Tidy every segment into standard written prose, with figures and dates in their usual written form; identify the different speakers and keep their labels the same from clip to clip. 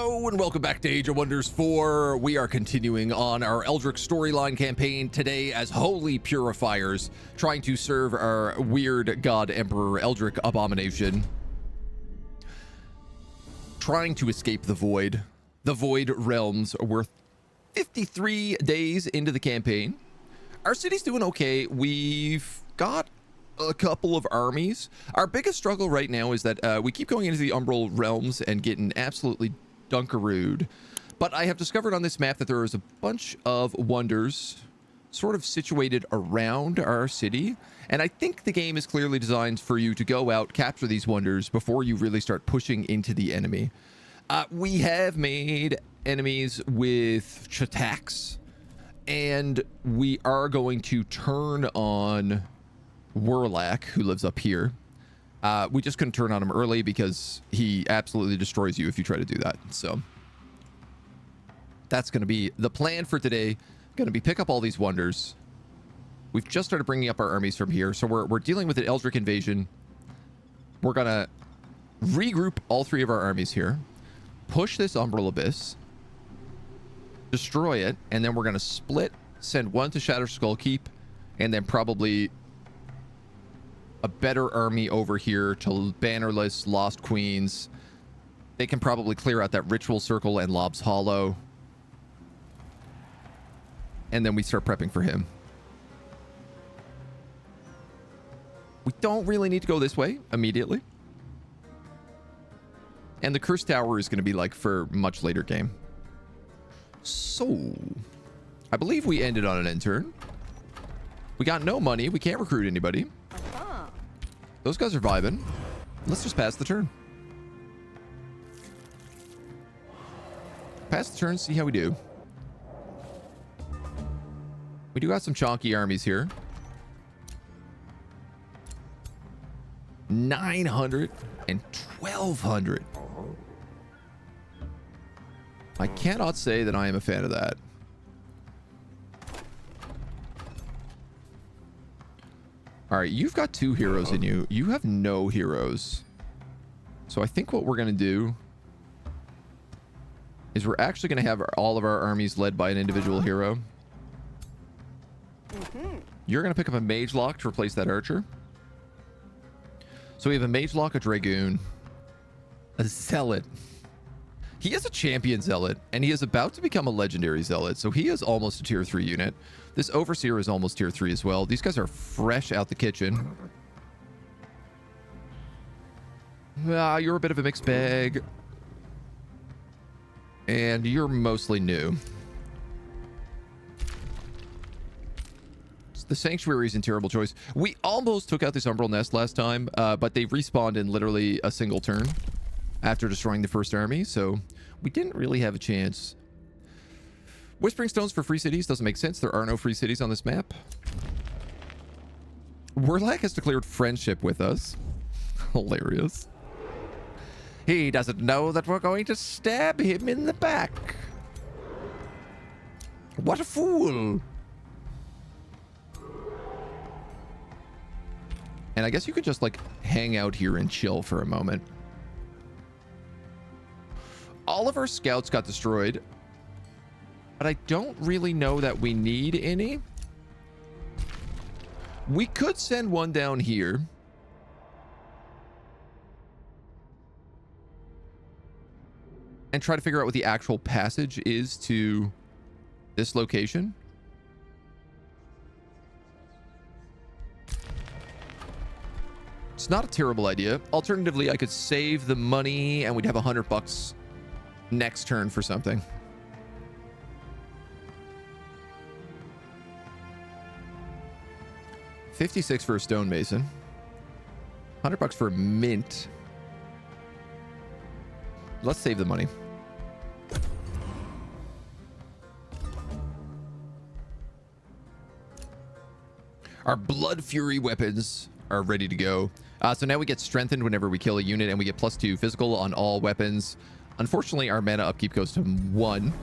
Speaker 1: Hello and welcome back to Age of Wonders 4. We are continuing on our Eldritch storyline campaign today as holy purifiers, trying to serve our weird god emperor Eldritch abomination, trying to escape the void. The void realms are worth 53 days into the campaign. Our city's doing okay. We've got a couple of armies. Our biggest struggle right now is that we keep going into the Umbral realms and getting absolutely dunkarooed. But I have discovered on this map that there is a bunch of wonders sort of situated around our city. And I think the game is clearly designed for you to go out, capture these wonders before you really start pushing into the enemy. We have made enemies with Chataks, and we are going to turn on Warlack, who lives up here. We just couldn't turn on him early because he absolutely destroys you if you try to do that. So that's going to be the plan for today. Going to be pick up all these wonders. We've just started bringing up our armies from here. So we're dealing with an Eldritch invasion. We're going to regroup all three of our armies here. Push this Umbral Abyss. Destroy it. And then we're going to split. Send one to Shatter Skull Keep. And then probably a better army over here to Bannerless, Lost Queens. They can probably clear out that Ritual Circle and Lob's Hollow. And then we start prepping for him. We don't really need to go this way immediately. And the Curse Tower is going to be like for much later game. So, I believe we ended on an end turn. We got no money. We can't recruit anybody. Those guys are vibing. Let's just pass the turn. Pass the turn, see how we do. We do got some chonky armies here. 900 and 1200. I cannot say that I am a fan of that. All right, you've got 2 heroes in you. You have no heroes. So I think what we're going to do is we're actually going to have all of our armies led by an individual hero. You're going to pick up a Mage Lock to replace that archer. So we have a Mage Lock, a Dragoon, a Zealot. He is a champion Zealot, and he is about to become a legendary Zealot. So he is almost a tier 3 unit. This Overseer is almost tier 3 as well. These guys are fresh out the kitchen. You're a bit of a mixed bag. And you're mostly new. The Sanctuary is in terrible choice. We almost took out this Umbral Nest last time, but they respawned in literally a single turn after destroying the first army, so we didn't really have a chance. Whispering Stones for free cities doesn't make sense. There are no free cities on this map. Warlack has declared friendship with us. Hilarious. He doesn't know that we're going to stab him in the back. What a fool. And I guess you could just like hang out here and chill for a moment. All of our scouts got destroyed, but I don't really know that we need any. We could send one down here. And try to figure out what the actual passage is to this location. It's not a terrible idea. Alternatively, I could save the money and we'd have $100 next turn for something. $56 for a stonemason. $100 for a mint. Let's save the money. Our Blood Fury weapons are ready to go. So now we get strengthened whenever we kill a unit, and we get +2 physical on all weapons. Unfortunately, our mana upkeep goes to 1.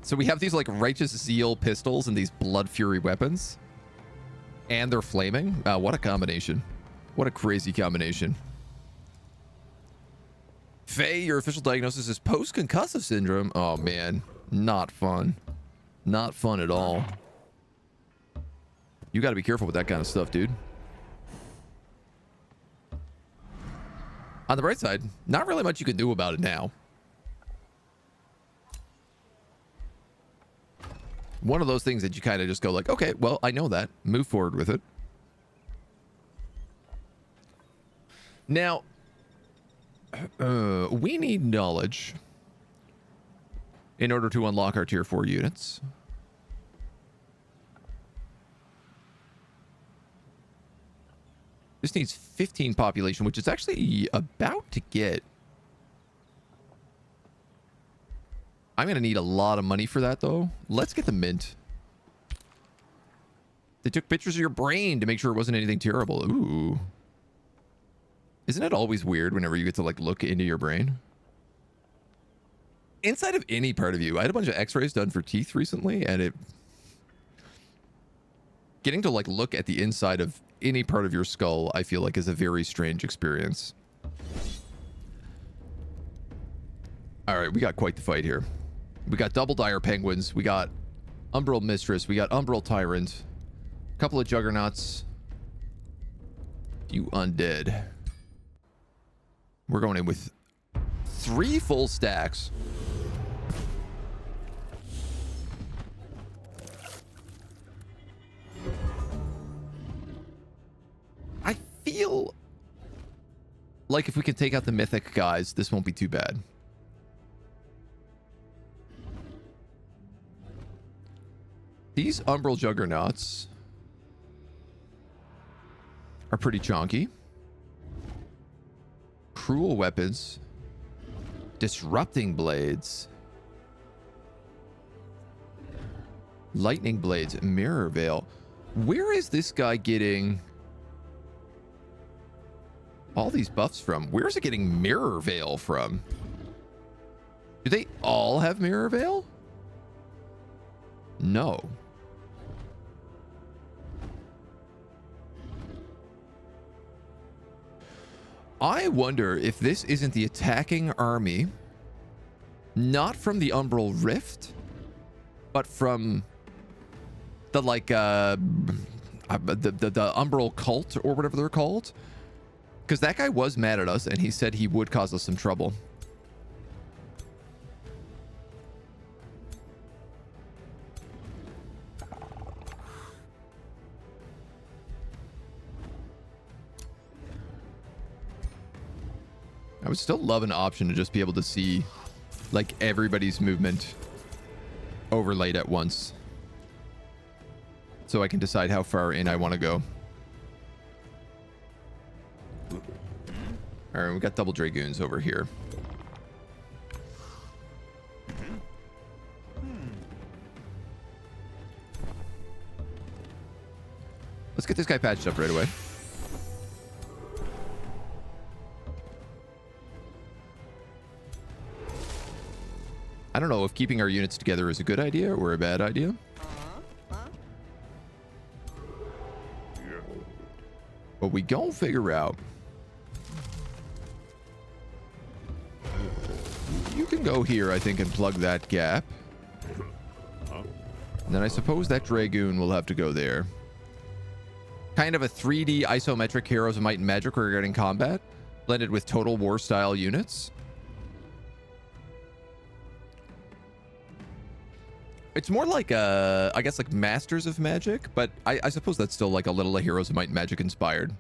Speaker 1: So we have these like Righteous Zeal pistols and these Blood Fury weapons. And they're flaming. What a combination. What a crazy combination. Faye, your official diagnosis is post-concussive syndrome. Oh, man. Not fun. Not fun at all. You got to be careful with that kind of stuff, dude. On the bright side, not really much you can do about it now. One of those things that you kind of just go like, okay, well, I know that. Move forward with it. Now, we need knowledge in order to unlock our tier 4 units. This needs 15 population, which is actually about to get. I'm going to need a lot of money for that, though. Let's get the mint. They took pictures of your brain to make sure it wasn't anything terrible. Ooh. Isn't it always weird whenever you get to, like, look into your brain? Inside of any part of you. I had a bunch of x-rays done for teeth recently, and it... Getting to, like, look at the inside of any part of your skull, I feel like, is a very strange experience. All right, we got quite the fight here. We got double dire penguins. We got Umbral Mistress. We got Umbral Tyrant. A couple of juggernauts. You undead. We're going in with 3 full stacks. I feel like if we can take out the mythic guys, this won't be too bad. These Umbral Juggernauts are pretty chonky. Cruel weapons. Disrupting blades. Lightning blades. Mirror veil. Where is this guy getting all these buffs from? Where's it getting mirror veil from? Do they all have mirror veil? No. I wonder if this isn't the attacking army, not from the Umbral Rift, but from the, like, the Umbral Cult or whatever they're called. Because that guy was mad at us, and he said he would cause us some trouble. I would still love an option to just be able to see, like, everybody's movement overlaid at once, so I can decide how far in I want to go. All right, we got double Dragoons over here. Let's get this guy patched up right away. I don't know if keeping our units together is a good idea or a bad idea. But we gon' figure out. You can go here, I think, and plug that gap. And then I suppose that Dragoon will have to go there. Kind of a 3D isometric Heroes of Might and Magic regarding combat, blended with Total War style units. It's more like, I guess, like Masters of Magic, but I suppose that's still like a little Heroes of Might and Magic inspired.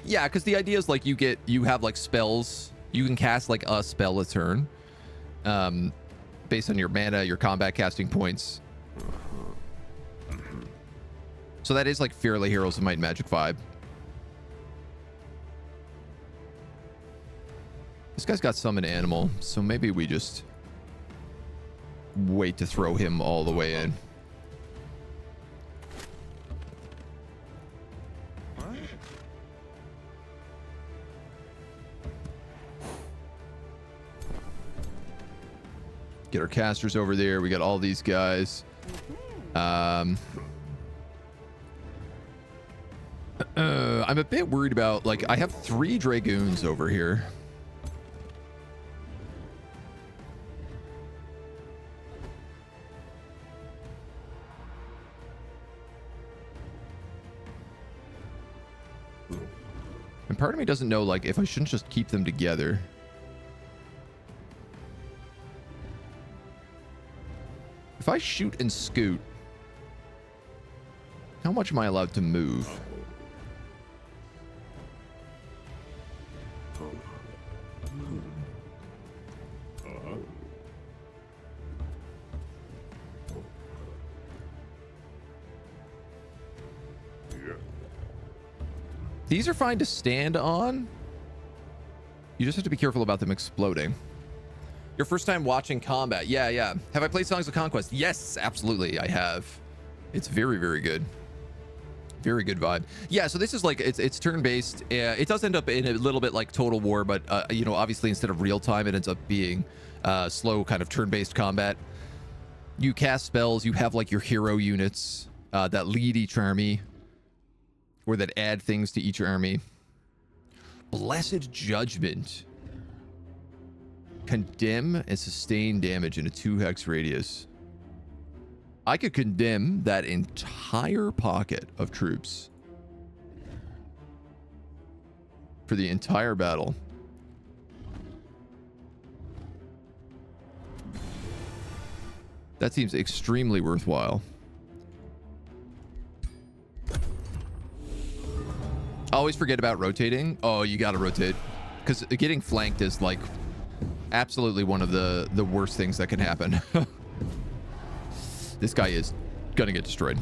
Speaker 1: Yeah, because the idea is like you have like spells. You can cast like a spell a turn, based on your mana, your combat casting points. So that is like fairly Heroes of Might and Magic vibe. This guy's got summon animal, so maybe we just wait to throw him all the way in. Get our casters over there. We got all these guys. I'm a bit worried about, like, I have 3 Dragoons over here. And part of me doesn't know, like, if I shouldn't just keep them together. If I shoot and scoot, how much am I allowed to move? These are fine to stand on. You just have to be careful about them exploding. Your first time watching combat. Yeah. Have I played Songs of Conquest? Yes, absolutely, I have. It's very, very good. Very good vibe. Yeah, so this is like, it's turn-based. It does end up in a little bit like Total War, but, you know, obviously instead of real time, it ends up being slow kind of turn-based combat. You cast spells. You have like your hero units that lead each army, or that add things to each army. Blessed Judgment. Condemn and sustain damage in a 2 hex radius. I could condemn that entire pocket of troops for the entire battle. That seems extremely worthwhile. Always forget about rotating. Oh, you gotta rotate, because getting flanked is like absolutely one of the worst things that can happen. This guy is gonna get destroyed.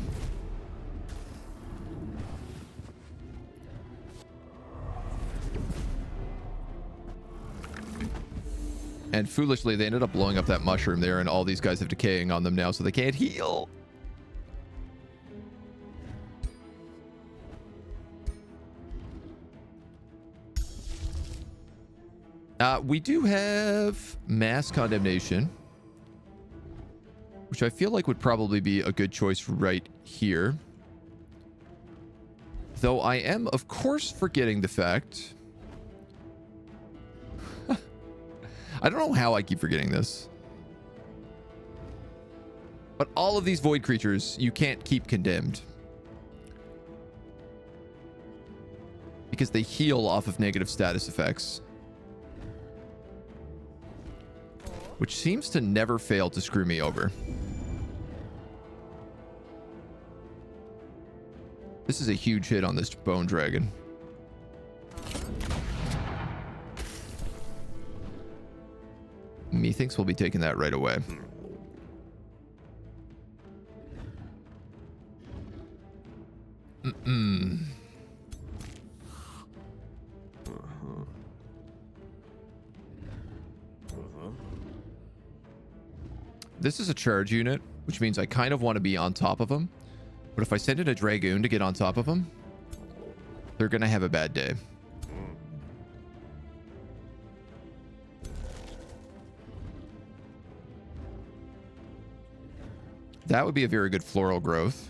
Speaker 1: And foolishly, they ended up blowing up that mushroom there, and all these guys have decaying on them now, so they can't heal. We do have mass condemnation, which I feel like would probably be a good choice right here. Though I am, of course, forgetting the fact... I don't know how I keep forgetting this. But all of these void creatures, you can't keep condemned. Because they heal off of negative status effects. Which seems to never fail to screw me over. This is a huge hit on this bone dragon. Methinks we'll be taking that right away. This is a charge unit, which means I kind of want to be on top of them. But if I send in a Dragoon to get on top of them, they're going to have a bad day. That would be a very good floral growth.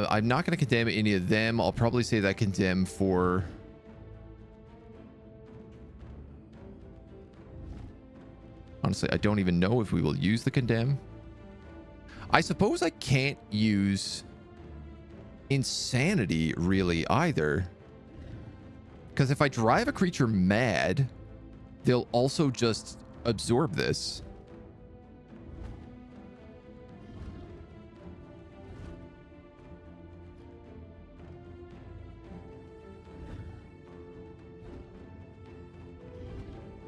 Speaker 1: I'm not going to condemn any of them. I'll probably say that condemn for... Honestly, I don't even know if we will use the condemn. I suppose I can't use insanity really either. Because if I drive a creature mad, they'll also just absorb this.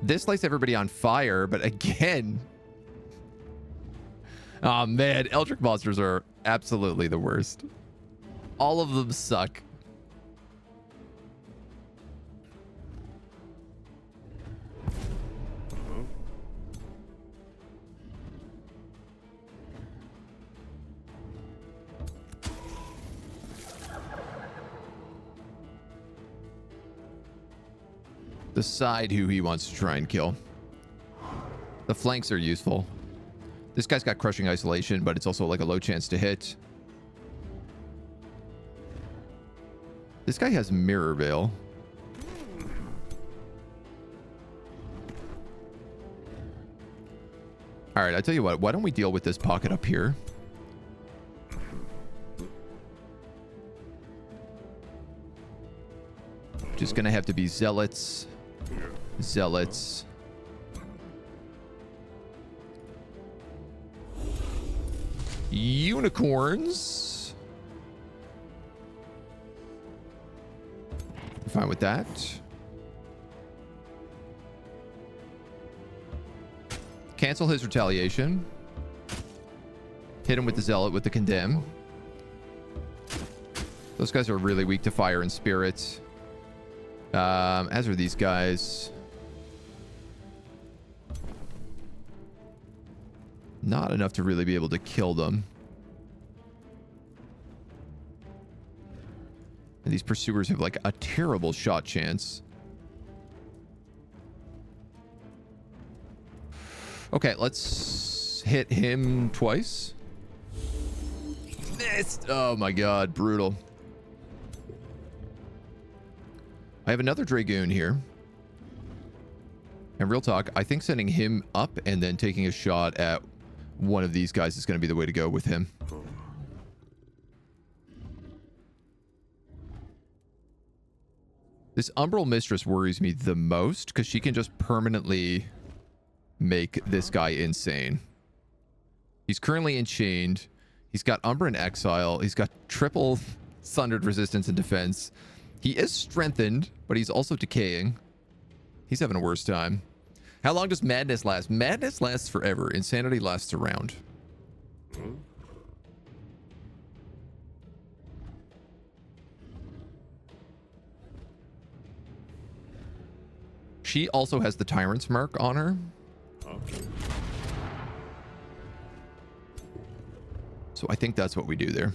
Speaker 1: This lights everybody on fire, but again... Oh man, Eldritch monsters are absolutely the worst. All of them suck. Decide who he wants to try and kill. The flanks are useful. This guy's got crushing isolation, but it's also like a low chance to hit. This guy has mirror veil. All right, I tell you what. Why don't we deal with this pocket up here? Just gonna have to be zealots. Zealots. Unicorns. Fine with that. Cancel his retaliation. Hit him with the zealot with the condemn. Those guys are really weak to fire and spirit. As are these guys. Not enough to really be able to kill them. And these pursuers have like a terrible shot chance. Okay, let's hit him twice. Missed. Oh my god, brutal. I have another Dragoon here. And real talk, I think sending him up and then taking a shot at one of these guys is going to be the way to go with him. This Umbral Mistress worries me the most because she can just permanently make this guy insane. He's currently enchained. He's got Umbra in exile. He's got triple sundered resistance and defense. He is strengthened, but he's also decaying. He's having a worse time. How long does madness last? Madness lasts forever. Insanity lasts a round. She also has the Tyrant's mark on her. So I think that's what we do there.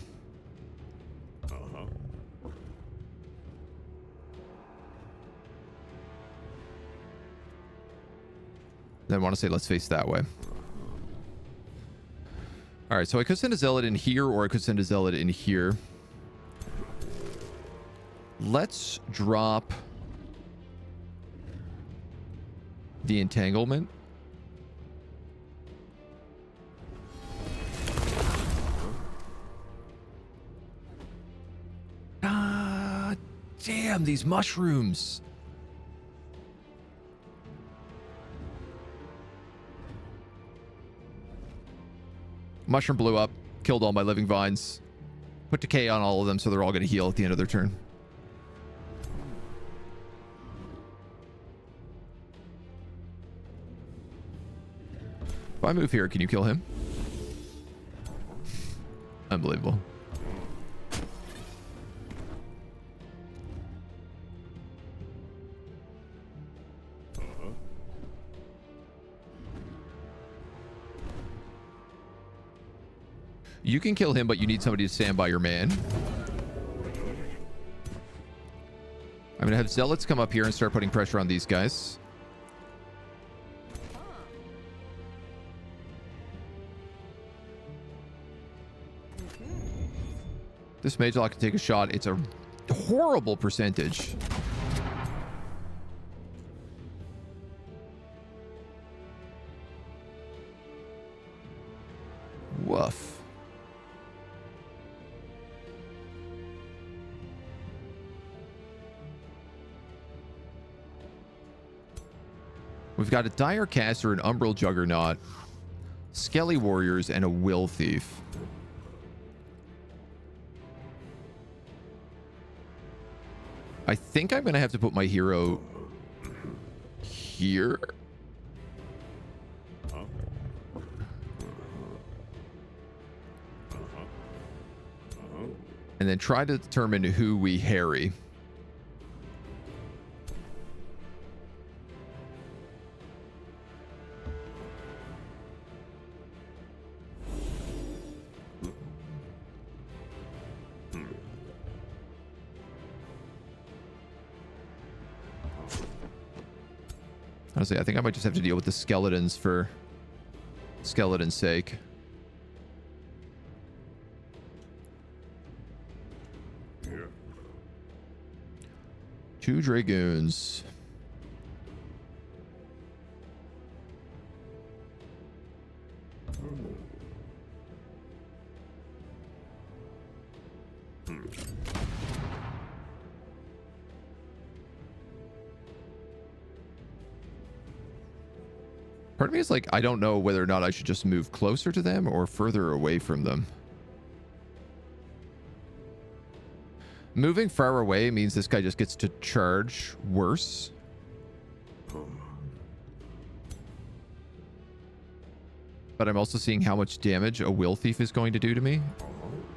Speaker 1: Then I want to say let's face that way. All right, so I could send a zealot in here, or I could send a zealot in here. Let's drop the entanglement. Ah, damn, these mushrooms. Mushroom blew up, killed all my living vines. Put decay on all of them so they're all going to heal at the end of their turn. If I move here, can you kill him? Unbelievable. You can kill him, but you need somebody to stand by your man. I'm going to have zealots come up here and start putting pressure on these guys. This mage lock can take a shot. It's a horrible percentage. Woof. We've got a Dire Caster, an Umbral Juggernaut, Skelly Warriors, and a Will Thief. I think I'm going to have to put my hero here. And then try to determine who we harry. Honestly, I think I might just have to deal with the skeletons for skeleton's sake. Yeah. 2 Dragoons. Part of me is like, I don't know whether or not I should just move closer to them or further away from them. Moving far away means this guy just gets to charge worse. But I'm also seeing how much damage a will thief is going to do to me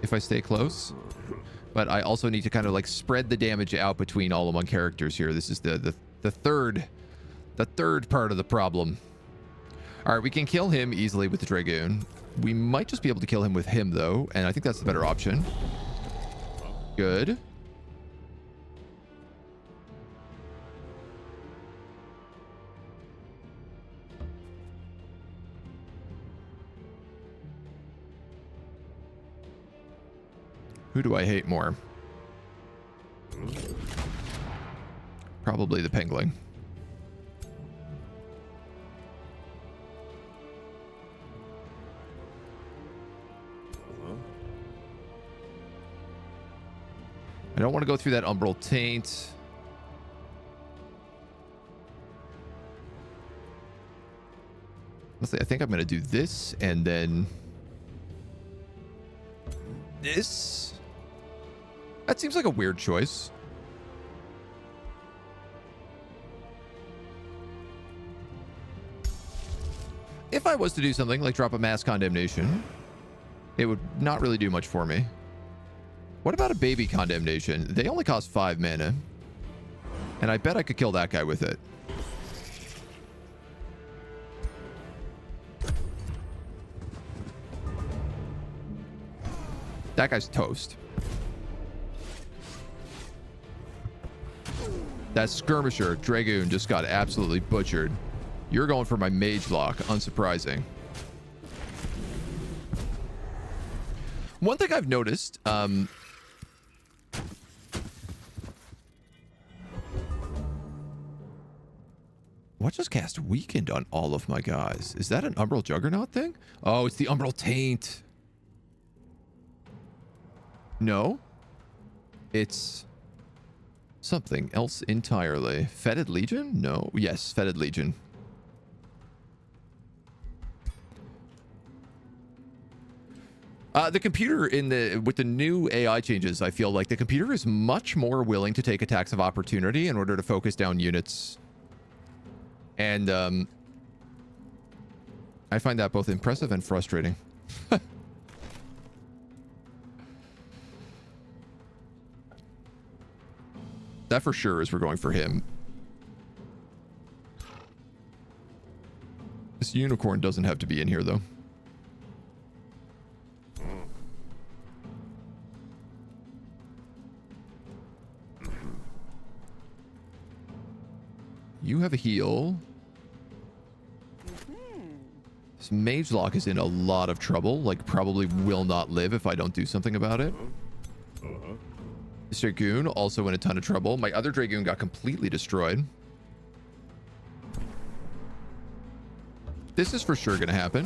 Speaker 1: if I stay close. But I also need to kind of like spread the damage out between all of my characters here. This is the third part of the problem. All right, we can kill him easily with the Dragoon. We might just be able to kill him with him, though, and I think that's the better option. Good. Who do I hate more? Probably the Pengling. I don't want to go through that Umbral Taint. Honestly, I think I'm going to do this and then this. That seems like a weird choice. If I was to do something like drop a mass condemnation, it would not really do much for me. What about a baby condemnation? They only cost 5 mana. And I bet I could kill that guy with it. That guy's toast. That skirmisher, Dragoon, just got absolutely butchered. You're going for my mage block. Unsurprising. One thing I've noticed, what just cast Weakened on all of my guys? Is that an Umbral Juggernaut thing? Oh, it's the Umbral Taint. No. It's something else entirely. Fetid Legion? No. Yes, Fetid Legion. The computer with the new AI changes, I feel like the computer is much more willing to take attacks of opportunity in order to focus down units. And I find that both impressive and frustrating. That for sure is we're going for him. This unicorn doesn't have to be in here, though. You have a heal. This mage lock is in a lot of trouble. Like, probably will not live if I don't do something about it. This Dragoon also in a ton of trouble. My other Dragoon got completely destroyed. This is for sure going to happen.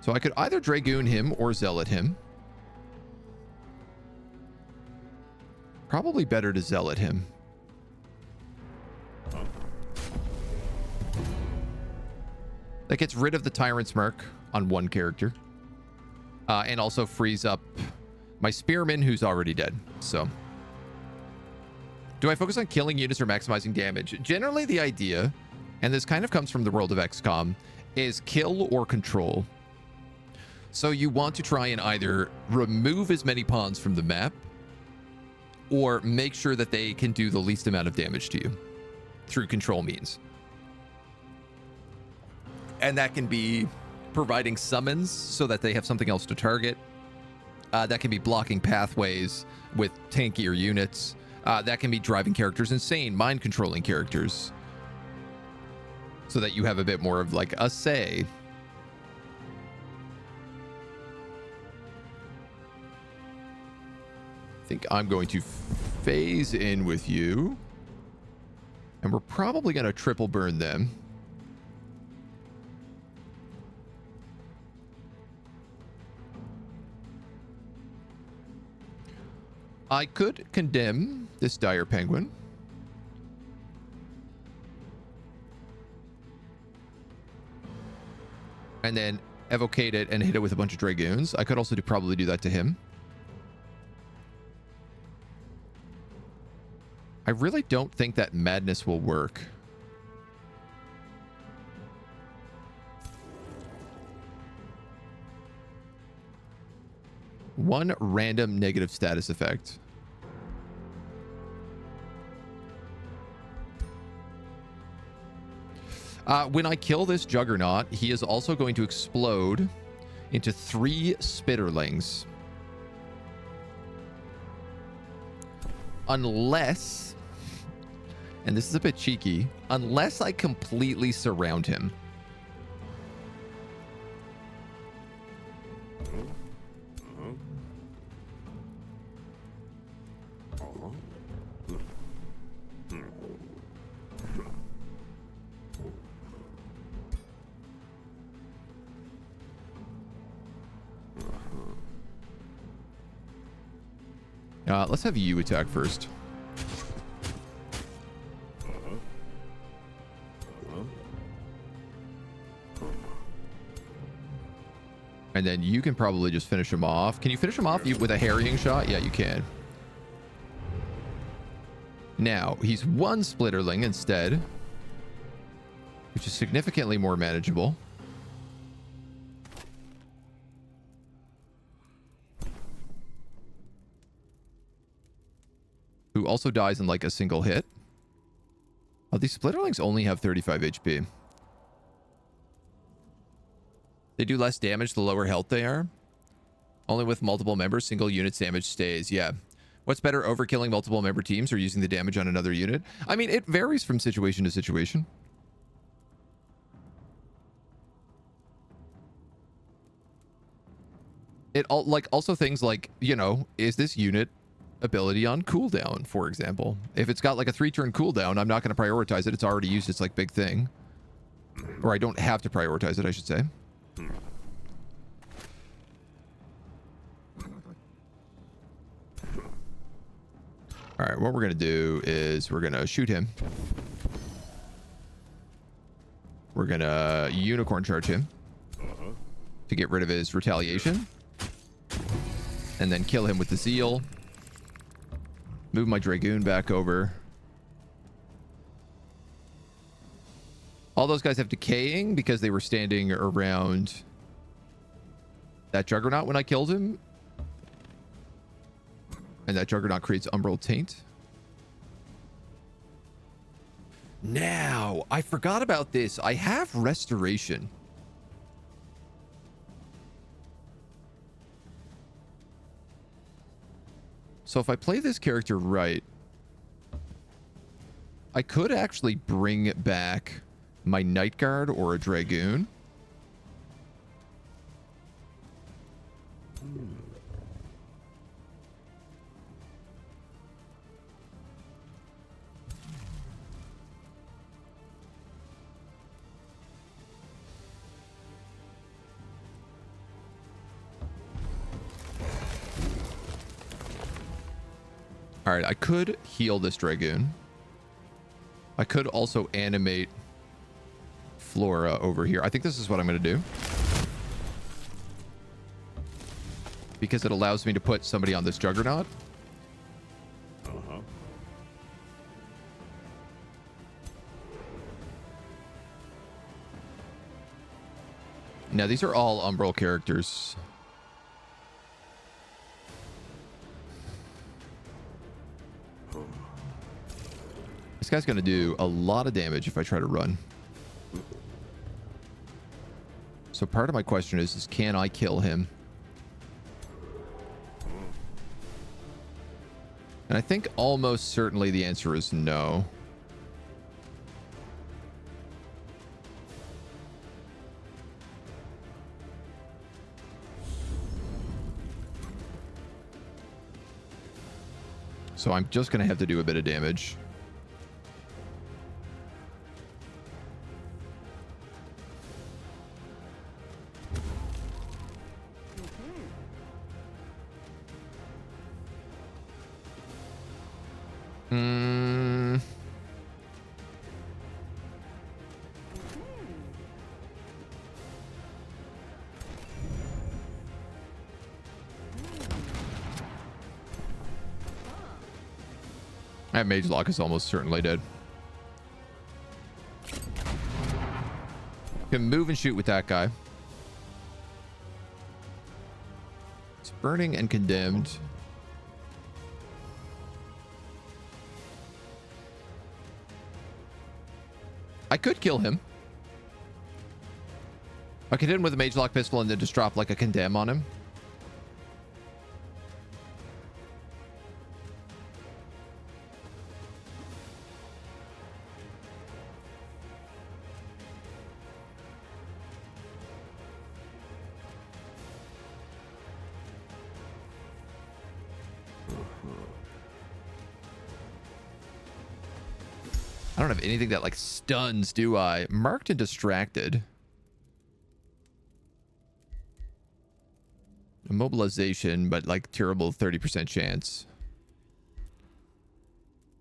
Speaker 1: So I could either Dragoon him or Zealot him. Probably better to Zealot him. That gets rid of the Tyrant's Mark on one character. And also frees up my Spearman, who's already dead. So, do I focus on killing units or maximizing damage? Generally, the idea, and this kind of comes from the world of XCOM, is kill or control. So you want to try and either remove as many pawns from the map or make sure that they can do the least amount of damage to you through control means. And that can be providing summons so that they have something else to target. That can be blocking pathways with tankier units. That can be driving characters insane, mind controlling characters, so that you have a bit more of like a say. think I'm going to phase in with you. And we're probably going to triple burn them. I could condemn this dire penguin. And then evocate it and hit it with a bunch of dragoons. I could also probably do that to him. I really don't think that madness will work. One random negative status effect. When I kill this juggernaut, he is also going to explode into 3 spitterlings. Unless, and this is a bit cheeky, unless I completely surround him. Let's have you attack first. And then you can probably just finish him off. Can you finish him off with a harrying shot? Yeah, you can. Now, he's 1 splitterling instead, which is significantly more manageable. Who also dies in like a single hit. Oh, these splitterlings only have 35 HP. They do less damage the lower health they are. Only with multiple members, single unit's damage stays. Yeah. What's better, overkilling multiple member teams or using the damage on another unit? I mean, it varies from situation to situation. It all like also things like, you know, is this unit ability on cooldown, for example? If it's got like a 3-turn cooldown, I'm not going to prioritize it. It's already used its like big thing. Or I don't have to prioritize it, I should say. All right, what we're going to do is we're going to shoot him. We're going to unicorn charge him to get rid of his retaliation. And then kill him with the zeal. Move my dragoon back over. All those guys have decaying because they were standing around that juggernaut when I killed him. And that juggernaut creates Umbral Taint. Now, I forgot about this. I have restoration. So if I play this character right, I could actually bring back my Night Guard or a Dragoon. All right, I could heal this Dragoon. I could also animate Flora over here. I think this is what I'm going to do. Because it allows me to put somebody on this Juggernaut. Now, these are all Umbral characters. This guy's going to do a lot of damage if I try to run. So part of my question is can I kill him? And I think almost certainly the answer is no. So I'm just going to have to do a bit of damage. That mage lock is almost certainly dead. Can move and shoot with that guy. It's burning and condemned. I could kill him. I could hit him with a mage lock pistol and then just drop like a condemn on him. I don't have anything that like stuns, do I? Marked and distracted. Immobilization, but like terrible 30% chance.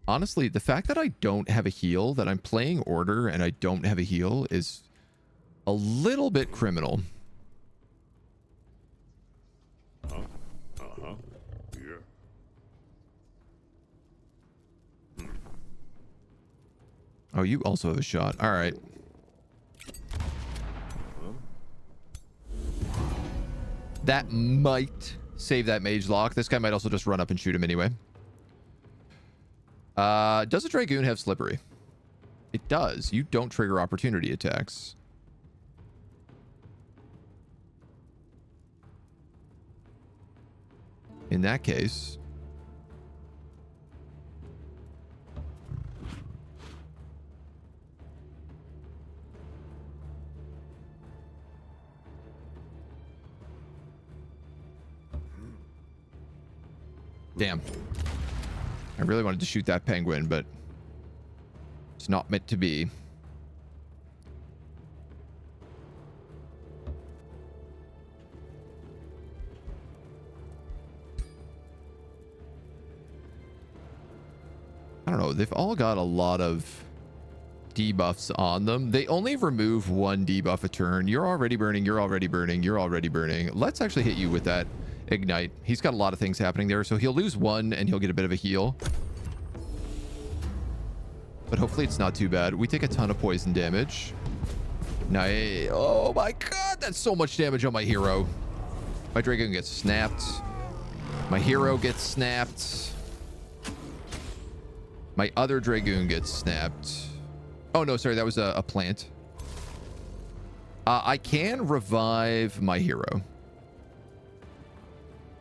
Speaker 1: Honestly, the fact that I don't have a heal, that I'm playing order and I don't have a heal is a little bit criminal. Oh, you also have a shot. All right. That might save that mage lock. This guy might also just run up and shoot him anyway. Does a Dragoon have slippery? It does. You don't trigger opportunity attacks. In that case... Damn. I really wanted to shoot that penguin, but it's not meant to be. I don't know. They've all got a lot of debuffs on them. They only remove one debuff a turn. You're already burning. You're already burning. You're already burning. Let's actually hit you with that ignite. He's got a lot of things happening there, so he'll lose one and he'll get a bit of a heal. But hopefully it's not too bad. We take a ton of poison damage. Nice. Oh my god, that's so much damage on my hero. My Dragoon gets snapped. My hero gets snapped. My other Dragoon gets snapped. Oh no, sorry, that was a plant. I can revive my hero.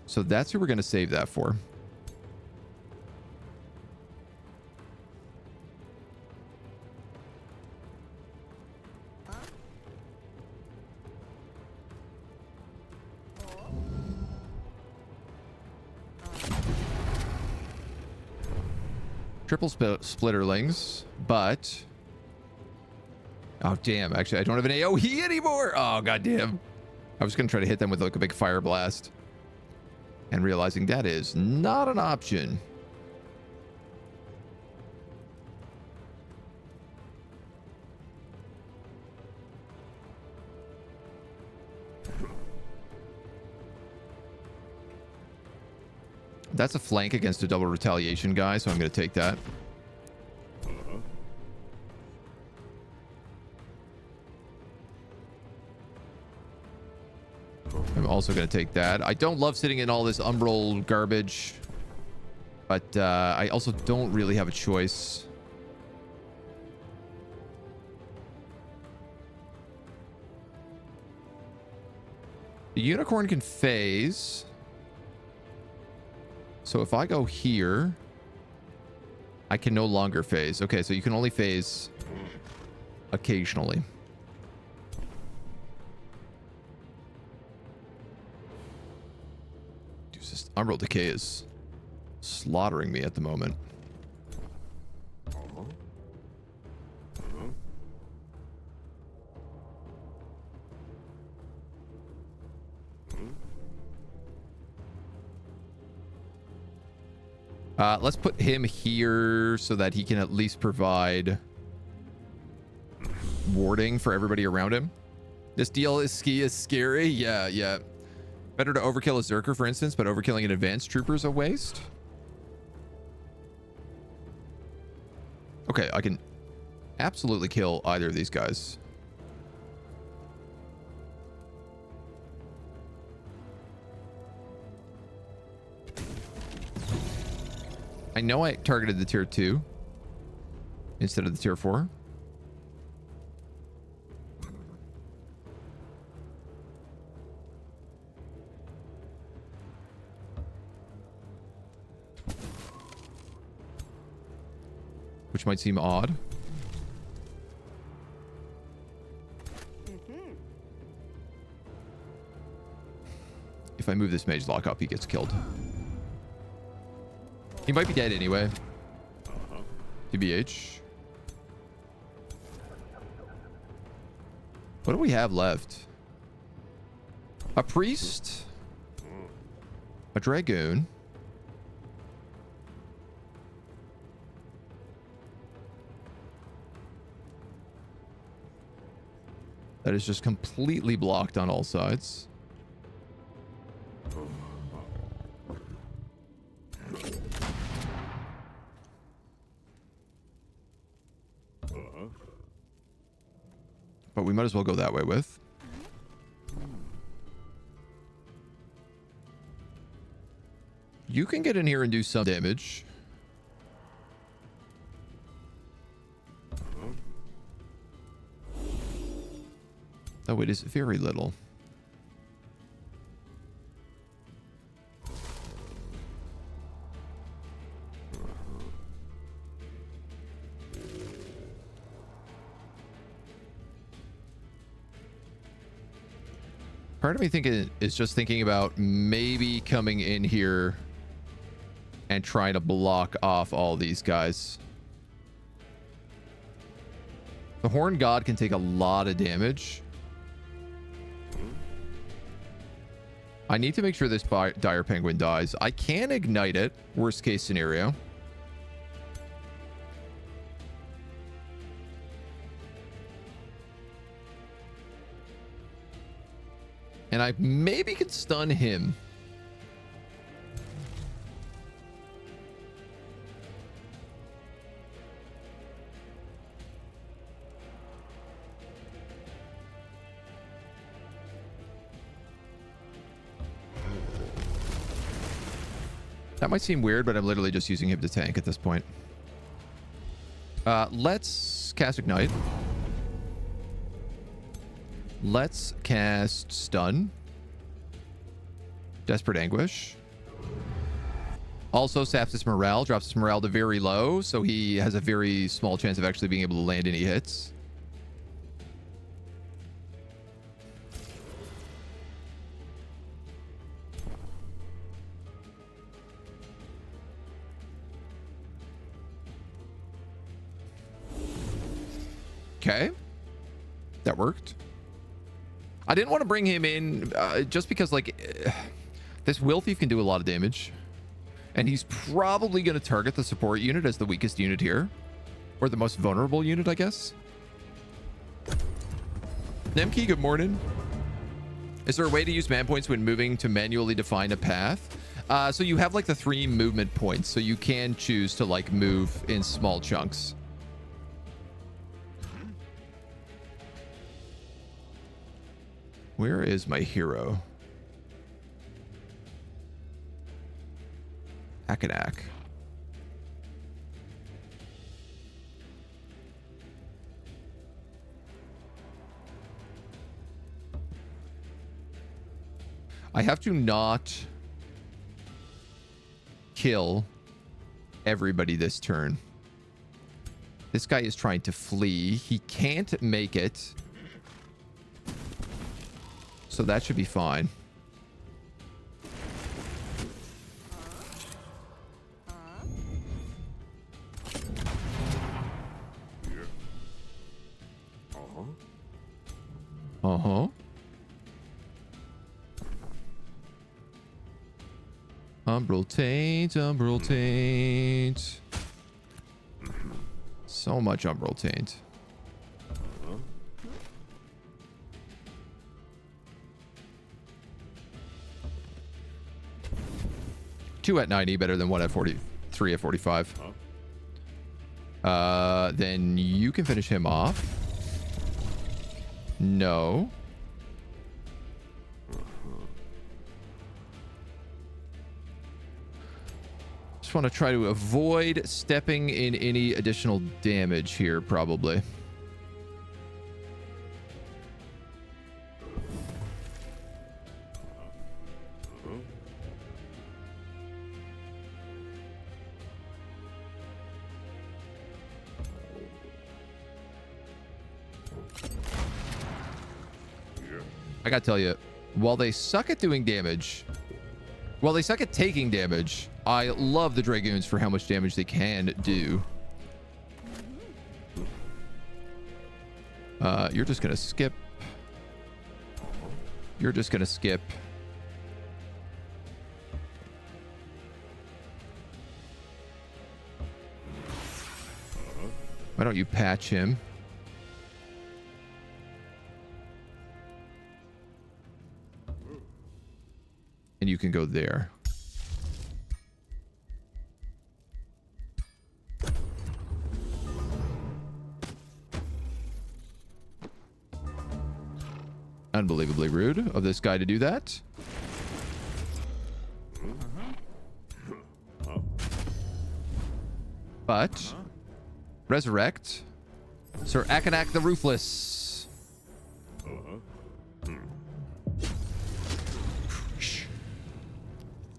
Speaker 1: So that's who we're going to save that for. Triple splitterlings, but... Oh, damn. Actually, I don't have an AoE anymore. Oh, goddamn. I was going to try to hit them with like a big fire blast. And realizing that is not an option. That's a flank against a double retaliation guy, so I'm going to take that. I'm also going to take that. I don't love sitting in all this Umbral garbage, but I also don't really have a choice. The unicorn can phase. So if I go here, I can no longer phase. Okay, so you can only phase occasionally. Umbral decay is slaughtering me at the moment. Let's put him here so that he can at least provide warding for everybody around him. This deal is scary. Yeah. Better to overkill a Zerker, for instance, but overkilling an advanced trooper is a waste. Okay, I can absolutely kill either of these guys. I know I targeted the tier 2 instead of the tier 4. Which might seem odd. If I move this mage lock up, he gets killed. He might be dead anyway. TBH. What do we have left? A priest. A dragoon. That is just completely blocked on all sides. But we might as well go that way with. You can get in here and do some damage. Oh, it is very little. Part of me is just thinking about maybe coming in here and trying to block off all these guys. The Horn God can take a lot of damage. I need to make sure this dire penguin dies. I can ignite it, worst case scenario. And I maybe can stun him. That might seem weird, but I'm literally just using him to tank at this point. Let's cast Ignite. Let's cast Stun. Desperate Anguish. Also saps his morale, drops his morale to very low, so he has a very small chance of actually being able to land any hits. Okay. That worked. I didn't want to bring him in just because, like, this Will Thief can do a lot of damage. And he's probably going to target the support unit as the weakest unit here. Or the most vulnerable unit, I guess. Nemki, good morning. Is there a way to use man points when moving to manually define a path? So you have, like, the 3 movement points. So you can choose to, like, move in small chunks. Where is my hero? Akadak. I have to not kill everybody this turn. This guy is trying to flee. He can't make it. So that should be fine. Uh-huh. Umbral taint, umbral taint. So much umbral taint. Two at 90, better than one at 43 at 45. Then you can finish him off. No. Just want to try to avoid stepping in any additional damage here, probably. I gotta tell you, while they suck at doing damage, while they suck at taking damage, I love the Dragoons for how much damage they can do. You're just gonna skip. You're just gonna skip. Why don't you patch him? And you can go there. Unbelievably rude of this guy to do that. But resurrect Sir Akanak the Ruthless.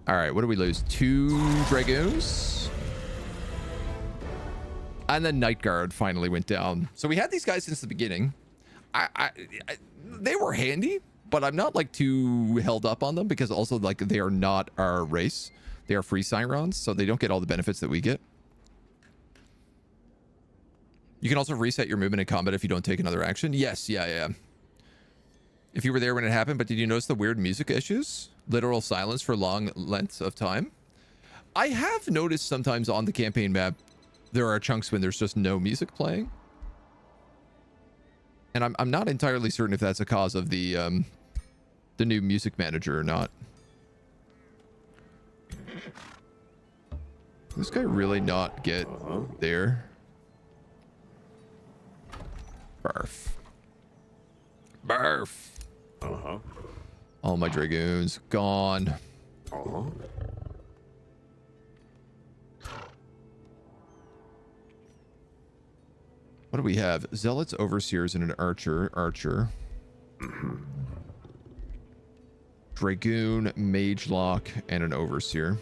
Speaker 1: All right, what do we lose? 2 Dragoons. And then Night Guard finally went down. So we had these guys since the beginning. They were handy, but I'm not like too held up on them because also like they are not our race. They are free Cyrons, so they don't get all the benefits that we get. You can also reset your movement in combat if you don't take another action. Yes, yeah. If you were there when it happened, but did you notice the weird music issues? Literal silence for long lengths of time. I have noticed sometimes on the campaign map, there are chunks when there's just no music playing. And I'm not entirely certain if that's a cause of the new music manager or not. This guy really not get there. Barf. Barf. All my Dragoons gone. What do we have? Zealots, Overseers, and an Archer. Dragoon, Mage Lock, and an Overseer.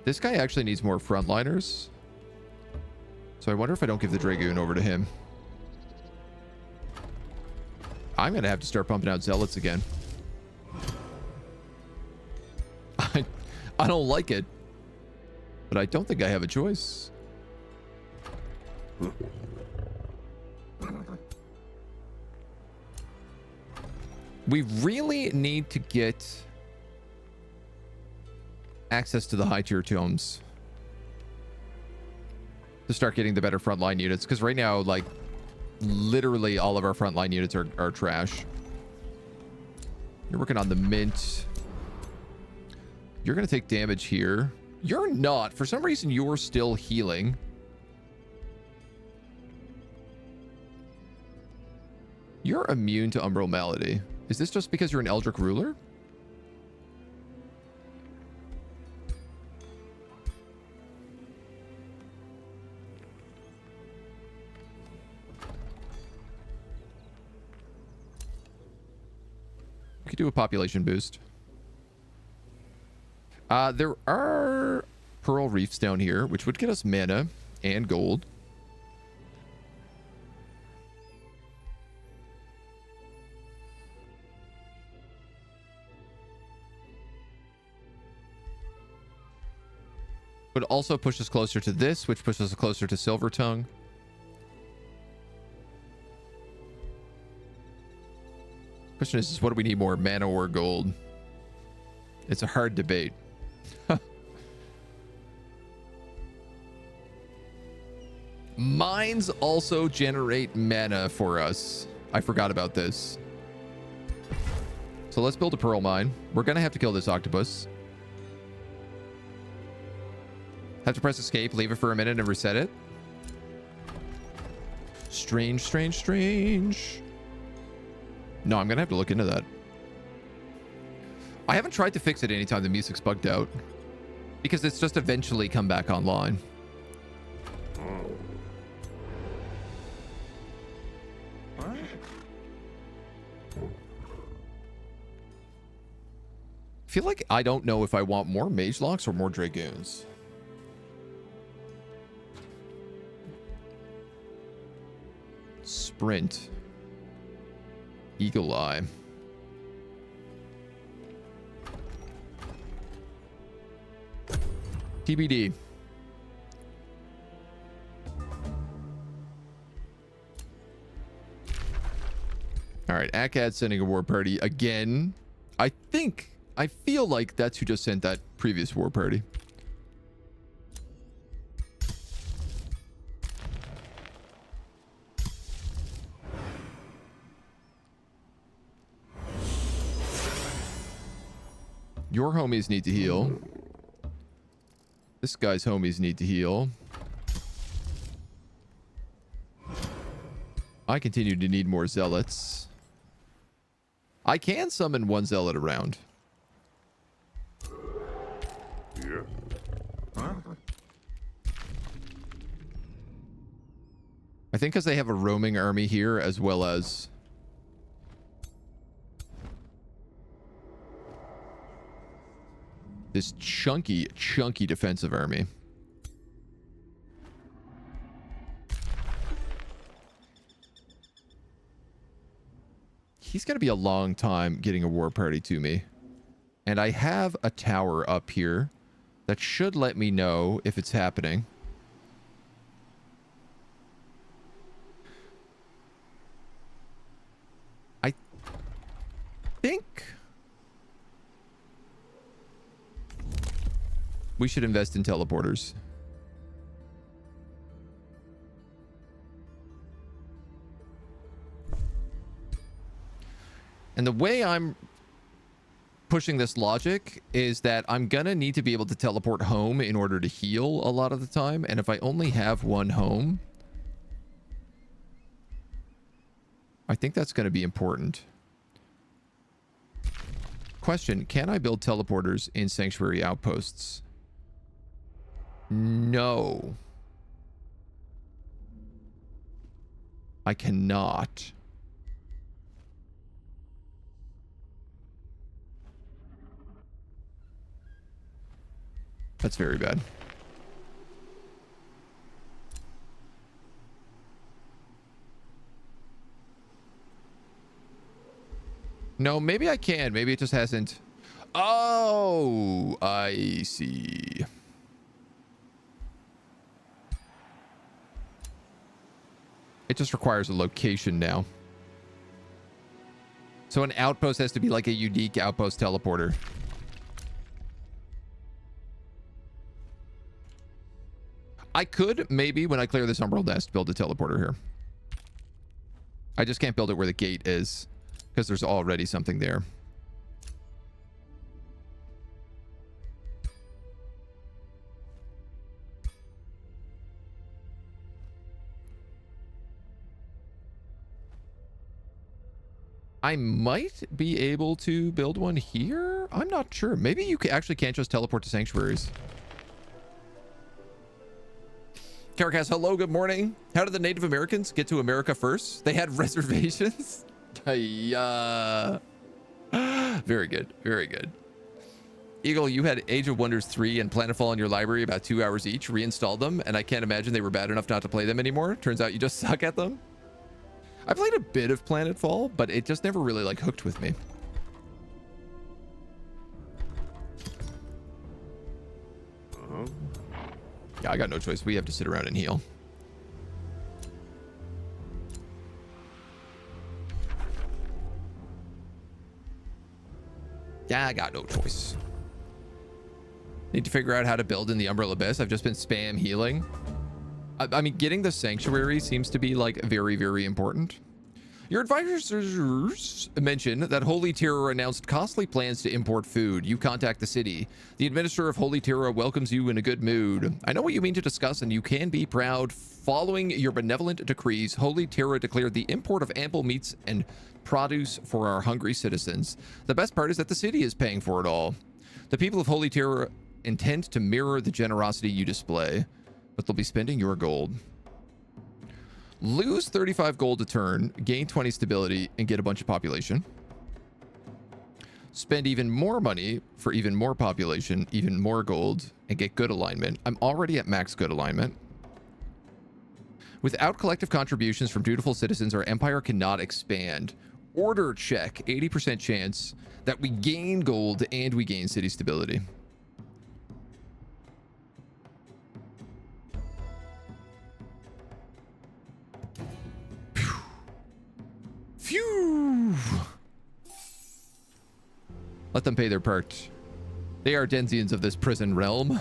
Speaker 1: This guy actually needs more frontliners. So I wonder if I don't give the Dragoon over to him. I'm going to have to start pumping out Zealots again. I don't like it. But I don't think I have a choice. We really need to get access to the high tier tomes to start getting the better frontline units, because right now like literally all of our frontline units are trash. You're working on the mint. You're gonna take damage here. You're not. For some reason you're still healing. You're immune to Umbral Malady. Is this just because you're an Eldritch ruler? We could do a population boost. There are Pearl Reefs down here, which would get us mana and gold. would also push us closer to this, which pushes us closer to Silver Tongue. Question is what do we need more, mana or gold? It's a hard debate. Mines also generate mana for us. I forgot about this. So let's build a pearl mine. We're gonna have to kill this octopus. Have to press escape, leave it for a minute and reset it. Strange, strange, strange. No, I'm gonna have to look into that. I haven't tried to fix it anytime the music's bugged out, because it's just eventually come back online. I feel like I don't know if I want more mage locks or more dragoons. Sprint. Eagle Eye. TBD. All right, Akkad sending a war party again. I feel like that's who just sent that previous war party. Your homies need to heal. This guy's homies need to heal. I continue to need more zealots. I can summon one zealot around.
Speaker 2: Yeah. Huh?
Speaker 1: I think because they have a roaming army here as well as... this chunky defensive army. He's going to be a long time getting a war party to me. And I have a tower up here that should let me know if it's happening. I think we should invest in teleporters. And the way I'm pushing this logic is that I'm gonna need to be able to teleport home in order to heal a lot of the time. And if I only have one home, I think that's gonna be important. Question, can I build teleporters in sanctuary outposts? No. I cannot. That's very bad. No, maybe I can. Maybe it just hasn't. Oh, I see. It just requires a location now. So an outpost has to be like a unique outpost teleporter. I could maybe, when I clear this Umbral nest, build a teleporter here. I just can't build it where the gate is because there's already something there. I might be able to build one here. I'm not sure. Maybe you actually can't just teleport to sanctuaries. Caracas, hello, good morning. How did the Native Americans get to America first? They had reservations? Very good, very good. Eagle, you had Age of Wonders 3 and Planetfall in your library about 2 hours each, reinstalled them, and I can't imagine they were bad enough not to play them anymore. Turns out you just suck at them. I played a bit of Planetfall, but it just never really like hooked with me. Yeah, I got no choice. We have to sit around and heal. Yeah, I got no choice. Need to figure out how to build in the Umbral Abyss. I've just been spam healing. I mean, getting the sanctuary seems to be like very, very important. Your advisors mentioned that Holy Terror announced costly plans to import food. You contact the city. The administrator of Holy Terror welcomes you in a good mood. I know what you mean to discuss, and you can be proud. Following your benevolent decrees, Holy Terror declared the import of ample meats and produce for our hungry citizens. The best part is that the city is paying for it all. The people of Holy Terror intend to mirror the generosity you display, but they'll be spending your gold. Lose 35 gold a turn, gain 20 stability, and get a bunch of population. Spend even more money for even more population, even more gold, and get good alignment. I'm already at max good alignment. Without collective contributions from dutiful citizens, our empire cannot expand. Order check, 80% chance that we gain gold and we gain city stability. Phew. Let them pay their part. They are denizens of this prison realm.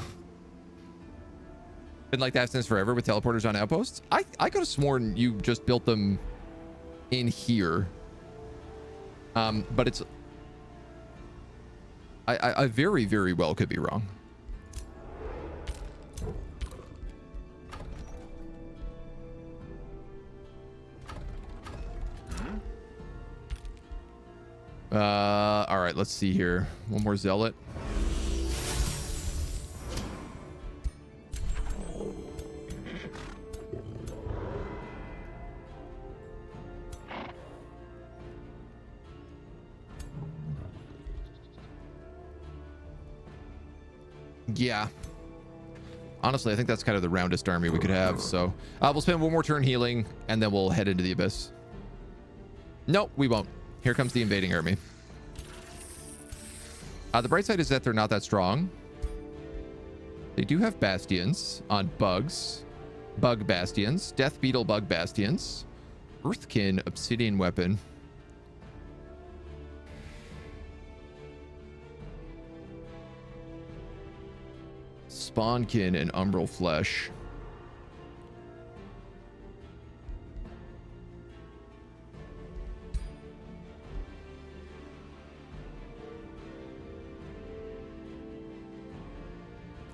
Speaker 1: Been like that since forever with teleporters on outposts. I could have sworn you just built them in here. But it's... I very, very well could be wrong. All right, let's see here. One more zealot. Yeah. Honestly, I think that's kind of the roundest army we could have. So we'll spend one more turn healing, and then we'll head into the abyss. Nope, we won't. Here comes the invading army. The bright side is that they're not that strong. They do have bastions on bugs. Bug bastions. Death beetle bug bastions. Earthkin obsidian weapon. Spawnkin and umbral flesh.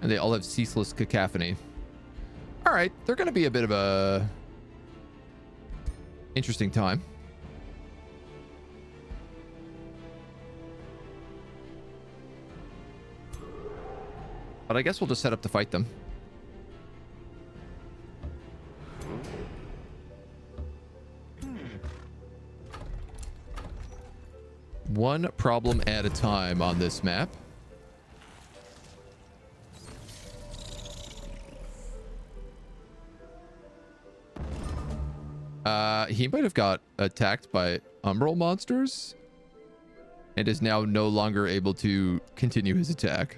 Speaker 1: And they all have ceaseless cacophony. All right, they're going to be a bit of a interesting time. But I guess we'll just set up to fight them. One problem at a time on this map. He might have got attacked by umbral monsters and is now no longer able to continue his attack.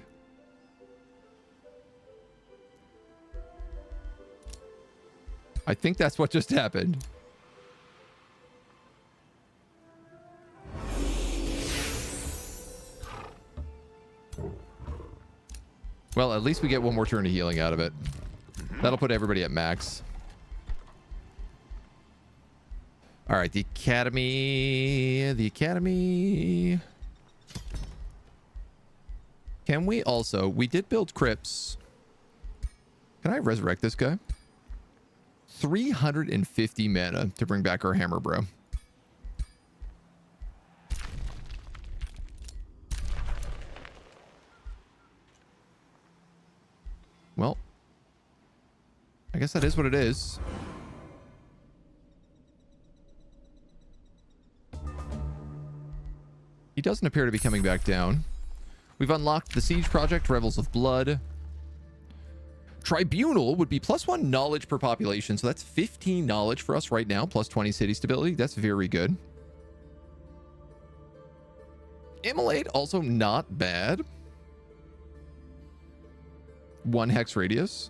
Speaker 1: I think that's what just happened. Well, at least we get one more turn of healing out of it. That'll put everybody at max. All right, the academy. The academy. Can we also... We did build crypts. Can I resurrect this guy? 350 mana to bring back our hammer, bro. Well, I guess that is what it is. He doesn't appear to be coming back down. We've unlocked the Siege Project, Revels of Blood. Tribunal would be +1 knowledge per population, so that's 15 knowledge for us right now, +20 city stability. That's very good. Immolate, also not bad. 1 hex radius.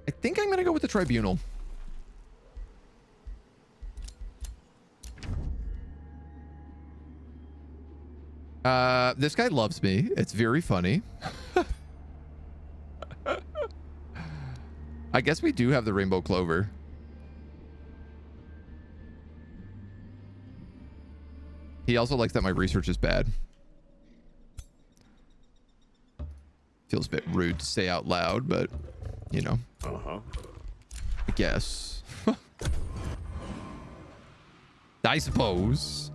Speaker 1: I think I'm going to go with the tribunal. This guy loves me. It's very funny. I guess we do have the rainbow clover. He also likes that my research is bad. Feels a bit rude to say out loud, but, you know.
Speaker 2: Uh-huh.
Speaker 1: I guess. I suppose.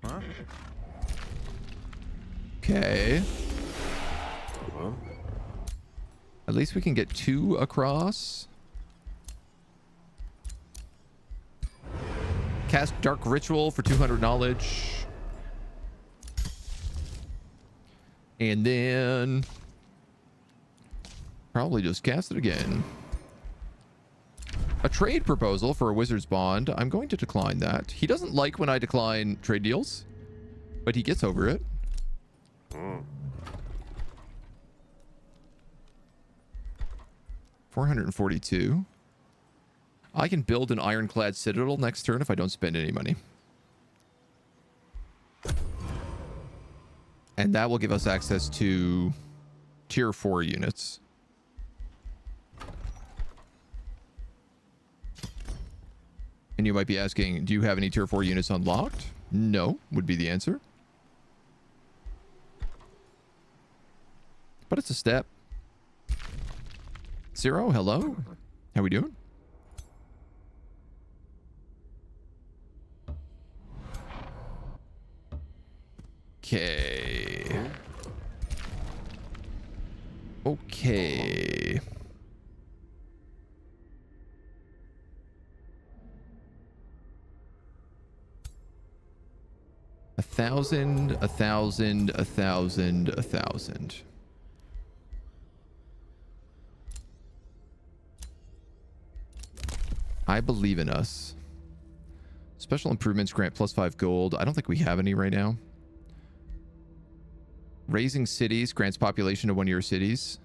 Speaker 2: Huh?
Speaker 1: Okay.
Speaker 2: Uh-huh.
Speaker 1: At least we can get 2 across. Cast Dark Ritual for 200 knowledge. And then probably just cast it again. A trade proposal for a wizard's bond. I'm going to decline that. He doesn't like when I decline trade deals, but he gets over it. 442. I can build an ironclad citadel next turn if I don't spend any money. And that will give us access to tier 4 units. And you might be asking, do you have any tier 4 units unlocked? No, would be the answer. But it's a step. Zero, hello? How we doing? Okay. Okay. A thousand. I believe in us. Special improvements grant +5 gold. I don't think we have any right now. Raising cities grants population to 1-year cities.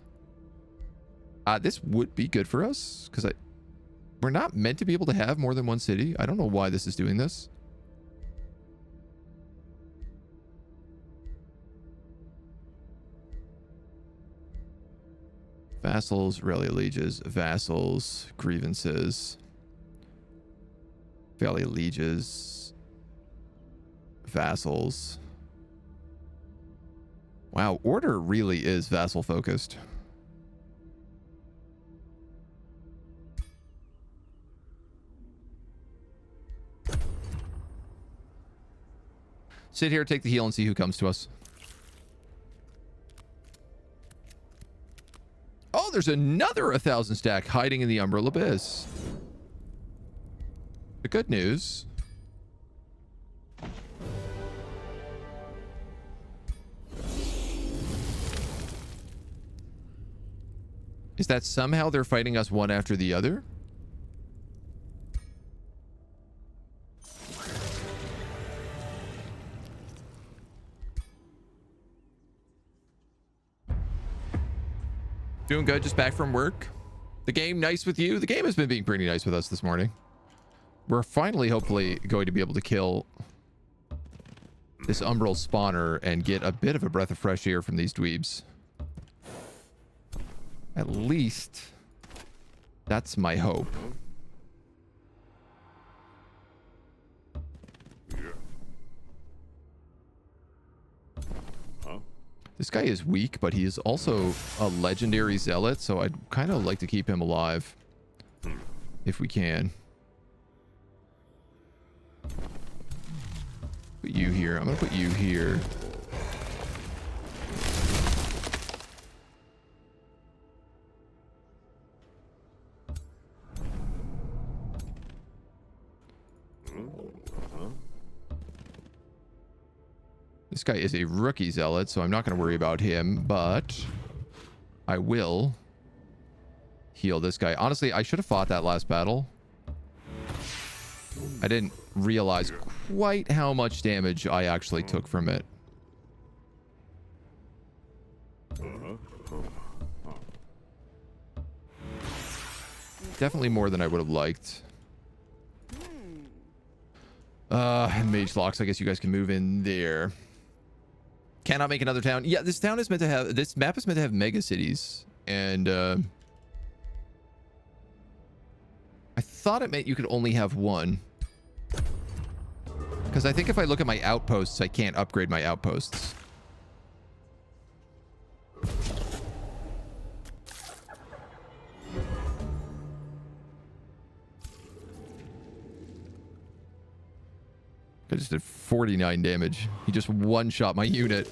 Speaker 1: This would be good for us because we're not meant to be able to have more than 1 city. I don't know why this is doing this. Vassals, rally lieges, vassals, grievances, valley lieges, vassals. Wow, order really is vassal focused. Sit here, take the heal, and see who comes to us. Oh, there's another 1,000 stack hiding in the Umbral Abyss. The good news. Is that somehow they're fighting us one after the other? Doing good, just back from work. The game nice with you? The game has been being pretty nice with us this morning. We're finally, hopefully, going to be able to kill this Umbral spawner and get a bit of a breath of fresh air from these dweebs. At least, that's my hope.
Speaker 2: Yeah. Huh?
Speaker 1: This guy is weak, but he is also a legendary zealot, so I'd kind of like to keep him alive. If we can. Put you here. I'm going to put you here. This guy is a rookie zealot, so I'm not going to worry about him, but I will heal this guy. Honestly, I should have fought that last battle. I didn't realize quite how much damage I actually took from it. Definitely more than I would have liked. And mage locks. I guess you guys can move in there. Cannot make another town. Yeah, this town is meant to have... This map is meant to have mega cities. And, I thought it meant you could only have one. Because I think if I look at my outposts, I can't upgrade my outposts. I just did 49 damage. He just one-shot my unit.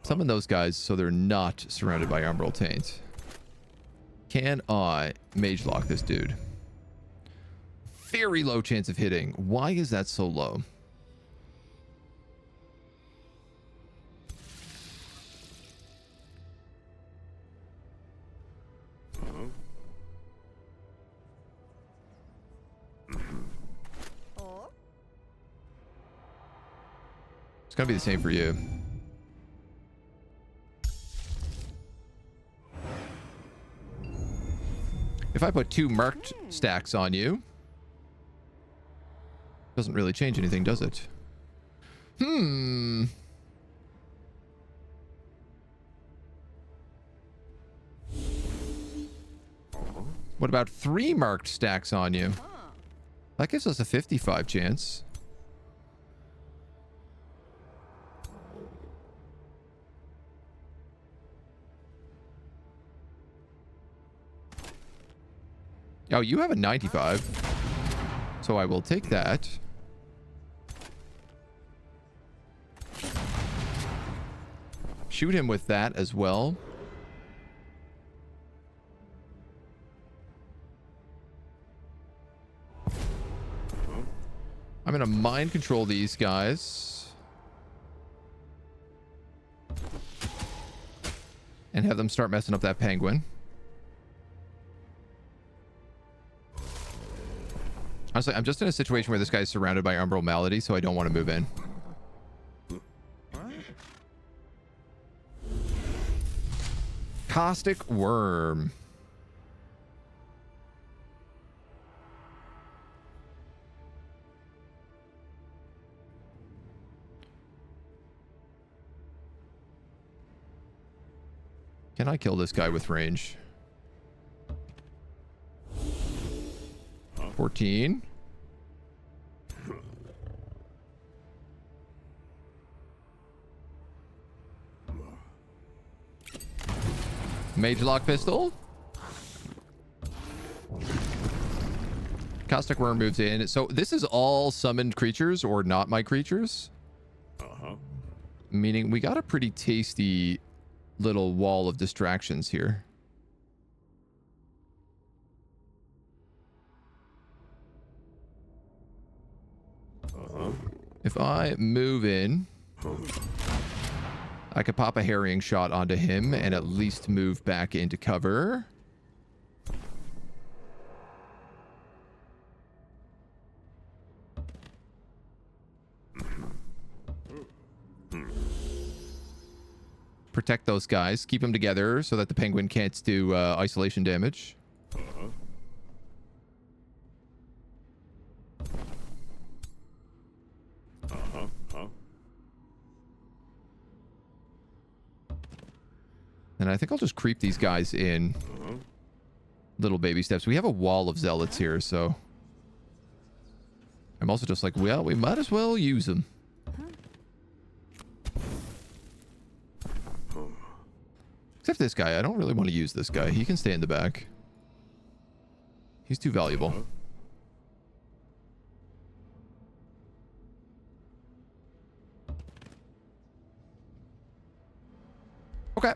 Speaker 1: Summon those guys so they're not surrounded by Umbral Taint. Can I mage lock this dude? Very low chance of hitting. Why is that so low? It's gonna be the same for you. If I put 2 marked stacks on you, doesn't really change anything, does it? What about 3 marked stacks on you? That gives us a 55 chance. Oh, you have a 95. So I will take that. Shoot him with that as well. I'm going to mind control these guys. And have them start messing up that penguin. Honestly, I'm just in a situation where this guy's surrounded by Umbral Malady, so I don't want to move in. Caustic Worm. Can I kill this guy with range? 14. Mage lock pistol. Caustic Worm moves in. So this is all summoned creatures or not my creatures. Meaning we got a pretty tasty little wall of distractions here. If I move in, I could pop a harrying shot onto him and at least move back into cover. Protect those guys. Keep them together so that the penguin can't do isolation damage. And I think I'll just creep these guys in little baby steps. We have a wall of zealots here, so I'm also just like, well, we might as well use them. Except this guy. I don't really want to use this guy. He can stay in the back. He's too valuable. Okay.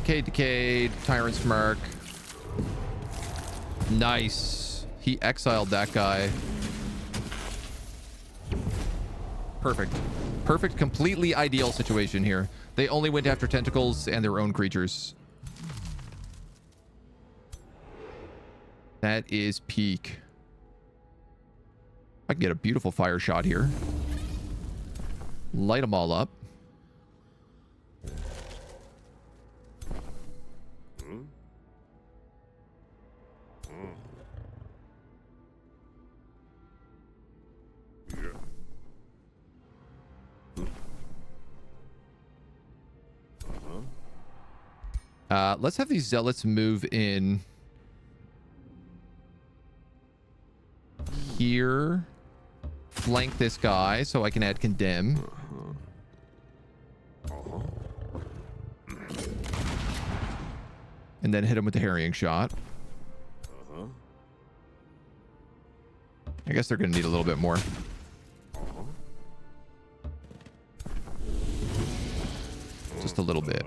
Speaker 1: Decayed, Tyrant's Mark. Nice. He exiled that guy. Perfect. Perfect, completely ideal situation here. They only went after tentacles and their own creatures. That is peak. I can get a beautiful fire shot here. Light them all up. Let's have these zealots move in here. Flank this guy so I can add condemn. And then hit him with the harrying shot. I guess they're going to need a little bit more. Just a little bit.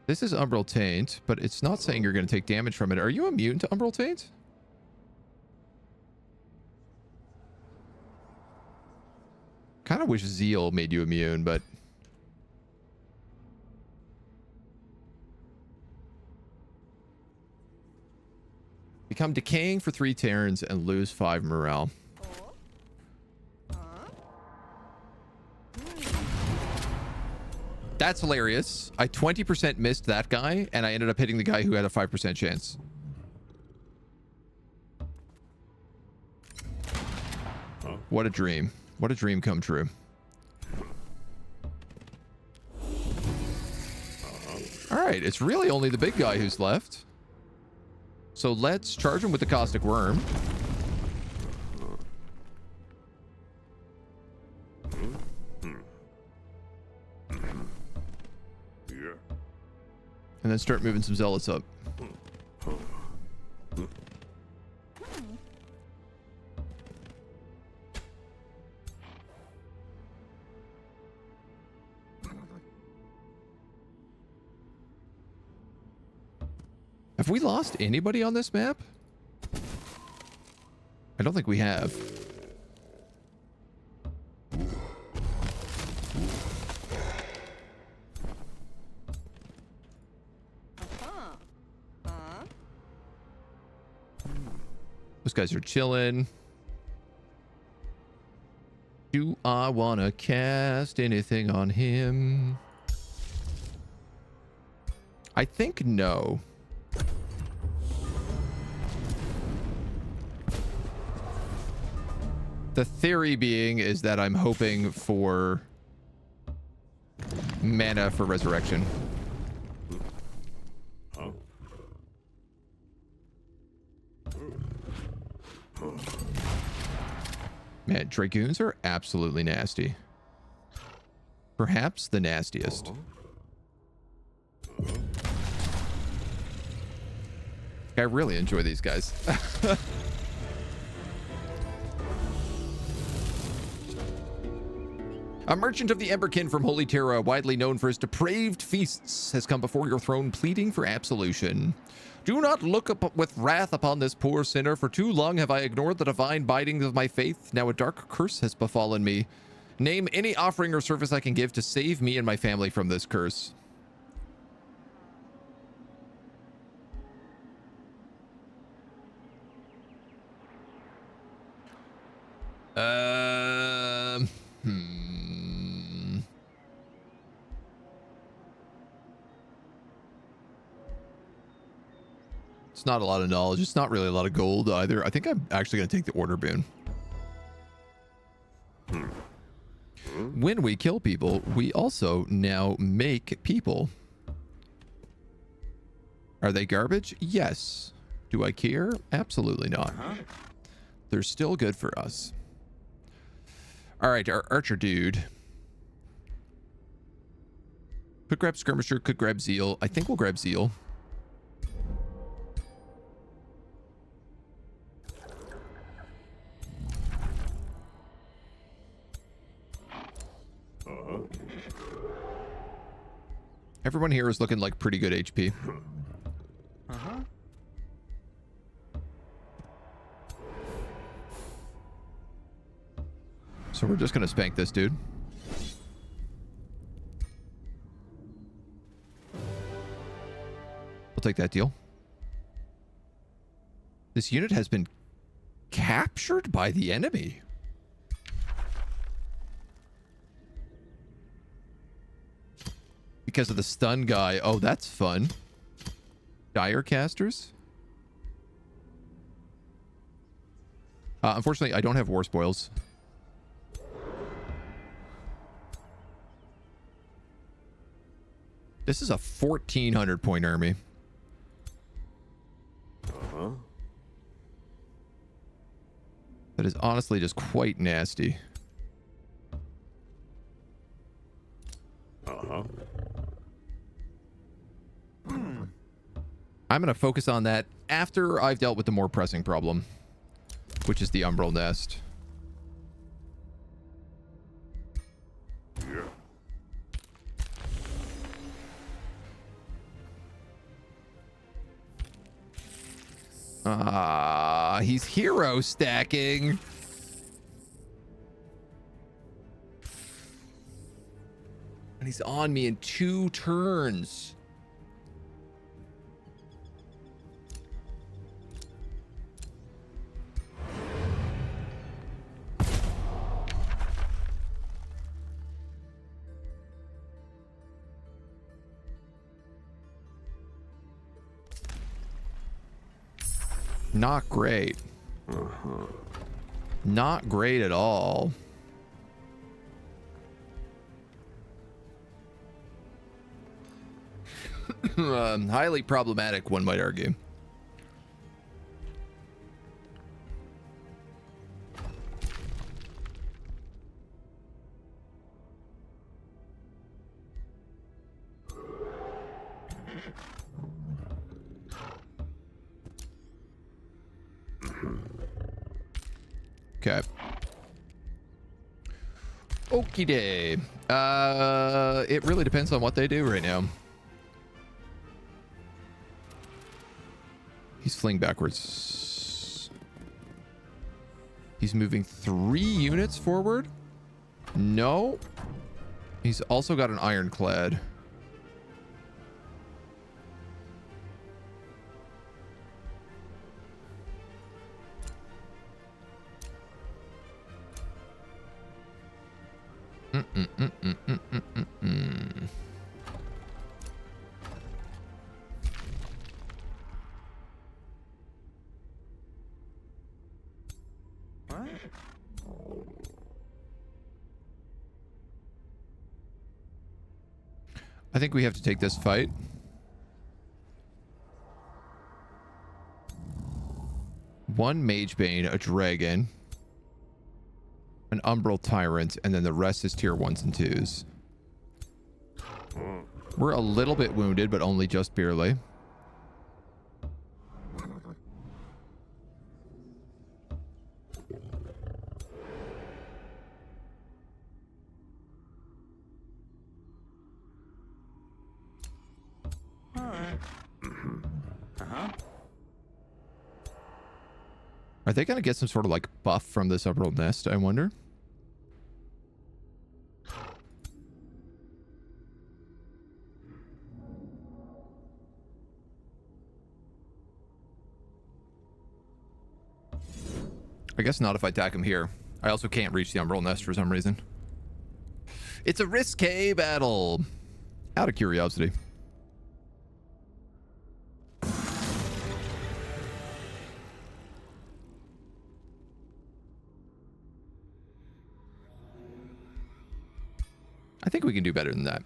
Speaker 1: This is Umbral Taint, but it's not saying you're going to take damage from it. Are you immune to Umbral Taint? Kind of wish Zeal made you immune, but... Become decaying for 3 turns and lose 5 morale. That's hilarious. I 20% missed that guy, and I ended up hitting the guy who had a 5% chance. What a dream. What a dream come true. All right, it's really only the big guy who's left. So let's charge him with the Caustic Worm. And then start moving some zealots up. Have we lost anybody on this map? I don't think we have. Those guys are chilling. Do I want to cast anything on him? I think no. The theory being is that I'm hoping for mana for resurrection. Man, Dragoons are absolutely nasty. Perhaps the nastiest. I really enjoy these guys. A merchant of the Emberkin from Holy Terra, widely known for his depraved feasts, has come before your throne pleading for absolution. Do not look up with wrath upon this poor sinner, for too long have I ignored the divine bindings of my faith. Now a dark curse has befallen me. Name any offering or service I can give to save me and my family from this curse. It's not a lot of knowledge. It's not really a lot of gold either. I think I'm actually going to take the order boon. When we kill people, we also now make people. Are they garbage? Yes. Do I care? Absolutely not. They're still good for us. All right, our archer dude. Could grab skirmisher, could grab zeal. I think we'll grab zeal. Everyone here is looking like pretty good HP. So we're just gonna spank this dude. We'll take that deal. This unit has been captured by the enemy. Because of the stun guy. Oh, that's fun. Dire casters. Unfortunately, I don't have war spoils. This is a 1,400 point army.
Speaker 2: Uh-huh.
Speaker 1: That is honestly just quite nasty.
Speaker 2: Uh-huh.
Speaker 1: I'm going to focus on that after I've dealt with the more pressing problem, which is the Umbral nest. He's hero stacking. And he's on me in 2 turns. Not great. Not great at all. Highly problematic, one might argue. Okay. Okie day. It really depends on what they do right now. He's fleeing backwards. He's moving 3 units forward. No. He's also got an ironclad. I think we have to take this fight. One Magebane, a Dragon, an Umbral Tyrant, and then the rest is tier 1s and 2s. We're a little bit wounded, but only just barely. Are they going to get some sort of like buff from this Umbral nest, I wonder? I guess not if I attack him here. I also can't reach the Umbral nest for some reason. It's a risque battle. Out of curiosity. I think we can do better than that.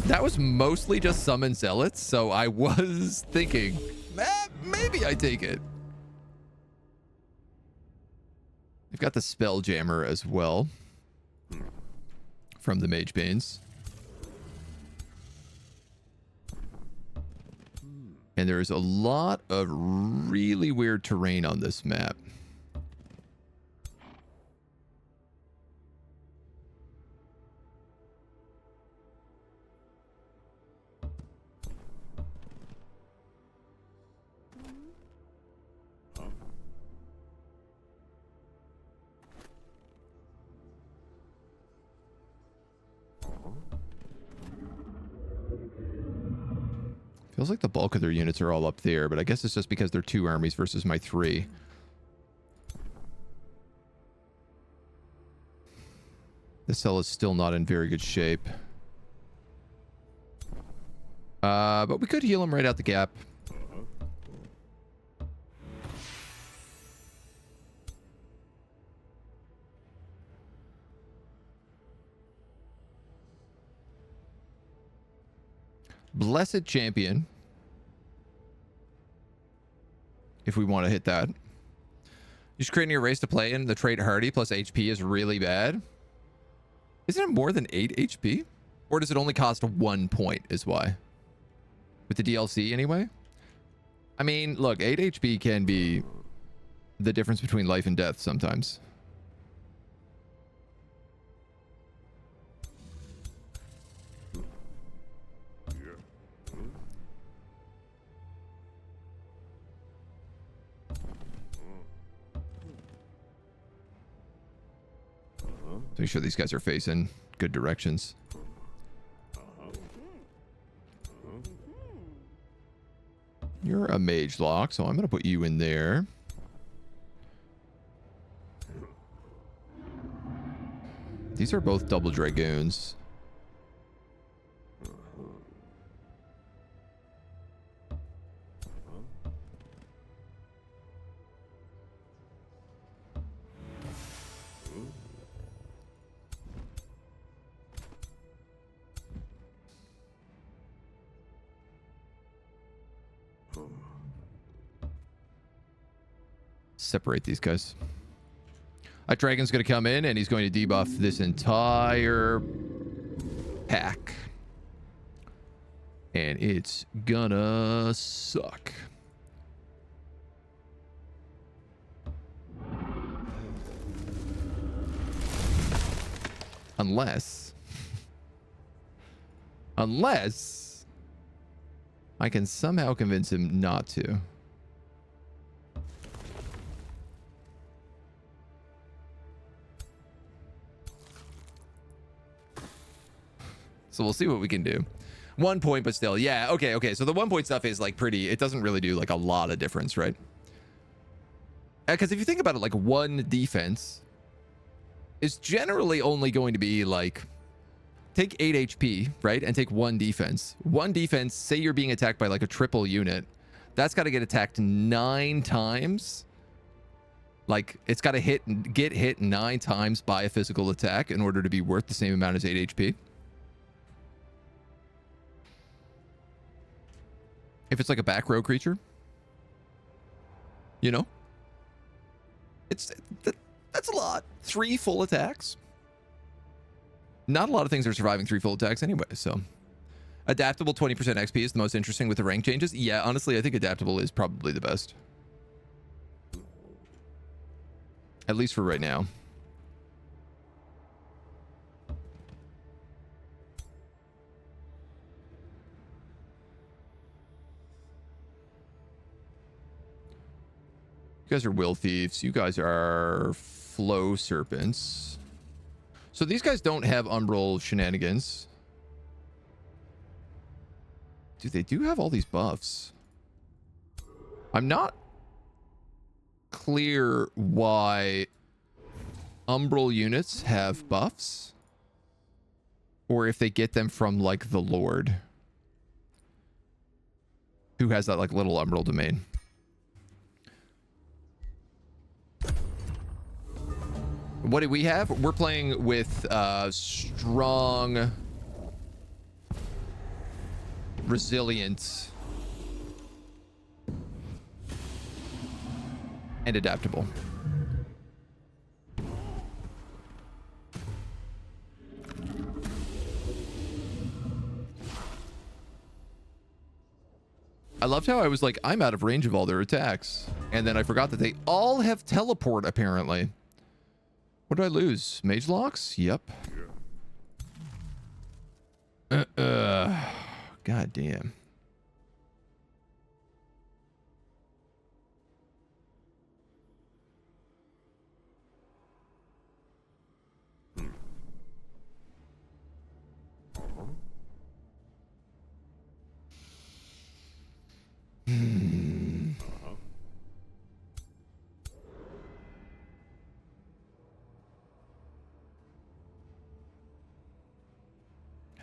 Speaker 1: That was mostly just summon zealots, so I was thinking, maybe I take it. We've got the Spelljammer as well from the Magebanes. And there's a lot of really weird terrain on this map. Feels like the bulk of their units are all up there, but I guess it's just because they're 2 armies versus my 3. This cell is still not in very good shape. But we could heal him right out the gap. Blessed Champion. If we want to hit that. Just creating a race to play in. The trait Hardy plus HP is really bad. Isn't it more than 8 HP? Or does it only cost 1 point is why? With the DLC anyway? I mean, look, 8 HP can be the difference between life and death sometimes. Make sure these guys are facing good directions. You're a mage lock, so I'm going to put you in there. These are both double dragoons. Separate these guys. A dragon's going to come in and he's going to debuff this entire pack. And it's gonna suck. Unless I can somehow convince him not to. So we'll see what we can do. 1 point, but still. Yeah, okay. So the 1 point stuff is like pretty, it doesn't really do like a lot of difference, right? Because if you think about it, like 1 defense is generally only going to be like, take 8 HP, right? And take 1 defense. 1 defense, say you're being attacked by like a triple unit. That's got to get attacked 9 times. Like, it's got to get hit 9 times by a physical attack in order to be worth the same amount as 8 HP. If it's like a back row creature, you know, that's a lot. 3 full attacks. Not a lot of things are surviving 3 full attacks anyway. So adaptable 20% XP is the most interesting with the rank changes. Yeah, honestly, I think adaptable is probably the best, at least for right now. You guys are will thieves. You guys are flow serpents. So these guys don't have umbral shenanigans. Dude, they do have all these buffs. I'm not clear why umbral units have buffs, or if they get them from like the Lord, who has that like little umbral domain. What do we have? We're playing with strong, resilient, and adaptable. I loved how I was like, I'm out of range of all their attacks. And then I forgot that they all have teleport, apparently. What did I lose? Mage locks? Yep. God damn.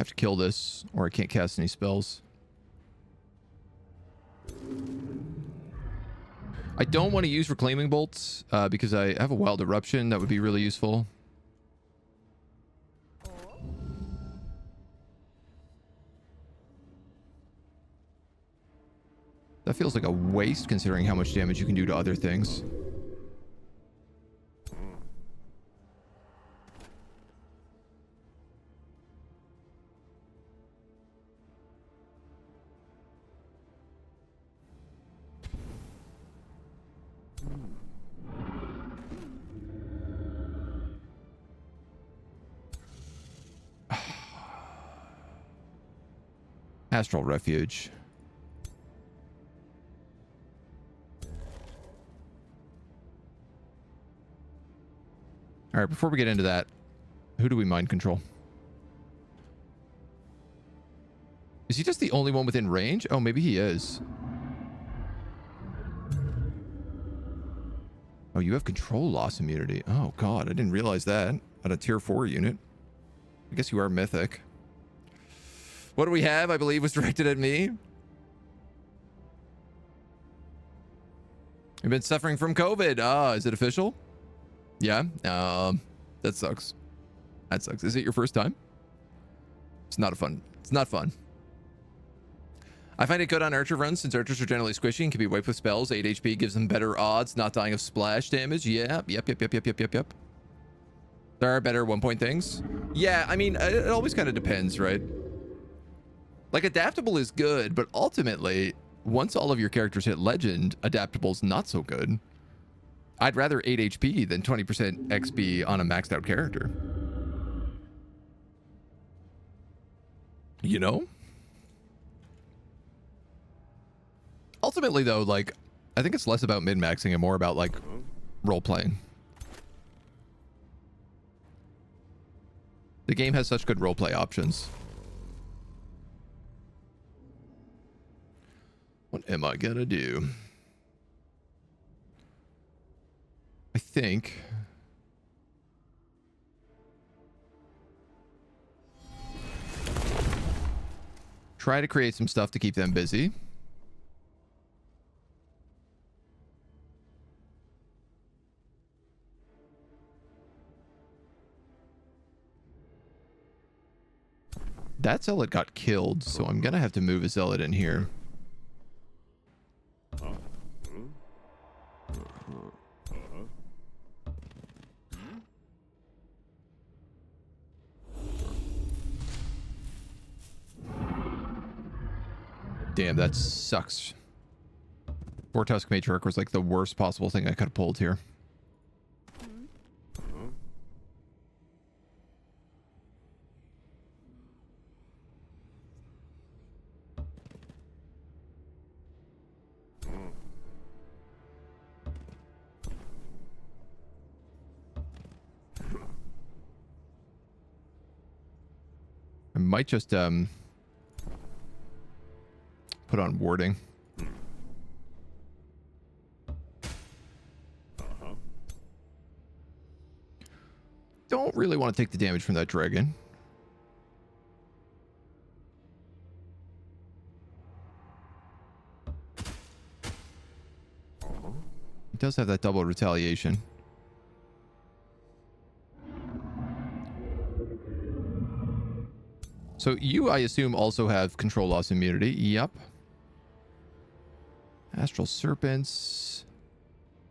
Speaker 1: have to kill this, or I can't cast any spells. I don't want to use reclaiming bolts because I have a wild eruption that would be really useful. That feels like a waste considering how much damage you can do to other things. Astral Refuge. All right, before we get into that, who do we mind control? Is he just the only one within range? Oh, maybe he is. Oh, you have control loss immunity. Oh, God, I didn't realize that. At a tier 4 unit. I guess you are mythic. What do we have? I believe was directed at me. You've been suffering from COVID. Ah, is it official? Yeah. That sucks. That sucks. Is it your first time? It's not fun. It's not fun. I find it good on archer runs since archers are generally squishy and can be wiped with spells. 8 HP gives them better odds, not dying of splash damage. Yeah. Yep. There are better 1-point things. Yeah, I mean, it always kind of depends, right? Like, adaptable is good, but ultimately, once all of your characters hit legend, adaptable's not so good. I'd rather 8 HP than 20% XP on a maxed out character. You know? Ultimately, though, like, I think it's less about min-maxing and more about, like, role-playing. The game has such good roleplay options. What am I gonna do? I think... try to create some stuff to keep them busy. That zealot got killed, so I'm gonna have to move a zealot in here. Damn, that sucks. Vortusk Matriarch was like the worst possible thing I could have pulled here. I might just put on warding. Don't really want to take the damage from that dragon. It does have that double retaliation. So you, I assume, also have control loss immunity. Yep. Astral Serpents.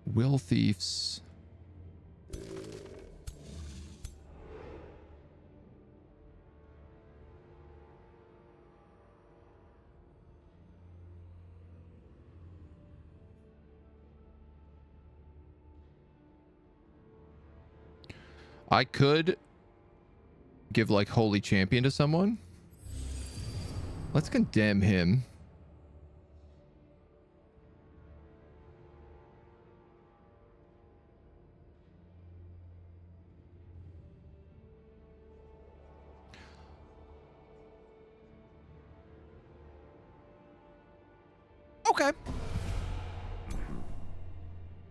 Speaker 1: Will Thieves. I could give like Holy Champion to someone. Let's condemn him. Okay.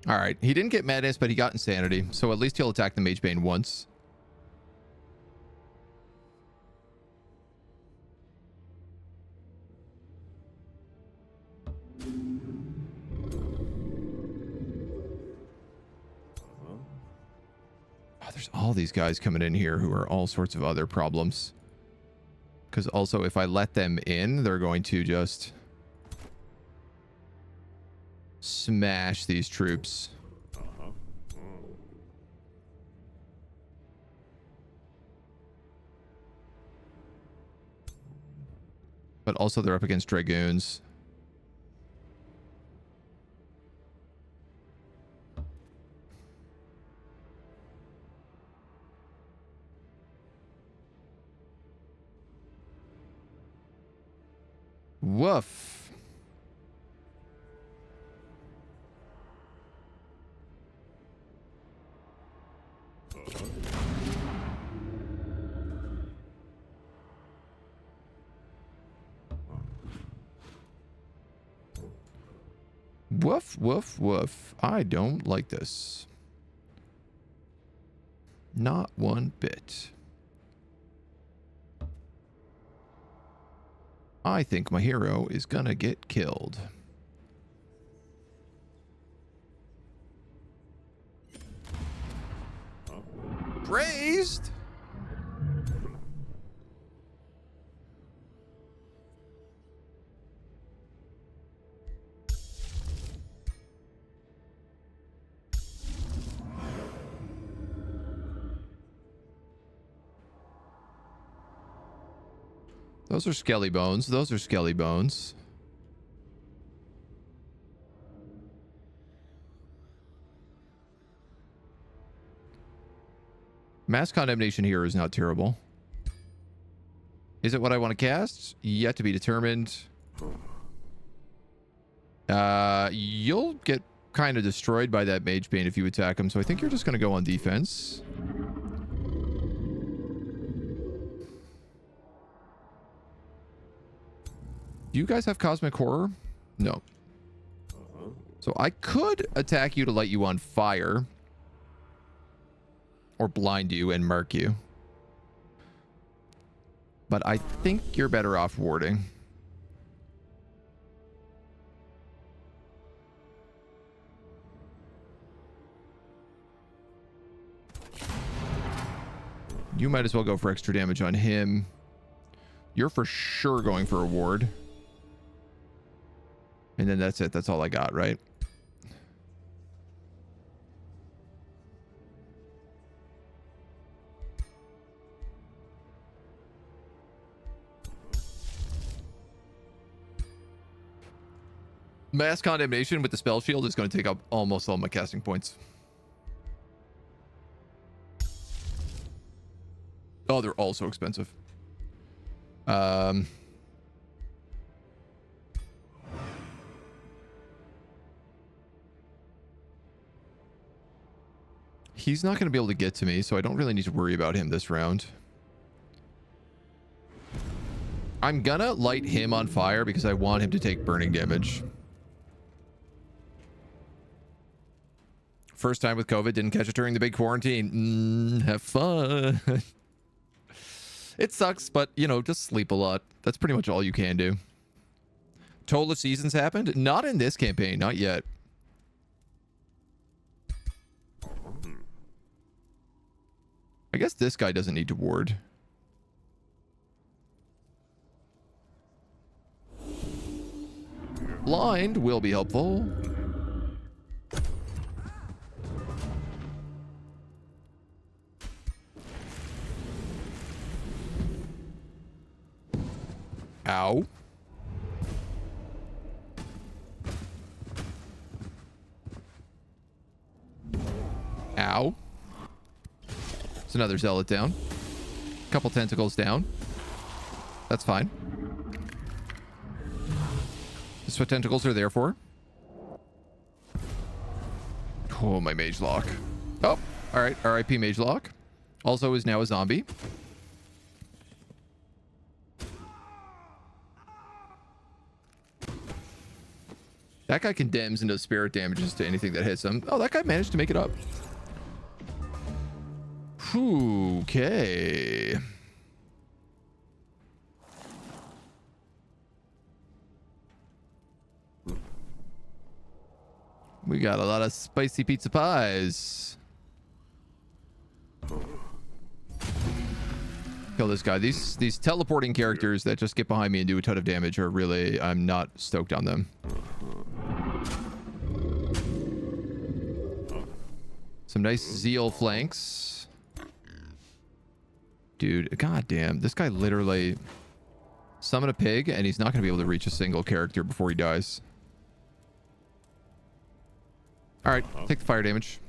Speaker 1: All right. He didn't get Madness, but he got Insanity. So at least he'll attack the Magebane once. There's all these guys coming in here who are all sorts of other problems. Because also, if I let them in, they're going to just smash these troops. But also, they're up against dragoons. Woof. Woof, woof, woof. I don't like this. Not one bit. I think my hero is gonna get killed. Praised? Those are skelly bones. Those are skelly bones. Mass condemnation here is not terrible. Is it what I want to cast? Yet to be determined. You'll get kind of destroyed by that mage bane if you attack him, so I think you're just going to go on defense. Do you guys have cosmic horror? No. So I could attack you to light you on fire. Or blind you and mark you. But I think you're better off warding. You might as well go for extra damage on him. You're for sure going for a ward. And then that's it. That's all I got, right? Mass condemnation with the spell shield is going to take up almost all my casting points. Oh, they're all so expensive. He's not going to be able to get to me, so I don't really need to worry about him this round. I'm gonna light him on fire because I want him to take burning damage. First time with COVID, didn't catch it during the big quarantine. Have fun. It sucks, but, you know, just sleep a lot. That's pretty much all you can do. Toll of Seasons happened? Not in this campaign, not yet. I guess this guy doesn't need to ward. Blind will be helpful. Ow. Ow. There's another zealot down. Couple tentacles down. That's fine. That's what tentacles are there for. Oh, my mage lock. Oh, all right. RIP mage lock. Also is now a zombie. That guy condemns and does spirit damages to anything that hits him. Oh, that guy managed to make it up. Okay. We got a lot of spicy pizza pies. Kill this guy. These teleporting characters that just get behind me and do a ton of damage are really... I'm not stoked on them. Some nice Zeal flanks. Dude, goddamn. This guy literally... Summon a pig, and he's not going to be able to reach a single character before he dies. Alright, take the fire damage.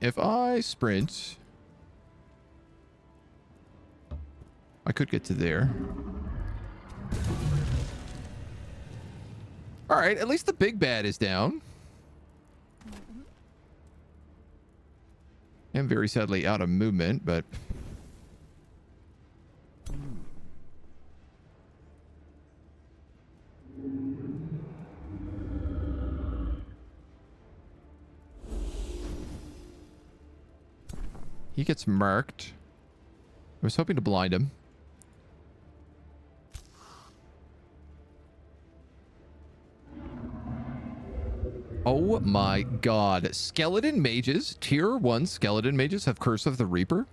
Speaker 1: If I sprint, I could get to there. All right, at least the big bad is down. I'm very sadly out of movement, but... He gets marked. I was hoping to blind him. Oh my god. Skeleton mages, tier 1 skeleton mages have Curse of the Reaper?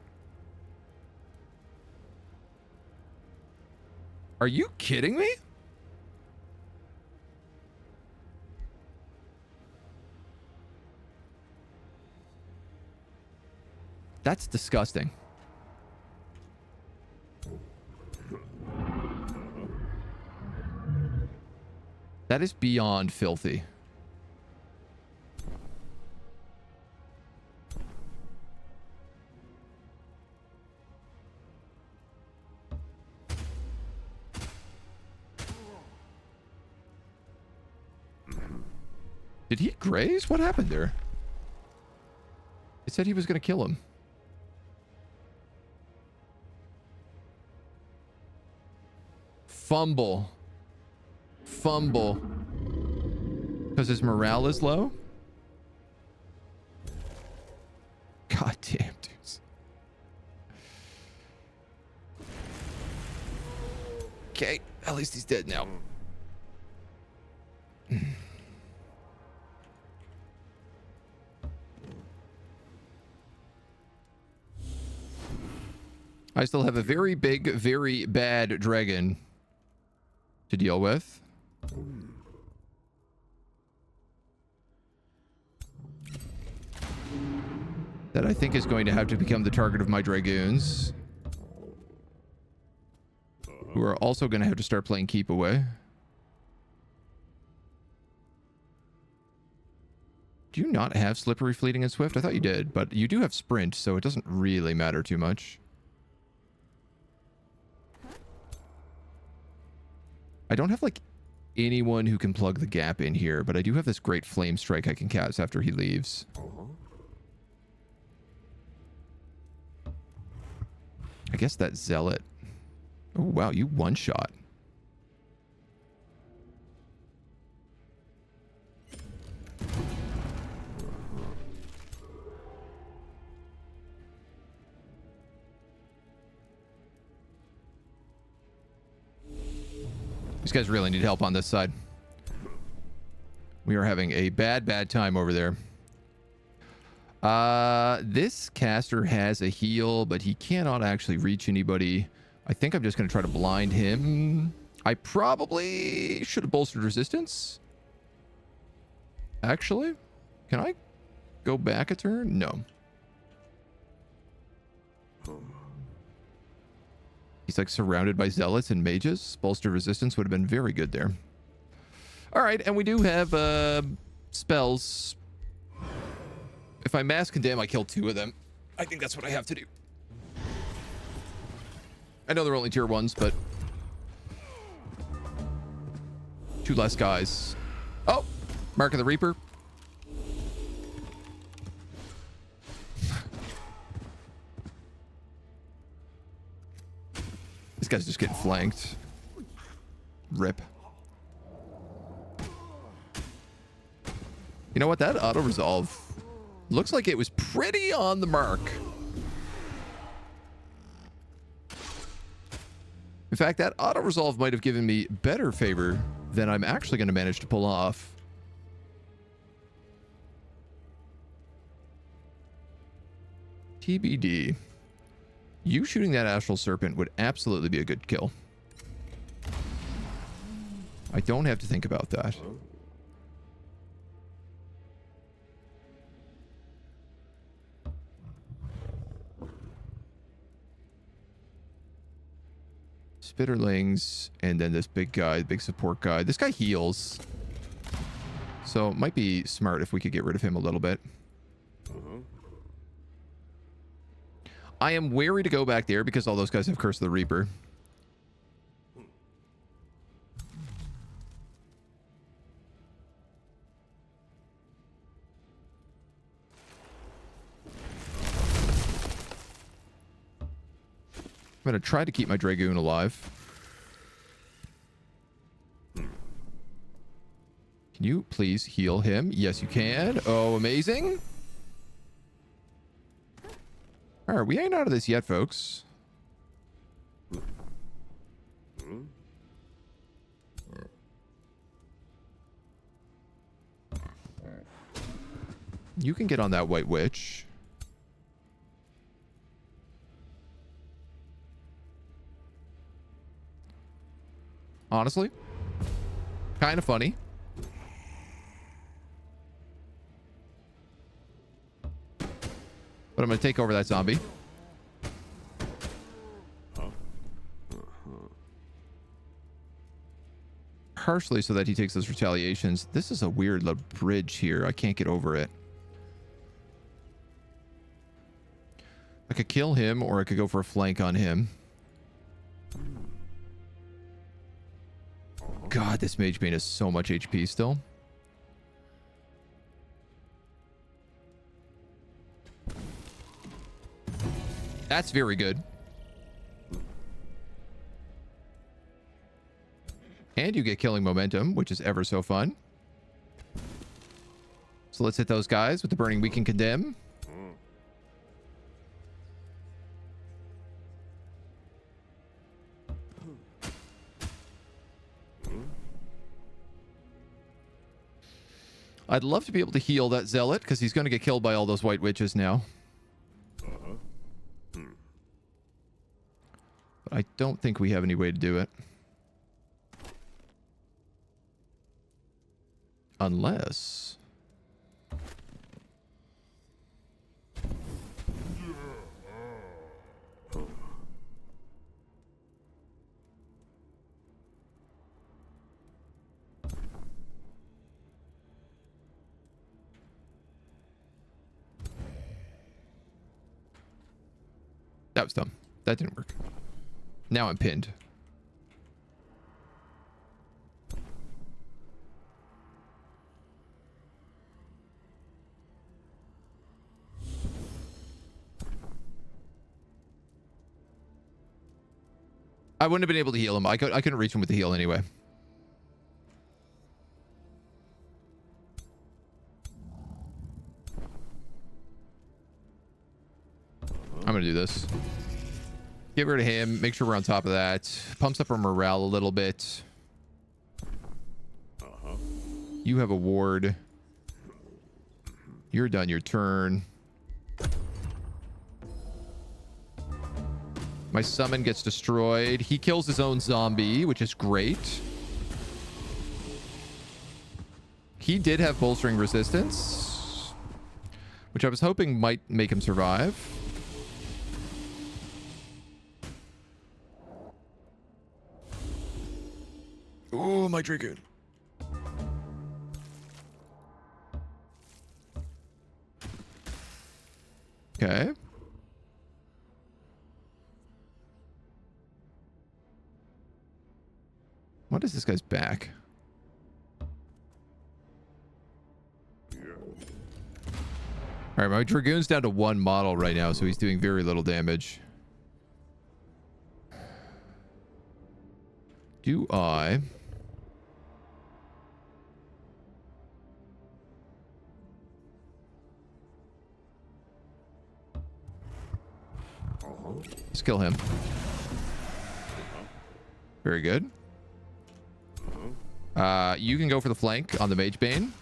Speaker 1: Are you kidding me? That's disgusting. That is beyond filthy. Did he graze? What happened there? It said he was going to kill him. Fumble. Fumble. Because his morale is low? God damn, dudes. Okay, at least he's dead now. I still have a very big, very bad dragon to deal with. That I think is going to have to become the target of my dragoons. Who are also going to have to start playing keep away. Do you not have slippery, fleeting, and swift? I thought you did, but you do have sprint, so it doesn't really matter too much. I don't have, like, anyone who can plug the gap in here, but I do have this great flame strike I can cast after he leaves. I guess that zealot. Oh, wow, you one-shot. These guys really need help on this side. We are having a bad time over there. This caster has a heal, but he cannot actually reach anybody. I think I'm just going to try to blind him. I probably should have bolstered resistance. Actually, can I go back a turn? No. He's like surrounded by zealots and mages. Bolster resistance would have been very good there. All right, and we do have spells. If I mass condemn, I kill 2 of them. I think that's what I have to do. I know they're only tier 1s, but 2 less guys. Oh, Mark of the Reaper. This guy's just getting flanked. Rip. You know what? That auto-resolve Looks like it was pretty on the mark. In fact, that auto-resolve might have given me better favor than I'm actually going to manage to pull off. TBD. You shooting that astral serpent would absolutely be a good kill. I don't have to think about that. Spitterlings, and then this big guy, big support guy. This guy heals. So it might be smart if we could get rid of him a little bit. I am wary to go back there because all those guys have Curse of the Reaper. I'm going to try to keep my Dragoon alive. Can you please heal him? Yes, you can. Oh, amazing. All right, we ain't out of this yet, folks. You can get on that White Witch. Honestly, kind of funny. But I'm going to take over that zombie. Partially so that he takes those retaliations. This is a weird little bridge here. I can't get over it. I could kill him, or I could go for a flank on him. God, this Mage Bane has so much HP still. That's very good. And you get killing momentum, which is ever so fun. So let's hit those guys with the Burning Weaken Condemn. I'd love to be able to heal that Zealot, because he's going to get killed by all those White Witches now. But I don't think we have any way to do it. Unless... That was dumb. That didn't work. Now I'm pinned. I wouldn't have been able to heal him. I couldn't reach him with the heal anyway. I'm gonna do this. Get rid of him. Make sure we're on top of that. Pumps up our morale a little bit. You have a ward. You're done your turn. My summon gets destroyed. He kills his own zombie, which is great. He did have bolstering resistance, which I was hoping might make him survive. Oh, my Dragoon. Okay. What is this guy's back? All right, my Dragoon's down to 1 model right now, so he's doing very little damage. Do I... Let's kill him. Very good. You can go for the flank on the Mage Bane.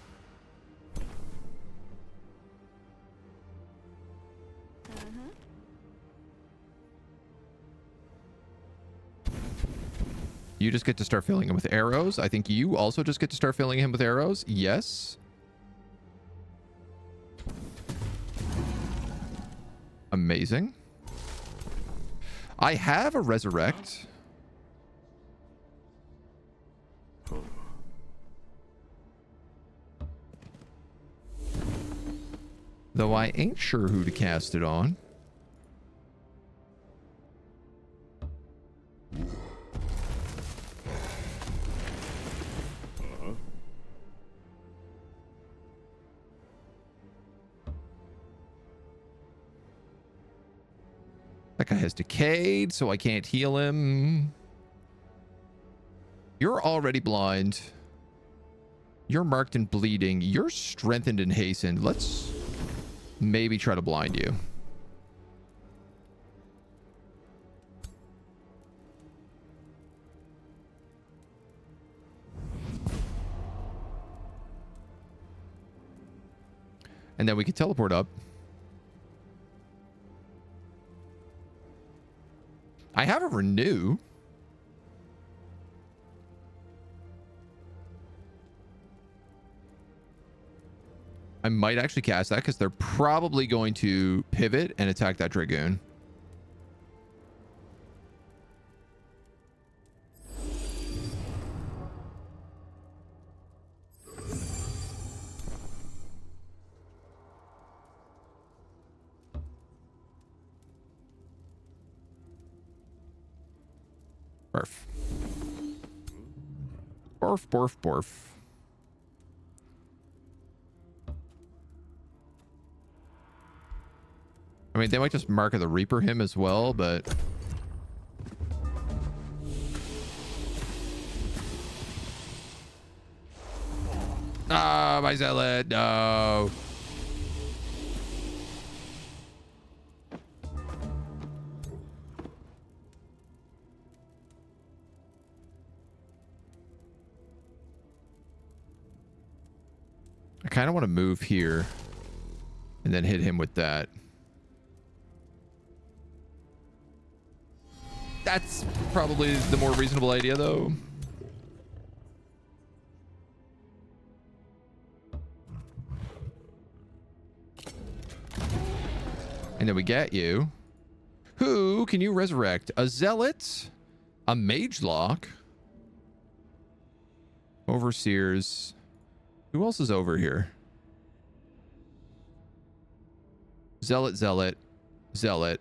Speaker 1: You just get to start filling him with arrows. I think you also just get to start filling him with arrows. Yes. Amazing. I have a resurrect. Though I ain't sure who to cast it on. That guy has decayed, so I can't heal him. You're already blind. You're marked and bleeding. You're strengthened and hastened. Let's maybe try to blind you. And then we can teleport up. I have a renew. I might actually cast that because they're probably going to pivot and attack that Dragoon. Barf. Barf, barf, barf. I mean, they might just mark the Reaper him as well, but... Ah, my zealot, no. I kind of want to move here and then hit him with that. That's probably the more reasonable idea, though. And then we get you. Who can you resurrect? A zealot? A mage lock? Overseers. Who else is over here? Zealot, zealot, zealot.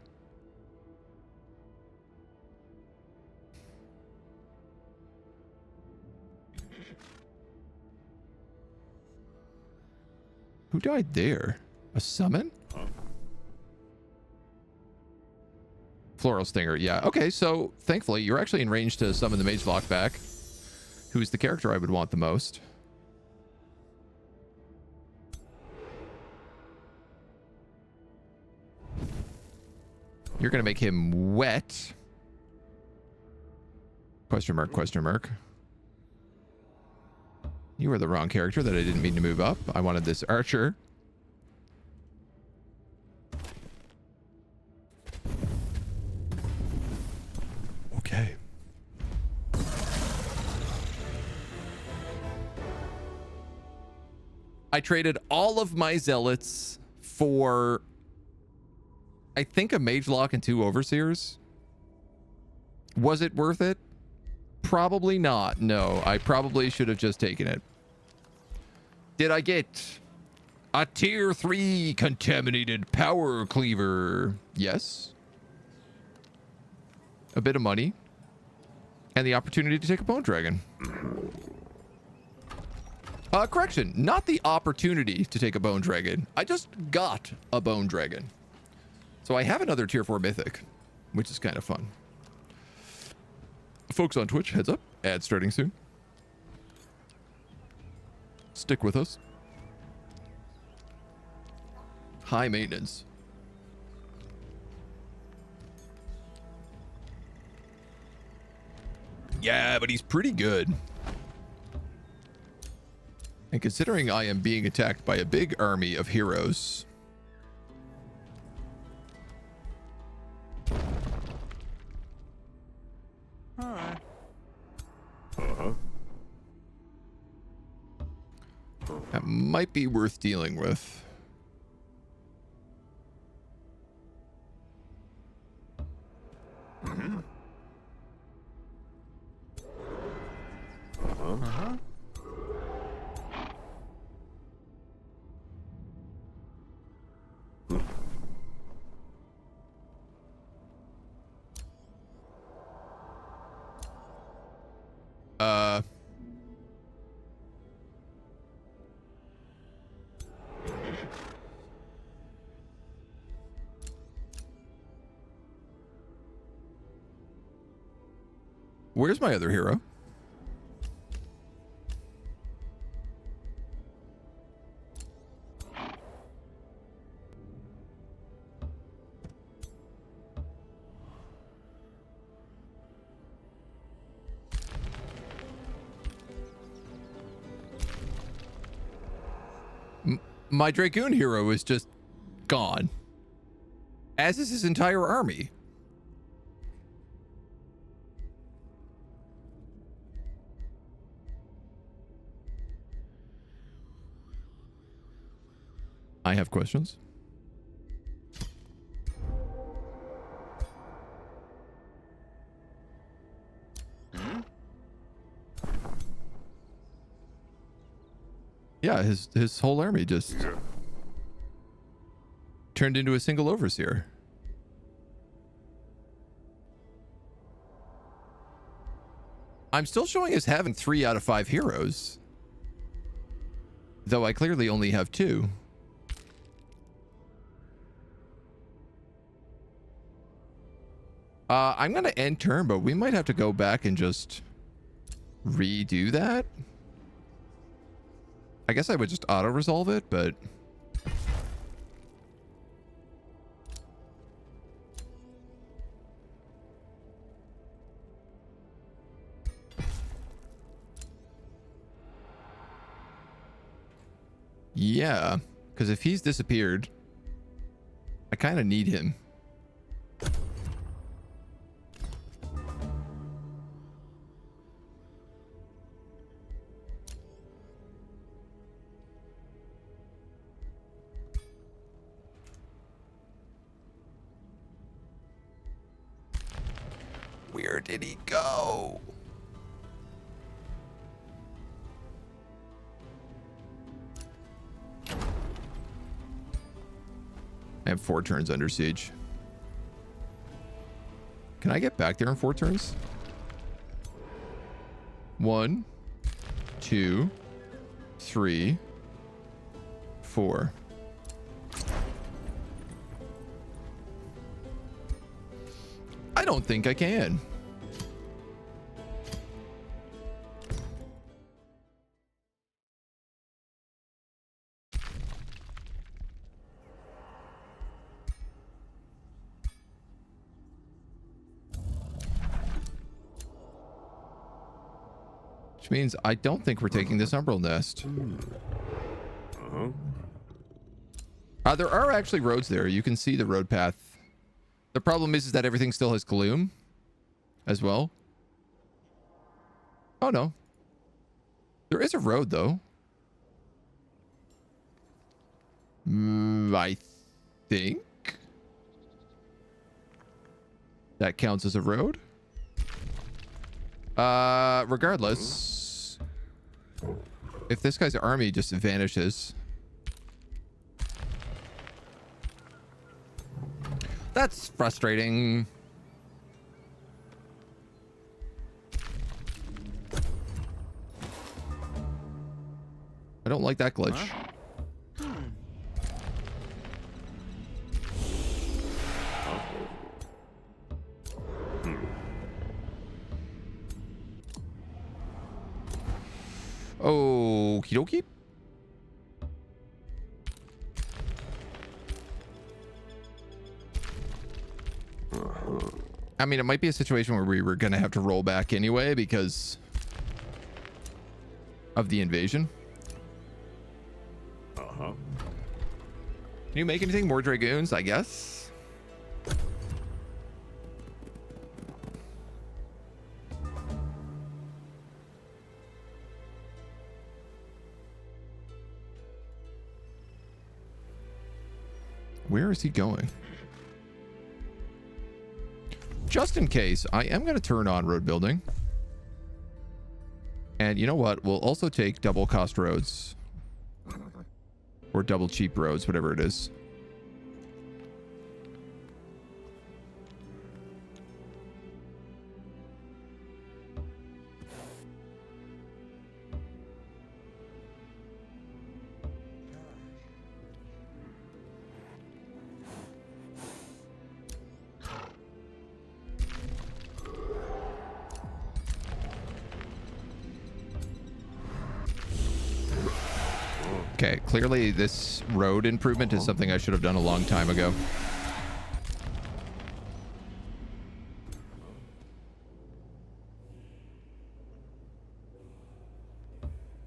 Speaker 1: Who died there? A summon? Floral Stinger, yeah. Okay, so thankfully you're actually in range to summon the Mage Lock back. Who's the character I would want the most? You're going to make him wet. Question mark, question mark. You were the wrong character that I didn't mean to move up. I wanted this archer. Okay. I traded all of my zealots for, I think, a mage lock and 2 overseers. Was it worth it? Probably not. No, I probably should have just taken it. Did I get a tier 3 contaminated power cleaver? Yes. A bit of money. And the opportunity to take a bone dragon. Correction, not the opportunity to take a bone dragon. I just got a bone dragon. So I have another tier 4 mythic, which is kind of fun. Folks on Twitch, heads up. Ad starting soon. Stick with us. High maintenance. Yeah, but he's pretty good. And considering I am being attacked by a big army of heroes.
Speaker 2: Alright.
Speaker 1: That might be worth dealing with. Where's my other hero? My Dragoon hero is just gone. As is his entire army. I have questions. Yeah, his whole army just turned into a single overseer. I'm still showing as having 3 out of 5 heroes. Though I clearly only have 2. I'm going to end turn, but we might have to go back and just redo that. I guess I would just auto-resolve it, but... yeah, because if he's disappeared, I kind of need him. Where did he go? I have 4 turns under siege. Can I get back there in 4 turns? 1, 2, 3, 4. I don't think I can. Which means I don't think we're taking this Umbral nest. There are actually roads there. You can see the road path. The problem is that everything still has gloom as well. Oh, no. There is a road, though. I think that counts as a road. Regardless, if this guy's army just vanishes, that's frustrating. I don't like that glitch. Okie dokie. I mean, it might be a situation where we were going to have to roll back anyway because of the invasion.
Speaker 2: Uh-huh.
Speaker 1: Can you make anything? More dragoons, I guess. Where is he going? Just in case, I am going to turn on road building. And you know what? We'll also take double cost roads. Or double cheap roads, whatever it is. Okay, clearly this road improvement is something I should have done a long time ago.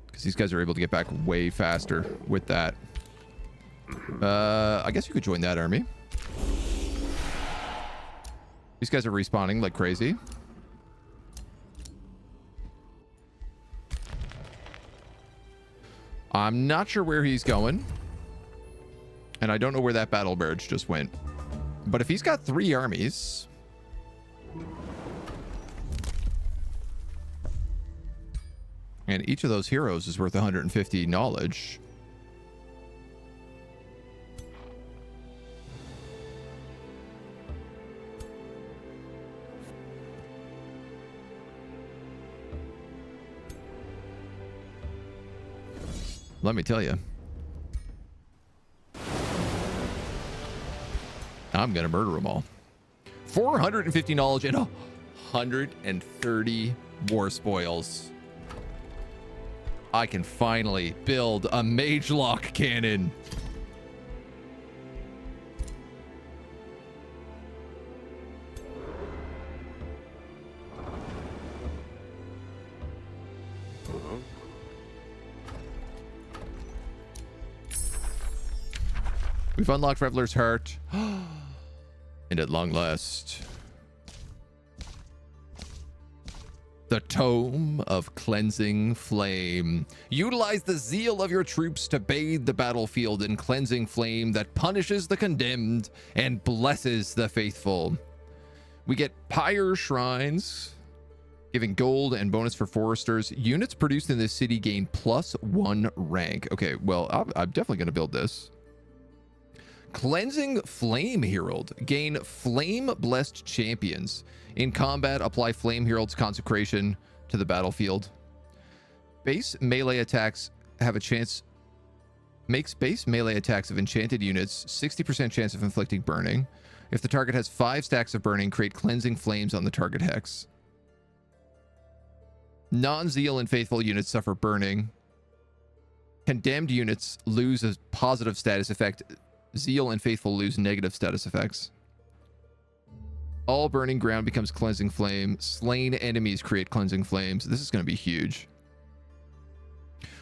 Speaker 1: Because these guys are able to get back way faster with that. I guess you could join that army. These guys are respawning like crazy. I'm not sure where he's going. And I don't know where that battle barrage just went. But if he's got 3 armies... and each of those heroes is worth 150 knowledge... let me tell you, I'm gonna murder them all. 450 knowledge and 130 war spoils. I can finally build a mage lock cannon. We've unlocked Reveler's Heart. And at long last, the Tome of Cleansing Flame. Utilize the zeal of your troops to bathe the battlefield in cleansing flame that punishes the condemned and blesses the faithful. We get pyre shrines, giving gold and bonus for foresters. Units produced in this city gain +1 rank. Okay, well, I'm definitely going to build this. Cleansing Flame Herald. Gain Flame Blessed Champions. In combat, apply Flame Herald's consecration to the battlefield. Base melee attacks have a chance... makes base melee attacks of enchanted units 60% chance of inflicting burning. If the target has 5 stacks of burning, create Cleansing Flames on the target hex. Non-zeal and faithful units suffer burning. Condemned units lose a positive status effect. Zeal and faithful lose negative status effects. All burning ground becomes cleansing flame. Slain enemies create cleansing flames. This is going to be huge.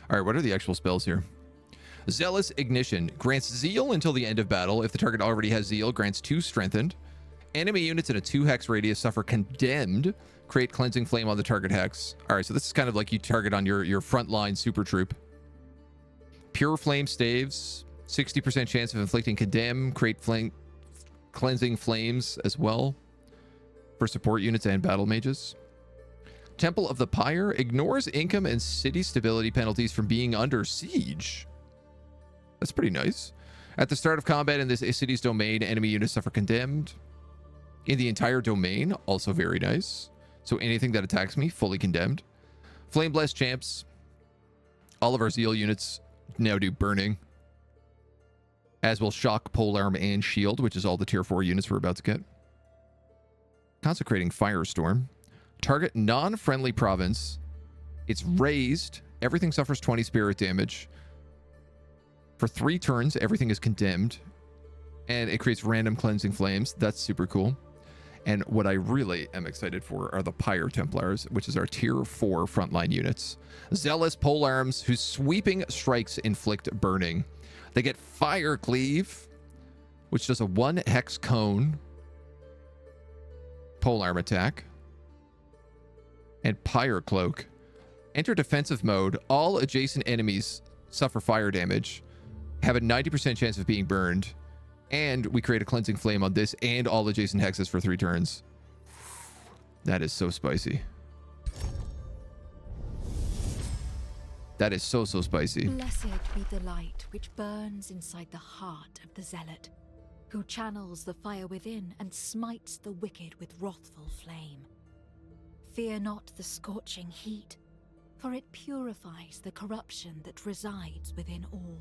Speaker 1: All right, what are the actual spells here? Zealous Ignition grants zeal until the end of battle. If the target already has zeal, grants 2 strengthened. Enemy units in a 2 hex radius suffer condemned. Create cleansing flame on the target hex. All right, so this is kind of like you target on your frontline super troop. Pure flame staves. 60% chance of inflicting condemn. Create cleansing flames as well for support units and battle mages. Temple of the Pyre ignores income and city stability penalties from being under siege. That's pretty nice. At the start of combat in this city's domain, enemy units suffer condemned. In the entire domain, also very nice. So anything that attacks me, fully condemned. Flame Blessed Champs. All of our zeal units now do burning. As will Shock, Polearm, and Shield, which is all the tier 4 units we're about to get. Consecrating Firestorm. Target non-friendly province. It's raised. Everything suffers 20 spirit damage. For 3 turns, everything is condemned. And it creates random cleansing flames. That's super cool. And what I really am excited for are the Pyro Templars, which is our tier 4 frontline units. Zealous polearms whose sweeping strikes inflict burning. They get Fire Cleave, which does a 1 hex cone polearm attack. And Pyro Cloak. Enter defensive mode. All adjacent enemies suffer fire damage, have a 90% chance of being burned, and we create a cleansing flame on this and all adjacent hexes for 3 turns. That is so spicy. That is so spicy.
Speaker 3: Blessed be the light which burns inside the heart of the zealot, who channels the fire within and smites the wicked with wrathful flame. Fear not the scorching heat, for it purifies the corruption that resides within all.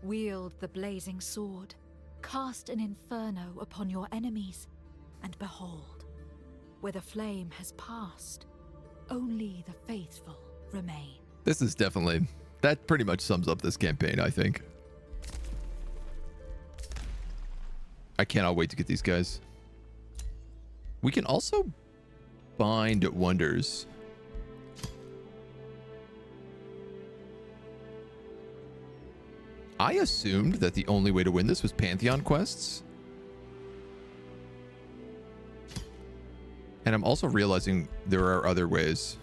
Speaker 3: Wield the blazing sword, cast an inferno upon your enemies, and behold, where the flame has passed, only the faithful remain.
Speaker 1: This is definitely... That pretty much sums up this campaign, I think. I cannot wait to get these guys. We can also bind wonders. I assumed that the only way to win this was Pantheon quests. And I'm also realizing there are other ways.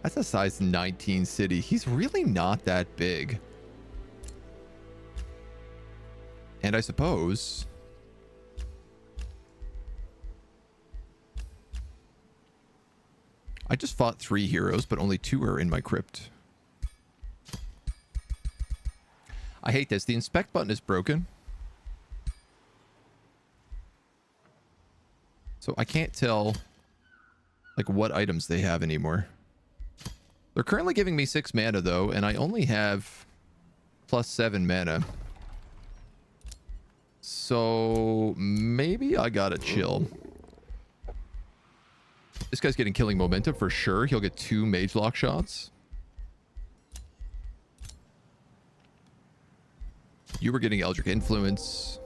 Speaker 1: That's a size 19 city. He's really not that big. And I suppose... I just fought 3 heroes, but only 2 are in my crypt. I hate this. The inspect button is broken. So I can't tell like what items they have anymore. They're currently giving me 6 mana though, and I only have +7 mana. So maybe I gotta chill. This guy's getting killing momentum for sure. He'll get 2 mage lock shots. You were getting Eldritch Influence.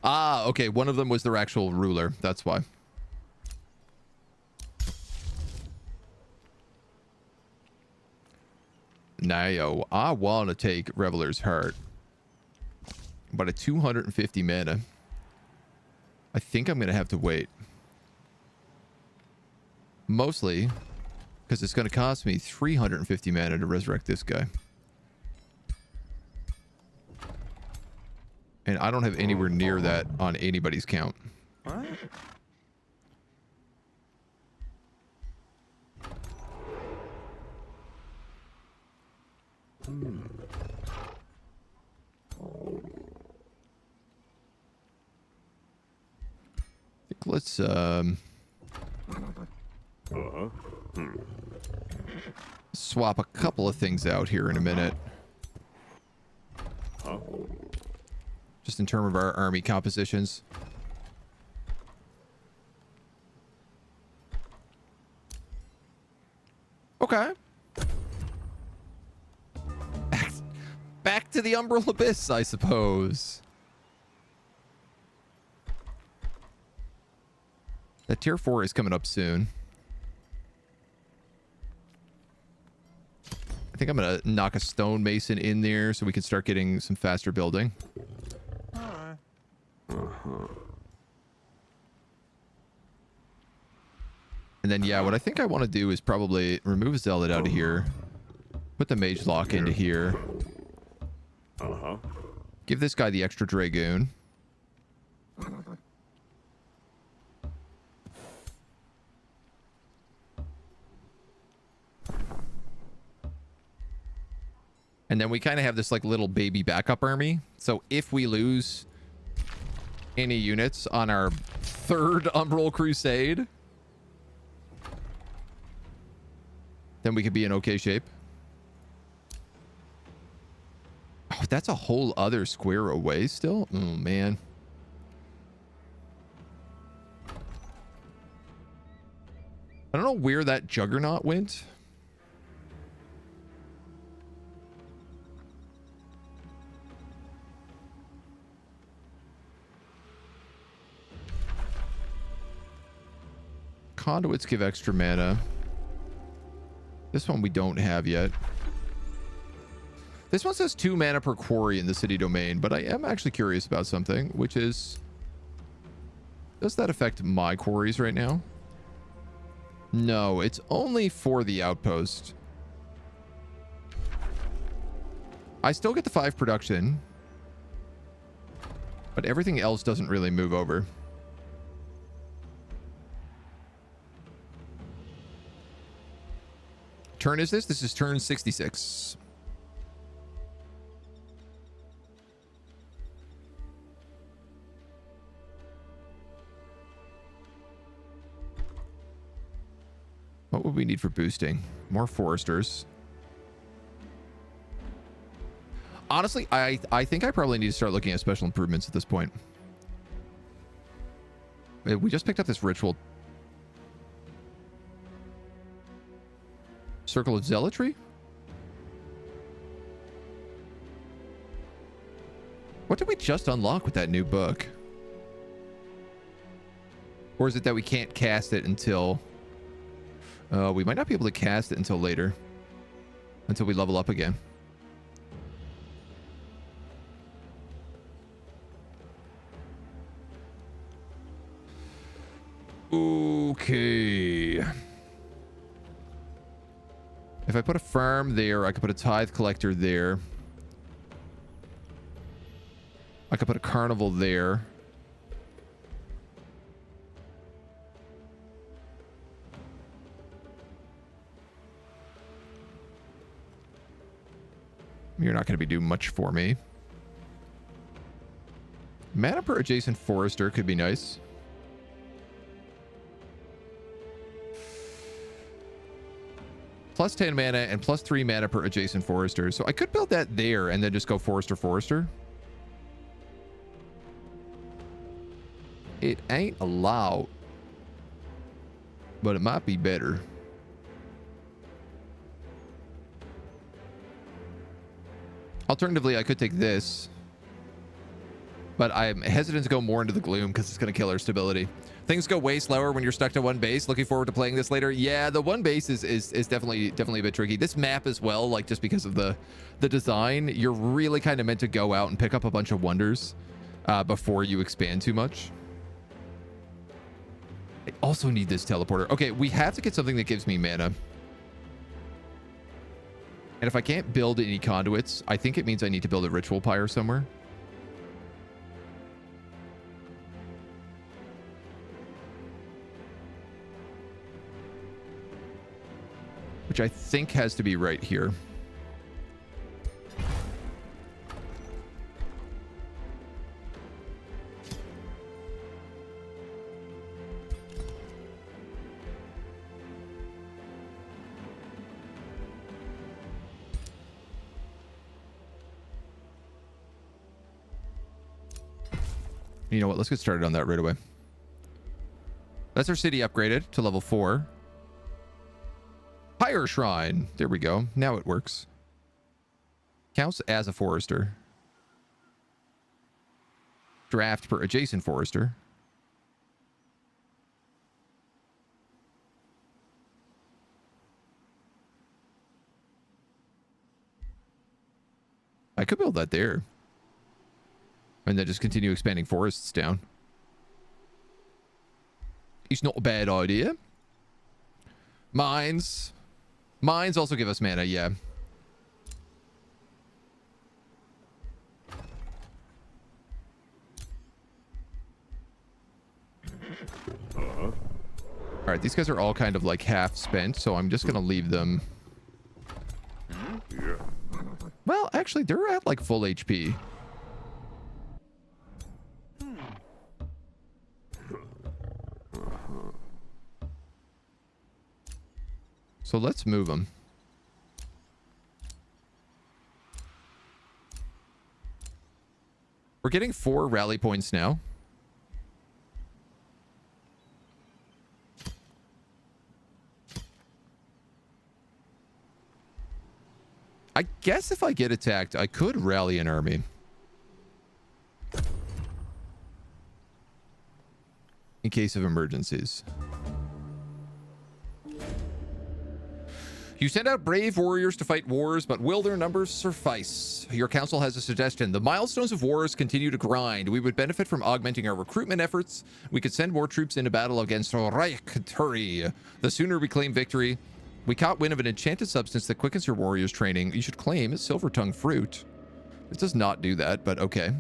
Speaker 1: Ah, okay. One of them was their actual ruler. That's why. Now, I want to take Reveler's Heart. But at 250 mana, I think I'm going to have to wait. Mostly because it's going to cost me 350 mana to resurrect this guy. And I don't have anywhere near that on anybody's count.
Speaker 2: What?
Speaker 1: Let's swap a couple of things out here in a minute. Just in terms of our army compositions. Okay. Back to the Umbral Abyss, I suppose. That tier 4 is coming up soon. I think I'm going to knock a stone mason in there so we can start getting some faster building. And then, yeah, what I think I want to do is probably remove Zealot out of here. Put the Mage Lock into here. Give this guy the extra Dragoon. And then we kind of have this like little baby backup army. So if we lose any units on our 3rd Umbral Crusade, then we could be in okay shape. Oh, that's a whole other square away still? Oh, man. where that juggernaut went. Conduits give extra mana. This one we don't have yet. This one says 2 mana per quarry in the city domain, but I am actually curious about something, which is, does that affect my quarries right now? No, it's only for the outpost. I still get the 5 production, but everything else doesn't really move over. Turn is this? This is turn 66. What would we need for boosting? More foresters. Honestly, I think I probably need to start looking at special improvements at this point. We just picked up this ritual. Circle of Zealotry? What did we just unlock with that new book? Or is it that we can't cast it until... we might not be able to cast it until later. Until we level up again. Okay. If I put a farm there, I could put a tithe collector there. I could put a carnival there. You're not going to be doing much for me. Mana per adjacent forester could be nice. Plus 10 mana and plus 3 mana per adjacent forester. So I could build that there and then just go forester. It ain't a lot, but it might be better. Alternatively, I could take this, but I'm hesitant to go more into the gloom because it's going to kill our stability. Things go way slower when you're stuck to one base. Looking forward to playing this later. Yeah, the one base is definitely a bit tricky. This map as well, like just because of the design, you're really kind of meant to go out and pick up a bunch of wonders before you expand too much. I also need this teleporter. Okay, we have to get something that gives me mana. And if I can't build any conduits, I think it means I need to build a ritual pyre somewhere. Which I think has to be right here. You know what? Let's get started on that right away. That's our city upgraded to level 4. Pyre Shrine. There we go. Now it works. Counts as a forester. Draft per adjacent forester. I could build that there. And then just continue expanding forests down. It's not a bad idea. Mines. Mines also give us mana, yeah. Alright, these guys are all kind of like half spent, so I'm just gonna leave them. Well, actually, they're at like full HP. So let's move them. We're getting 4 rally points now. I guess if I get attacked, I could rally an army. In case of emergencies. You send out brave warriors to fight wars, but will their numbers suffice? Your council has a suggestion. The milestones of wars continue to grind. We would benefit from augmenting our recruitment efforts. We could send more troops into battle against Reich. The sooner we claim victory. We caught wind of an enchanted substance that quickens your warriors' training. You should claim silver tongue fruit. It does not do that, but okay.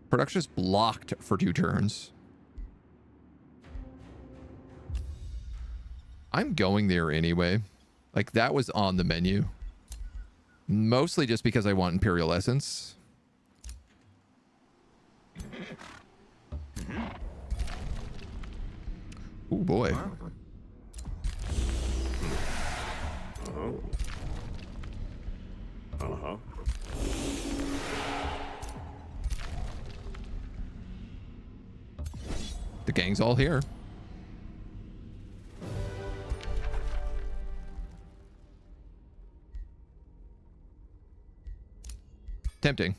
Speaker 1: Production is blocked for 2 turns. I'm going there anyway. Like, that was on the menu. Mostly just because I want Imperial Essence. Oh boy. The gang's all here. Tempting.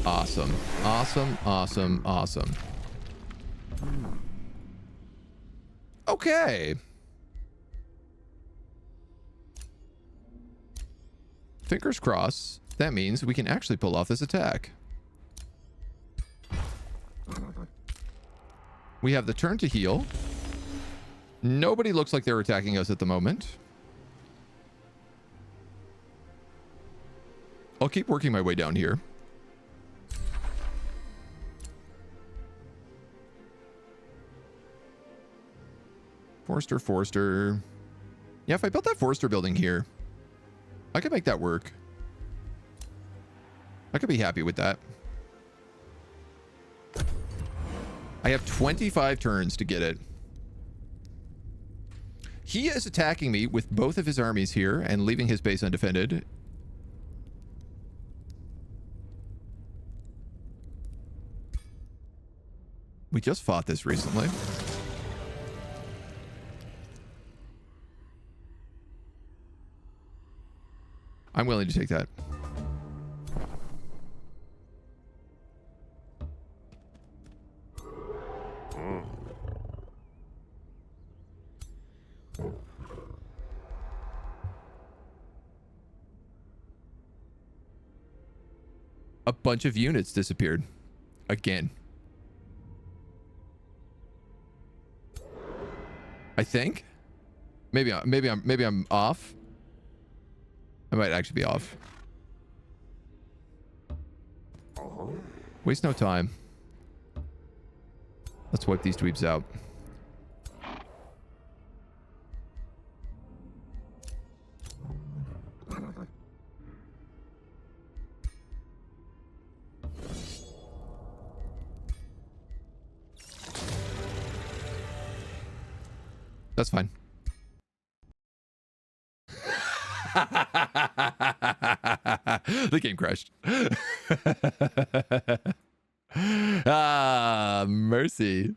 Speaker 1: Awesome. Awesome. Awesome. Awesome. Okay. Fingers crossed. That means we can actually pull off this attack. We have the turn to heal. Nobody looks like they're attacking us at the moment. I'll keep working my way down here. Forster. Yeah, if I built that Forster building here, I could make that work. I could be happy with that. I have 25 turns to get it. He is attacking me with both of his armies here and leaving his base undefended. We just fought this recently. I'm willing to take that. A bunch of units disappeared. Again. I think. Maybe I'm off. I might actually be off. Waste no time. Let's wipe these dweebs out. That's fine. The game crashed. Ah, mercy.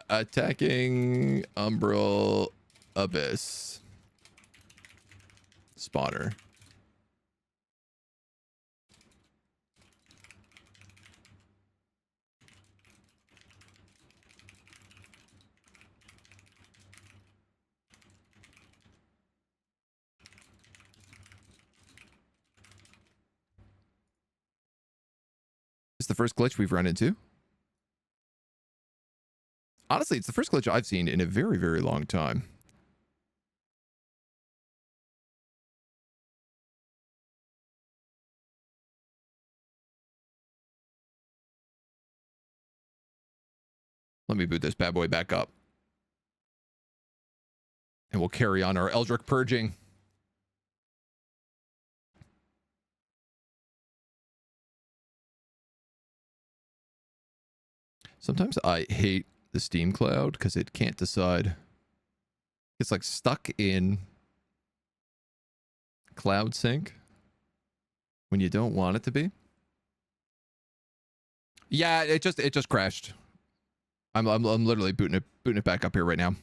Speaker 1: Attacking Umbral Abyss. Spotter. It's the first glitch we've run into. Honestly, it's the first glitch I've seen in a very, very long time. Let me boot this bad boy back up. And we'll carry on our Eldritch purging. Sometimes I hate the Steam Cloud because it can't decide. It's like stuck in cloud sync when you don't want it to be. Yeah, it just crashed. I'm literally booting it back up here right now.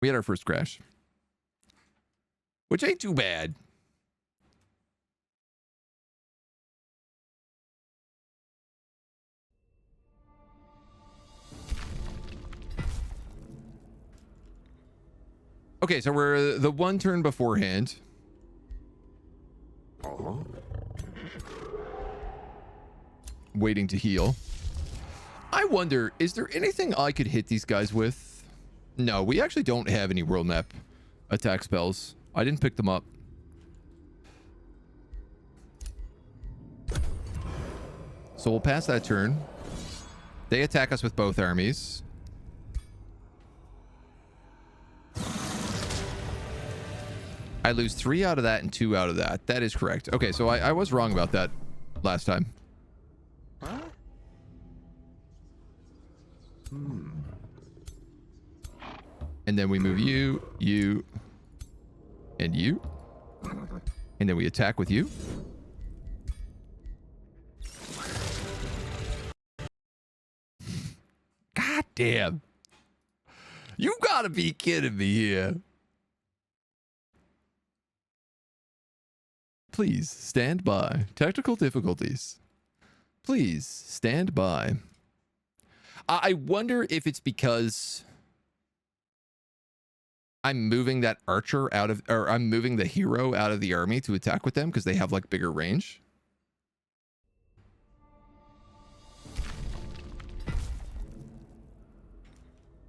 Speaker 1: We had our first crash, which ain't too bad. Okay, so we're the one turn beforehand. Waiting to heal. I wonder, is there anything I could hit these guys with? No, we actually don't have any world map attack spells. I didn't pick them up. So we'll pass that turn. They attack us with both armies. I lose 3 out of that and 2 out of that. That is correct. Okay, so I was wrong about that last time.
Speaker 2: Huh?
Speaker 1: And then we move you, you, and you. And then we attack with you. God damn. You gotta be kidding me here. Please stand by. Technical difficulties. Please stand by. I wonder if it's because I'm moving that archer out of, or I'm moving the hero out of the army to attack with them because they have like bigger range.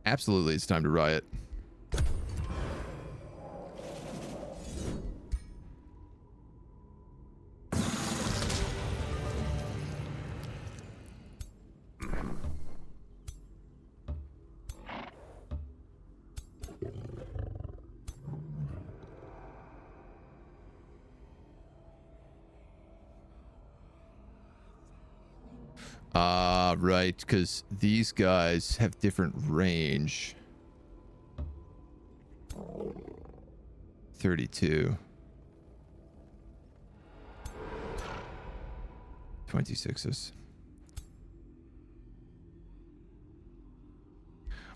Speaker 1: Absolutely, it's time to riot. Right, because these guys have different range. 32. 26s.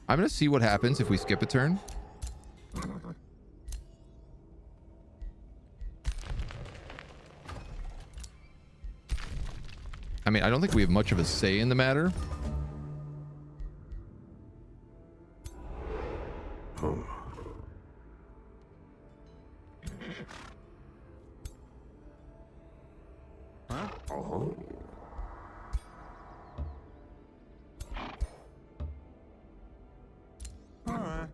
Speaker 1: I'm going to see what happens if we skip a turn. I mean, I don't think we have much of a say in the matter.
Speaker 2: Huh? Alright.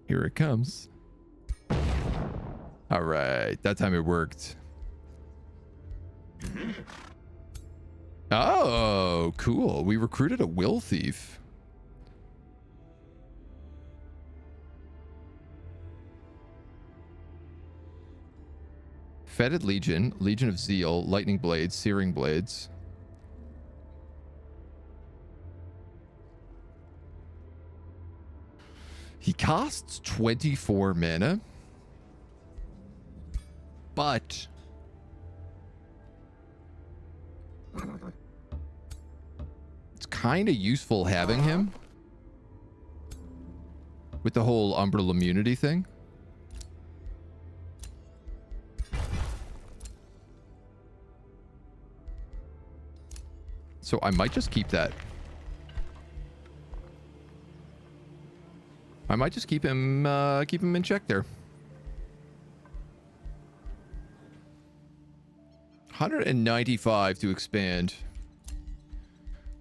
Speaker 1: Here it comes. All right, that time it worked. Oh, cool. We recruited a will thief. Fetid Legion, Legion of Zeal, Lightning Blades, Searing Blades. He costs 24 mana. But it's kind of useful having him with the whole Umbral immunity thing. So I might just keep that. I might just keep him in check there. 195 to expand.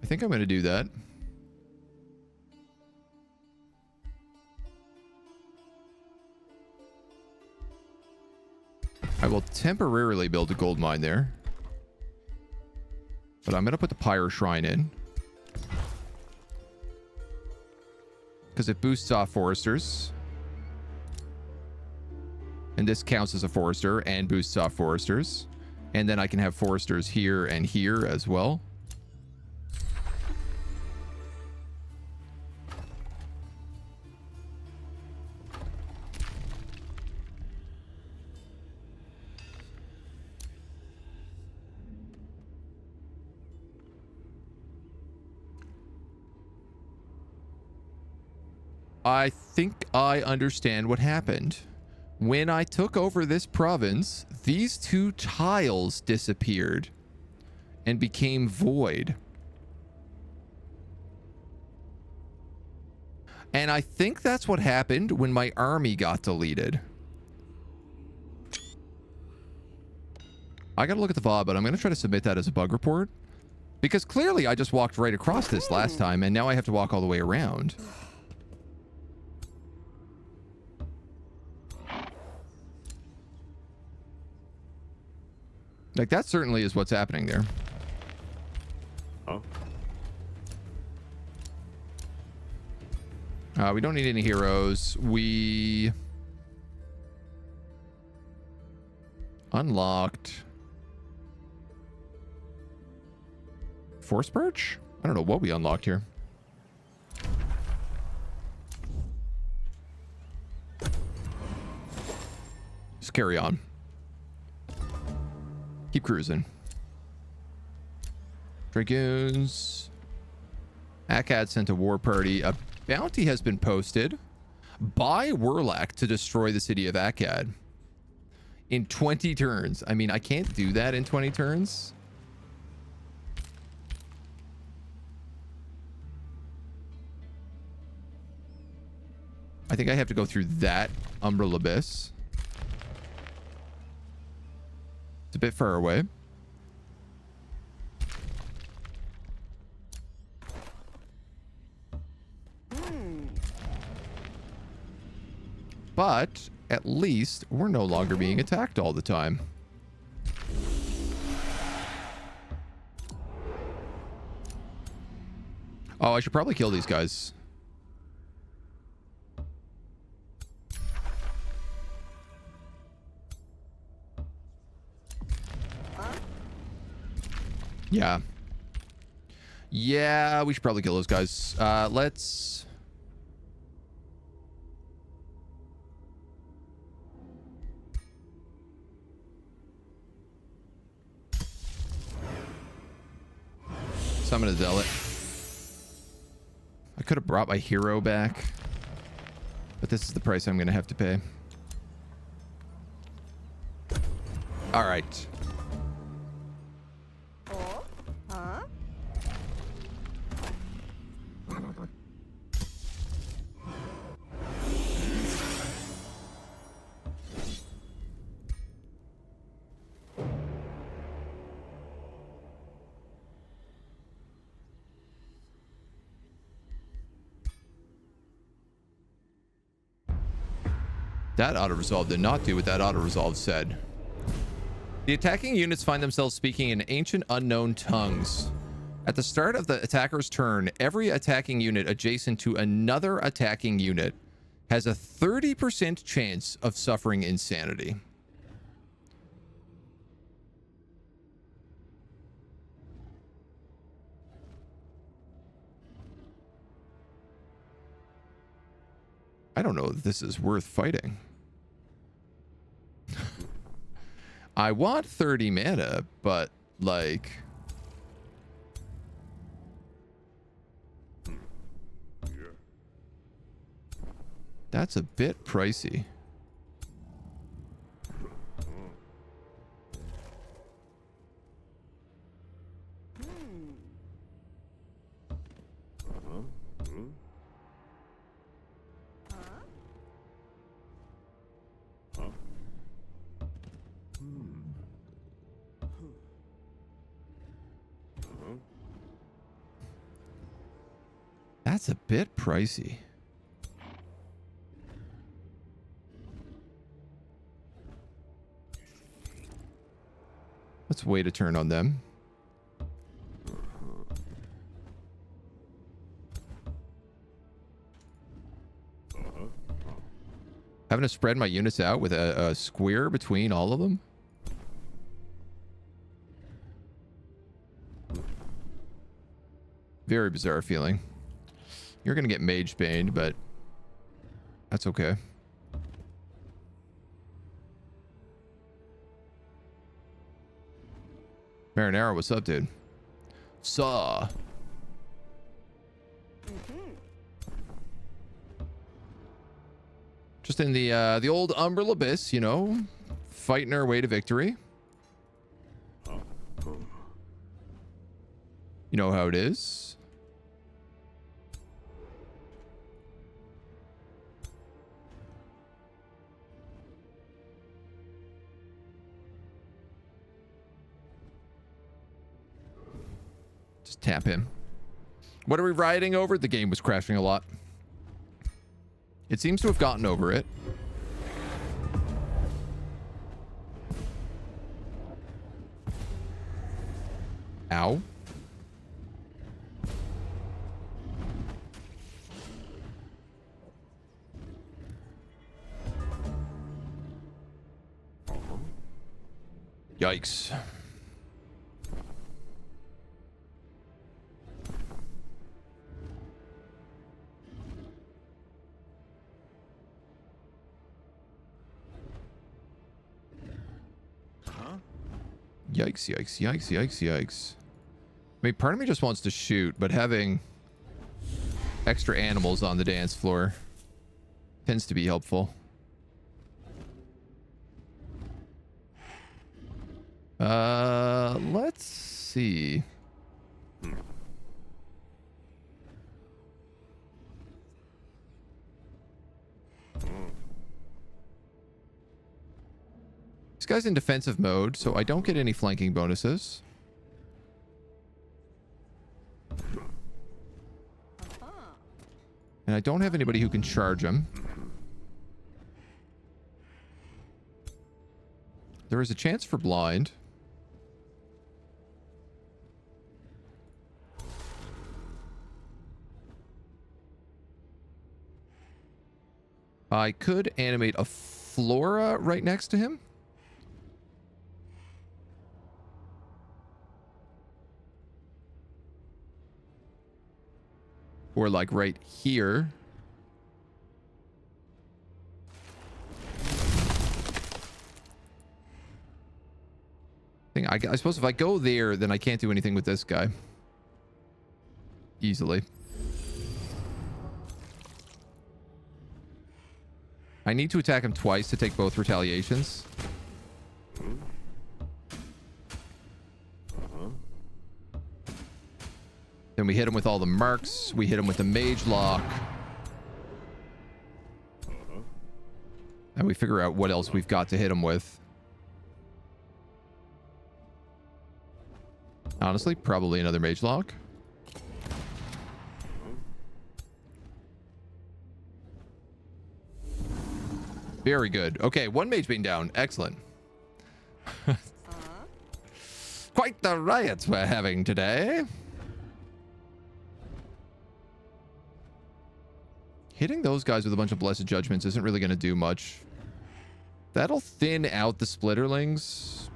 Speaker 1: I think I'm going to do that. I will temporarily build a gold mine there. But I'm going to put the Pyre Shrine in. because it boosts off foresters. And this counts as a forester and boosts off foresters. And then I can have foresters here and here as well. I think I understand what happened. When I took over this province, these two tiles disappeared and became void. And I think that's what happened when my army got deleted. I gotta look at the VOD, but I'm gonna try to submit that as a bug report. Because clearly I just walked right across this last time, and now I have to walk all the way around. Like, that certainly is what's happening there.
Speaker 2: Oh.
Speaker 1: We don't need any heroes. We unlocked Force Perch? I don't know what we unlocked here. Just carry on. Keep cruising. Dragoons. Akkad sent a war party. A bounty has been posted by Werlak to destroy the city of Akkad in 20 turns. I mean, I can't do that in 20 turns. I think I have to go through that Umbral Abyss. It's a bit far away. But at least we're no longer being attacked all the time. Oh, I should probably kill these guys. Yeah. Yeah, we should probably kill those guys. Let's... summon a zealot. I could have brought my hero back, but this is the price I'm going to have to pay. All right. That auto-resolve did not do what that auto-resolve said. The attacking units find themselves speaking in ancient unknown tongues. At the start of the attacker's turn, every attacking unit adjacent to another attacking unit has a 30% chance of suffering insanity. I don't know if this is worth fighting. I want 30 mana, but like... that's a bit pricey. That's a bit pricey. Let's wait a turn on them. Having to spread my units out with a square between all of them? Very bizarre feeling. You're going to get mage baned, but that's okay. Marinara, what's up, dude? Saw. Just in the old Umbral abyss, you know, fighting our way to victory. You know how it is. Just tap him. What are we riding over? The game was crashing a lot. It seems to have gotten over it. Ow. Yikes. Yikes, yikes, yikes, yikes, yikes. I mean, part of me just wants to shoot, but having extra animals on the dance floor tends to be helpful. Let's see. This guy's in defensive mode, so I don't get any flanking bonuses. And I don't have anybody who can charge him. There is a chance for blind. I could animate a flora right next to him. Or like right here. I suppose if I go there, then I can't do anything with this guy. Easily. I need to attack him twice to take both retaliations. Then we hit him with all the marks. We hit him with the mage lock. And we figure out what else we've got to hit him with. Honestly, probably another mage lock. Very good. Okay, one mage being down. Excellent. Quite the riots we're having today. Hitting those guys with a bunch of Blessed Judgments isn't really going to do much. That'll thin out the Splitterlings.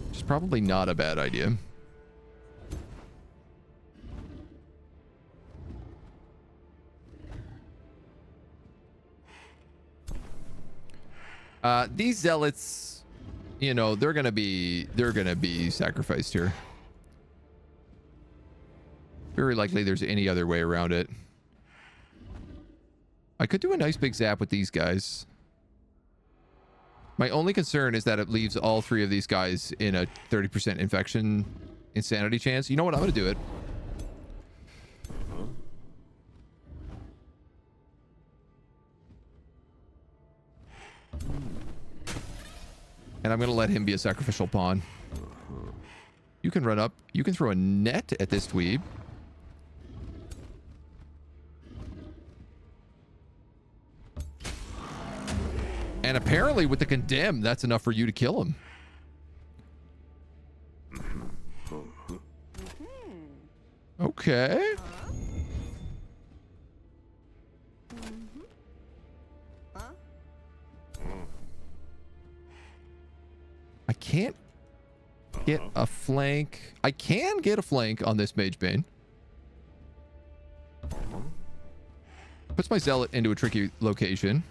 Speaker 1: Which is probably not a bad idea. These zealots, you know, they're gonna be sacrificed here. Very likely there's any other way around it. I could do a nice big zap with these guys. My only concern is that it leaves all three of these guys in a 30% infection insanity chance. You know what? I'm gonna do it. And I'm going to let him be a sacrificial pawn. You can run up. You can throw a net at this dweeb. And apparently with the condemn, that's enough for you to kill him. Okay. can't get a flank. I can get a flank on this Mage Bane. Puts my Zealot into a tricky location.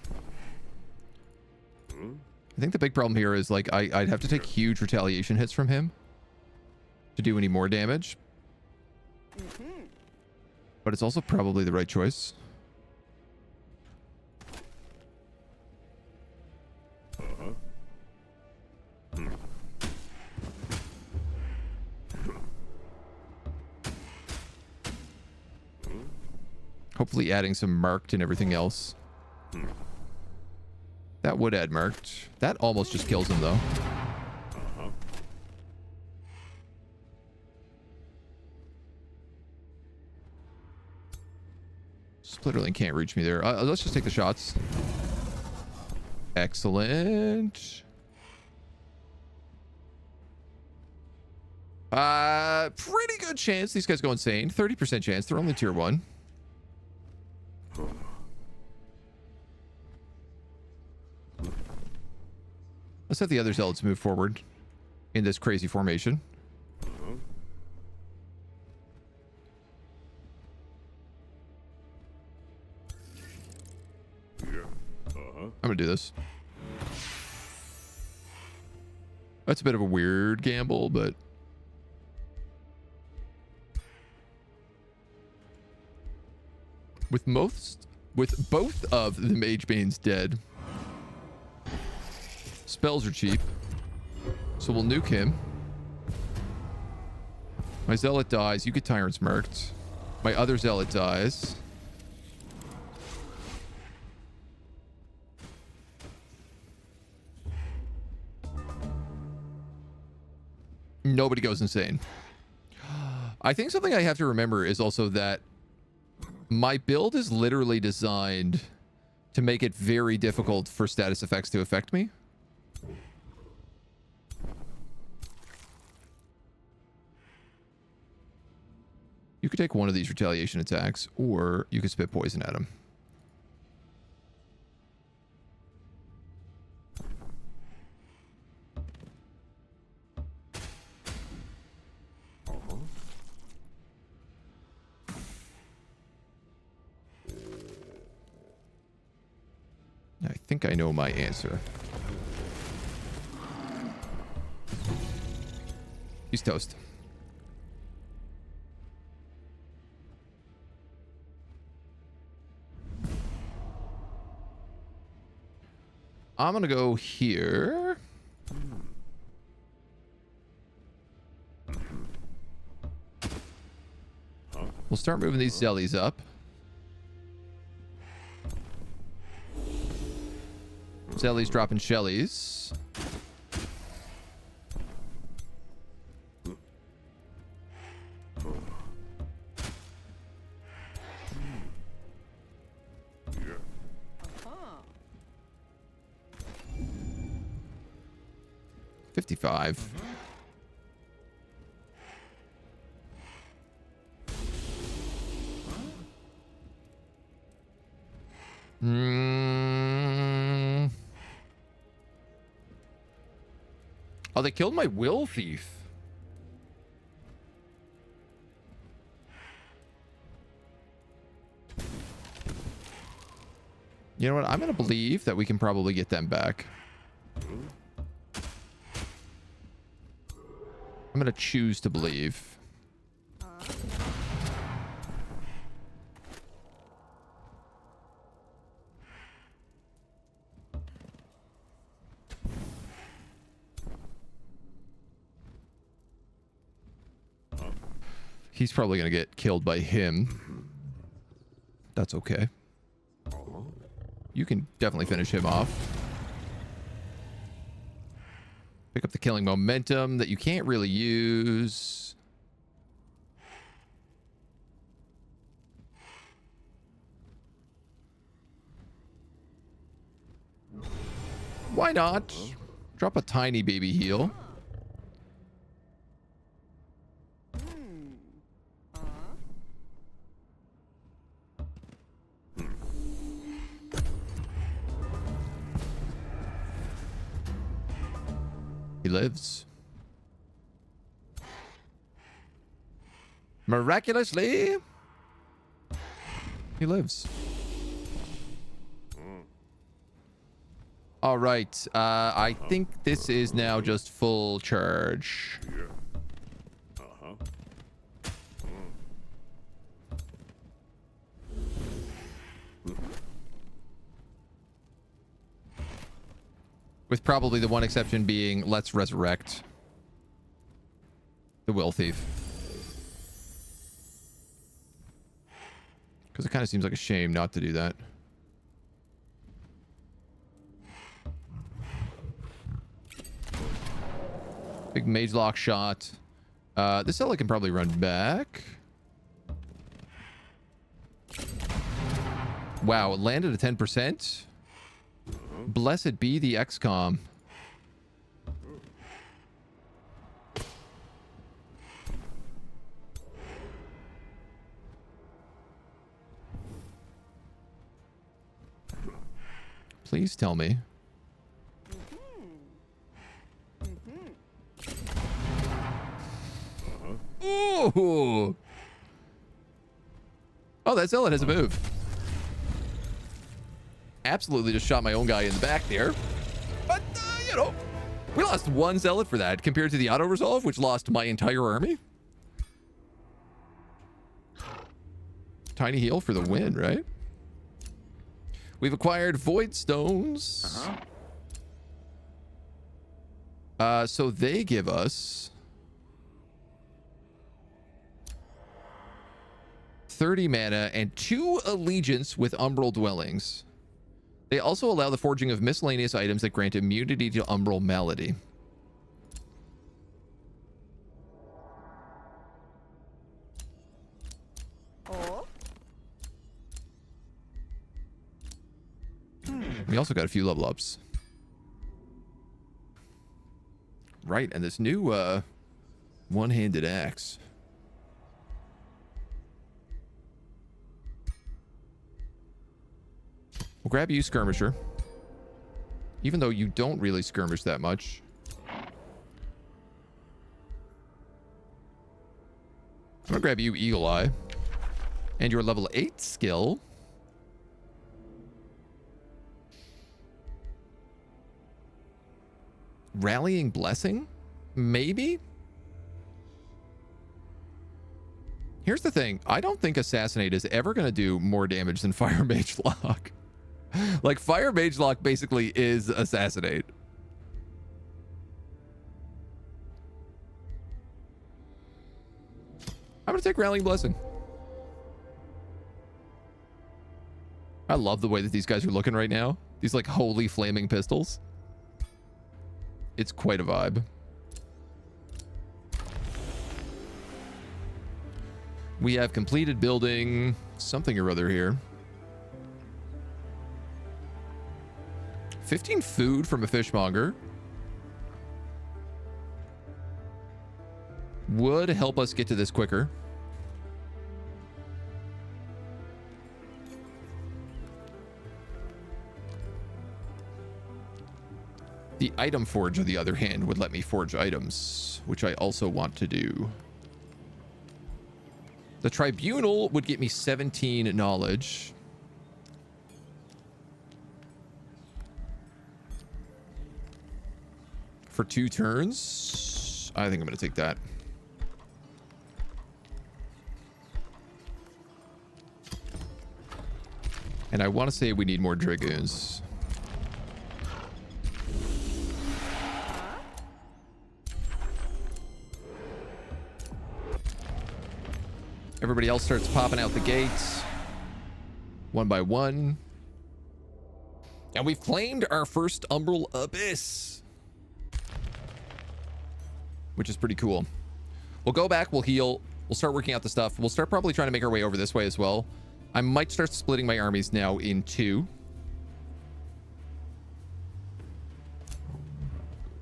Speaker 1: I think the big problem here is like I'd have to take huge retaliation hits from him to do any more damage. But it's also probably the right choice. Hopefully adding some marked and everything else. That would add marked. That almost just kills him though. Splitterling can't reach me there. Let's just take the shots. Excellent. Pretty good chance these guys go insane. 30% chance. They're only tier 1. Let's have the other zealots move forward in this crazy formation. I'm gonna do this. That's a bit of a weird gamble, but with both of the Mage Banes dead, spells are cheap, so we'll nuke him. My Zealot dies. You get Tyrant's marked. My other Zealot dies. Nobody goes insane. I think something I have to remember is also that my build is literally designed to make it very difficult for status effects to affect me. You could take one of these retaliation attacks, or you could spit poison at him. I think I know my answer. He's toast. I'm gonna go here. We'll start moving these zellies up. Zellies dropping shellies. $55. Oh, they killed my Will Thief. You know what? I'm going to believe that we can probably get them back. I'm going to choose to believe. He's probably going to get killed by him. That's okay. You can definitely finish him off. Pick up the killing momentum that you can't really use. Why not? Drop a tiny baby heal. He lives. Miraculously, he lives. All right. I think this is now just full charge. With probably the one exception being, let's resurrect the Will Thief. Because it kind of seems like a shame not to do that. Big mage lock shot. This Ella can probably run back. Wow, it landed at 10%. Blessed be the XCOM. Please tell me. Ooh. Oh, that zealot has a move. Absolutely just shot my own guy in the back there. But, you know, we lost one zealot for that compared to the auto-resolve, which lost my entire army. Tiny heal for the win, right? We've acquired void stones. So they give us 30 mana and 2 allegiance with Umbral dwellings. They also allow the forging of miscellaneous items that grant immunity to Umbral malady. We also got a few level ups. Right, and this new one-handed axe. We'll grab you, skirmisher. Even though you don't really skirmish that much. I'm gonna grab you, Eagle Eye. And your level 8 skill. Rallying Blessing? Maybe? Here's the thing. I don't think Assassinate is ever going to do more damage than Fire Mage Lock. Like, Fire Mage Lock basically is Assassinate. I'm going to take Rallying Blessing. I love the way that these guys are looking right now. These, like, holy flaming pistols. It's quite a vibe. We have completed building something or other here. 15 food from a fishmonger. Would help us get to this quicker. The item forge, on the other hand, would let me forge items, which I also want to do. The tribunal would get me 17 knowledge. For 2 turns. I think I'm going to take that. And I want to say we need more dragoons. Everybody else starts popping out the gates. One by one. And we've claimed our first Umbral Abyss. Which is pretty cool. We'll go back, we'll heal. We'll start working out the stuff. We'll start probably trying to make our way over this way as well. I might start splitting my armies now in 2.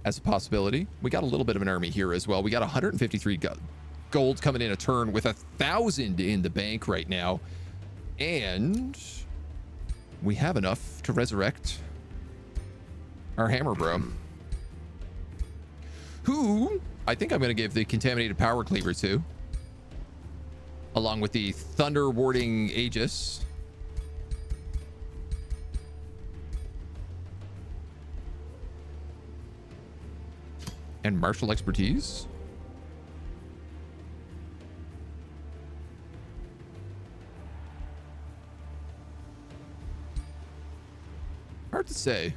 Speaker 1: As a possibility. We got a little bit of an army here as well. We got 153 gold coming in a turn with 1,000 in the bank right now. And we have enough to resurrect our hammer bro. who I think I'm going to give the contaminated power cleaver to, along with the thunder warding Aegis. And martial expertise. Hard to say.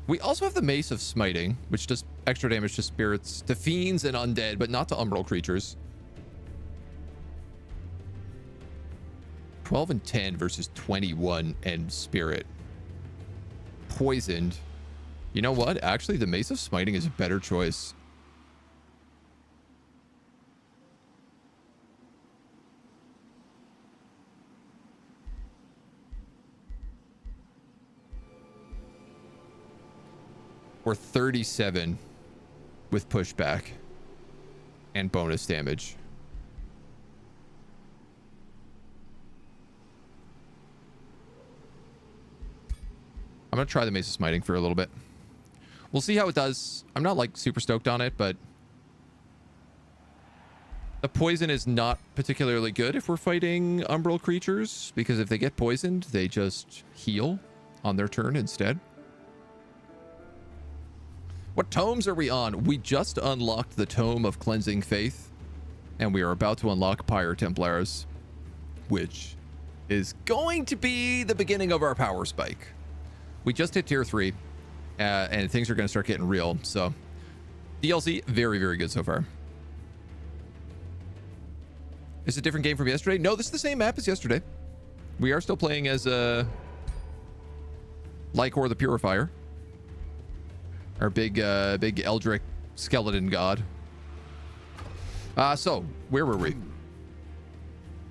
Speaker 1: We also have the Mace of Smiting, which does extra damage to spirits, to fiends and undead, but not to umbral creatures. 12 and 10 versus 21 and spirit. Poisoned. You know what? Actually, the Mace of Smiting is a better choice. We're 37 with pushback and bonus damage. I'm going to try the Mace of Smiting for a little bit. We'll see how it does. I'm not like super stoked on it, but the poison is not particularly good if we're fighting umbral creatures, because if they get poisoned, they just heal on their turn instead. What tomes are we on? We just unlocked the Tome of Cleansing Faith, and we are about to unlock Pyre Templaris, which is going to be the beginning of our power spike. We just hit tier 3. And things are going to start getting real. So, DLC, very, very good so far. Is it a different game from yesterday? No, this is the same map as yesterday. We are still playing as Lycor the Purifier. Our big Eldritch skeleton god. So, where were we?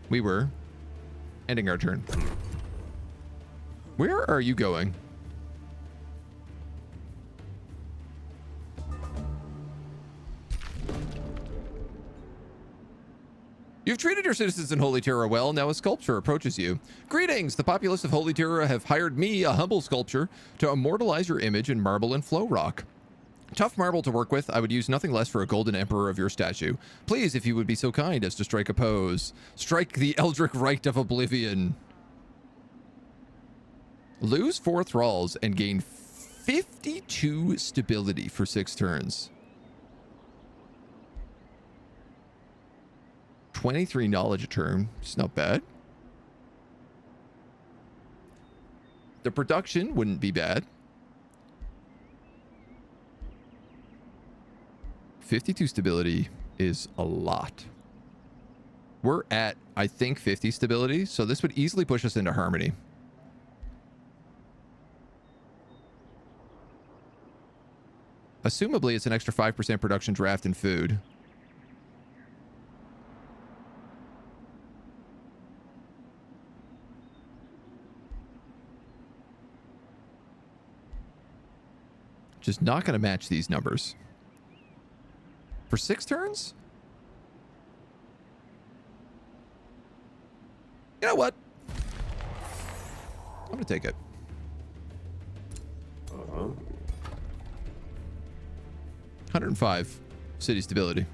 Speaker 1: We were ending our turn. Where are you going? You've treated your citizens in Holy Terra well. Now a sculpture approaches you. Greetings! The populace of Holy Terra have hired me, a humble sculptor, to immortalize your image in marble and flow rock. Tough marble to work with. I would use nothing less for a golden emperor of your statue. Please, if you would be so kind as to strike a pose. Strike the Eldritch Rite of Oblivion. Lose 4 thralls and gain 52 stability for 6 turns. 23 knowledge a turn. It's not bad. The production wouldn't be bad. 52 stability is a lot. We're at, I think, 50 stability, so this would easily push us into Harmony. Assumably, it's an extra 5% production, draft, and food. Just not going to match these numbers. For 6 turns? You know what? I'm going to take it. 105 city stability.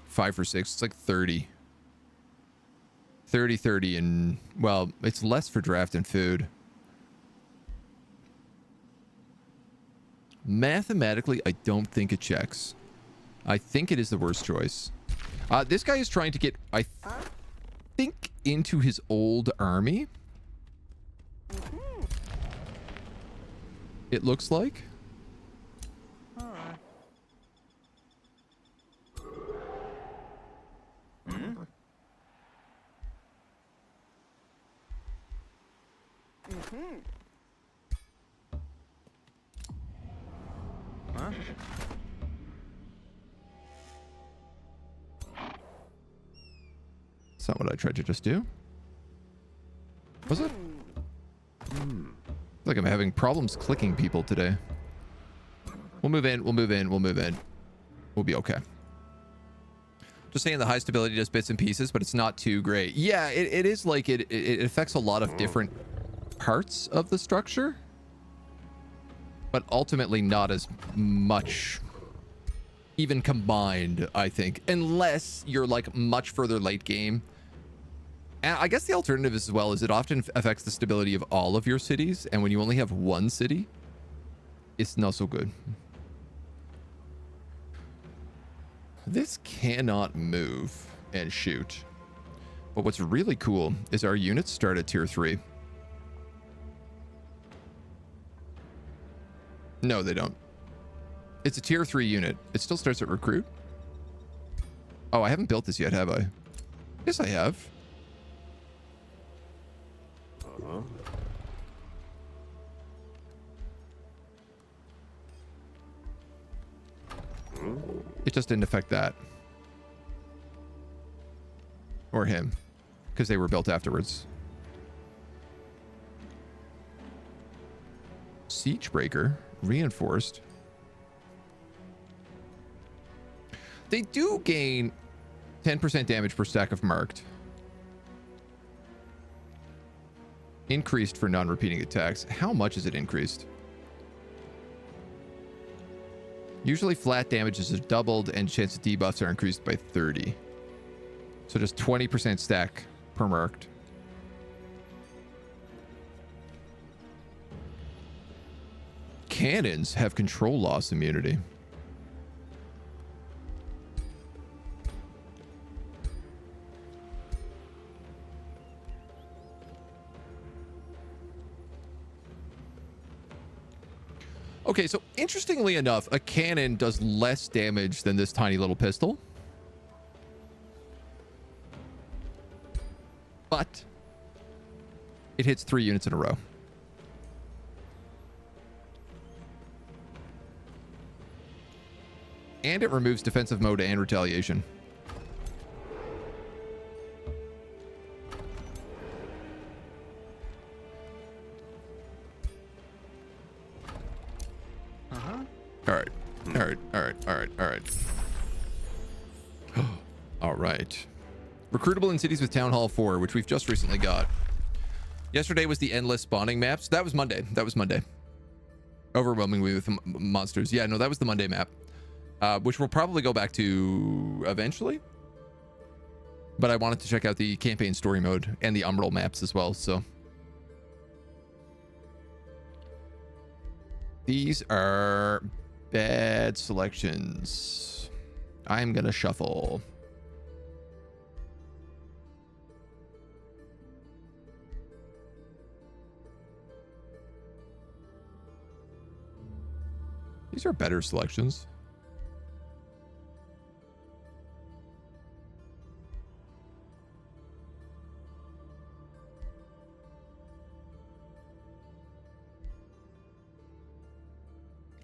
Speaker 1: Five for 6. It's like 30. 30, and, well, it's less for draft and food. Mathematically, I don't think it checks. I think it is the worst choice. This guy is trying to get, I think, into his old army. It looks like. That's not what I tried to just do. Was it? Like I'm having problems clicking people today. We'll move in, we'll move in, we'll move in. We'll be okay. Just saying the high stability does bits and pieces, but it's not too great. Yeah, it is like it affects a lot of different parts of the structure, but ultimately not as much even combined, I think, unless you're like much further late game. And I guess the alternative as well is it often affects the stability of all of your cities, and when you only have one city, it's not so good. This cannot move and shoot. But what's really cool is our units start at tier 3. No, they don't. It's a tier 3 unit. It still starts at recruit. Oh, I haven't built this yet, have I? Yes, I have.
Speaker 2: Uh-huh.
Speaker 1: It just didn't affect that. Or him. Because they were built afterwards. Siegebreaker. Reinforced. They do gain 10% damage per stack of marked. Increased for non-repeating attacks. How much is it increased? Usually flat damages are doubled and chance of debuffs are increased by 30. So just 20% stack per marked. Cannons have control loss immunity. Okay, so interestingly enough, a cannon does less damage than this tiny little pistol. But it hits 3 units in a row. And it removes defensive mode and retaliation. All right. All right. Recruitable in cities with Town Hall 4, which we've just recently got. Yesterday was the endless spawning maps. That was Monday. Overwhelmingly with monsters. Yeah, no, that was the Monday map. Which we'll probably go back to eventually. But I wanted to check out the campaign story mode and the Umbral maps as well, so. These are bad selections. I'm gonna shuffle. These are better selections.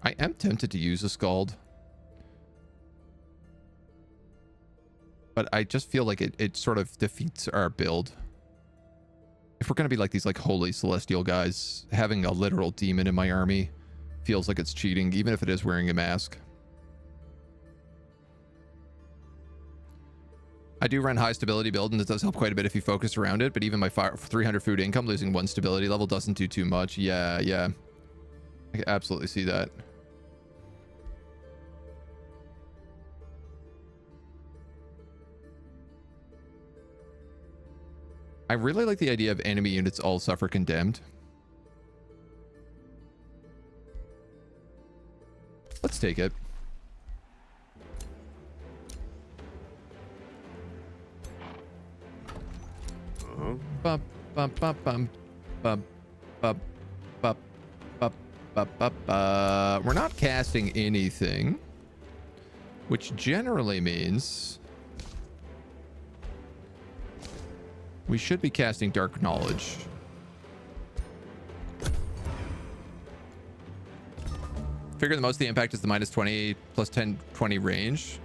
Speaker 1: I am tempted to use a Scald. But I just feel like it sort of defeats our build. If we're going to be like these like holy celestial guys, having a literal demon in my army feels like it's cheating, even if it is wearing a mask. I do run high stability build, and it does help quite a bit if you focus around it, but even my 300 food income, losing 1 stability level doesn't do too much. Yeah. I can absolutely see that. I really like the idea of enemy units all suffer condemned. Let's take it. Bum, bum, bum, bum, bum, bum, bum, bum, bum, bum. We're not casting anything, which generally means we should be casting Dark Knowledge. Figure the most of the impact is the -20 plus 10, 20 range.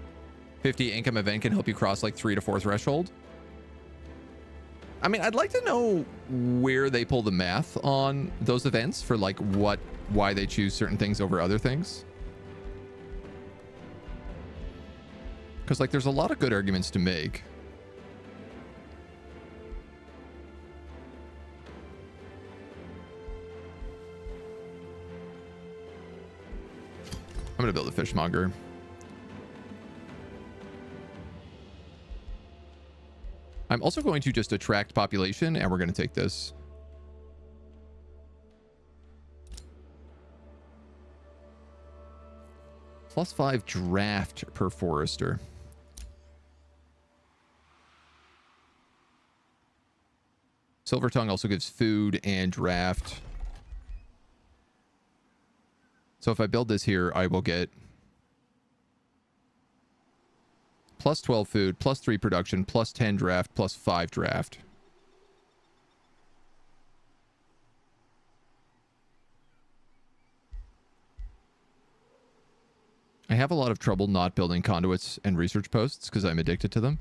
Speaker 1: 50 income event can help you cross like 3 to 4 threshold. I mean, I'd like to know where they pull the math on those events for like why they choose certain things over other things. Because, like, there's a lot of good arguments to make. I'm going to build a fishmonger. I'm also going to just attract population, and we're going to take this. +5 draft per forester. Silver Tongue also gives food and draft. So if I build this here, I will get +12 food, +3 production, +10 draft, +5 draft. I have a lot of trouble not building conduits and research posts because I'm addicted to them.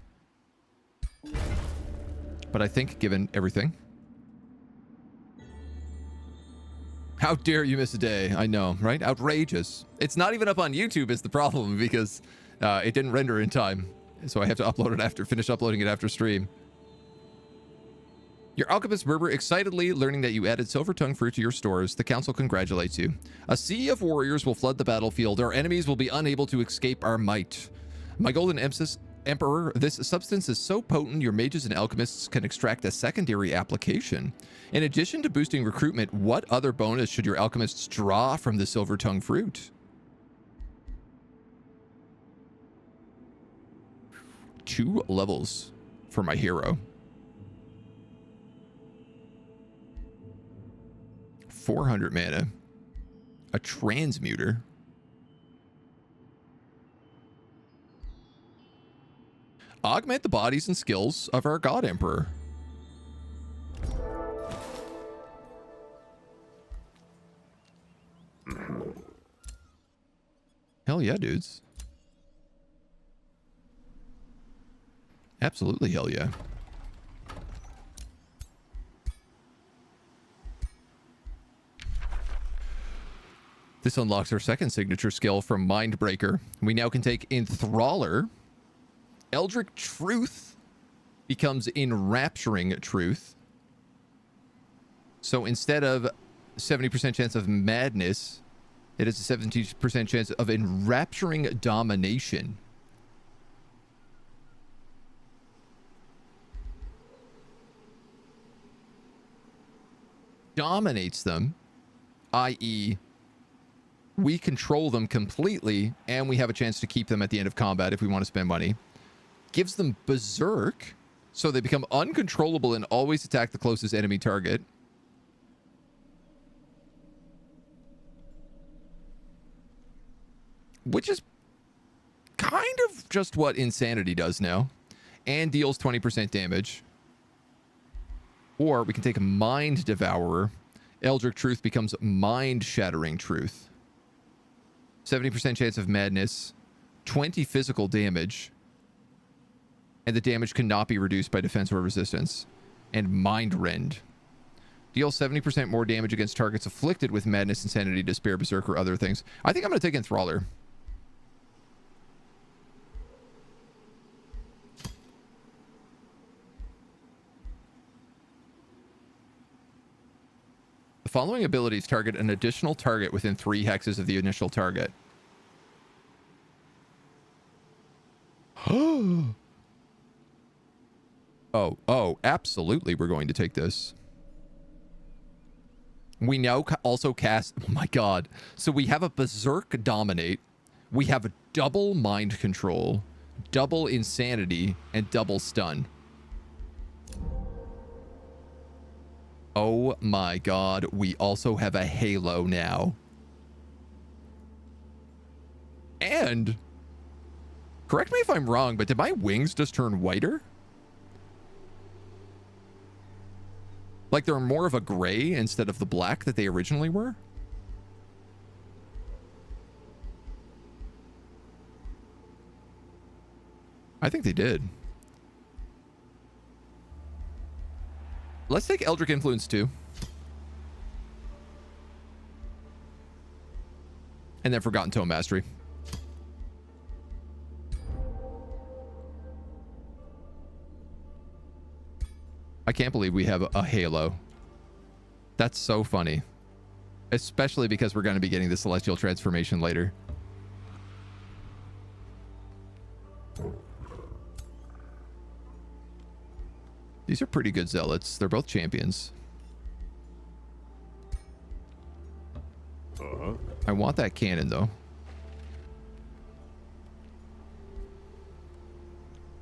Speaker 1: But I think given everything... How dare you miss a day? I know, right? Outrageous. It's not even up on YouTube is the problem because it didn't render in time. So I have to upload it after, finish uploading it after stream. Your alchemist Berber excitedly learning that you added silver tongue fruit to your stores. The council congratulates you. A sea of warriors will flood the battlefield. Our enemies will be unable to escape our might. My golden emperor, this substance is so potent your mages and alchemists can extract a secondary application. In addition to boosting recruitment, what other bonus should your alchemists draw from the silver tongue fruit? 2 levels for my hero. 400 mana. A transmuter. Augment the bodies and skills of our god emperor. Hell yeah, dudes. Absolutely hell yeah. This unlocks our second signature skill from Mindbreaker. We now can take Enthraller. Eldritch Truth becomes Enrapturing Truth. So instead of 70% chance of madness, it is a 70% chance of enrapturing domination. Dominates them, i.e., we control them completely, and we have a chance to keep them at the end of combat if we want to spend money. Gives them Berserk, so they become uncontrollable and always attack the closest enemy target. Which is kind of just what Insanity does now. And deals 20% damage. Or we can take a Mind Devourer. Eldritch Truth becomes Mind Shattering Truth. 70% chance of madness. 20 physical damage. And the damage cannot be reduced by defense or resistance. And Mind Rend. Deal 70% more damage against targets afflicted with madness, insanity, despair, berserk, or other things. I think I'm going to take Enthraller. The following abilities target an additional target within 3 hexes of the initial target. Oh, absolutely we're going to take this. We now also cast... Oh my god. So we have a Berserk Dominate. We have a double Mind Control, double Insanity, and double Stun. Oh my god. We also have a Halo now. And... correct me if I'm wrong, but did my wings just turn whiter? Like they're more of a gray instead of the black that they originally were? I think they did. Let's take Eldritch Influence too. And then Forgotten Tome Mastery. I can't believe we have a halo. That's so funny. Especially because we're going to be getting the celestial transformation later. These are pretty good zealots. They're both champions. I want that cannon, though.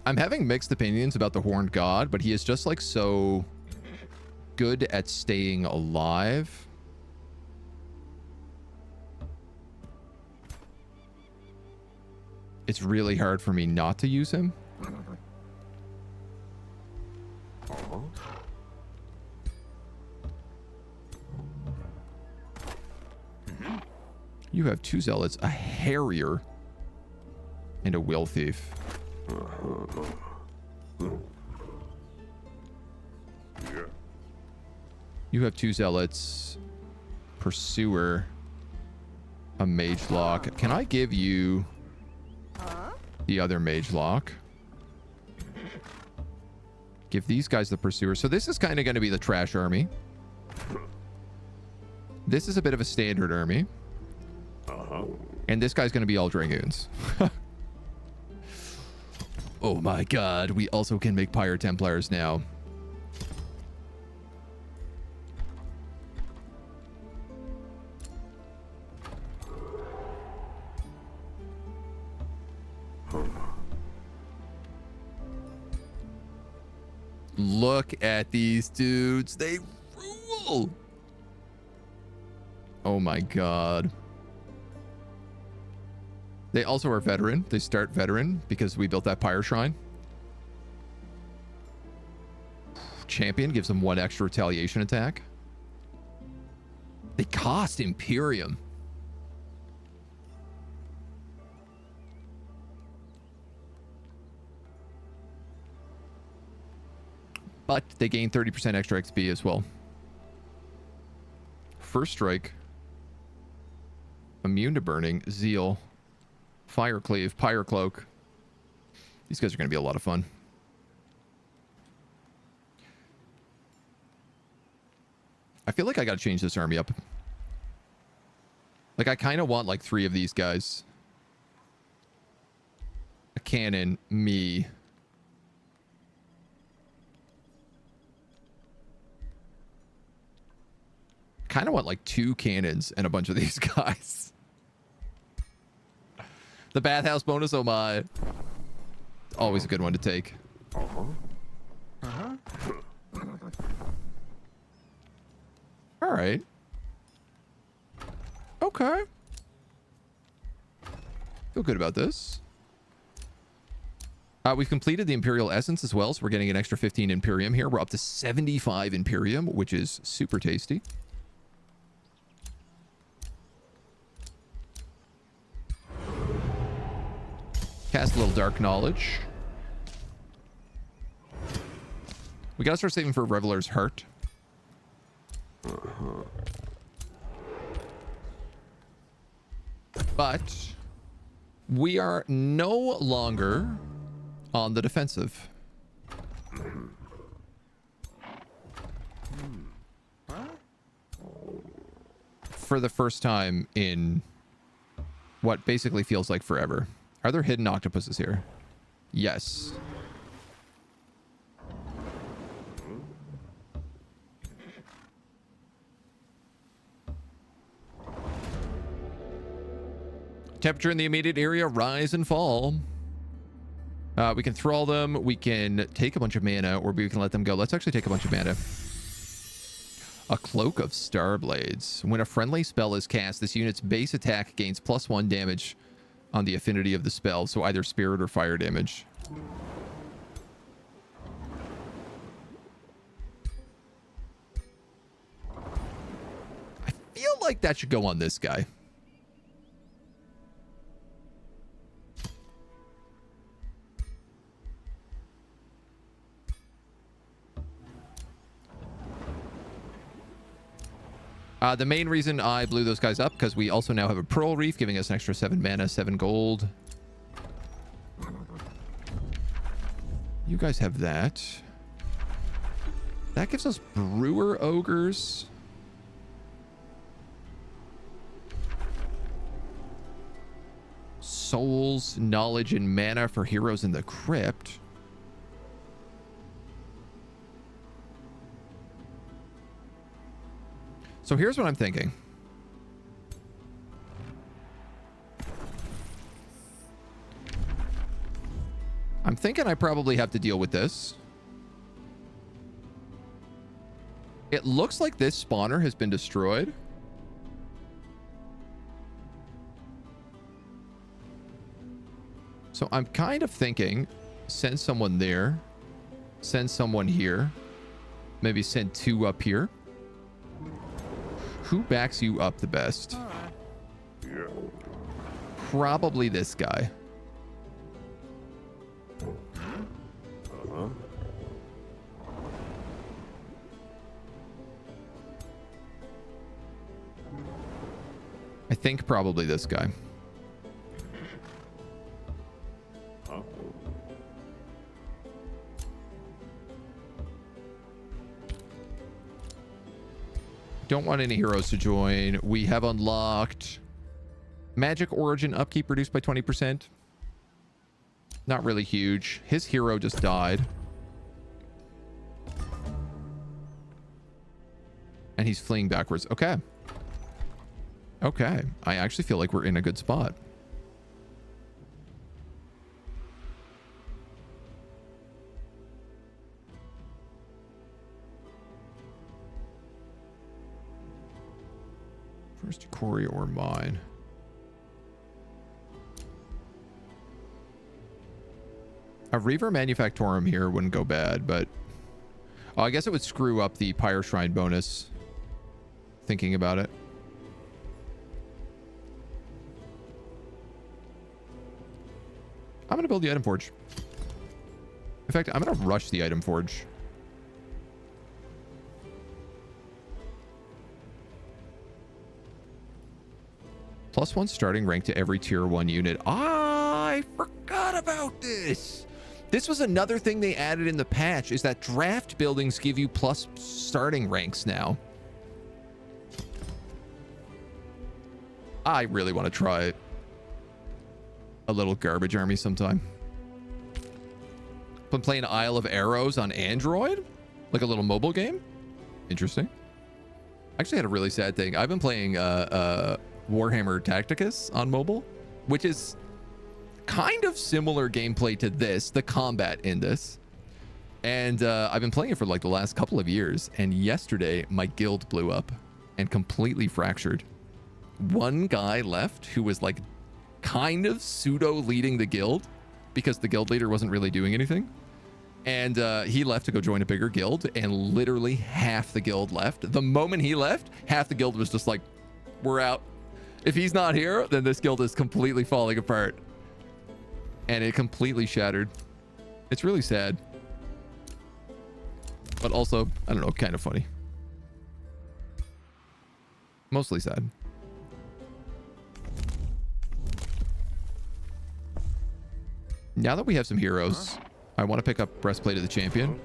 Speaker 1: I'm having mixed opinions about the Horned God, but he is just like so good at staying alive. It's really hard for me not to use him. You have 2 zealots, a harrier, and a will thief. You have 2 zealots, pursuer, a mage lock. Can I give you the other mage lock? Give these guys the pursuer. So this is kind of going to be the trash army. This is a bit of a standard army. And this guy's going to be all dragoons. Oh my god, we also can make Pyre Templars now. Look at these dudes. They rule. Oh my god. They also are veteran. They start veteran because we built that Pyre Shrine. Champion gives them 1 extra retaliation attack. They cost Imperium. But they gain 30% extra XP as well. First Strike. Immune to burning. Zeal. Fire Cleave. Pyre Cloak. These guys are going to be a lot of fun. I feel like I got to change this army up. Like, I kind of want like 3 of these guys. A cannon. Me. Kind of want like 2 cannons and a bunch of these guys. The bathhouse bonus, oh my. Always a good one to take. All right. Okay. Feel good about this. We've completed the Imperial Essence as well, so we're getting an extra 15 Imperium here. We're up to 75 Imperium, which is super tasty. Cast a little Dark Knowledge. We gotta start saving for Reveler's Heart. But we are no longer on the defensive. For the first time in what basically feels like forever. Are there hidden octopuses here? Yes. Temperature in the immediate area rise and fall. We can thrall them. We can take a bunch of mana, or we can let them go. Let's actually take a bunch of mana. A Cloak of Starblades. When a friendly spell is cast, this unit's base attack gains +1 damage on the affinity of the spell, so either spirit or fire damage. I feel like that should go on this guy. The main reason I blew those guys up, because we also now have a Pearl Reef, giving us an extra 7 mana, 7 gold. You guys have that. That gives us brewer ogres. Souls, knowledge, and mana for heroes in the crypt. So here's what I'm thinking. I'm thinking I probably have to deal with this. It looks like this spawner has been destroyed. So I'm kind of thinking, send someone there, send someone here, maybe send 2 up here. Who backs you up the best? Probably this guy. I think probably this guy. Don't want any heroes to join. We have unlocked magic origin upkeep reduced by 20%. Not really huge. His hero just died. And he's fleeing backwards. Okay. Okay. I actually feel like we're in a good spot. First quarry or mine. A Reaver Manufactorum here wouldn't go bad, but... Oh, I guess it would screw up the Pyre Shrine bonus. Thinking about it. I'm going to build the item forge. In fact, I'm going to rush the item forge. +1 starting rank to every tier 1 unit. I forgot about this. This was another thing they added in the patch, is that draft buildings give you plus starting ranks now. I really want to try a little garbage army sometime. Been playing Isle of Arrows on Android, like a little mobile game. Interesting. Actually had a really sad thing. I've been playing Warhammer Tacticus on mobile, which is kind of similar gameplay to this, the combat in this. And I've been playing it for like the last couple of years. And yesterday my guild blew up and completely fractured. One guy left who was like kind of pseudo leading the guild because the guild leader wasn't really doing anything. And he left to go join a bigger guild, and literally half the guild left. The moment he left, half the guild was just like, we're out. If he's not here, then this guild is completely falling apart. And it completely shattered. It's really sad. But also, I don't know, kind of funny. Mostly sad. Now that we have some heroes, I want to pick up Breastplate of the Champion.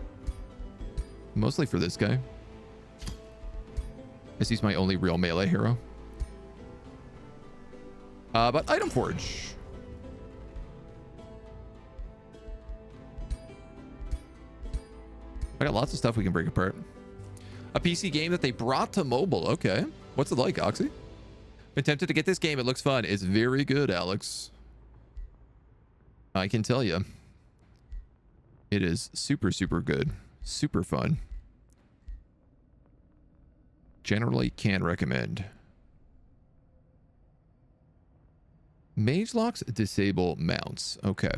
Speaker 1: Mostly for this guy, as he's my only real melee hero. But Item Forge. I got lots of stuff we can break apart. A PC game that they brought to mobile. Okay. What's it like, Oxy? Been tempted to get this game. It looks fun. It's very good, Alex. I can tell you. It is super, super good. Super fun. Generally can recommend. Mage locks disable mounts. Okay.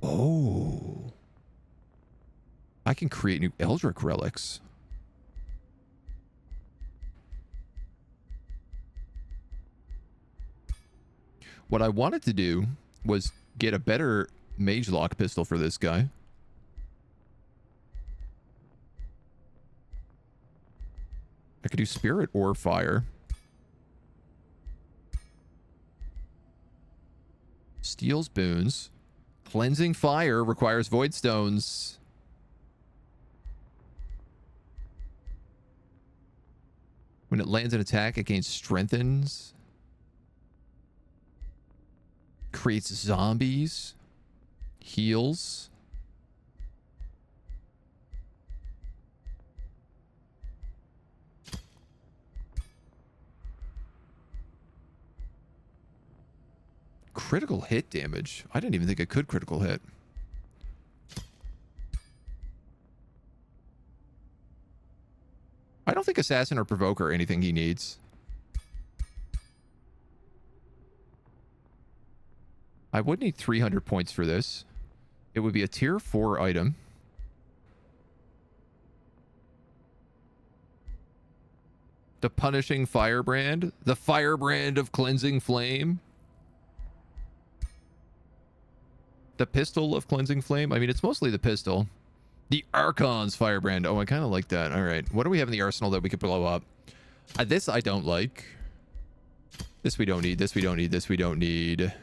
Speaker 1: Oh. I can create new Eldritch relics. What I wanted to do was get a better mage lock pistol for this guy. I could do spirit or fire. Steals boons. Cleansing fire requires void stones. When it lands an attack, it gains strengthens. Creates zombies. Heals. Critical hit damage. I didn't even think it could critical hit. I don't think Assassin or Provoker are anything he needs. I would need 300 points for this. It would be a tier 4 item. The Punishing Firebrand. The Firebrand of Cleansing Flame. The Pistol of Cleansing Flame. I mean, it's mostly the pistol. The Archon's Firebrand. Oh, I kind of like that. All right. What do we have in the arsenal that we could blow up? This I don't like. This we don't need. This we don't need. This we don't need.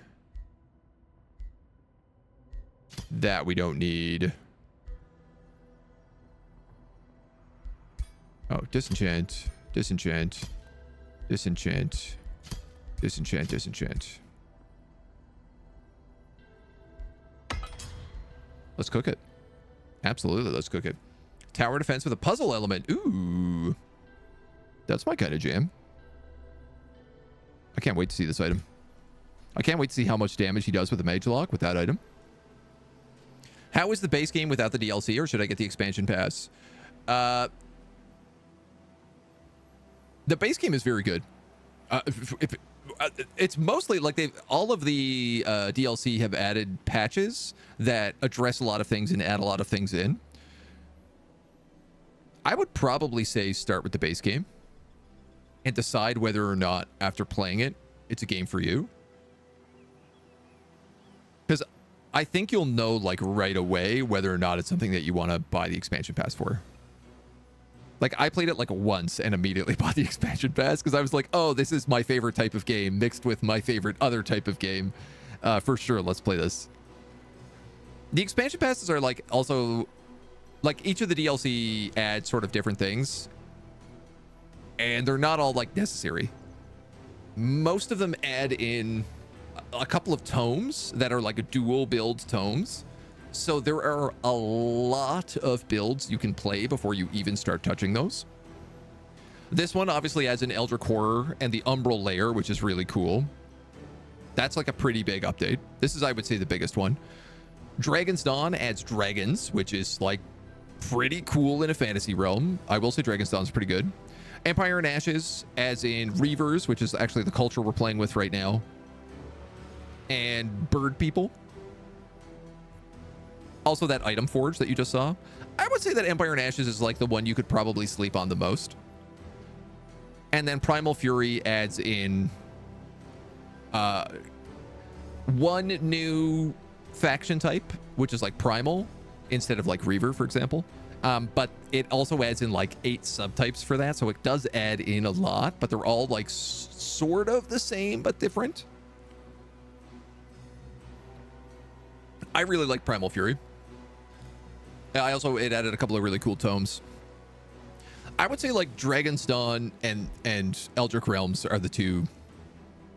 Speaker 1: That we don't need. Oh, disenchant. Disenchant. Disenchant. Disenchant. Disenchant. Let's cook it. Absolutely, let's cook it. Tower defense with a puzzle element. Ooh. That's my kind of jam. I can't wait to see this item. I can't wait to see how much damage he does with the Mage Lock with that item. How is the base game without the DLC, or should I get the expansion pass? The base game is very good. It's mostly like all of the DLC have added patches that address a lot of things and add a lot of things in. I would probably say start with the base game and decide whether or not after playing it, it's a game for you. Because I think you'll know like right away whether or not it's something that you want to buy the expansion pass for. Like, I played it like once and immediately bought the expansion pass because I was like, oh, this is my favorite type of game mixed with my favorite other type of game. For sure, let's play this. The expansion passes are like also, like each of the DLC adds sort of different things. And they're not all like necessary. Most of them add in a couple of tomes that are like dual build tomes. So there are a lot of builds you can play before you even start touching those. This one obviously adds an Eldritch Horror and the Umbral layer, which is really cool. That's like a pretty big update. This is, I would say, the biggest one. Dragon's Dawn adds dragons, which is like pretty cool in a fantasy realm. I will say Dragon's Dawn is pretty good. Empire and Ashes adds in Reavers, which is actually the culture we're playing with right now. And Bird People. Also that item forge that you just saw. I would say that Empire and Ashes is like the one you could probably sleep on the most. And then Primal Fury adds in one new faction type, which is like Primal instead of like Reaver, for example. But it also adds in like 8 subtypes for that. So it does add in a lot, but they're all like sort of the same, but different. I really like Primal Fury. It added a couple of really cool tomes. I would say like Dragon's Dawn and Eldritch Realms are the 2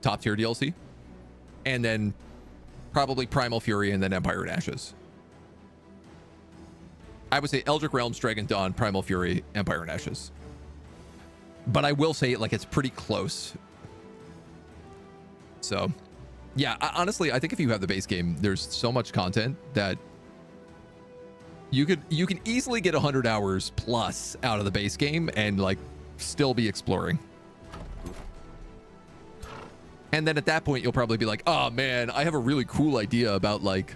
Speaker 1: top tier DLC. And then probably Primal Fury and then Empire and Ashes. I would say Eldritch Realms, Dragon Dawn, Primal Fury, Empire and Ashes. But I will say like it's pretty close. So yeah, honestly, I think if you have the base game, there's so much content that you can easily get 100 hours plus out of the base game and like still be exploring. And then at that point, you'll probably be like, oh man, I have a really cool idea about like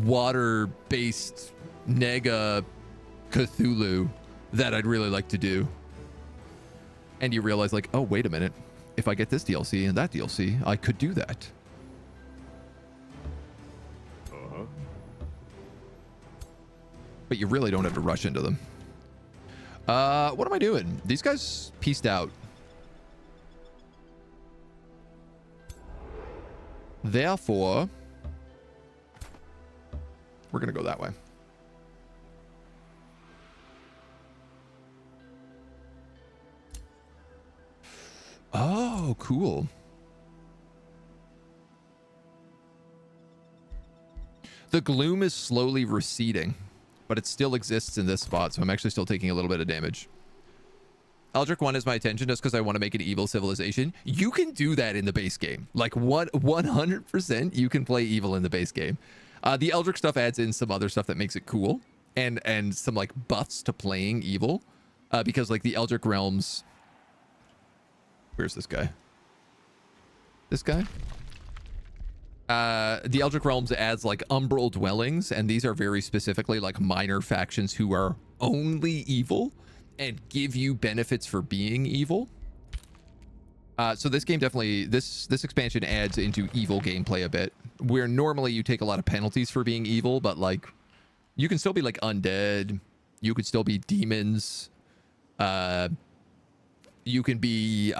Speaker 1: water-based Nega Cthulhu that I'd really like to do. And you realize like, oh, wait a minute. If I get this DLC and that DLC, I could do that. But you really don't have to rush into them. What am I doing? These guys pieced out. Therefore, We're going to go that way. Oh, cool. The gloom is slowly receding, but it still exists in this spot, so I'm actually still taking a little bit of damage. Eldritch One is my attention just because I want to make an evil civilization. You can do that in the base game. Like 100% you can play evil in the base game. The Eldritch stuff adds in some other stuff that makes it cool, and some like buffs to playing evil, because like the Eldritch realms. Where's this guy? This guy? The Eldritch realms adds like Umbral dwellings, and these are very specifically like minor factions who are only evil and give you benefits for being evil. So this game definitely, this expansion adds into evil gameplay a bit, where normally you take a lot of penalties for being evil, but like you can still be like undead, you could still be demons, you can be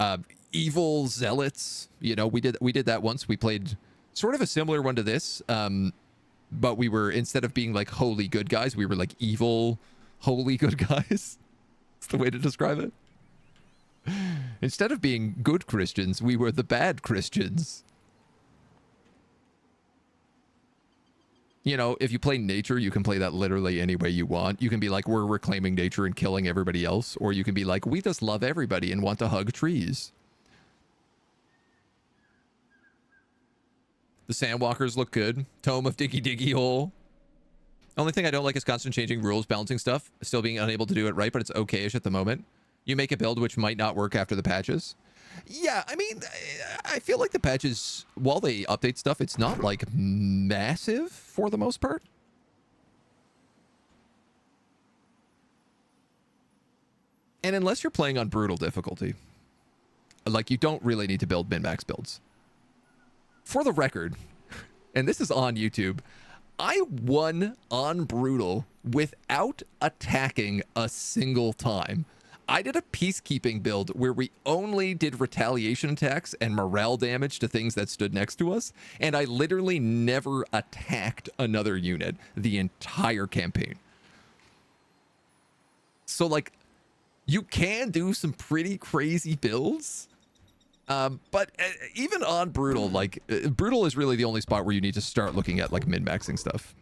Speaker 1: evil zealots. You know, we did that once. We played sort of a similar one to this, but we were, instead of being like holy good guys, we were like evil holy good guys. That's the way to describe it. Instead of being good Christians, we were the bad Christians. You know, if you play nature, you can play that literally any way you want. You can be like, we're reclaiming nature and killing everybody else. Or you can be like, we just love everybody and want to hug trees. The Sandwalkers look good. Tome of Diggy Diggy Hole. Only thing I don't like is constant changing rules, balancing stuff. Still being unable to do it right, but it's okay-ish at the moment. You make a build which might not work after the patches. Yeah, I mean, I feel like the patches, while they update stuff, it's not like massive for the most part. And unless you're playing on brutal difficulty, like, you don't really need to build min-max builds. For the record, and this is on YouTube, I won on brutal without attacking a single time. I did a peacekeeping build where we only did retaliation attacks and morale damage to things that stood next to us, and I literally never attacked another unit the entire campaign. So, like, you can do some pretty crazy builds, but even on brutal, like, brutal is really the only spot where you need to start looking at, like, min-maxing stuff.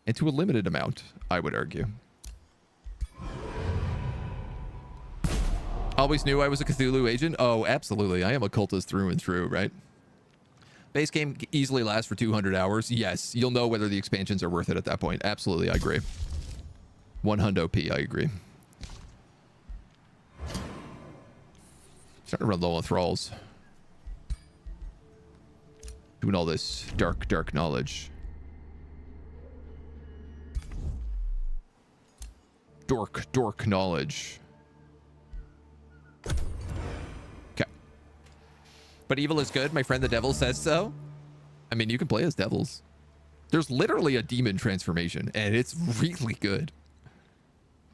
Speaker 1: And to a limited amount, I would argue. Always knew I was a Cthulhu agent? Oh, absolutely. I am a cultist through and through, right? Base game easily lasts for 200 hours. Yes, you'll know whether the expansions are worth it at that point. Absolutely, I agree. 100p, I agree. Starting to run low on thralls. Doing all this dark knowledge. Dork knowledge. Okay. But evil is good. My friend the devil says so. I mean, you can play as devils. There's literally a demon transformation, and it's really good.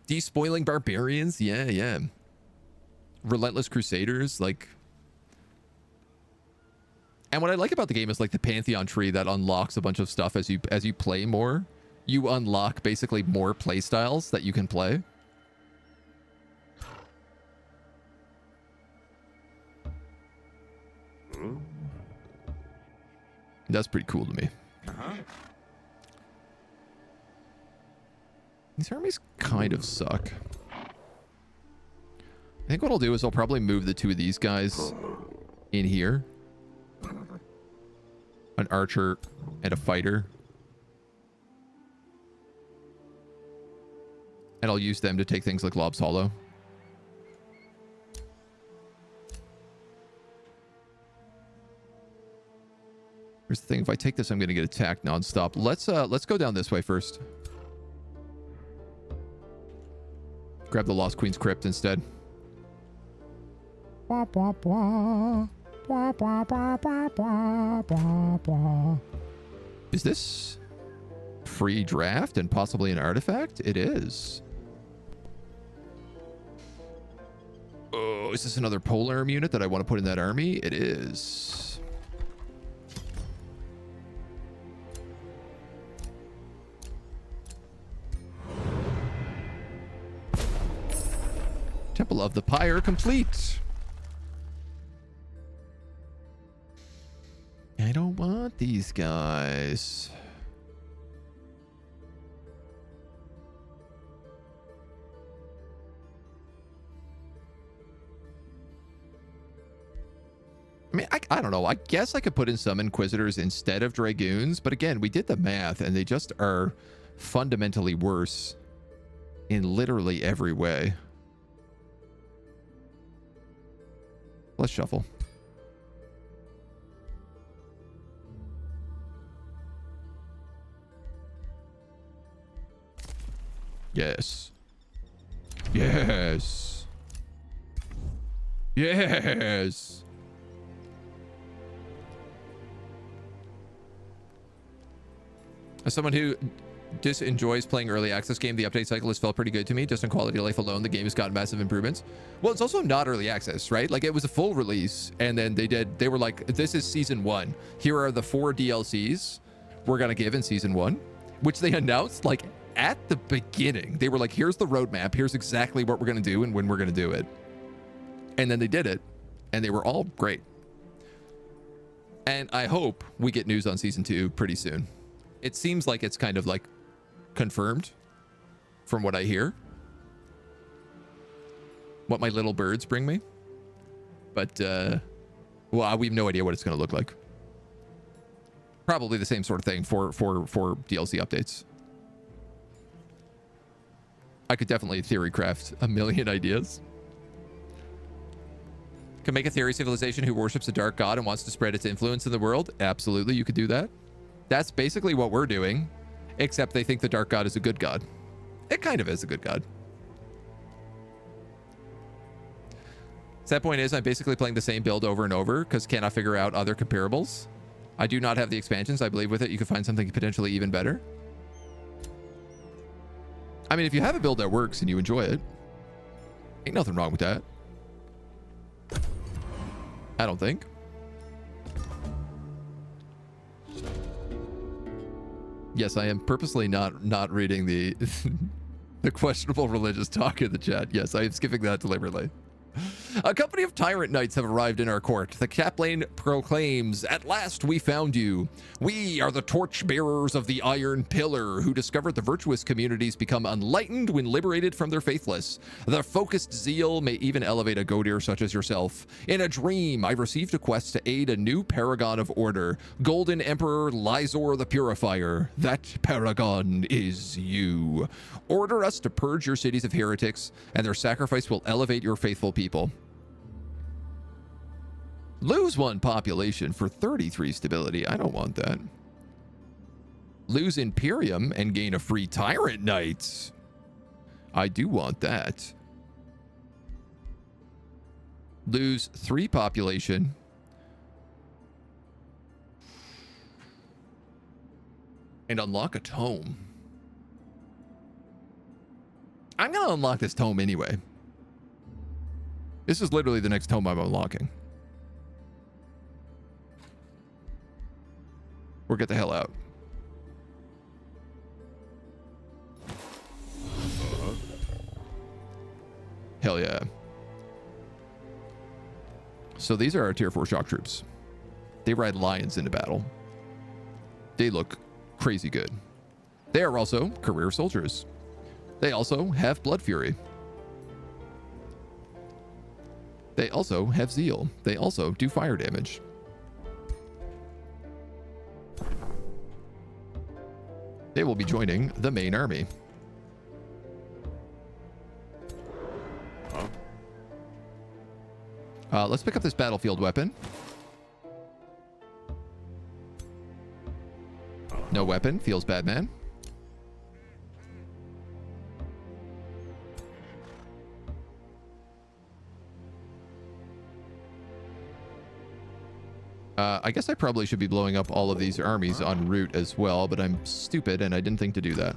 Speaker 1: Despoiling barbarians? Yeah. Relentless crusaders, like... And what I like about the game is, like, the Pantheon tree that unlocks a bunch of stuff as you play more. You unlock basically more play styles that you can play. That's pretty cool to me. These armies kind of suck. I think what I'll do is I'll probably move the two of these guys in here. An archer and a fighter. And I'll use them to take things like Lob's Hollow. Here's the thing, if I take this, I'm going to get attacked nonstop. Let's go down this way first. Grab the Lost Queen's Crypt instead. Is this free draft and possibly an artifact? It is. Oh, is this another polearm unit that I want to put in that army? It is. Battle of the Pyre complete. I don't want these guys. I mean, I don't know. I guess I could put in some Inquisitors instead of Dragoons, but again, we did the math and they just are fundamentally worse in literally every way. Let's shuffle. Yes. Yes. Yes. As someone who just enjoys playing early access game, the update cycle has felt pretty good to me. Just on quality of life alone, the game has gotten massive improvements. Well, it's also not early access, right? Like, it was a full release, and then they were like, this is season 1. Here are the 4 DLCs we're gonna give in season 1, which they announced like at the beginning. They were like, here's the roadmap, here's exactly what we're gonna do and when we're gonna do it. And then they did it, and they were all great. And I hope we get news on season 2 pretty soon. It seems like it's kind of like confirmed from what I hear, what my little birds bring me. But, well, we have no idea what it's going to look like. Probably the same sort of thing for DLC updates. I could definitely theory craft a million ideas. Can make a theory civilization who worships a dark god and wants to spread its influence in the world. Absolutely, you could do that. That's basically what we're doing, except they think the dark god is a good god. It kind of is a good god. Sad point is I'm basically playing the same build over and over because cannot figure out other comparables. I do not have the expansions. I believe with it you could find something potentially even better. I mean, if you have a build that works and you enjoy it, ain't nothing wrong with that. I don't think. Yes, I am purposely not reading the the questionable religious talk in the chat. Yes, I am skipping that deliberately. A company of tyrant knights have arrived in our court. The chaplain proclaims, "At last we found you. We are the torchbearers of the Iron Pillar, who discovered the virtuous communities become enlightened when liberated from their faithless. Their focused zeal may even elevate a goateer such as yourself. In a dream, I received a quest to aid a new paragon of order, Golden Emperor Lysor the Purifier. That paragon is you. Order us to purge your cities of heretics, and their sacrifice will elevate your faithful people. Lose 1 population for 33 stability. I don't want that. Lose Imperium and gain a free Tyrant Knight. I do want that. Lose 3 population. And unlock a tome. I'm going to unlock this tome anyway. This is literally the next tome I'm unlocking. Or get the hell out. Hell yeah. So these are our tier 4 shock troops. They ride lions into battle. They look crazy good. They are also career soldiers. They also have blood fury. They also have zeal. They also do fire damage. They will be joining the main army. Let's pick up this battlefield weapon. No weapon. Feels bad, man. I guess I probably should be blowing up all of these armies en route as well, but I'm stupid and I didn't think to do that.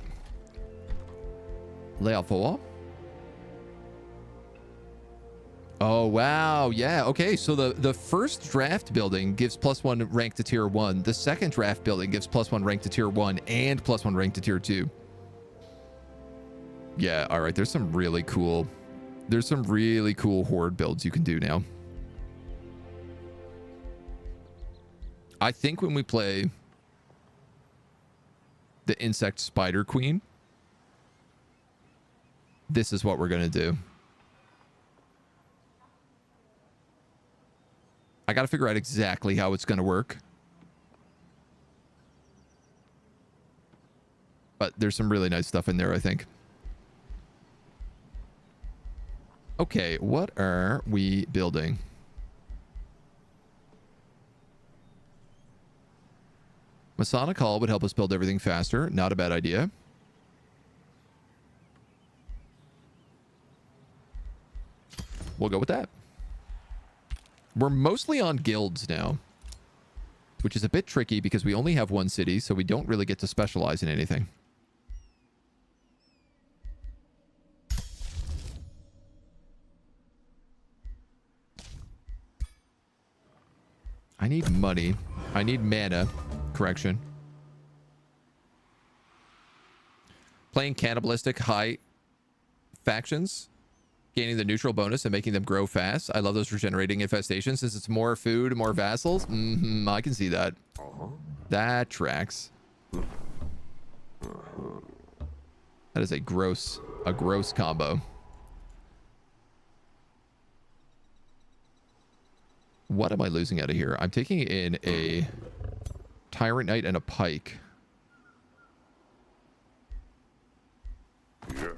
Speaker 1: Lay out for wall. Oh, wow. Yeah. Okay. So the first draft building gives +1 rank to tier 1. The second draft building gives +1 rank to tier 1 and +1 rank to tier 2. Yeah. All right. There's some really cool There's some really cool horde builds you can do now. I think when we play the insect spider queen, this is what we're going to do. I got to figure out exactly how it's going to work. But there's some really nice stuff in there, I think. Okay, what are we building? Masonic Hall would help us build everything faster. Not a bad idea. We'll go with that. We're mostly on guilds now, which is a bit tricky because we only have one city, so we don't really get to specialize in anything. I need money. I need mana. Correction. Playing cannibalistic high factions, gaining the neutral bonus and making them grow fast. I love those regenerating infestations since it's more food, more vassals. I can see that. That tracks. That is a gross combo. What am I losing out of here? I'm taking in a Tyrant Knight and a Pike.
Speaker 2: Yeah.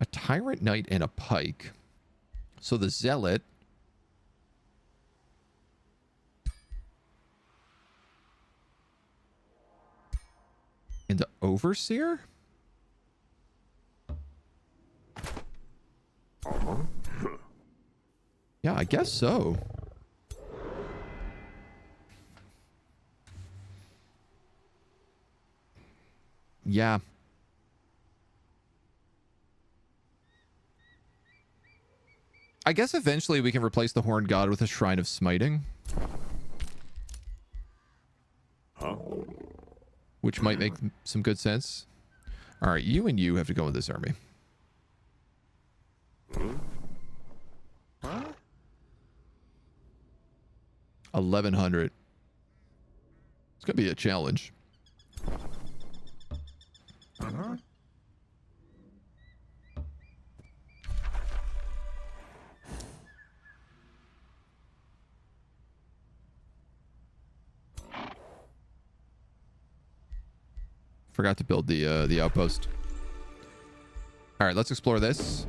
Speaker 1: A Tyrant Knight and a Pike. So the Zealot... and the Overseer? Yeah, I guess so. Yeah. I guess eventually we can replace the Horned God with a Shrine of Smiting. Which might make some good sense. All right, you and you have to go in this army. 1,100. It's gonna be a challenge. Forgot to build the outpost. All right, let's explore this.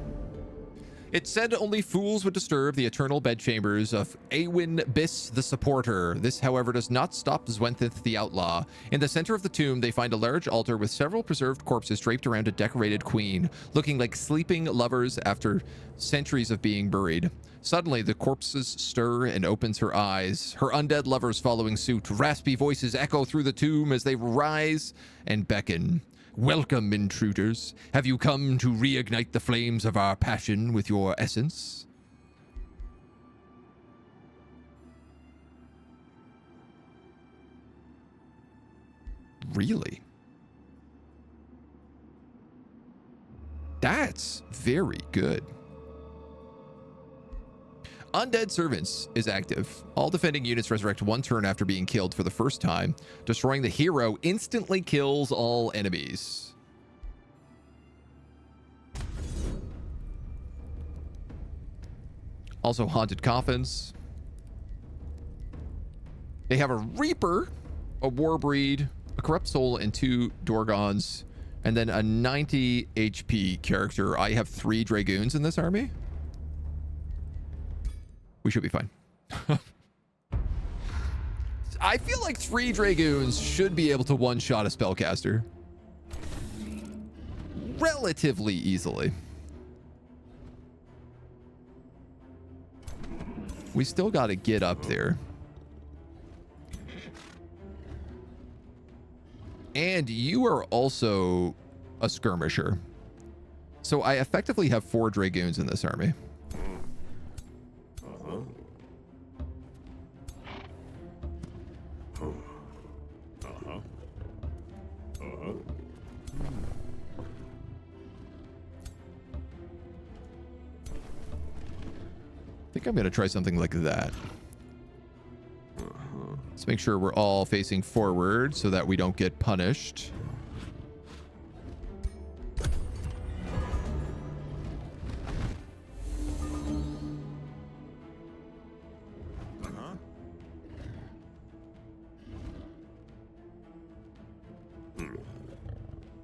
Speaker 1: It said only fools would disturb the eternal bedchambers of Awen Biss the Supporter. This, however, does not stop Zwentith the Outlaw. In the center of the tomb, they find a large altar with several preserved corpses draped around a decorated queen, looking like sleeping lovers after centuries of being buried. Suddenly, the corpses stir and opens her eyes, her undead lovers following suit. Raspy voices echo through the tomb as they rise and beckon. Welcome, intruders. Have you come to reignite the flames of our passion with your essence? Really? That's very good. Undead Servants is active. All defending units resurrect one turn after being killed for the first time. Destroying the hero instantly kills all enemies. Also Haunted Coffins. They have a Reaper, a Warbreed, a Corrupt Soul, and 2 Dorgons, and then a 90 HP character. I have 3 Dragoons in this army. We should be fine. I feel like 3 Dragoons should be able to one-shot a spellcaster relatively easily. We still got to get up there. And you are also a skirmisher. So I effectively have 4 Dragoons in this army. I think I'm going to try something like that. Let's make sure we're all facing forward so that we don't get punished.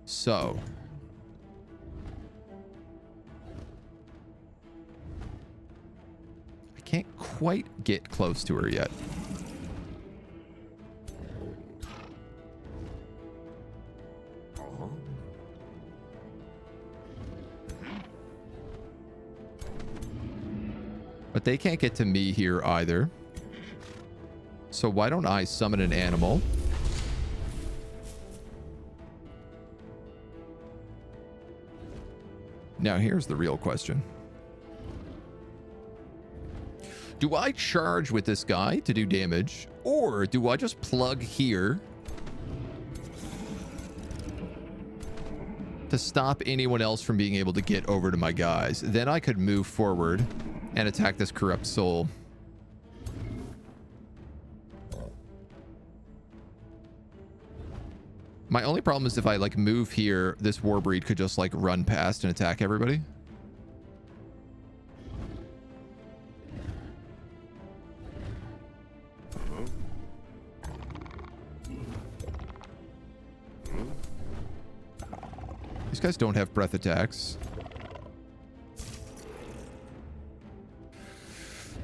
Speaker 1: So, I can't quite get close to her yet. But they can't get to me here either. So why don't I summon an animal? Now here's the real question. Do I charge with this guy to do damage, or do I just plug here to stop anyone else from being able to get over to my guys? Then I could move forward and attack this corrupt soul. My only problem is if I like move here, this Warbreed could just like run past and attack everybody. These guys don't have breath attacks.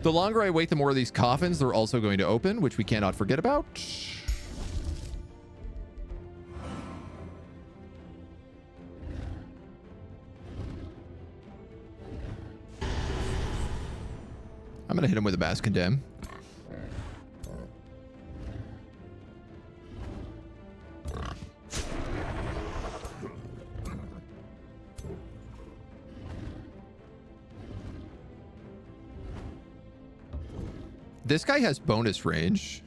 Speaker 1: The longer I wait, the more of these coffins they're also going to open, which we cannot forget about. I'm going to hit him with a Mass Condemn. This guy has bonus range.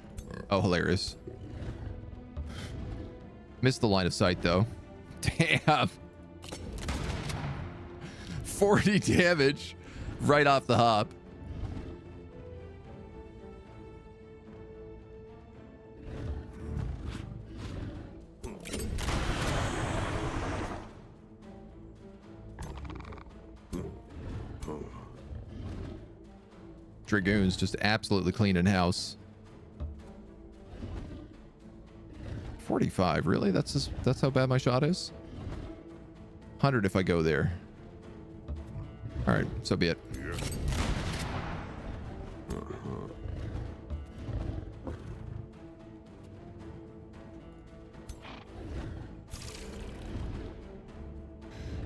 Speaker 1: Oh, hilarious. Missed the line of sight, though. Damn. 40 damage right off the hop. Dragoons just absolutely cleaning house. 45, really? That's how bad my shot is? 100 if I go there. All right, so be it.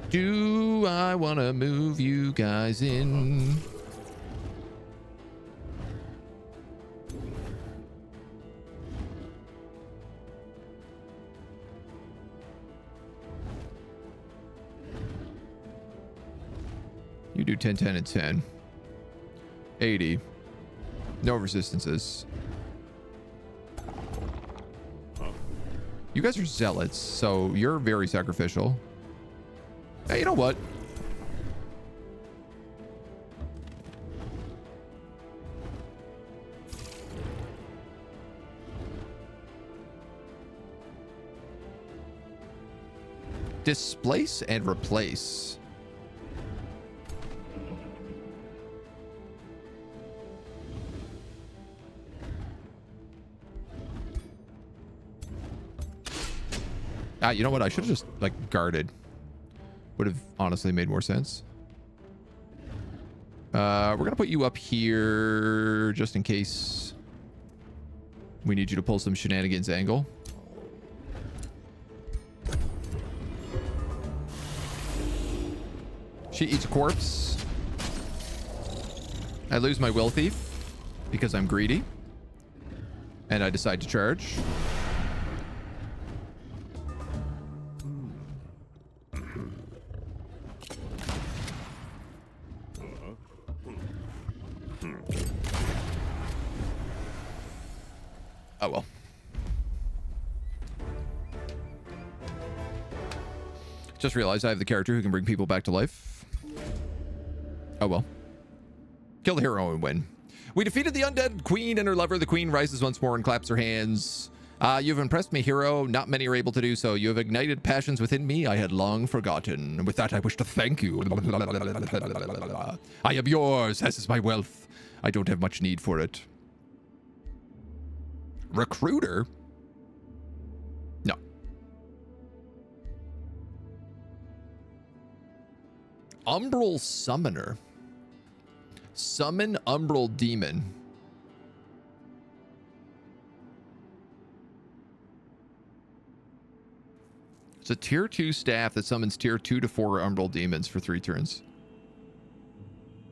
Speaker 1: Do I want to move you guys in? You do 10, 10, and 10. 80. No resistances. You guys are zealots, so you're very sacrificial. Hey, you know what? Displace and replace. You know what? I should have just, like, guarded. Would have honestly made more sense. We're going to put you up here just in case we need you to pull some shenanigans angle. She eats a corpse. I lose my Will Thief because I'm greedy. And I decide to charge. Oh, well. Just realized I have the character who can bring people back to life. Oh, well. Kill the hero and win. We defeated the undead queen and her lover. The queen rises once more and claps her hands. You've impressed me, hero. Not many are able to do so. You have ignited passions within me I had long forgotten. With that, I wish to thank you. I am yours, as is my wealth. I don't have much need for it. Recruiter? No. Umbral summoner. Summon Umbral demon. It's a tier 2 staff that summons tier 2 to 4 Umbral demons for 3 turns.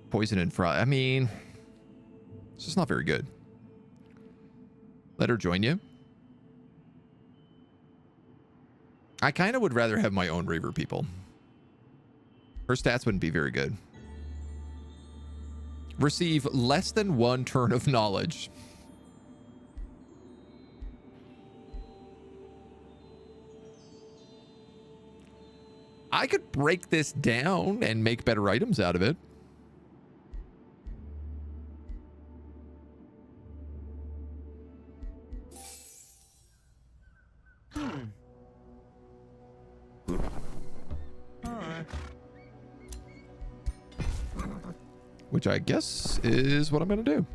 Speaker 1: Poison and fry. I mean, it's just not very good. Let her join you. I kind of would rather have my own Reaver people. Her stats wouldn't be very good. Receive less than 1 turn of knowledge. I could break this down and make better items out of it. Which I guess is what I'm going to do.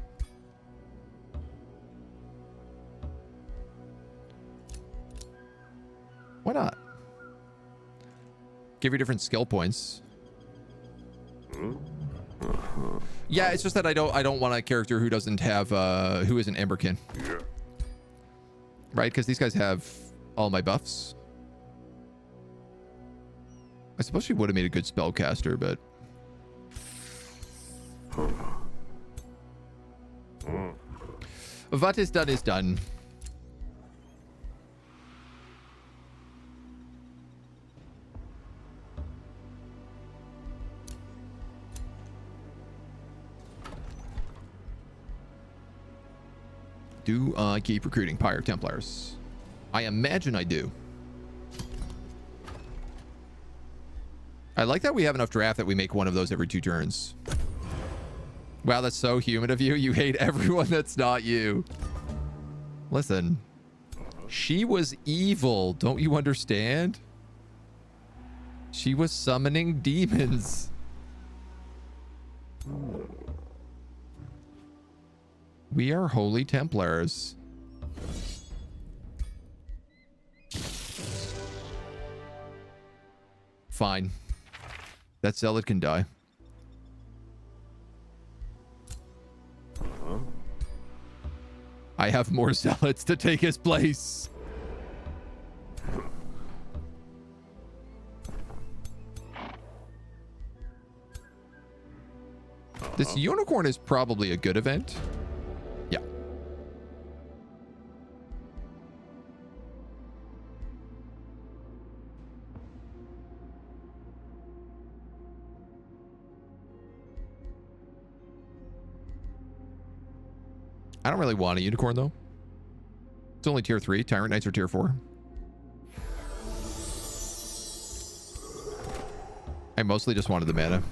Speaker 1: Why not? Give you different skill points. Yeah, it's just that I don't want a character who doesn't have who isn't Emberkin. Right? Because these guys have all my buffs. I suppose she would have made a good spellcaster, but what is done is done. Do I keep recruiting Pyre Templars? I imagine I do. I like that we have enough draft that we make one of those every 2 turns. Wow, that's so human of you. You hate everyone that's not you. Listen. She was evil. Don't you understand? She was summoning demons. We are Holy Templars. Fine. That zealot can die. I have more zealots to take his place. This unicorn is probably a good event. Yeah. I don't really want a unicorn, though. It's only tier 3. Tyrant Knights are tier 4. I mostly just wanted the mana.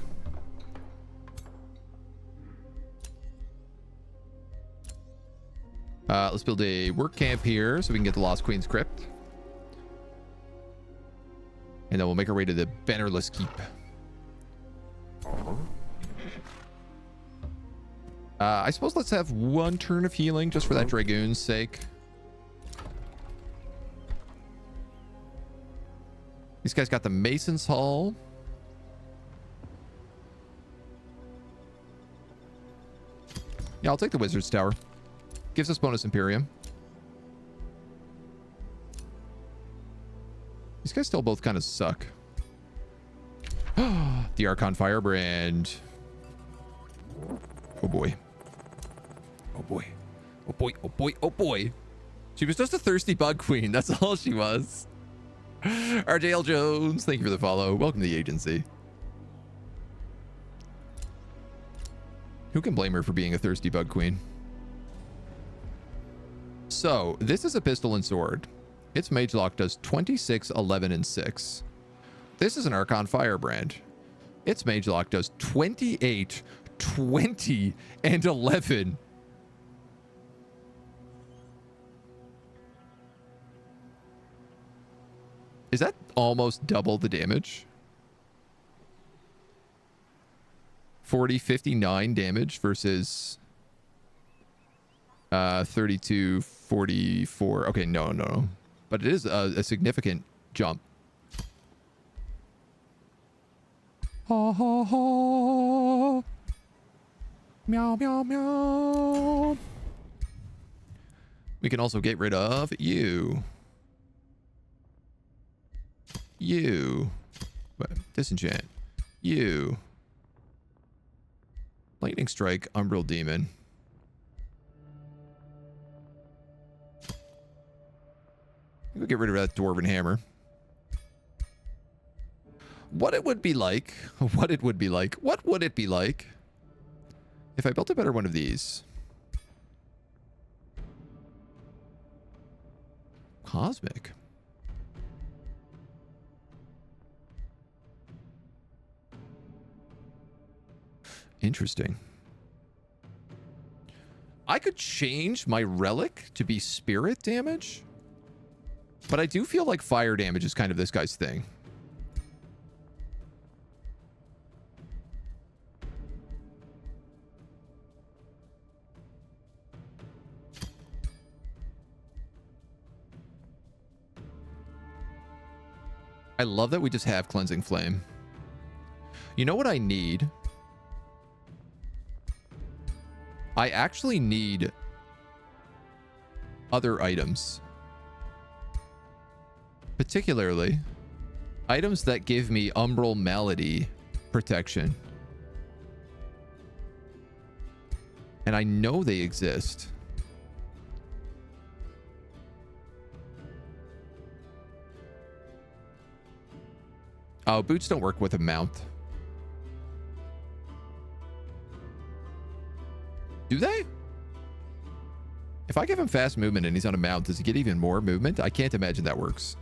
Speaker 1: Let's build a work camp here so we can get the Lost Queen's Crypt. And then we'll make our way to the Bannerless Keep. I suppose let's have 1 turn of healing just for that Dragoon's sake. These guys got the Mason's Hall. Yeah, I'll take the Wizard's Tower. Gives us bonus Imperium. These guys still both kind of suck. The Archon Firebrand. Oh boy. Oh boy. Oh boy. Oh boy. Oh boy. She was just a thirsty bug queen. That's all she was. RJL Jones, thank you for the follow. Welcome to the agency. Who can blame her for being a thirsty bug queen? So this is a pistol and sword. Its mage lock does 26, 11, and 6. This is an Archon Firebrand. Its mage lock does 28, 20, and 11. Is that almost double the damage? 40, 59 damage versus 32, 44. Okay, no. But it is a significant jump. Ha ha ha. Meow, meow, meow. We can also get rid of you. You. Disenchant. You. Lightning Strike, Umbral Demon. We'll get rid of that Dwarven Hammer. What would it be like if I built a better one of these? Cosmic. Interesting. I could change my relic to be spirit damage, but I do feel like fire damage is kind of this guy's thing. I love that we just have Cleansing Flame. You know what I need? I actually need other items. Particularly, items that give me Umbral Malady protection. And I know they exist. Oh, boots don't work with a mount. Do they? If I give him fast movement and he's on a mount, does he get even more movement? I can't imagine that works.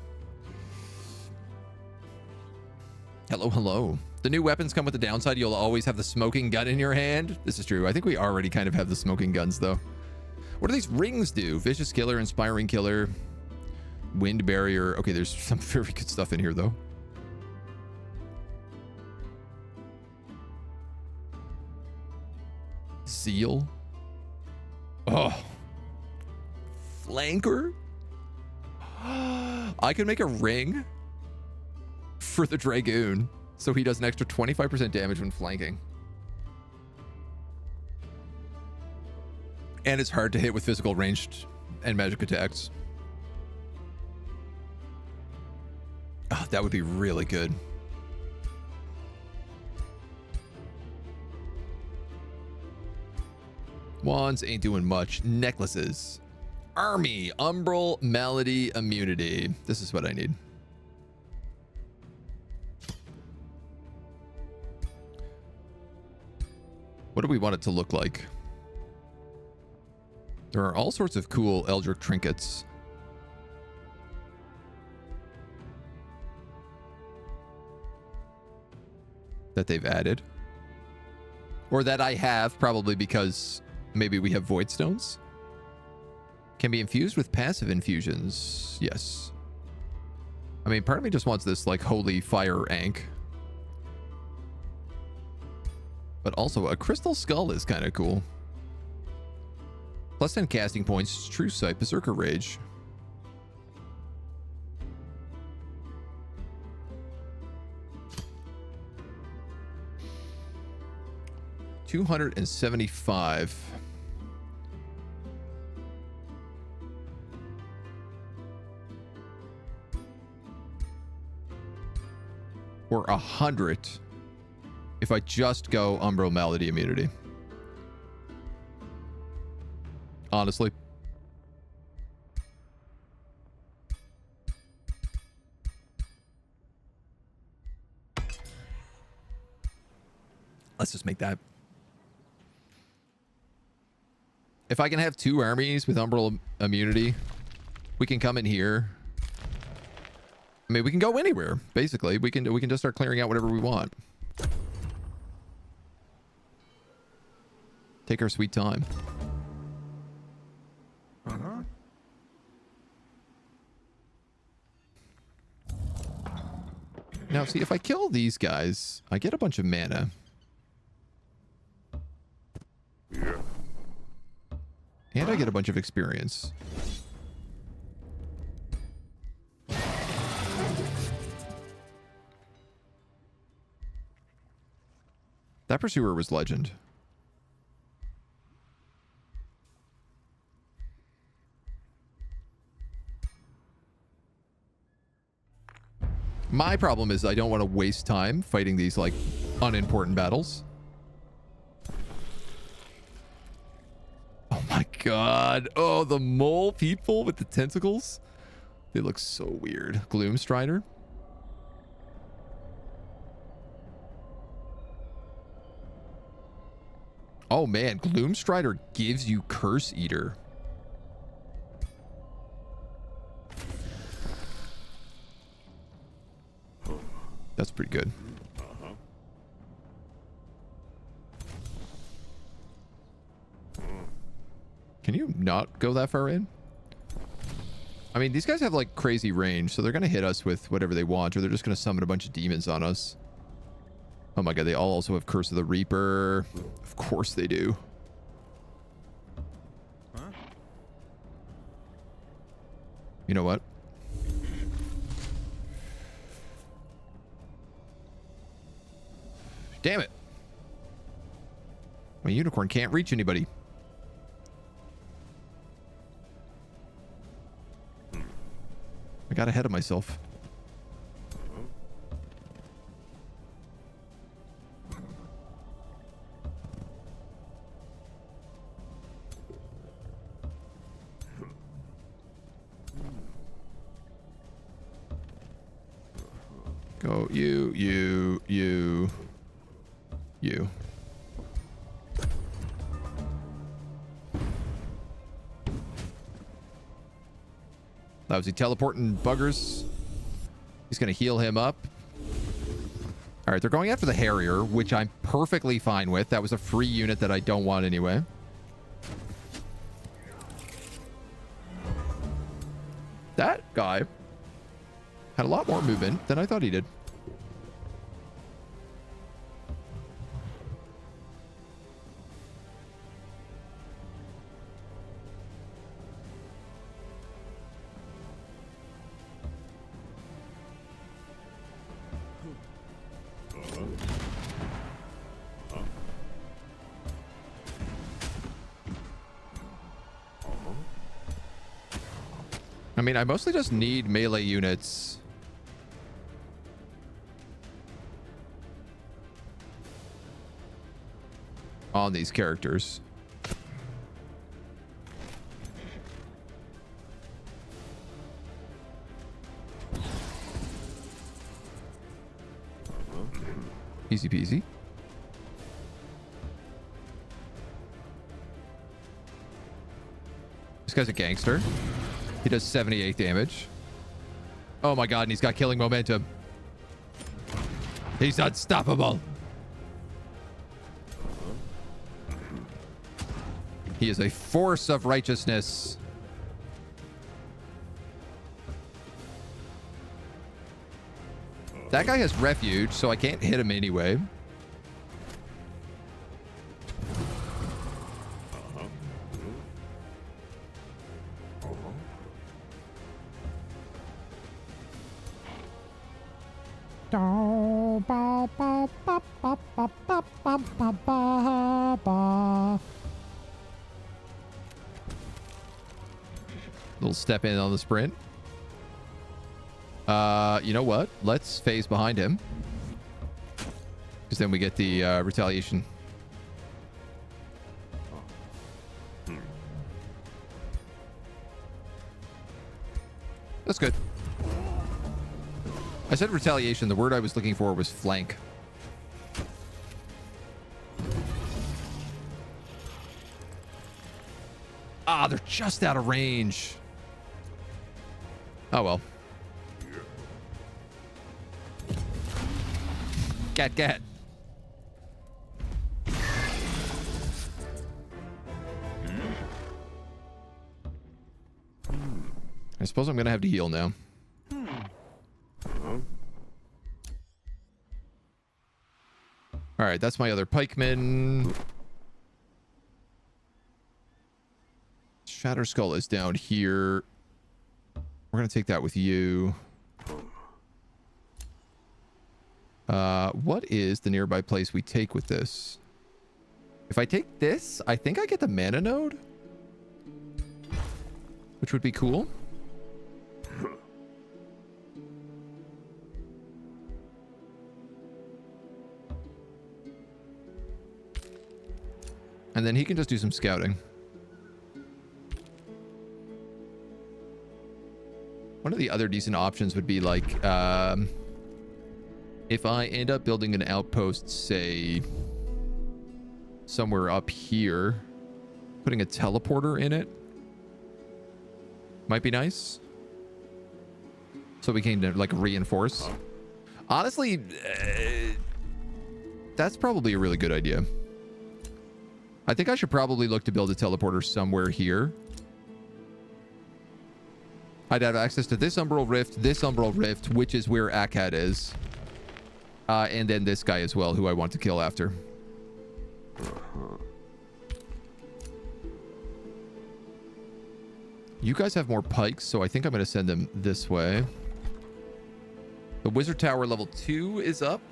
Speaker 1: Hello, hello. The new weapons come with the downside. You'll always have the smoking gun in your hand. This is true. I think we already kind of have the smoking guns, though. What do these rings do? Vicious Killer, Inspiring Killer, Wind Barrier. Okay, there's some very good stuff in here, though. Seal. Oh. Flanker. I could make a ring for the Dragoon, so he does an extra 25% damage when flanking. And it's hard to hit with physical ranged and magic attacks. Oh, that would be really good. Wands ain't doing much. Necklaces. Army. Umbral Malady Immunity. This is what I need. What do we want it to look like? There are all sorts of cool Eldritch trinkets. That they've added. Or that I have, probably because maybe we have Void Stones. Can be infused with passive infusions. Yes. I mean, part of me just wants this, like, holy fire ank. But also, a crystal skull is kind of cool. Plus 10 casting points, True Sight, Berserker Rage. $275. Or 100 if I just go Umbral Malady Immunity. Honestly. Let's just make that. If I can have 2 armies with Umbral immunity, we can come in here. I mean, we can go anywhere, basically. We can just start clearing out whatever we want. Take our sweet time. Now, see, if I kill these guys, I get a bunch of mana. And I get a bunch of experience. That pursuer was legend. My problem is I don't want to waste time fighting these, like, unimportant battles. Oh my god. Oh, the mole people with the tentacles. They look so weird. Gloomstrider. Oh man, Gloomstrider gives you Curse Eater. That's pretty good. Can you not go that far in? I mean, these guys have like crazy range, so they're going to hit us with whatever they want, or they're just going to summon a bunch of demons on us. Oh my god, they all also have Curse of the Reaper. Of course they do. Huh? You know what? Damn it. My unicorn can't reach anybody. I got ahead of myself. Go, you. Lousy teleporting buggers. He's going to heal him up. All right, they're going after the Harrier, which I'm perfectly fine with. That was a free unit that I don't want anyway. That guy had a lot more movement than I thought he did. I mean, I mostly just need melee units. On these characters. Easy peasy. This guy's a gangster. He does 78 damage. Oh my god, and he's got killing momentum. He's unstoppable. He is a force of righteousness. That guy has refuge, so I can't hit him anyway. Little step in on the sprint. You know what? Let's phase behind him. Because then we get the retaliation. That's good. I said retaliation. The word I was looking for was flank. just out of range. Oh, well. Cat. I suppose I'm going to have to heal now. All right, that's my other pikeman. Shatter Skull is down here. We're going to take that with you. What is the nearby place we take with this? If I take this, I think I get the mana node, which would be cool. And then he can just do some scouting. One of the other decent options would be like, if I end up building an outpost, say, somewhere up here, putting a teleporter in it might be nice. So we can, like, reinforce. Honestly, that's probably a really good idea. I think I should probably look to build a teleporter somewhere here. I'd have access to this Umbral Rift, which is where Akkad is. And then this guy as well, who I want to kill after. You guys have more pikes, so I think I'm going to send them this way. The Wizard Tower level 2 is up.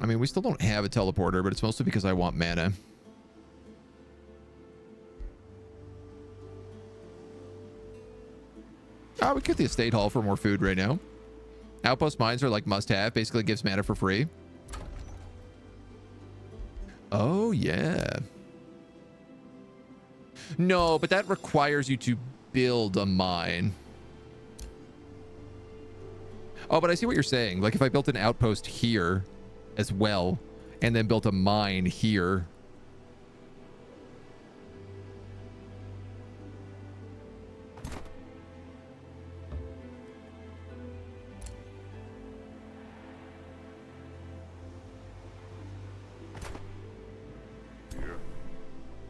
Speaker 1: I mean, we still don't have a teleporter, but it's mostly because I want mana. Oh, we get the estate hall for more food right now. Outpost mines are like must-have. Basically gives mana for free. Oh, yeah. No, but that requires you to build a mine. Oh, but I see what you're saying. Like, if I built an outpost here as well, and then built a mine here.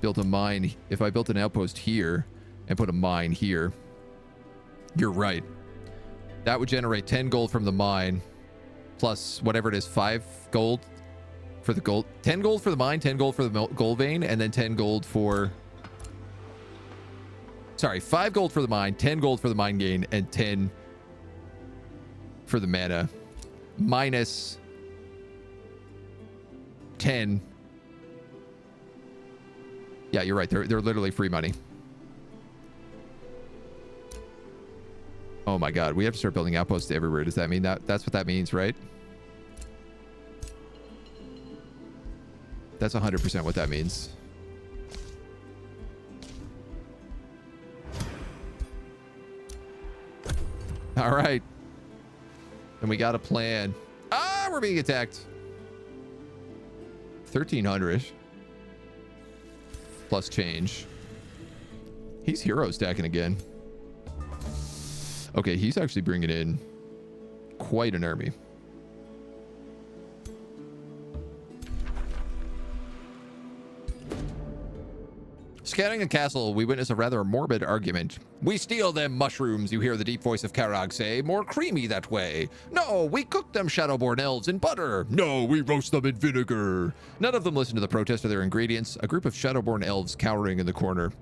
Speaker 1: Built a mine. If I built an outpost here and put a mine here, you're right. That would generate 10 gold from the mine, plus whatever it is, 5 gold for the gold. 10 gold for the mine, 10 gold for the gold vein, and then 10 gold for... Sorry, 5 gold for the mine, 10 gold for the mine gain, and 10 for the mana. Minus 10. Yeah, you're right. They're literally free money. Oh my god, we have to start building outposts everywhere. Does that mean that's what that means, right? That's 100% what that means. All right. And we got a plan. Ah, we're being attacked. 1,300 plus change. He's hero stacking again. Okay, he's actually bringing in quite an army. Scanning a castle, we witness a rather morbid argument. We steal them mushrooms, you hear the deep voice of Karag say. More creamy that way. No, we cook them Shadowborn elves in butter. No, we roast them in vinegar. None of them listen to the protest of their ingredients. A group of Shadowborn elves cowering in the corner.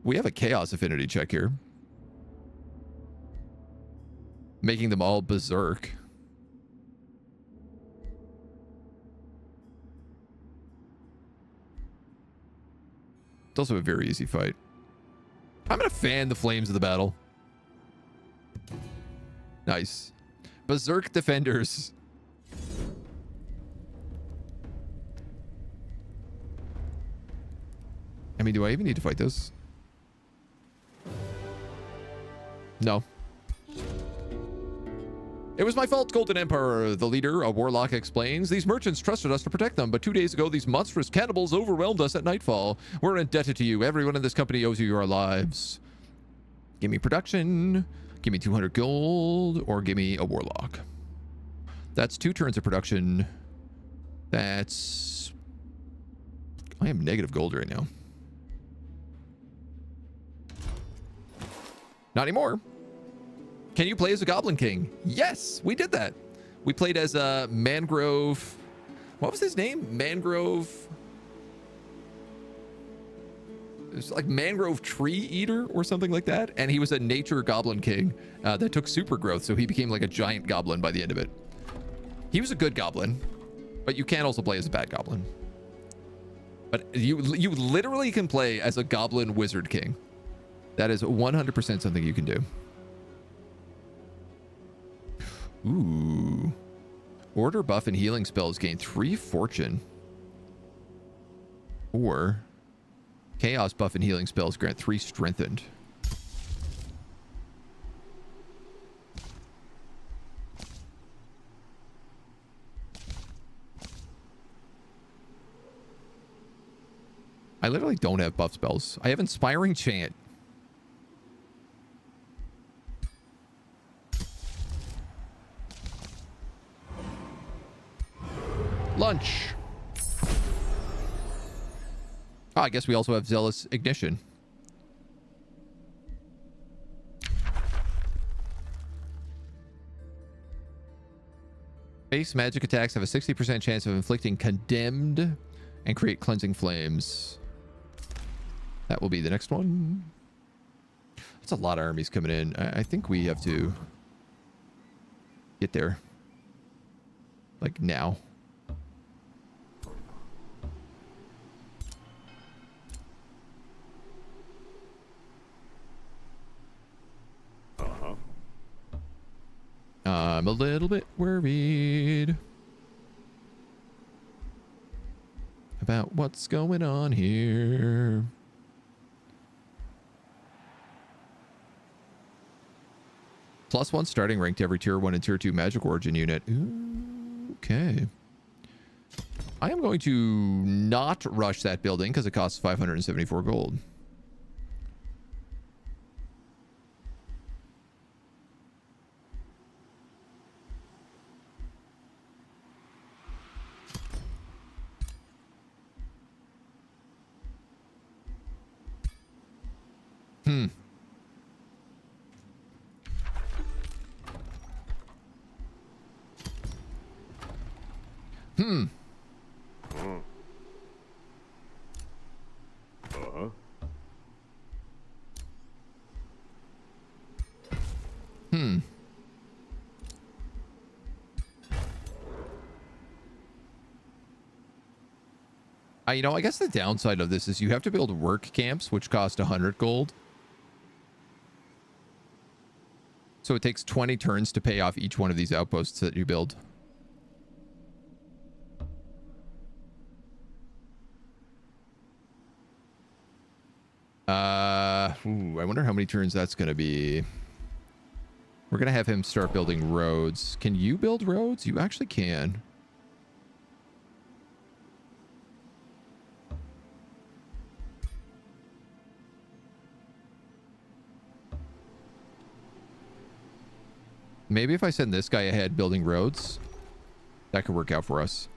Speaker 1: We have a chaos affinity check here. Making them all berserk. It's also a very easy fight. I'm going to fan the flames of the battle. Nice. Berserk defenders. I mean, do I even need to fight this? No. It was my fault, Golden Emperor, the leader, a warlock, explains. These merchants trusted us to protect them, but 2 days ago, these monstrous cannibals overwhelmed us at nightfall. We're indebted to you. Everyone in this company owes you your lives. Give me production, give me 200 gold, or give me a warlock. That's 2 turns of production. That's... I am negative gold right now. Not anymore. Can you play as a Goblin King? Yes, we did that. We played as a Mangrove... What was his name? Mangrove... It's like Mangrove Tree Eater or something like that. And he was a Nature Goblin King that took super growth, so he became like a giant goblin by the end of it. He was a good goblin, but you can also play as a bad goblin. But you literally can play as a Goblin Wizard King. That is 100% something you can do. Ooh. Order buff and healing spells gain 3 fortune. Or chaos buff and healing spells grant 3 strengthened. I literally don't have buff spells. I have Inspiring Chant. Lunch. Oh, I guess we also have Zealous Ignition. Base magic attacks have a 60% chance of inflicting condemned and create cleansing flames. That will be the next one. That's a lot of armies coming in. I think we have to get there. Like now. I'm a little bit worried about what's going on here. +1 starting rank to every tier 1 and tier 2 magic origin unit. Ooh, okay. I am going to not rush that building because it costs 574 gold. You know, I guess the downside of this is you have to build work camps, which cost 100 gold. So it takes 20 turns to pay off each one of these outposts that you build. I wonder how many turns that's going to be. We're going to have him start building roads. Can you build roads? You actually can. Maybe if I send this guy ahead building roads, that could work out for us.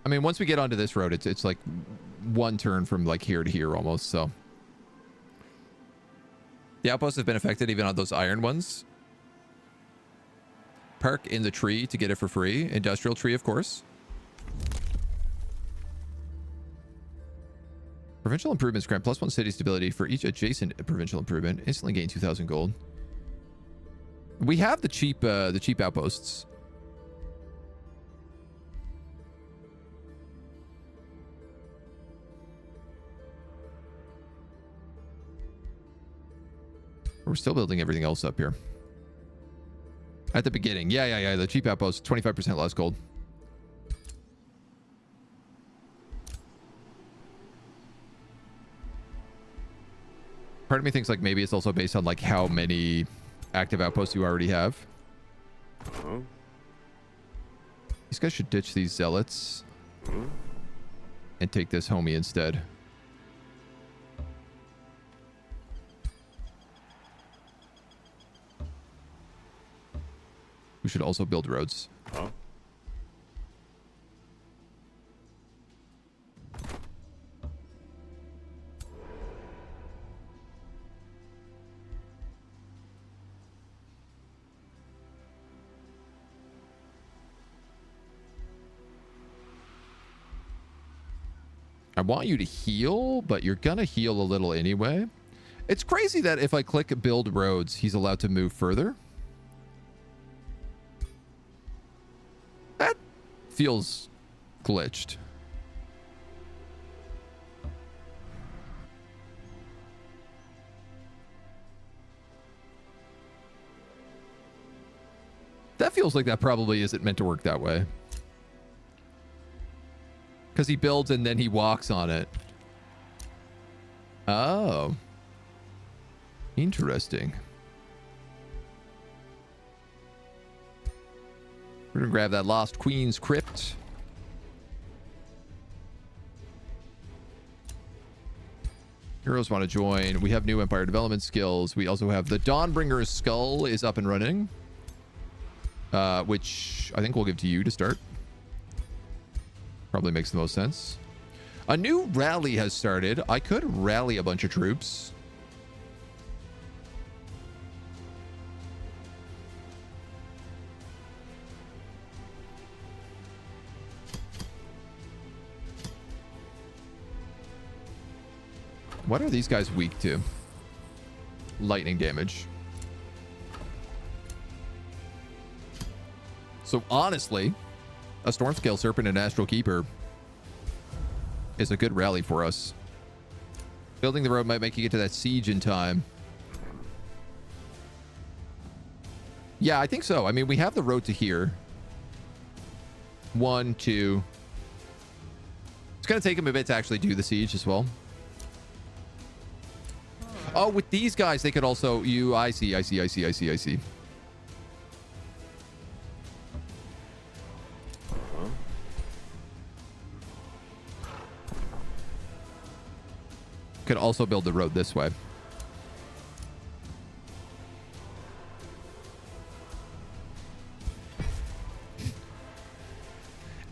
Speaker 1: I mean, once we get onto this road, it's like 1 turn from like here to here almost, so. The outposts have been affected even on those iron ones. Park in the tree to get it for free. Industrial tree, of course. Provincial improvements grant +1 city stability for each adjacent provincial improvement. Instantly gain 2,000 gold. We have the cheap outposts. We're still building everything else up here. At the beginning. Yeah. The cheap outposts, 25% less gold. Part of me thinks like maybe it's also based on like how many active outposts you already have.
Speaker 2: Oh.
Speaker 1: These guys should ditch these zealots and take this homie instead. We should also build roads.
Speaker 2: Oh.
Speaker 1: I want you to heal, but you're gonna heal a little anyway. It's crazy that if I click build roads, he's allowed to move further. That feels glitched. That feels like that probably isn't meant to work that way. Because he builds and then he walks on it. Oh. Interesting. We're going to grab that Lost Queen's Crypt. Heroes want to join. We have new Empire development skills. We also have the Dawnbringer's Skull is up and running. Which I think we'll give to you to start. Probably makes the most sense. A new rally has started. I could rally a bunch of troops. What are these guys weak to? Lightning damage. So honestly, a Stormscale Serpent and Astral Keeper is a good rally for us. Building the road might make you get to that siege in time. Yeah, I think so. I mean, we have the road to here. 1, 2. It's going to take him a bit to actually do the siege as well. Oh, with these guys, they could also... I see. Could also build the road this way.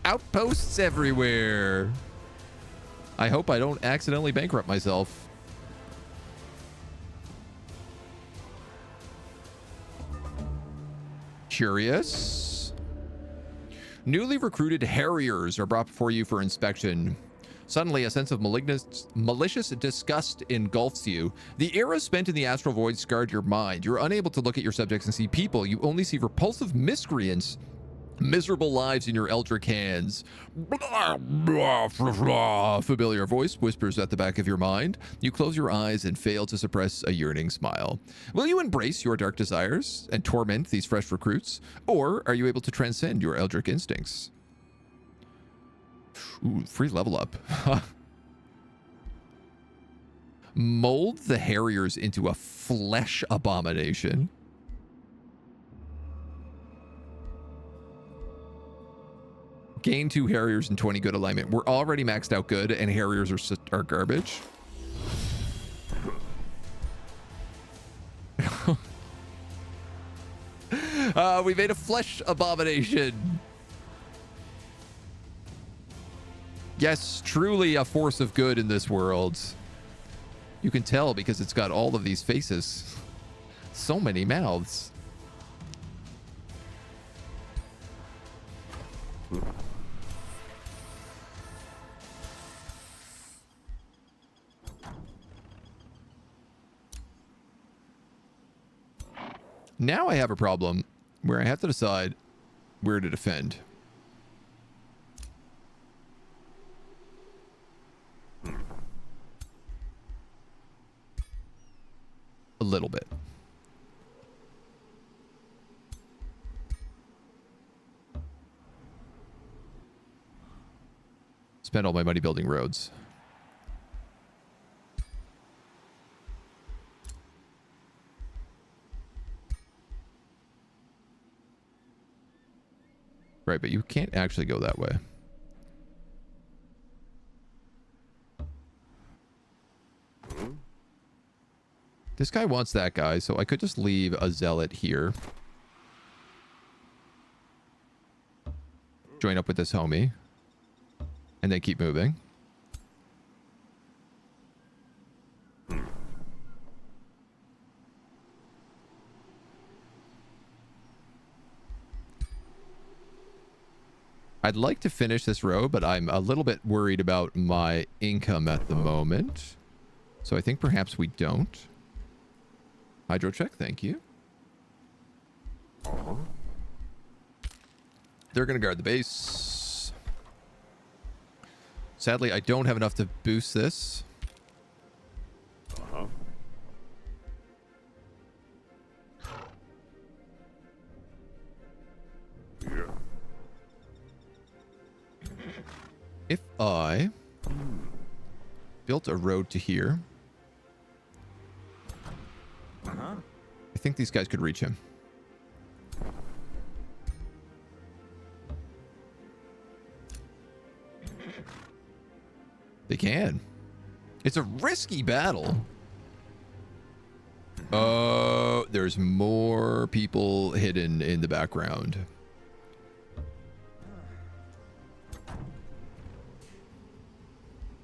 Speaker 1: Outposts everywhere. I hope I don't accidentally bankrupt myself. Curious. Newly recruited Harriers are brought before you for inspection. Suddenly, a sense of malicious disgust engulfs you. The era spent in the astral void scarred your mind. You're unable to look at your subjects and see people. You only see repulsive miscreants. Miserable lives in your Eldritch hands. Blah, blah, blah, blah. Familiar voice whispers at the back of your mind. You close your eyes and fail to suppress a yearning smile. Will you embrace your dark desires and torment these fresh recruits? Or are you able to transcend your Eldritch instincts? Ooh, free level up. Mold the Harriers into a flesh abomination. Gain 2 Harriers and 20 good alignment. We're already maxed out good, and Harriers are garbage. We made a flesh abomination. Yes, truly a force of good in this world. You can tell because it's got all of these faces. So many mouths. Now I have a problem where I have to decide where to defend. A little bit. Spend all my money building roads. Right, but you can't actually go that way. This guy wants that guy, so I could just leave a zealot here. Join up with this homie. And then keep moving. I'd like to finish this row, but I'm a little bit worried about my income at the moment. So I think perhaps we don't. Hydro check, thank you. They're going to guard the base. Sadly, I don't have enough to boost this. If I built a road to here, I think these guys could reach him. They can. It's a risky battle. Oh, there's more people hidden in the background.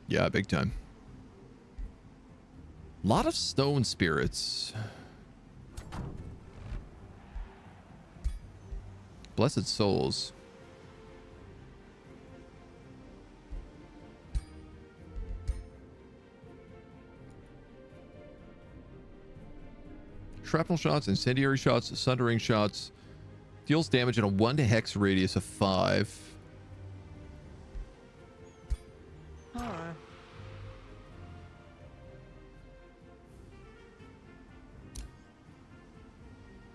Speaker 1: Yeah, big time. Lot of stone spirits. Blessed souls. Shrapnel shots, incendiary shots, sundering shots. Deals damage in a 1 hex radius of 5.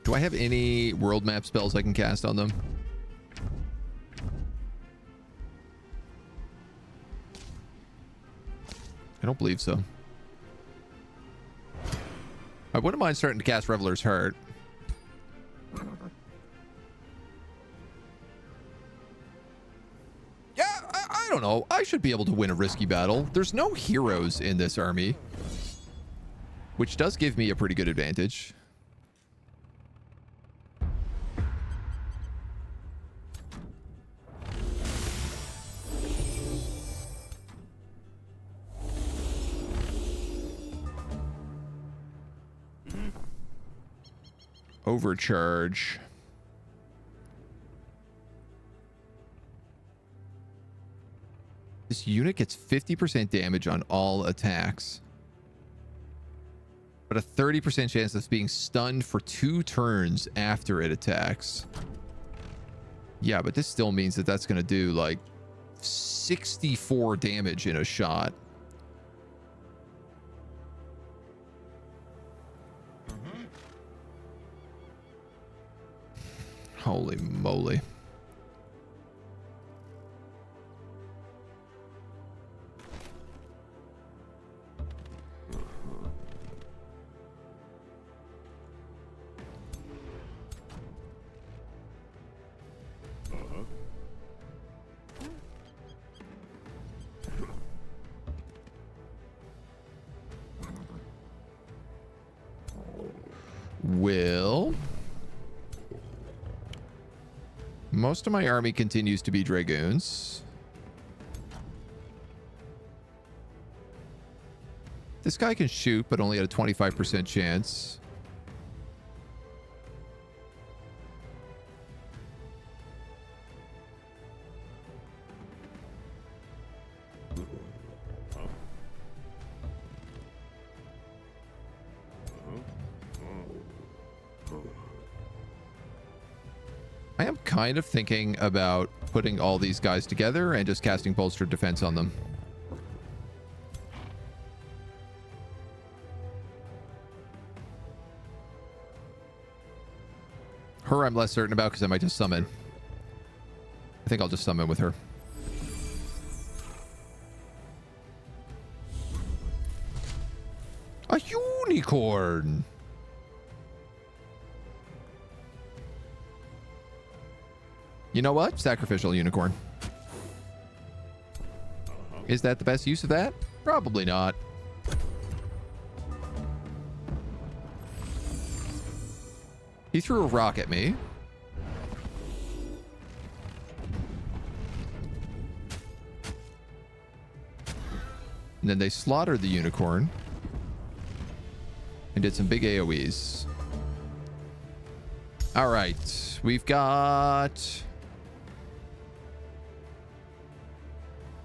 Speaker 1: Do I have any world map spells I can cast on them? I don't believe so. I wouldn't mind starting to cast Reveler's Heart. Yeah, I don't know. I should be able to win a risky battle. There's no heroes in this army, which does give me a pretty good advantage. Overcharge. This unit gets 50% damage on all attacks, but a 30% chance of being stunned for 2 turns after it attacks. Yeah, but this still means that that's going to do like 64 damage in a shot. Holy moly. Will... Most of my army continues to be dragoons. This guy can shoot, but only at a 25% chance. I am kind of thinking about putting all these guys together and just casting bolstered defense on them. Her I'm less certain about because I might just summon. I think I'll just summon with her. A unicorn! You know what? Sacrificial unicorn. Is that the best use of that? Probably not. He threw a rock at me. And then they slaughtered the unicorn. And did some big AoEs. Alright. We've got...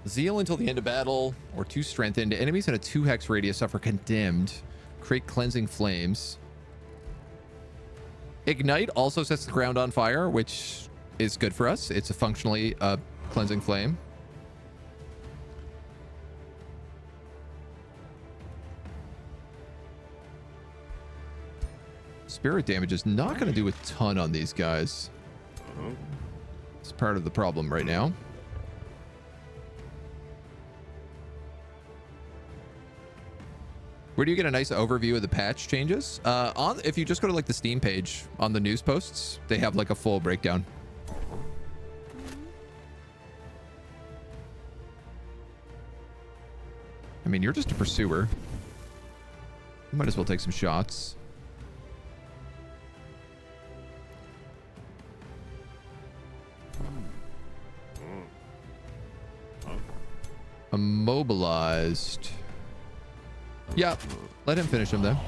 Speaker 1: Zeal until the end of battle, or 2 strengthened. Enemies in a 2 hex radius suffer condemned. Create cleansing flames. Ignite also sets the ground on fire, which is good for us. It's functionally a cleansing flame. Spirit damage is not going to do a ton on these guys. It's part of the problem right now. Where do you get a nice overview of the patch changes? If you just go to like the Steam page on the news posts, they have like a full breakdown. I mean, you're just a pursuer. You might as well take some shots. Immobilized. Yeah, let him finish him then.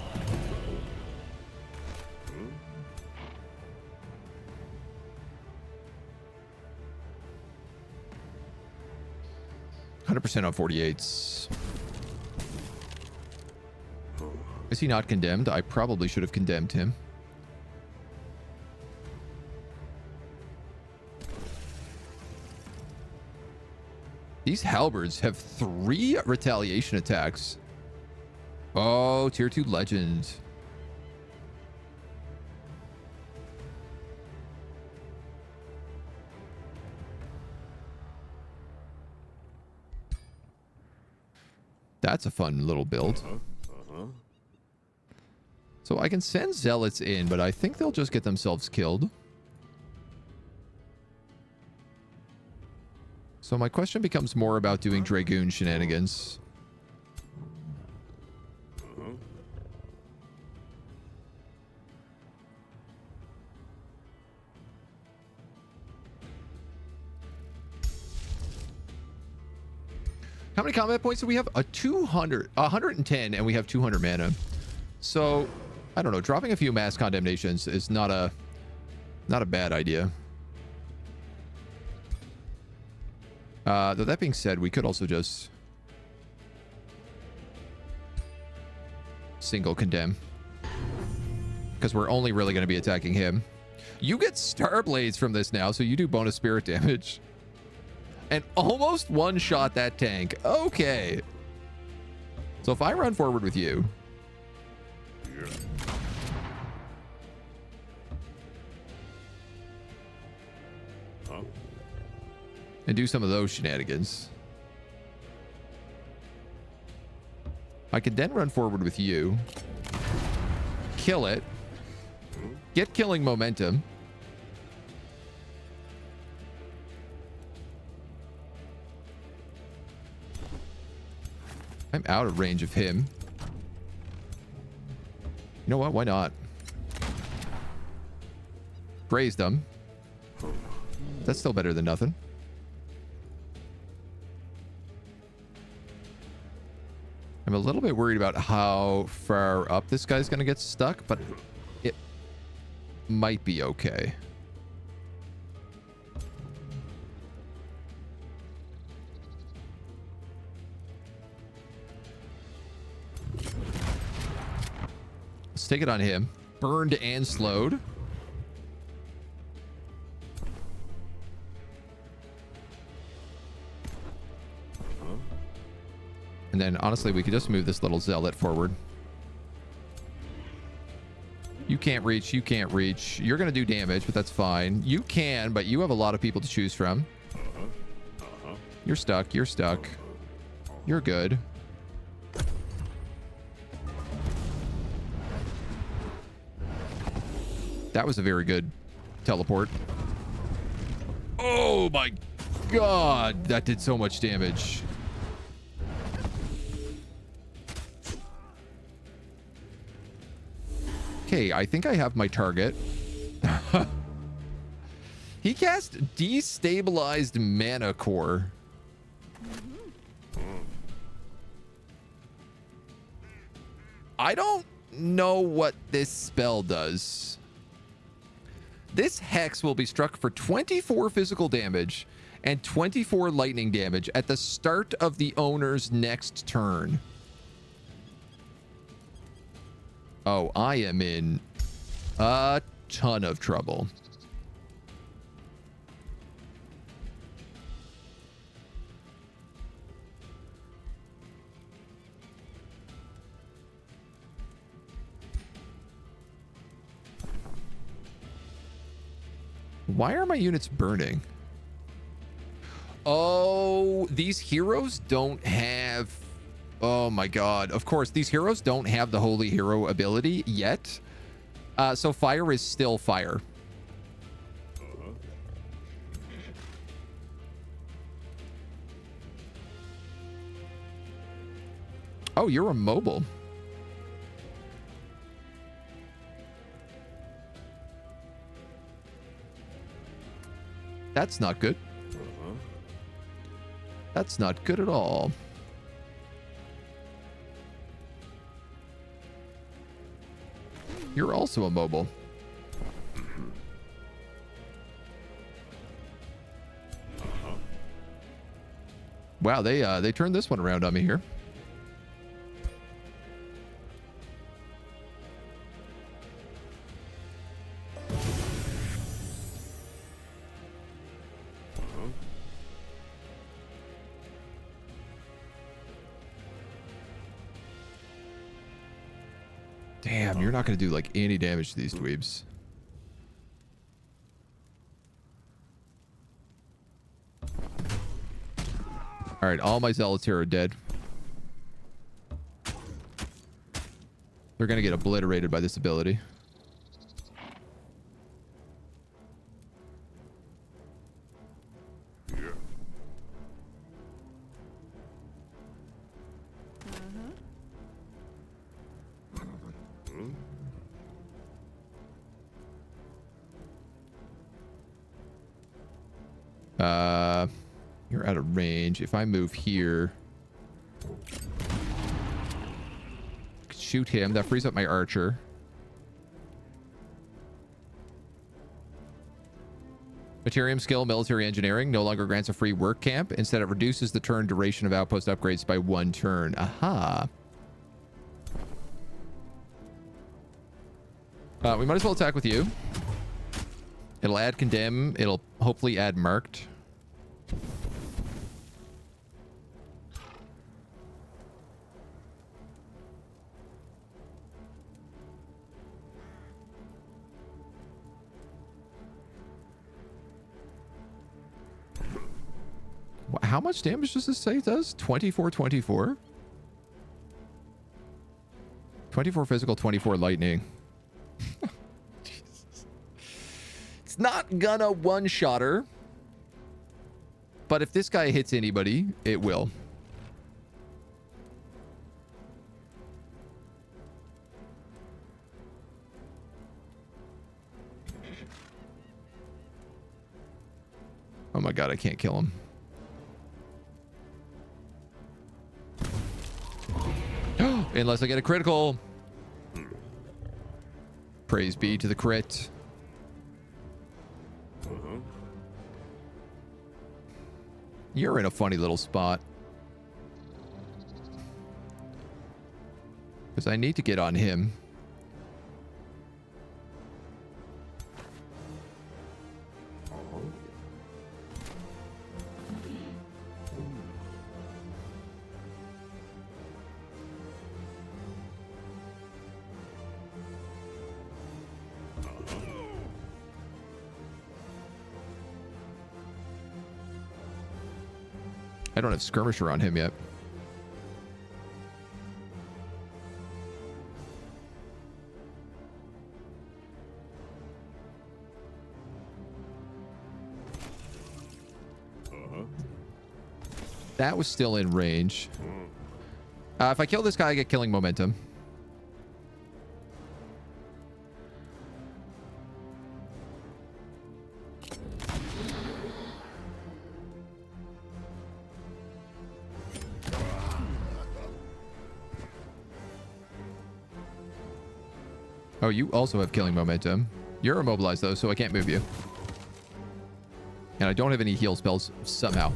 Speaker 1: %100% on 48s. Is he not condemned? I probably should have condemned him. These halberds have 3 retaliation attacks. Oh, tier 2 legend. That's a fun little build. So I can send zealots in, but I think they'll just get themselves killed. So my question becomes more about doing Dragoon shenanigans. How many combat points do we have? 110, and we have 200 mana. So, I don't know. Dropping a few mass condemnations is not a bad idea. Though that being said, we could also just single condemn, because we're only really going to be attacking him. You get Star Blades from this now, so you do bonus spirit damage. And almost one-shot that tank. Okay. So if I run forward with you... and do some of those shenanigans, I could then run forward with you, kill it, get killing momentum, I'm out of range of him. You know what? Why not? Grazed him. That's still better than nothing. I'm a little bit worried about how far up this guy's going to get stuck, but it might be okay. Let's take it on him. Burned and slowed. And then, honestly, we could just move this little zealot forward. You can't reach. You can't reach. You're going to do damage, but that's fine. You can, but you have a lot of people to choose from. You're stuck. You're stuck. You're good. That was a very good teleport. Oh my god, that did so much damage. Okay, I think I have my target. He cast Destabilized Mana Core. I don't know what this spell does. This hex will be struck for 24 physical damage and 24 lightning damage at the start of the owner's next turn. Oh, I am in a ton of trouble. Why are my units burning? Oh, these heroes don't have... Oh my god. Of course, these heroes don't have the Holy Hero ability yet. So fire is still fire. Oh, you're immobile. That's not good. That's not good at all. You're also immobile. Wow, they turned this one around on me here. Damn, you're not going to do like any damage to these dweebs. All right, all my zealots here are dead. They're going to get obliterated by this ability. You're out of range. If I move here, shoot him. That frees up my archer. Materium skill, military engineering, no longer grants a free work camp. Instead, it reduces the turn duration of outpost upgrades by 1 turn. Aha. We might as well attack with you. It'll add condemn. It'll hopefully add marked. How much damage does this say it does? 24, 24? 24 physical, 24 lightning. Jesus. It's not gonna one-shot her. But if this guy hits anybody, it will. Oh my god, I can't kill him. Unless I get a critical. Praise be to the crit. You're in a funny little spot. Because I need to get on him. I don't have skirmisher on him yet. That was still in range. If I kill this guy, I get killing momentum. Oh, you also have killing momentum. You're immobilized, though, so I can't move you. And I don't have any heal spells somehow.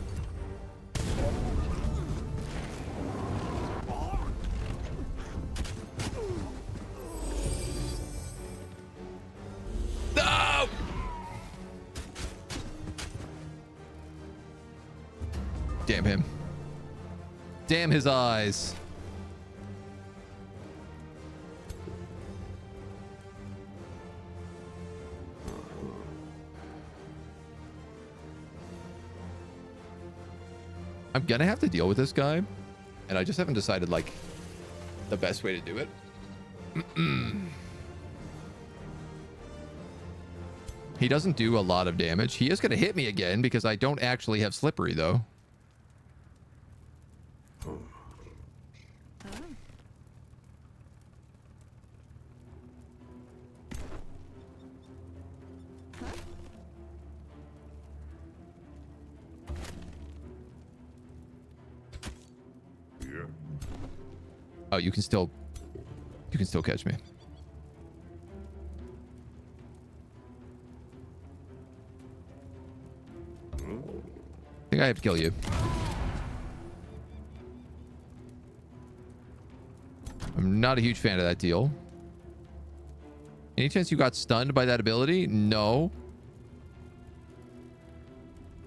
Speaker 1: No! Damn him. Damn his eyes. I'm gonna have to deal with this guy, and I just haven't decided, like, the best way to do it. He doesn't do a lot of damage. He is gonna hit me again because I don't actually have slippery, though. Oh, you can still catch me. I think I have to kill you. I'm not a huge fan of that deal. Any chance you got stunned by that ability? No.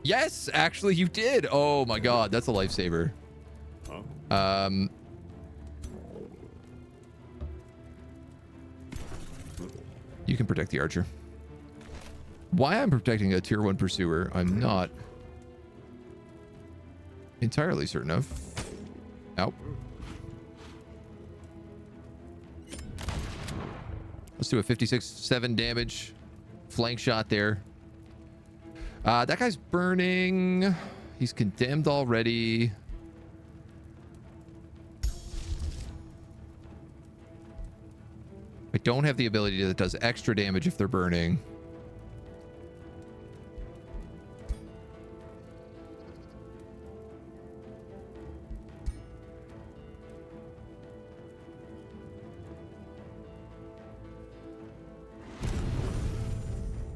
Speaker 1: Yes, actually you did. Oh my god, that's a lifesaver. You can protect the archer. Why I'm protecting a tier 1 pursuer, I'm not entirely certain of. Ow. Let's do a 56-7 damage flank shot there. That guy's burning. He's condemned already. I don't have the ability that does extra damage if they're burning.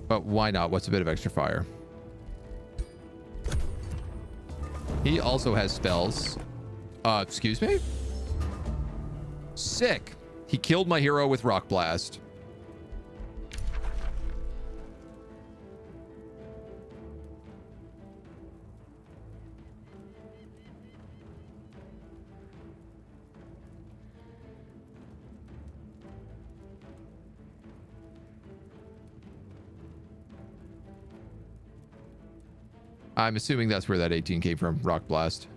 Speaker 1: But why not? What's a bit of extra fire? He also has spells. Excuse me? Sick. He killed my hero with Rock Blast. I'm assuming that's where that 18 came from. Rock Blast.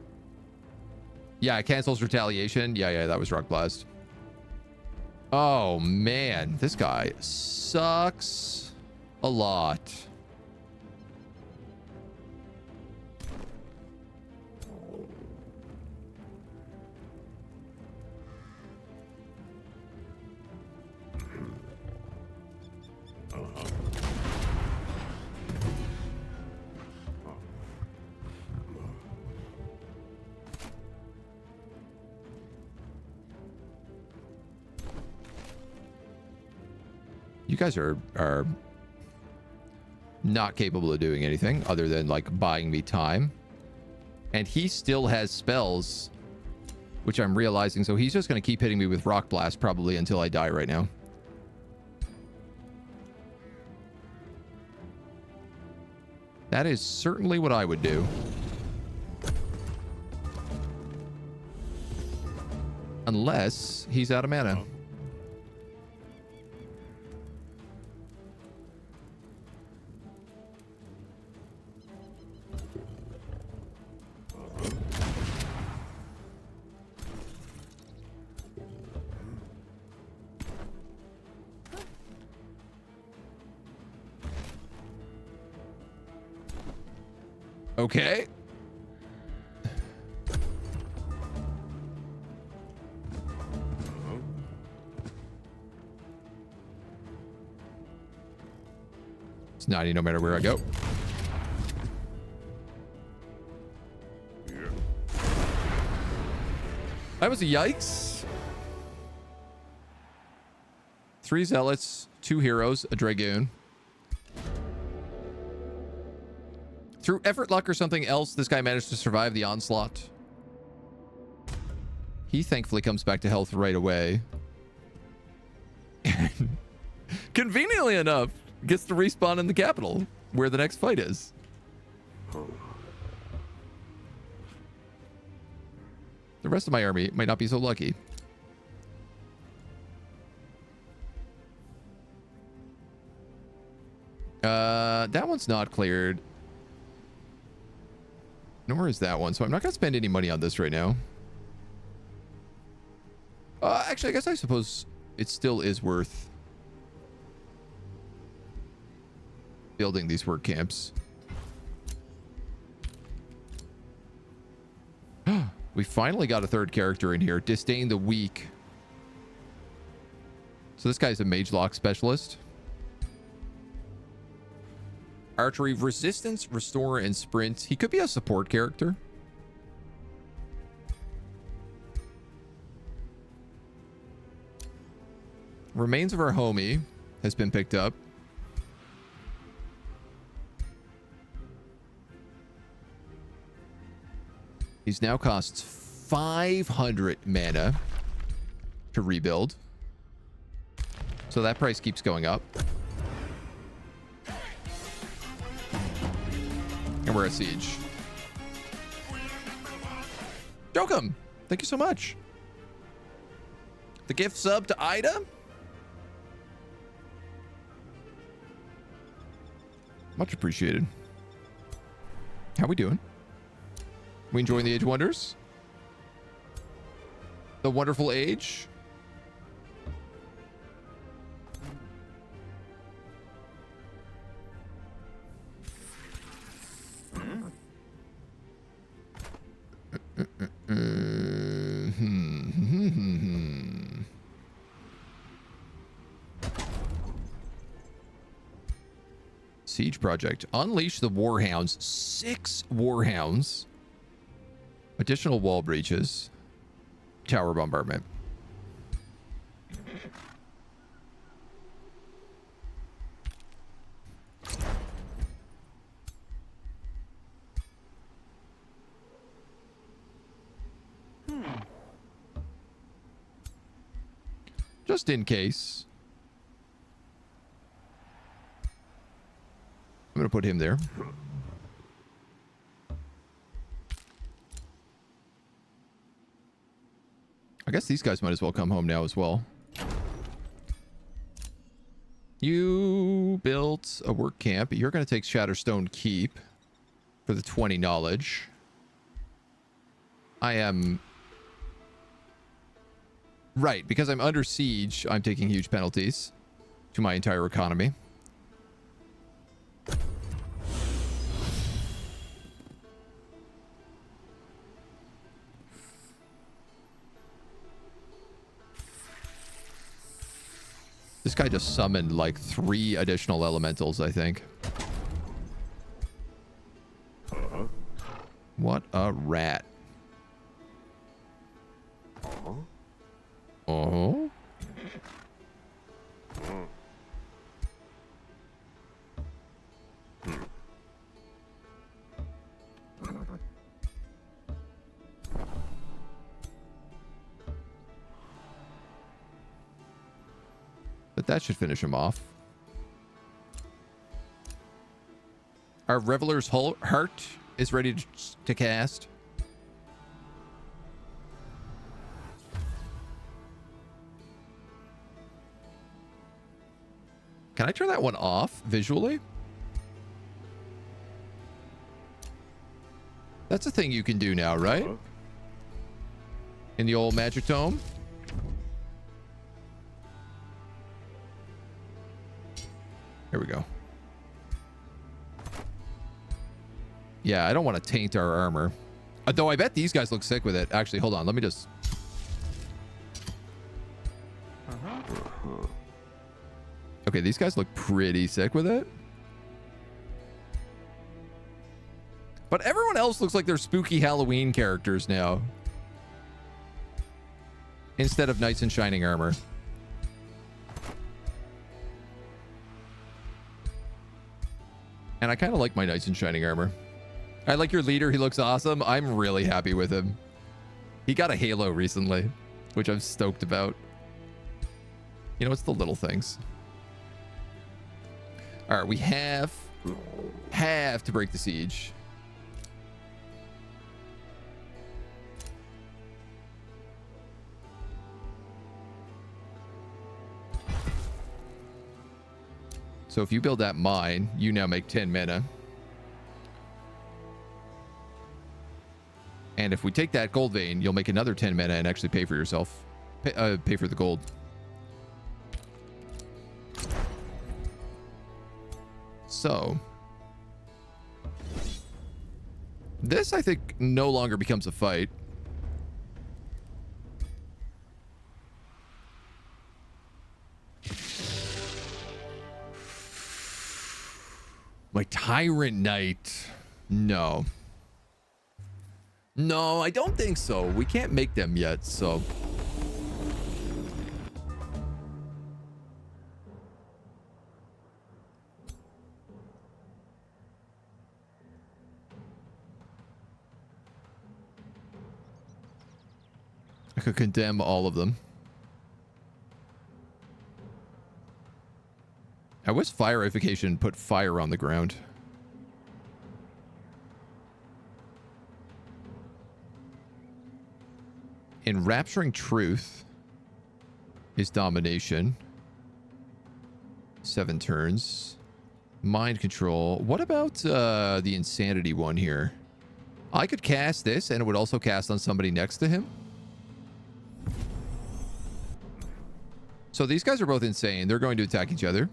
Speaker 1: Yeah, it cancels retaliation. Yeah, that was Rock Blast. Oh, man. This guy sucks a lot. You guys are not capable of doing anything other than like buying me time. And he still has spells, which I'm realizing. So he's just going to keep hitting me with Rock Blast probably until I die right now. That is certainly what I would do. Unless he's out of mana. Okay. It's 90 no matter where I go. That was a yikes. 3 zealots, 2 heroes, a dragoon. Through effort, luck, or something else, this guy managed to survive the onslaught. He thankfully comes back to health right away. Conveniently enough, gets to respawn in the capital, where the next fight is. The rest of my army might not be so lucky. That one's not cleared. Nor is that one, so I'm not going to spend any money on this right now. Actually, I guess I suppose it still is worth building these work camps. We finally got a third character in here. Disdain the Weak. So this guy's a mage lock specialist. Archery, resistance, restore, and sprint. He could be a support character. Remains of our homie has been picked up. He's now costs 500 mana to rebuild. So that price keeps going up. And we're at siege. Jokum, thank you so much. The gift sub to Ida. Much appreciated. How we doing? We enjoying the Age of Wonders? The wonderful age? Siege project. Unleash the Warhounds. 6 Warhounds. Additional wall breaches. Tower bombardment. Just in case. I'm going to put him there. I guess these guys might as well come home now as well. You built a work camp. You're going to take Shatterstone Keep for the 20 knowledge. I am... Right, because I'm under siege, I'm taking huge penalties to my entire economy. This guy just summoned like 3 additional elementals, I think. What a rat. Oh. But that should finish him off. Our Reveler's Heart is ready to cast. Can I turn that one off visually? That's a thing you can do now, right? In the old Magic Tome. Here we go. Yeah, I don't want to taint our armor. Though I bet these guys look sick with it. Actually, hold on. Let me just... Okay, these guys look pretty sick with it. But everyone else looks like they're spooky Halloween characters now, instead of knights in shining armor. And I kind of like my knights in shining armor. I like your leader. He looks awesome. I'm really happy with him. He got a halo recently, which I'm stoked about. You know, it's the little things. All right, we have to break the siege. So if you build that mine, you now make 10 mana. And if we take that gold vein, you'll make another 10 mana and actually pay for yourself. Pay for the gold. So this, I think, no longer becomes a fight. My Tyrant Knight. No. No, I don't think so. We can't make them yet, so. I could condemn all of them. I wish Fireification put fire on the ground. Enrapturing Truth is domination. 7 turns. Mind control. What about the insanity one here? I could cast this and it would also cast on somebody next to him. So these guys are both insane. They're going to attack each other.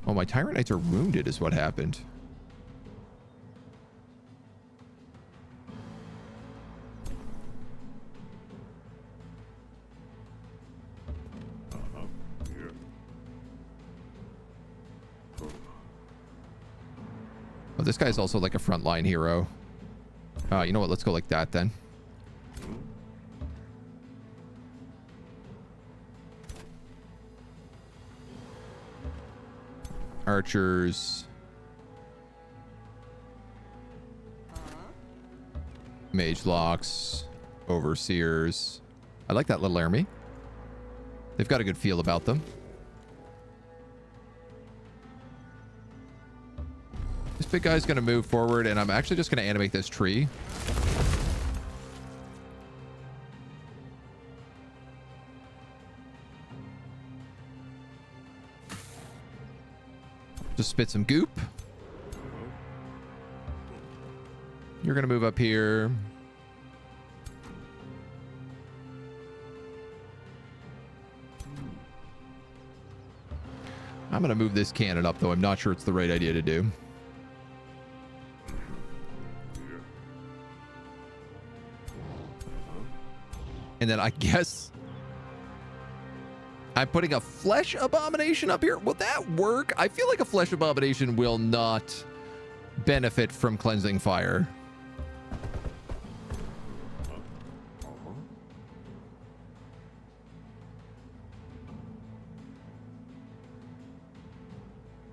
Speaker 1: Oh, my Tyrant Knights are wounded is what happened. Oh, this guy's also like a frontline hero. You know what? Let's go like that then. Archers. Mage locks. Overseers. I like that little army. They've got a good feel about them. This big guy's going to move forward, and I'm actually just going to animate this tree. Just spit some goop. You're going to move up here. I'm going to move this cannon up, though I'm not sure it's the right idea to do. And then I guess I'm putting a flesh abomination up here. Will that work? I feel like a flesh abomination will not benefit from cleansing fire.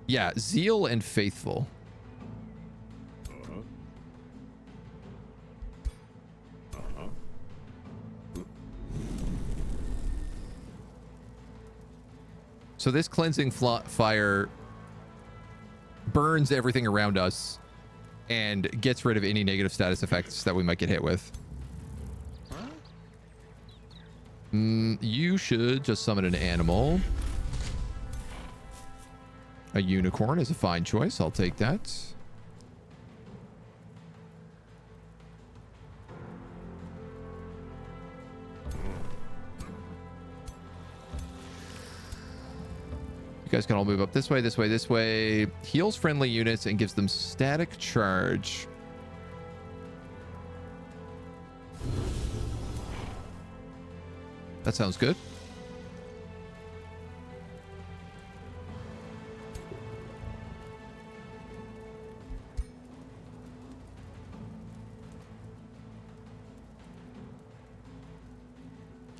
Speaker 1: Yeah, zeal and faithful. So this cleansing fire burns everything around us and gets rid of any negative status effects that we might get hit with. You should just summon an animal. A unicorn is a fine choice. I'll take that. You guys can all move up this way, this way, this way. Heals friendly units and gives them static charge. That sounds good.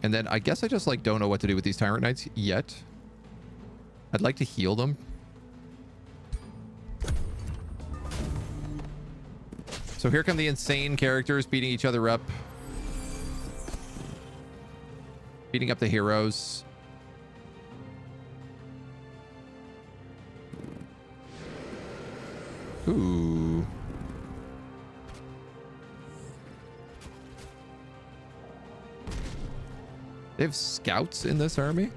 Speaker 1: And then I guess I just like don't know what to do with these Tyrant Knights yet. I'd like to heal them. So here come the insane characters beating each other up. Beating up the heroes. Ooh. They have scouts in this army?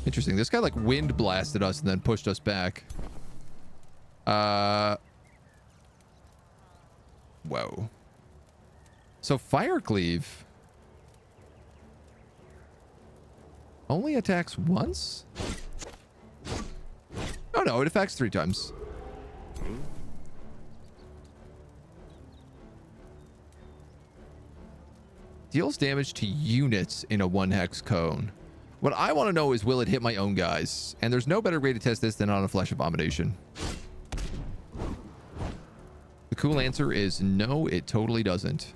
Speaker 1: Interesting. This guy like wind blasted us and then pushed us back. Whoa. So Firecleave only attacks once? Oh no, it attacks 3 times. Deals damage to units in a 1-hex cone. What I want to know is, will it hit my own guys? And there's no better way to test this than on a Flesh Abomination. The cool answer is no, it totally doesn't.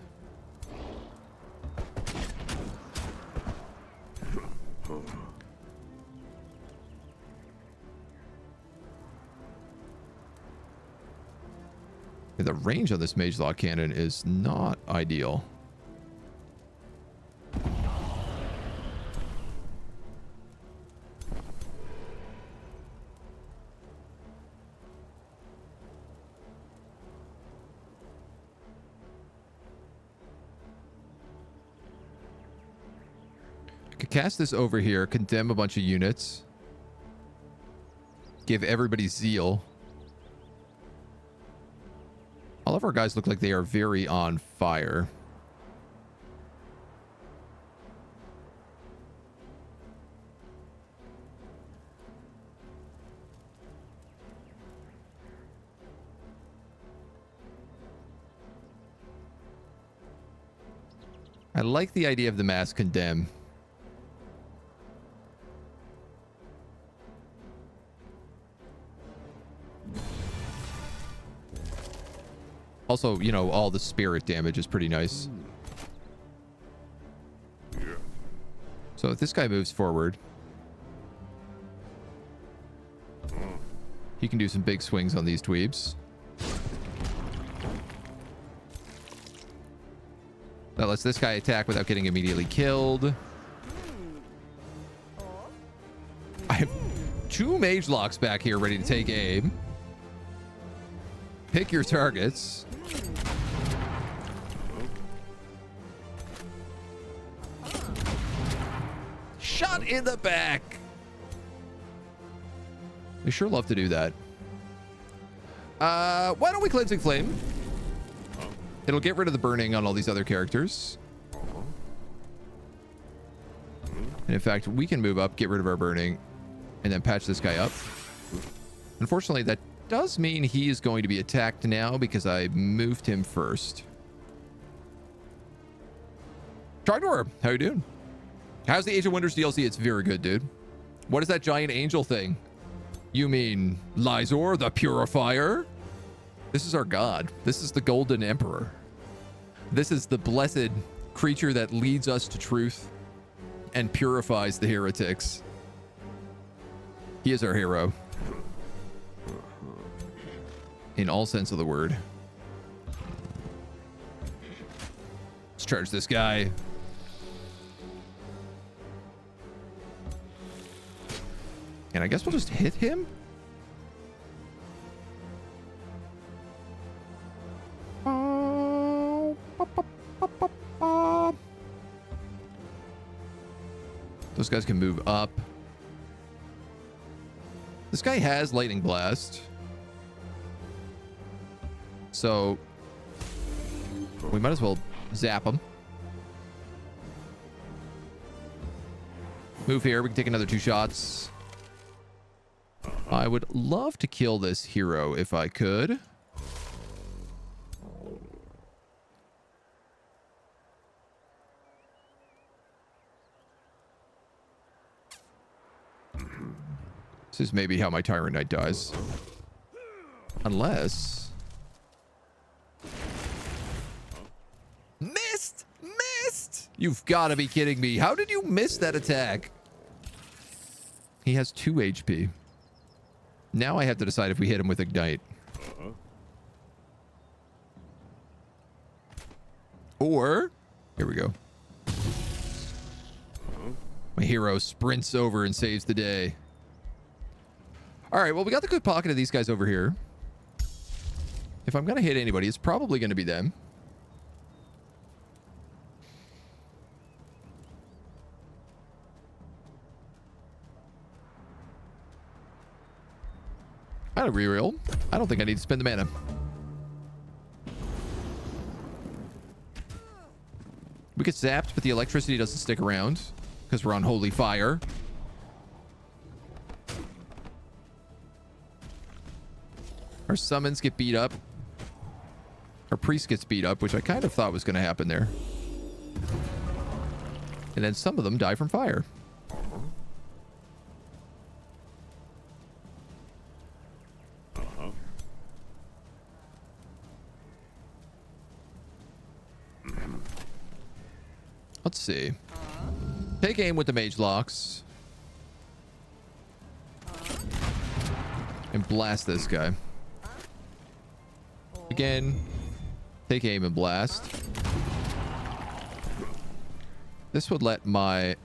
Speaker 1: The range on this Mage Law Cannon is not ideal. Cast this over here, condemn a bunch of units, give everybody zeal. All of our guys look like they are very on fire. I like the idea of the mass condemn. Also, you know, all the spirit damage is pretty nice. So if this guy moves forward, he can do some big swings on these dweebs. That lets this guy attack without getting immediately killed. I have 2 mage locks back here ready to take aim. Pick your targets. Shot in the back. We sure love to do that. Why don't we Cleansing Flame? It'll get rid of the burning on all these other characters. And in fact, we can move up, get rid of our burning, and then patch this guy up. Unfortunately, that does mean he is going to be attacked now because I moved him first. Tridor, how you doing? How's the Age of Wonders DLC? It's very good, dude. What is that giant angel thing? You mean Lysor, the Purifier? This is our god. This is the Golden Emperor. This is the blessed creature that leads us to truth and purifies the heretics. He is our hero. In all sense of the word. Let's charge this guy. And I guess we'll just hit him? Those guys can move up. This guy has Lightning Blast. So we might as well zap him. Move here. We can take another 2 shots. I would love to kill this hero if I could. This is maybe how my Tyrant Knight dies. Unless... Missed! Missed! You've got to be kidding me. How did you miss that attack? He has 2 HP. Now I have to decide if we hit him with Ignite. Or... Here we go. My hero sprints over and saves the day. Alright, well, we got the good pocket of these guys over here. If I'm going to hit anybody, it's probably going to be them. I don't reroll. I don't think I need to spend the mana. We get zapped, but the electricity doesn't stick around because we're on holy fire. Our summons get beat up. Our priest gets beat up, which I kind of thought was going to happen there. And then some of them die from fire. Let's see. Take aim with the mage locks. And blast this guy. Again. Take aim and blast. This would let my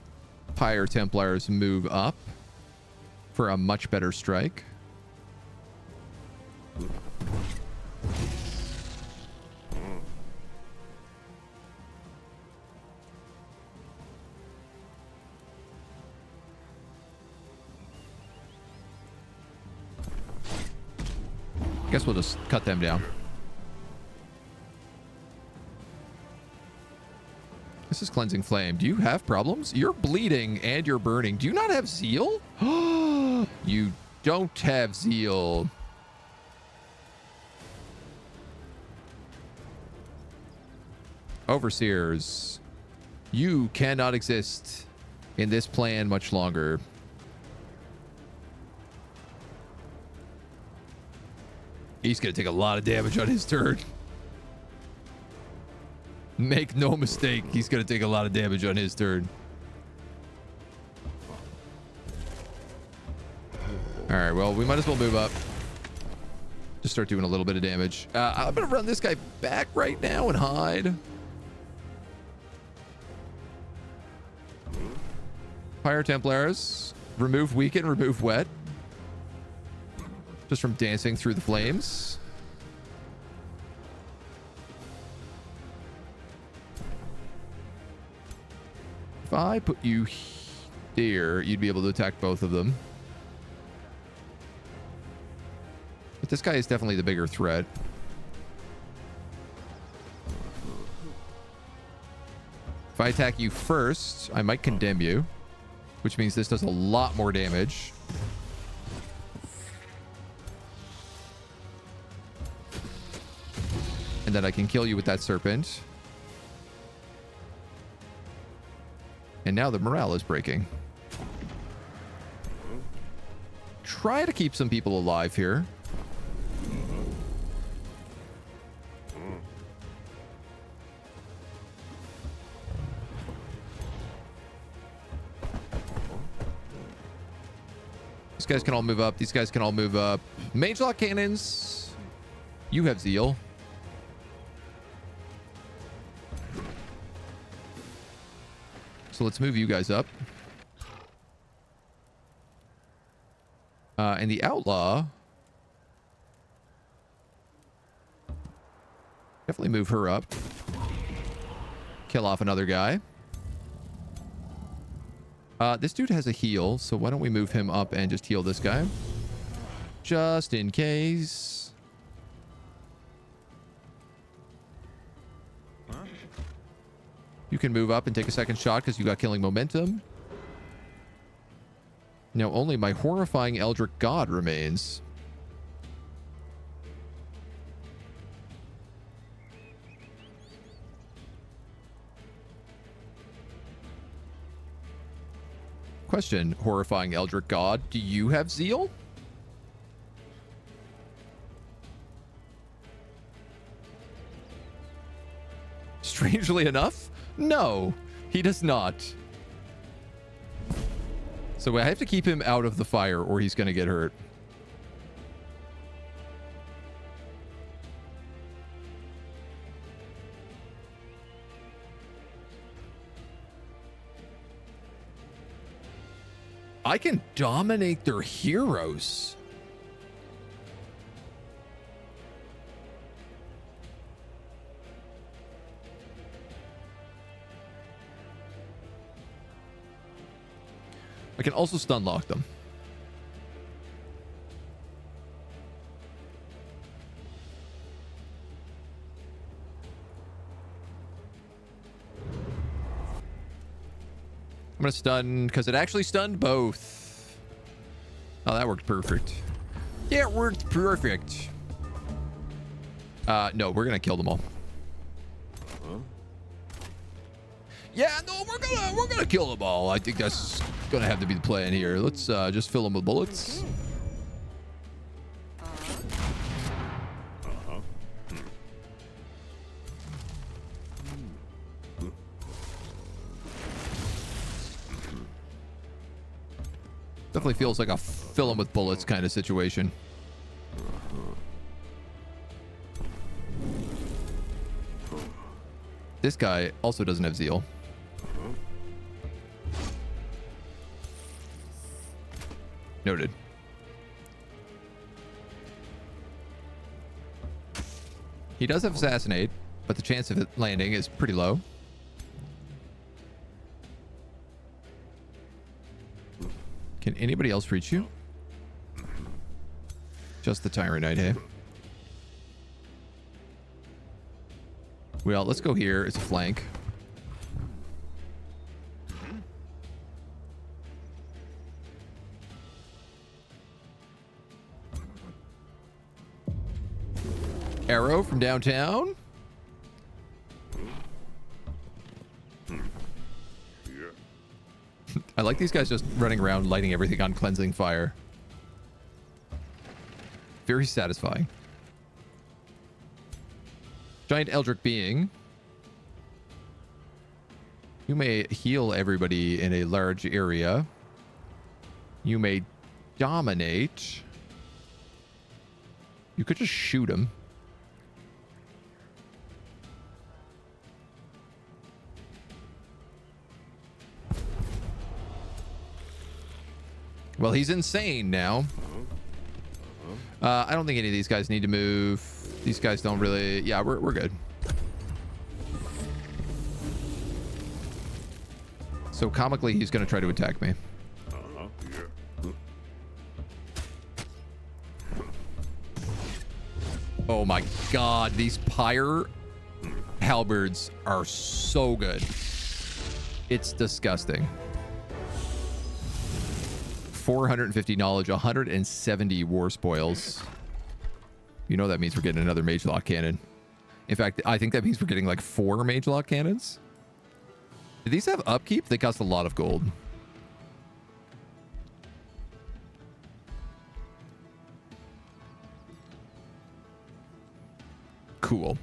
Speaker 1: Pyre Templars move up for a much better strike. Guess we'll just cut them down. This is Cleansing Flame. Do you have problems? You're bleeding and you're burning. Do you not have Zeal? You don't have Zeal. Overseers. You cannot exist in this plan much longer. He's going to take a lot of damage on his turn. Make no mistake, he's going to take a lot of damage on his turn. Alright, well, we might as well move up. Just start doing a little bit of damage. I'm going to run this guy back right now and hide. Pyre Templars. Remove Weaken, remove Wet. Just from dancing through the flames. If I put you here, you'd be able to attack both of them. But this guy is definitely the bigger threat. If I attack you first, I might condemn you, which means this does a lot more damage. And then I can kill you with that serpent. And now the morale is breaking. Try to keep some people alive here. These guys can all move up. These guys can all move up. Mage lock cannons. You have Zeal. So let's move you guys up. And the outlaw. Definitely move her up. Kill off another guy. This dude has a heal, so why don't we move him up and just heal this guy? Just in case. You can move up and take a second shot because you got killing momentum. Now only my horrifying Eldritch God remains. Question, horrifying Eldritch God. Do you have zeal? Strangely enough, no, he does not. So I have to keep him out of the fire or he's going to get hurt. I can dominate their heroes. I can also stun lock them. I'm going to stun because it actually stunned both. Oh, that worked perfect. Yeah, it worked perfect. No, we're going to kill them all.
Speaker 2: Huh?
Speaker 1: Yeah, no, we're gonna kill them all. I think that's gonna have to be the plan here. Let's just fill them with bullets. Definitely feels like a fill them with bullets kind of situation. This guy also doesn't have zeal. Noted. He does have assassinate, but the chance of it landing is pretty low. Can anybody else reach you? Just the Tyrant Knight, hey? Well, let's go here. It's a flank. Arrow from downtown. I like these guys just running around lighting everything on cleansing fire. Very satisfying. Giant Eldritch being. You may heal everybody in a large area. You may dominate. You could just shoot him. Well, he's insane now. I don't think any of these guys need to move. These guys don't really... Yeah, we're good. So comically, he's going to try to attack me. Oh my god, these pyre halberds are so good. It's disgusting. 450 knowledge, 170 war spoils. You know that means we're getting another mage lock cannon. In fact, I think that means we're getting like 4 mage lock cannons. Do these have upkeep? They cost a lot of gold. Cool.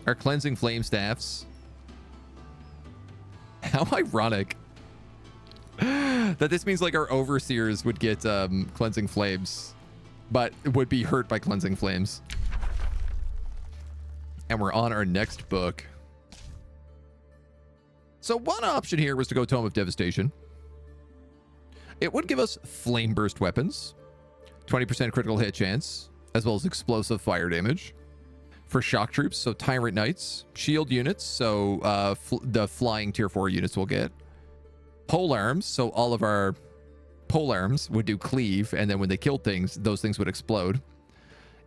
Speaker 1: Our cleansing flame staffs. How ironic that this means like our overseers would get cleansing flames, but would be hurt by cleansing flames. And we're on our next book. So one option here was to go Tome of Devastation. It would give us flame burst weapons, 20% critical hit chance, as well as explosive fire damage. For shock troops, so Tyrant Knights, shield units, so the flying tier 4 units will get. Pole arms, so all of our pole arms would do cleave, and then when they killed things, those things would explode.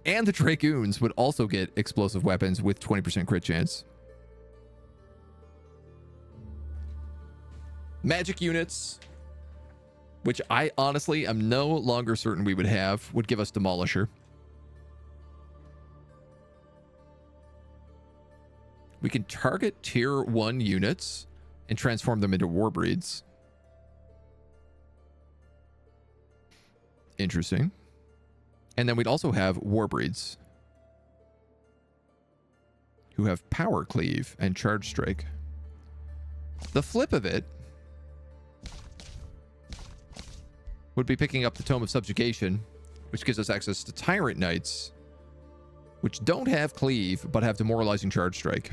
Speaker 1: And the Dragoons would also get explosive weapons with 20% crit chance. Magic units, which I honestly am no longer certain we would have, would give us Demolisher. We can target tier 1 units and transform them into war breeds. Interesting. And then we'd also have war breeds who have power cleave and charge strike. The flip of it would be picking up the Tome of Subjugation, which gives us access to Tyrant Knights, which don't have cleave but have demoralizing charge strike.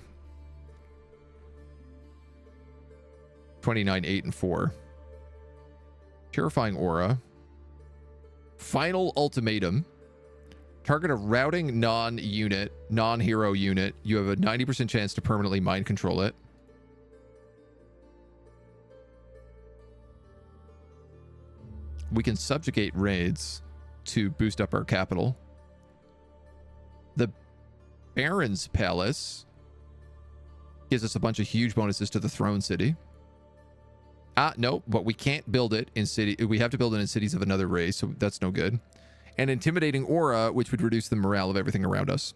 Speaker 1: 29, 8, and 4. Purifying Aura. Final Ultimatum. Target a routing non-unit, non-hero unit. You have a 90% chance to permanently mind control it. We can subjugate raids to boost up our capital. The Baron's Palace gives us a bunch of huge bonuses to the Throne City. No, but we can't build it in city. We have to build it in cities of another race, so that's no good. And Intimidating Aura, which would reduce the morale of everything around us.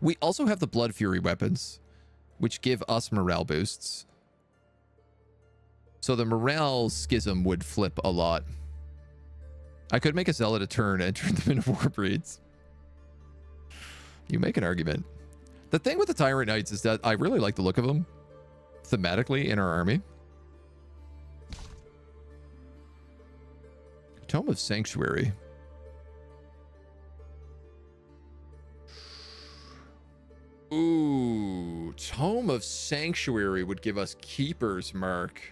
Speaker 1: We also have the Blood Fury weapons, which give us morale boosts. So the morale schism would flip a lot. I could make a Zealot a turn and turn them into war breeds. You make an argument. The thing with the Tyrant Knights is that I really like the look of them thematically in our army. Tome of Sanctuary. Ooh, Tome of Sanctuary would give us Keeper's Mark,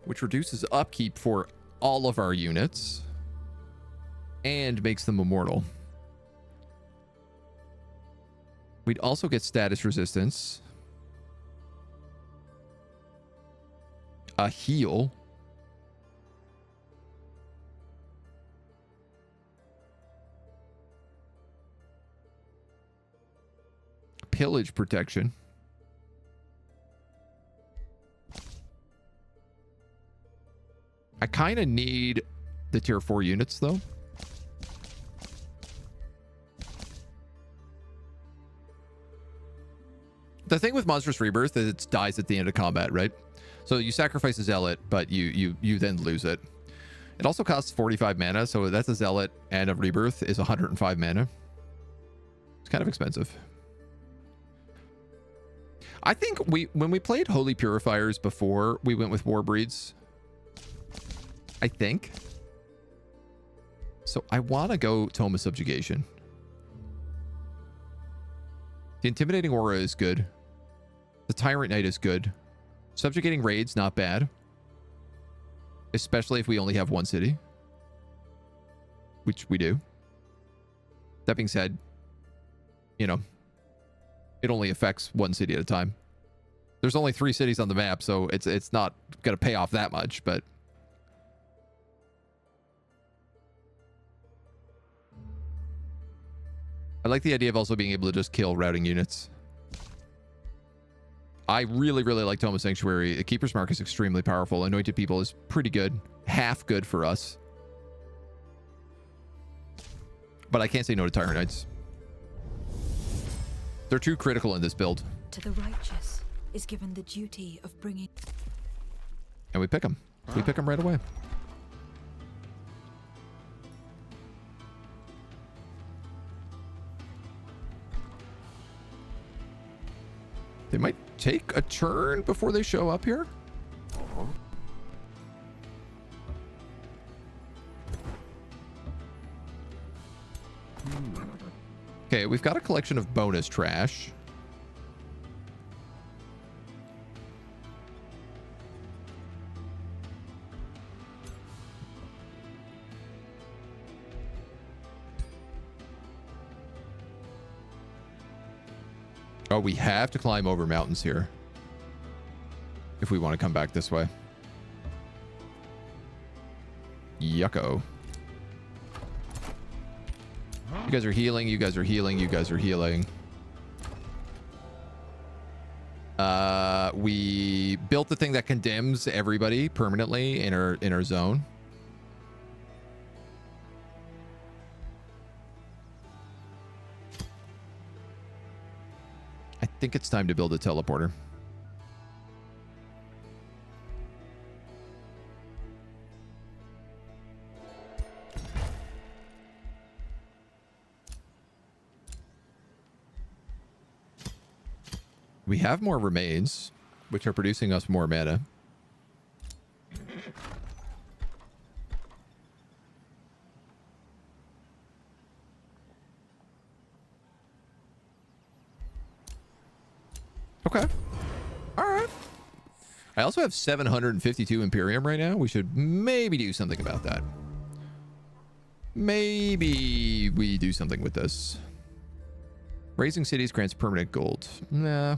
Speaker 1: which reduces upkeep for all of our units and makes them immortal. We'd also get status resistance, a heal, pillage protection, I kind of need the tier 4 units though. The thing with Monstrous Rebirth is it dies at the end of combat, right? So you sacrifice a Zealot, but you then lose it. It also costs 45 mana, so that's a Zealot, and a Rebirth is 105 mana. It's kind of expensive. I think when we played Holy Purifiers before, we went with War Breeds. I think. So I want to go Tome of Subjugation. The Intimidating Aura is good. The Tyrant Knight is good. Subjugating raids, not bad. Especially if we only have one city. Which we do. That being said, you know, it only affects one city at a time. There's only 3 cities on the map, so it's not going to pay off that much, but... I like the idea of also being able to just kill routing units. I really, really like Tome of Sanctuary. The Keeper's Mark is extremely powerful. Anointed People is pretty good. Half good for us. But I can't say no to Tyrant Knights. They're too critical in this build.
Speaker 3: To the righteous is given the duty of bringing...
Speaker 1: And we pick them. We pick them right away. They might take a turn before they show up here. Okay, we've got a collection of bonus trash. Oh, we have to climb over mountains here if we want to come back this way. Yucko. You guys are healing. You guys are healing. You guys are healing. We built the thing that condemns everybody permanently in our zone. I think it's time to build a teleporter. We have more remains, which are producing us more mana. Okay. All right. I also have 752 Imperium right now. We should maybe do something about that. Maybe we do something with this. Raising cities grants permanent gold. Nah.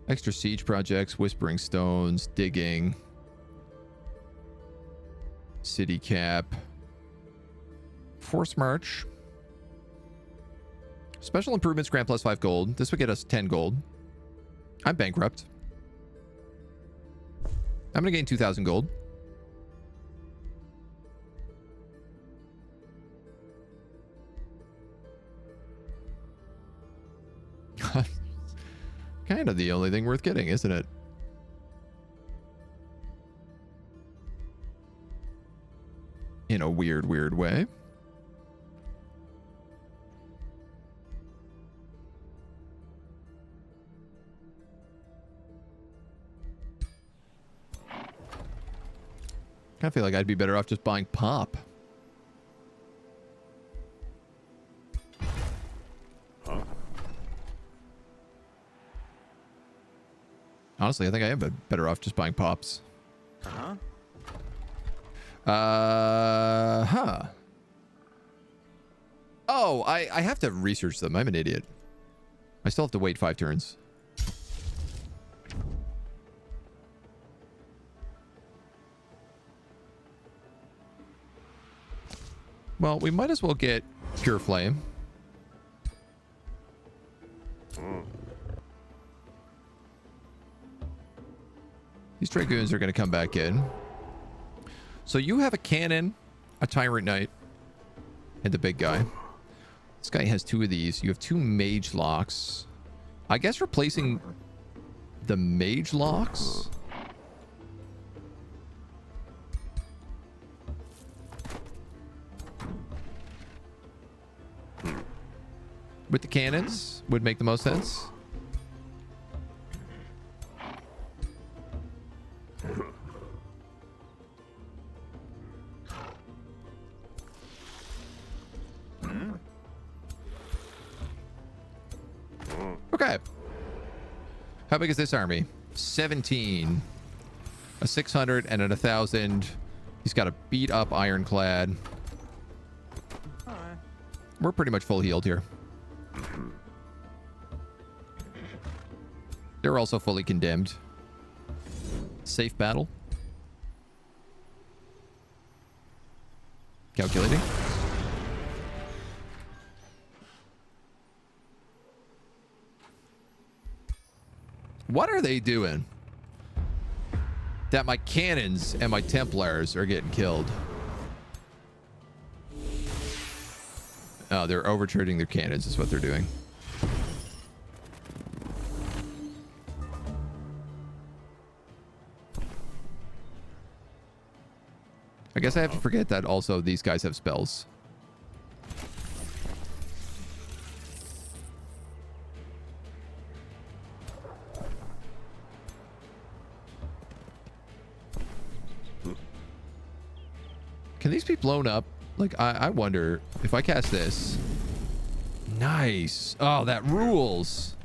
Speaker 1: Extra siege projects, whispering stones, digging. City cap. Force march. Special improvements grant plus 5 gold. This would get us 10 gold. I'm bankrupt. I'm going to gain 2,000 gold. Kind of the only thing worth getting, isn't it? In a weird, weird way. I feel like I'd be better off just buying pop. Honestly, I think I am better off just buying pops. Huh. Oh, I have to research them. I'm an idiot. I still have to wait 5 turns. Well, we might as well get Pure Flame. These Dragoons are going to come back in. So you have a cannon, a Tyrant Knight, and the big guy. This guy has 2 of these. You have 2 Mage Locks. I guess replacing the Mage Locks... with the cannons would make the most sense. Okay. How big is this army? 17. A 600 and a 1,000. He's got a beat up ironclad. We're pretty much full healed here. They're also fully condemned. Safe battle. Calculating. What are they doing? That my cannons and my Templars are getting killed. Oh, they're overcharging their cannons is what they're doing. I guess I have to forget that also these guys have spells. Can these be blown up? Like, I wonder if I cast this. Nice. Oh, that rules.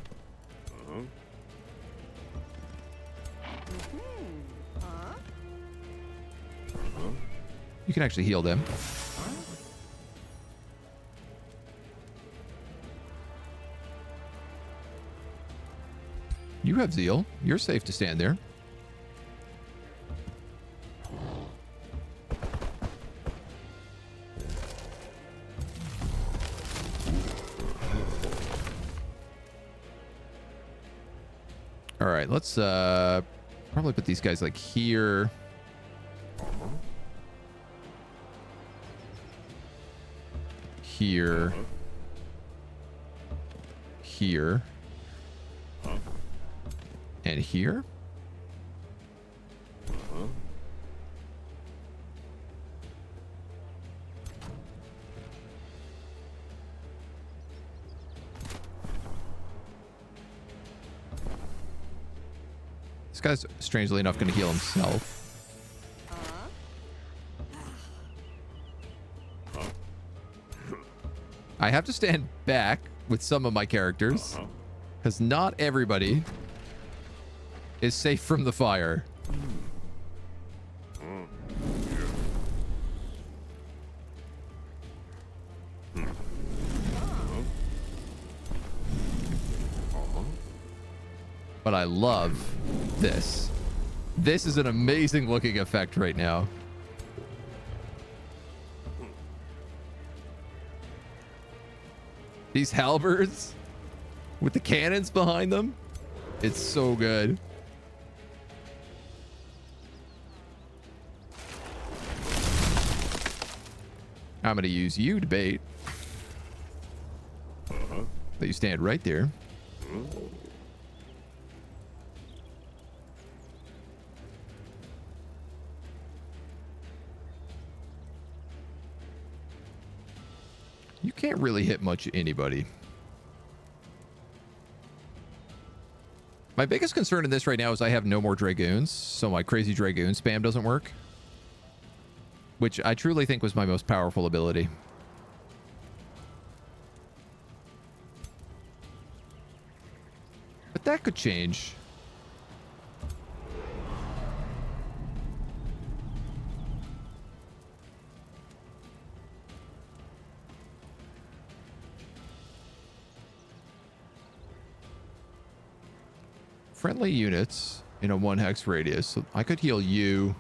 Speaker 1: You can actually heal them. You have Zeal. You're safe to stand there. All right, let's probably put these guys like here. Here. here. And here. This guy's strangely enough going to heal himself. I have to stand back with some of my characters because not everybody is safe from the fire. But I love this. This is an amazing looking effect right now. These halberds with the cannons behind them. It's so good. I'm going to use you to bait. Let you stand right there. You can't really hit much anybody. My biggest concern in this right now is I have no more Dragoons, so my crazy Dragoon spam doesn't work. Which I truly think was my most powerful ability. But that could change. Friendly units in a 1 hex radius. So I could heal you.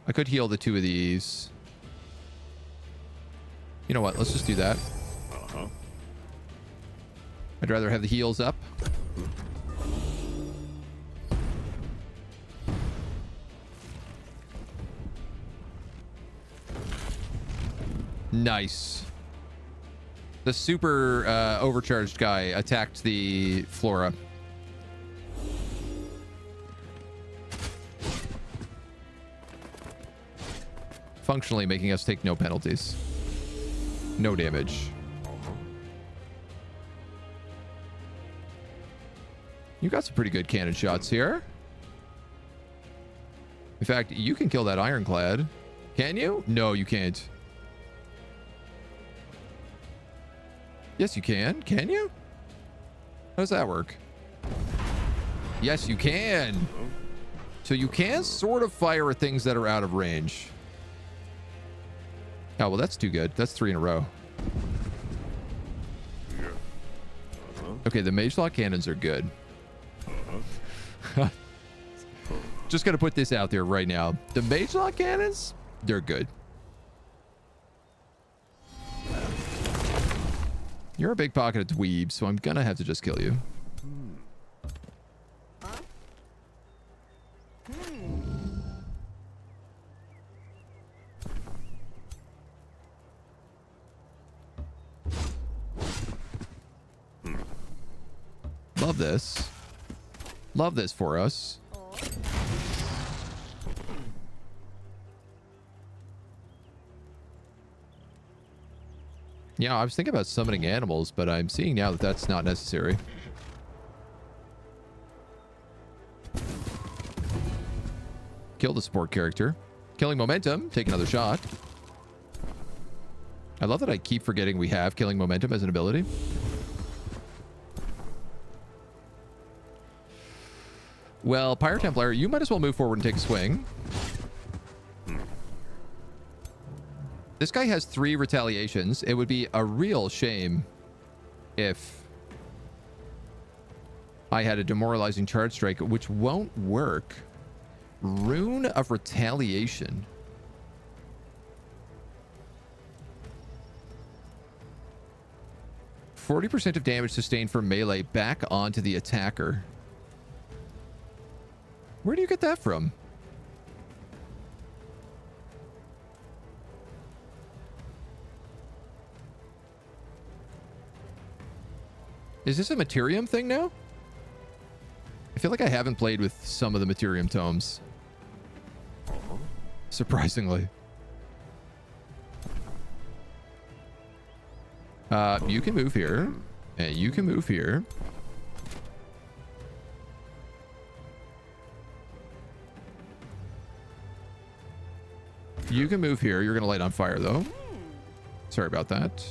Speaker 1: I could heal the 2 of these. You know what? Let's just do that. I'd rather have the heals up. Nice. The super overcharged guy attacked the Flora. Functionally making us take no penalties. No damage. You got some pretty good cannon shots here. In fact, you can kill that ironclad. Can you? No, you can't. Yes, you can. Can you? How does that work? Yes, you can. So you can sort of fire at things that are out of range. Oh, well, that's too good. That's 3 in a row. Okay, the mage lock cannons are good. Just gonna put this out there right now. The mage lock cannons, they're good. You're a big pocket of dweeb, so I'm gonna have to just kill you. Love this. Love this for us. Yeah, I was thinking about summoning animals, but I'm seeing now that that's not necessary. Kill the support character. Killing momentum. Take another shot. I love that I keep forgetting we have killing momentum as an ability. Well, Pyro Templar, you might as well move forward and take a swing. This guy has 3 retaliations. It would be a real shame if I had a demoralizing charge strike, which won't work. Rune of Retaliation. %40 of damage sustained from melee back onto the attacker. Where do you get that from? Is this a Materium thing now? I feel like I haven't played with some of the Materium tomes. Surprisingly. You can move here. And you can move here. You can move here. You're going to light on fire, though. Sorry about that.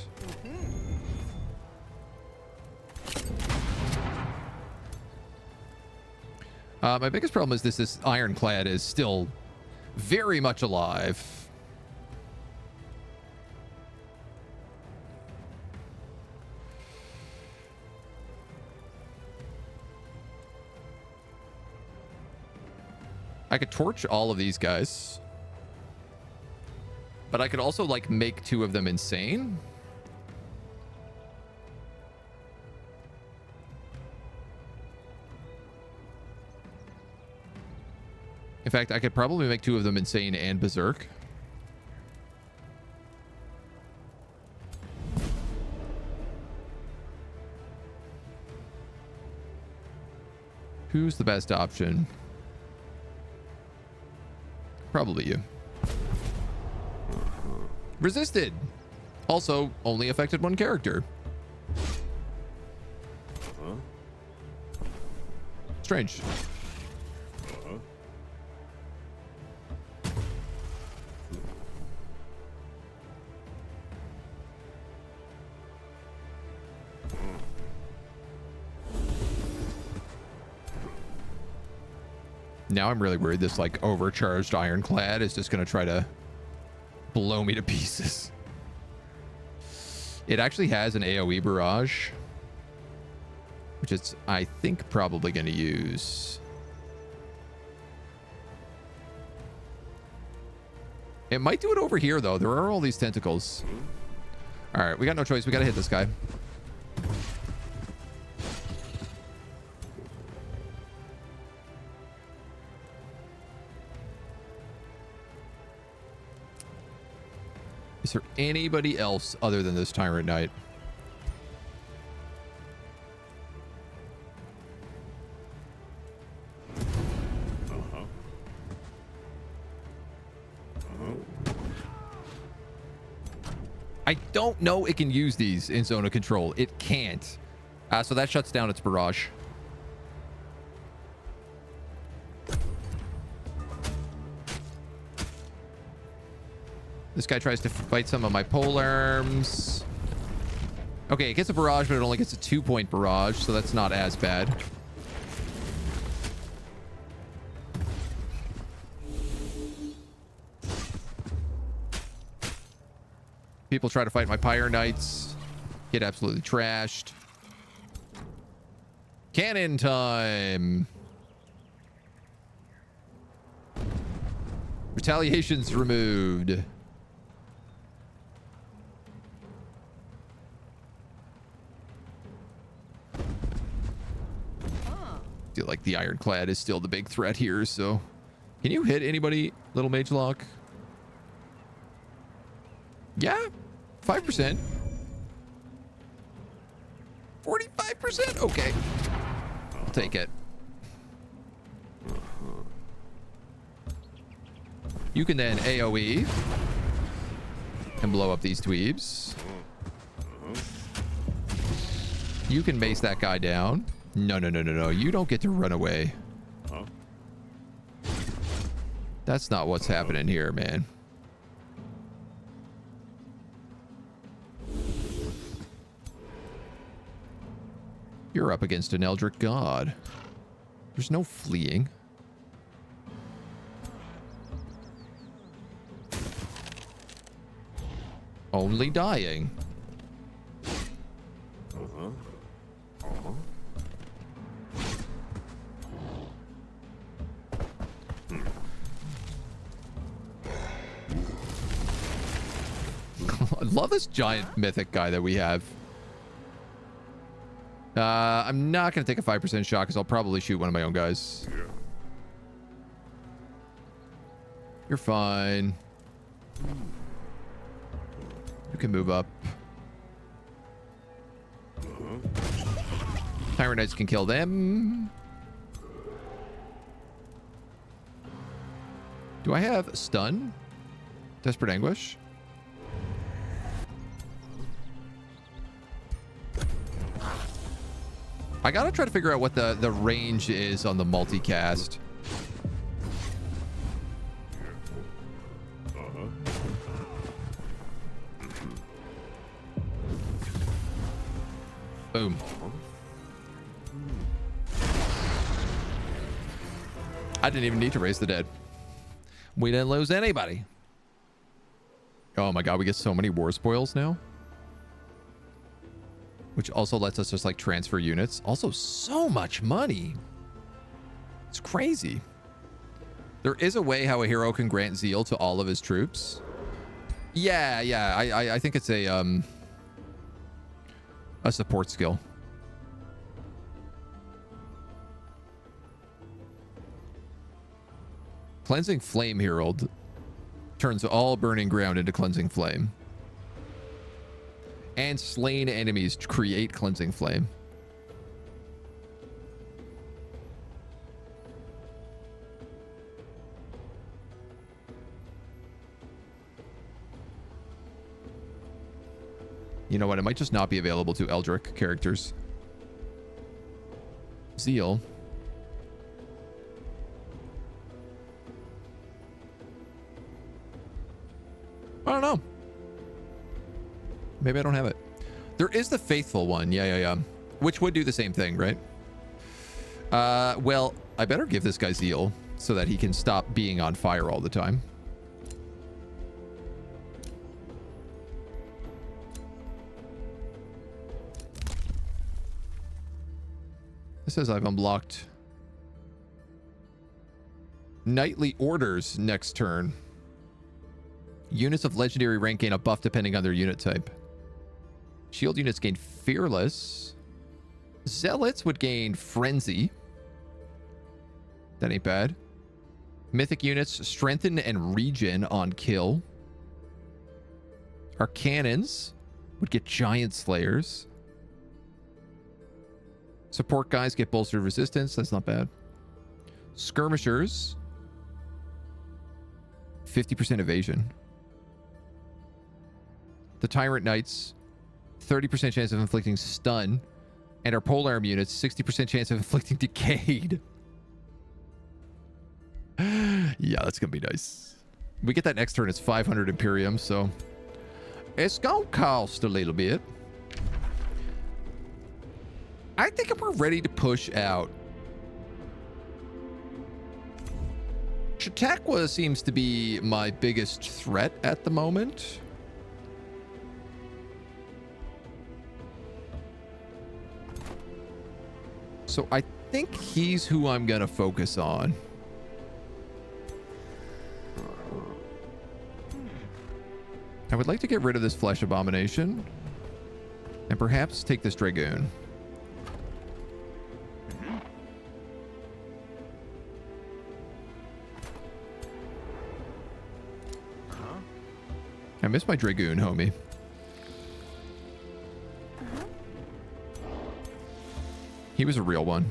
Speaker 1: My biggest problem is this ironclad is still very much alive. I could torch all of these guys. But I could also, like, make 2 of them insane. In fact, I could probably make 2 of them insane and berserk. Who's the best option? Probably you. Resisted. Also, only affected 1 character. Strange. Now I'm really worried this, like, overcharged ironclad is just going to try to blow me to pieces. It actually has an AoE barrage, which it's, I think, probably going to use. It might do it over here, though. There are all these tentacles. All right, we got no choice. We got to hit this guy. Is there anybody else other than this Tyrant Knight? I don't know it can use these in zone of control. It can't. So that shuts down its barrage. This guy tries to fight some of my polearms. Okay, it gets a barrage, but it only gets a 2-point barrage, so that's not as bad. People try to fight my Pyre Knights. Get absolutely trashed. Cannon time. Retaliation's removed. I feel like the ironclad is still the big threat here, so can you hit anybody, little mage lock? Yeah, 5%. 45%. Okay, I'll take it. You can then AoE and blow up these dweebs. You can mace that guy down. No, no, no, no, no. You don't get to run away. That's not what's happening here, man. You're up against an Eldritch God. There's no fleeing. Only dying. I love this giant mythic guy that we have. I'm not going to take a 5% shot because I'll probably shoot one of my own guys. Yeah. You're fine. You can move up. Tyrant Knights can kill them. Do I have stun? Desperate Anguish? I gotta try to figure out what the range is on the multicast. Boom. I didn't even need to raise the dead. We didn't lose anybody. Oh my god, we get so many war spoils now. Which also lets us just like transfer units. Also so much money. It's crazy. There is a way how a hero can grant zeal to all of his troops. Yeah, I think it's a support skill. Cleansing Flame Herald turns all burning ground into Cleansing Flame. And slain enemies create Cleansing Flame. You know what? It might just not be available to Eldritch characters. Zeal. I don't know. Maybe I don't have it. There is the Faithful one. Yeah. Which would do the same thing, right? Well, I better give this guy Zeal so that he can stop being on fire all the time. It says I've unblocked Knightly Orders next turn. Units of legendary rank gain a buff depending on their unit type. Shield units gain Fearless. Zealots would gain Frenzy. That ain't bad. Mythic units strengthen and regen on kill. Our cannons would get Giant Slayers. Support guys get bolstered resistance. That's not bad. Skirmishers. 50% evasion. The Tyrant Knights. 30% chance of inflicting stun. And our polearm units. 60% chance of inflicting decayed. Yeah, that's going to be nice. We get that next turn. It's 500 Imperium, so it's going to cost a little bit. I think if we're ready to push out, Chautauqua seems to be my biggest threat at the moment. So I think he's who I'm going to focus on. I would like to get rid of this Flesh Abomination and perhaps take this Dragoon. I miss my Dragoon, homie. He was a real one.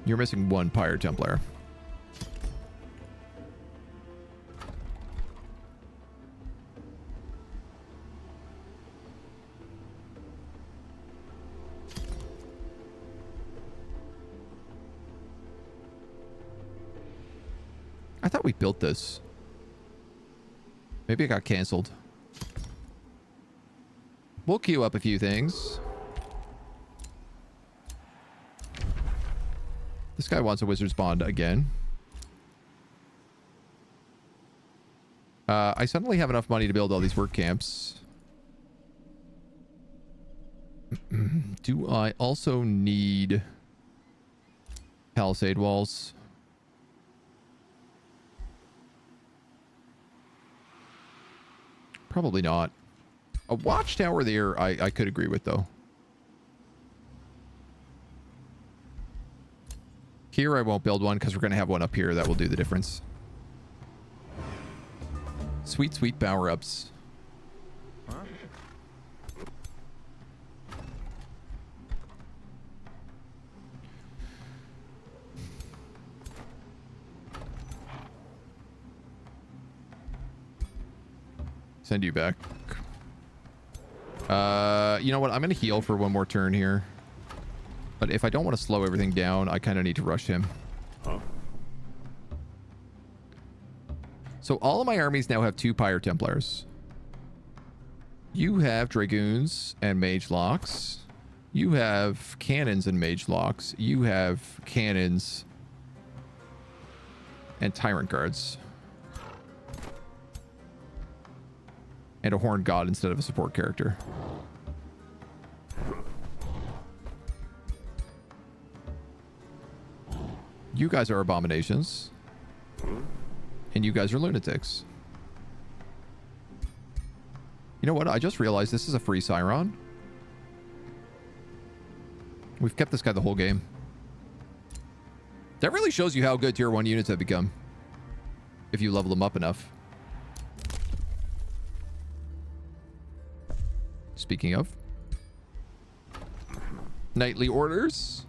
Speaker 1: You're missing one Pyre Templar. I thought we built this. Maybe it got canceled. We'll queue up a few things. This guy wants a Wizard's Bond again. I suddenly have enough money to build all these work camps. Do I also need palisade walls? Probably not. A watchtower there, I could agree with, though. Here I won't build one because we're going to have one up here that will do the difference. Sweet, sweet power-ups.
Speaker 2: Huh?
Speaker 1: Send you back. You know what? I'm going to heal for one more turn here. But if I don't want to slow everything down, I kind of need to rush him.
Speaker 2: Huh?
Speaker 1: So all of my armies now have 2 Pyre Templars. You have Dragoons and Mage Locks. You have Cannons and Mage Locks. You have Cannons and Tyrant Guards. And a Horned God instead of a support character. You guys are abominations. And you guys are lunatics. You know what? I just realized this is a free Siron. We've kept this guy the whole game. That really shows you how good tier 1 units have become. If you level them up enough. Speaking of. Knightly orders.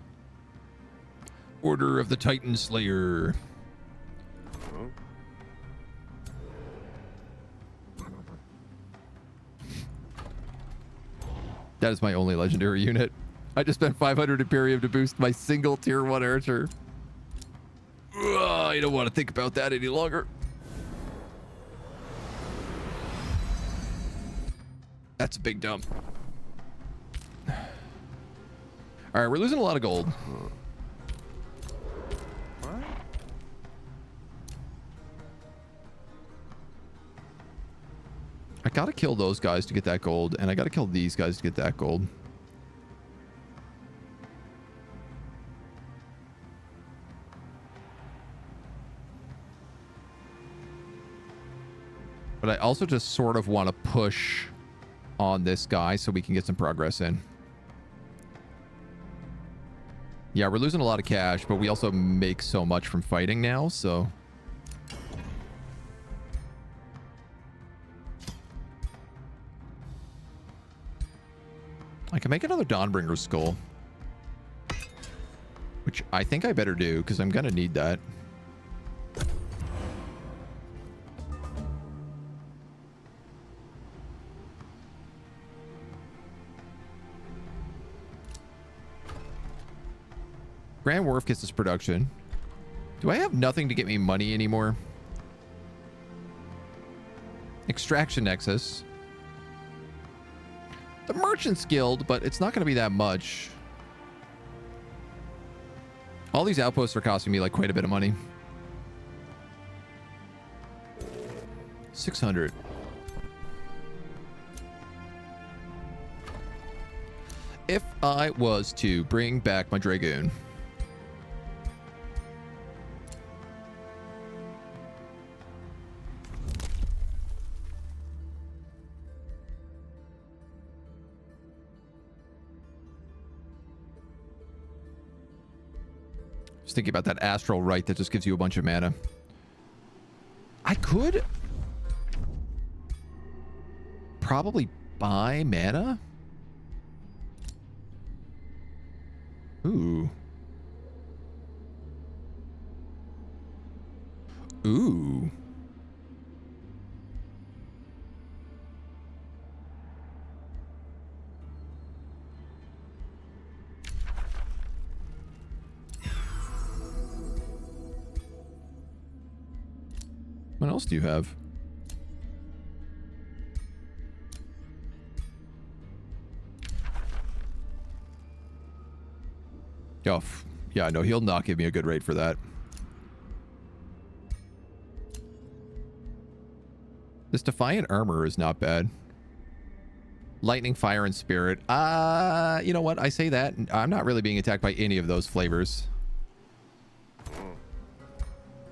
Speaker 1: Order of the Titan Slayer.
Speaker 2: Huh?
Speaker 1: That is my only legendary unit. I just spent 500 Imperium to boost my single tier 1 archer. Ugh, I don't want to think about that any longer. That's a big dump. All right, we're losing a lot of gold.
Speaker 2: What?
Speaker 1: I gotta kill those guys to get that gold, and I gotta kill these guys to get that gold. But I also just sort of want to push on this guy so we can get some progress in. Yeah, we're losing a lot of cash, but we also make so much from fighting now, so... I can make another Dawnbringer skull. Which I think I better do, because I'm going to need that. Grand Wharf gets this production. Do I have nothing to get me money anymore? Extraction Nexus. The Merchant's Guild, but it's not going to be that much. All these outposts are costing me like quite a bit of money. 600. If I was to bring back my Dragoon. Just thinking about that Astral Rite that just gives you a bunch of mana. I could probably buy mana. Ooh. Ooh. What else do you have? Oh, yeah, no, he'll not give me a good rate for that. This Defiant Armor is not bad. Lightning, Fire, and Spirit. You know what? I say that. I'm not really being attacked by any of those flavors.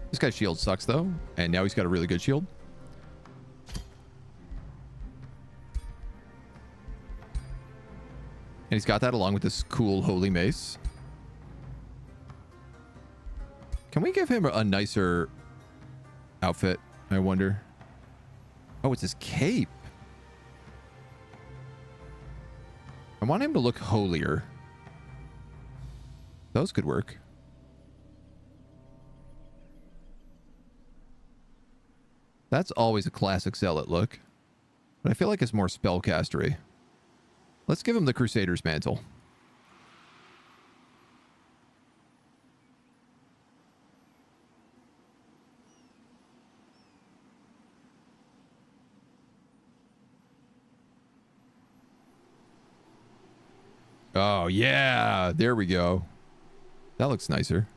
Speaker 1: This guy's shield sucks, though. And now he's got a really good shield. And he's got that along with this cool Holy Mace. Can we give him a nicer outfit, I wonder? Oh, it's his cape. I want him to look holier. Those could work. That's always a classic zealot look. But I feel like it's more spellcastery. Let's give him the Crusader's mantle. Oh, yeah. There we go. That looks nicer.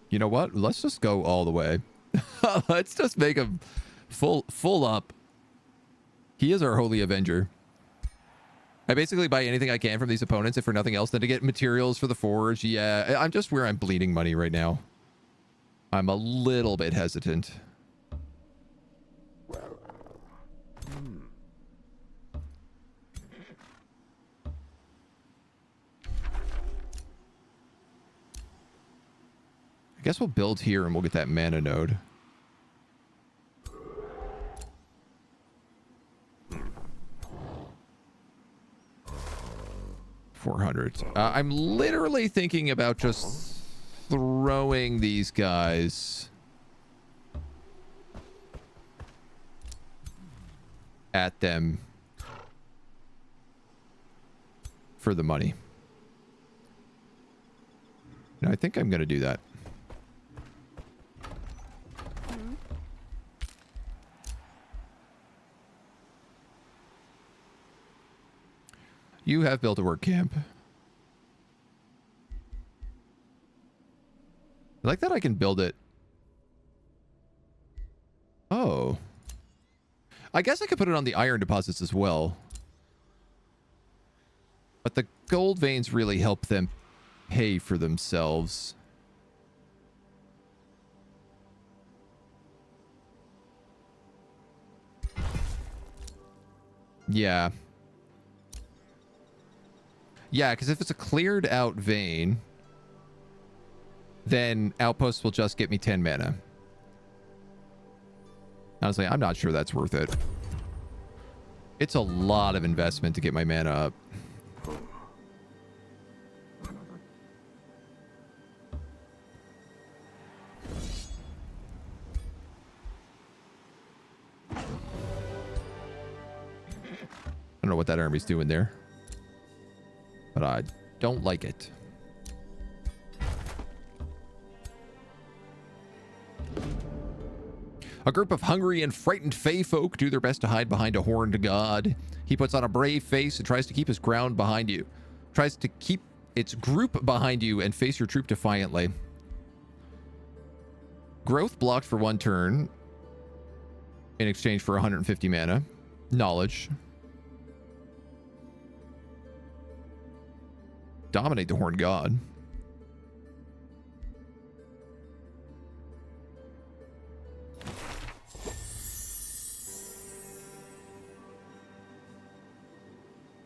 Speaker 1: You know what? Let's just go all the way. Let's just make him full up. He is our holy avenger. I basically buy anything I can from these opponents, if for nothing else, than to get materials for the forge. Yeah, I'm just where I'm bleeding money right now. I'm a little bit hesitant. I guess we'll build here and we'll get that mana node. $400. I'm literally thinking about just throwing these guys at them for the money. And I think I'm going to do that. You have built a work camp. I like that I can build it. Oh. I guess I could put it on the iron deposits as well. But the gold veins really help them pay for themselves. Yeah. Yeah, because if it's a cleared out vein, then outposts will just get me 10 mana. Honestly, I'm not sure that's worth it. It's a lot of investment to get my mana up. I don't know what that army's doing there, but I don't like it. A group of hungry and frightened fey folk do their best to hide behind a horned god. He puts on a brave face and tries to keep his ground behind you. Tries to keep its group behind you and face your troop defiantly. Growth blocked for 1 turn in exchange for 150 mana. Knowledge. Dominate the horned god.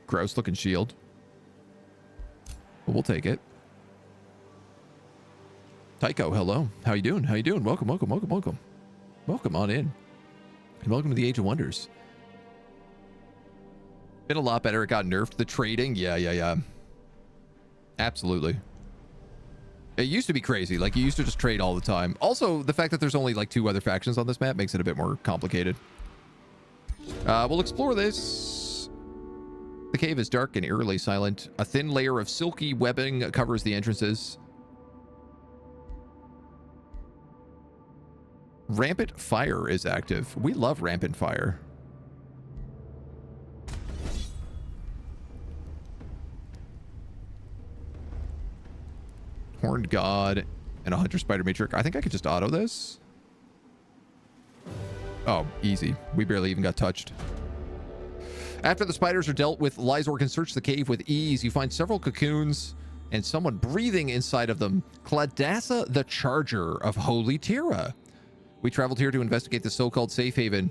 Speaker 1: Gross looking shield. But we'll take it. Tycho, hello. How you doing? How you doing? Welcome, welcome, welcome, welcome. Welcome on in. And welcome to the Age of Wonders. Been a lot better. It got nerfed. The trading, yeah. Absolutely. It used to be crazy. Like, you used to just trade all the time. Also, the fact that there's only like 2 other factions on this map makes it a bit more complicated. We'll explore this. The cave is dark and eerily silent. A thin layer of silky webbing covers the entrances. Rampant fire is active. We love rampant fire. Horned god and a hunter spider matrix. I think I could just auto this. Oh, easy. We barely even got touched. After the spiders are dealt with, Lizor can search the cave with ease. You find several cocoons and someone breathing inside of them. Cladassa the Charger of Holy Terra. We traveled here to investigate the so-called safe haven.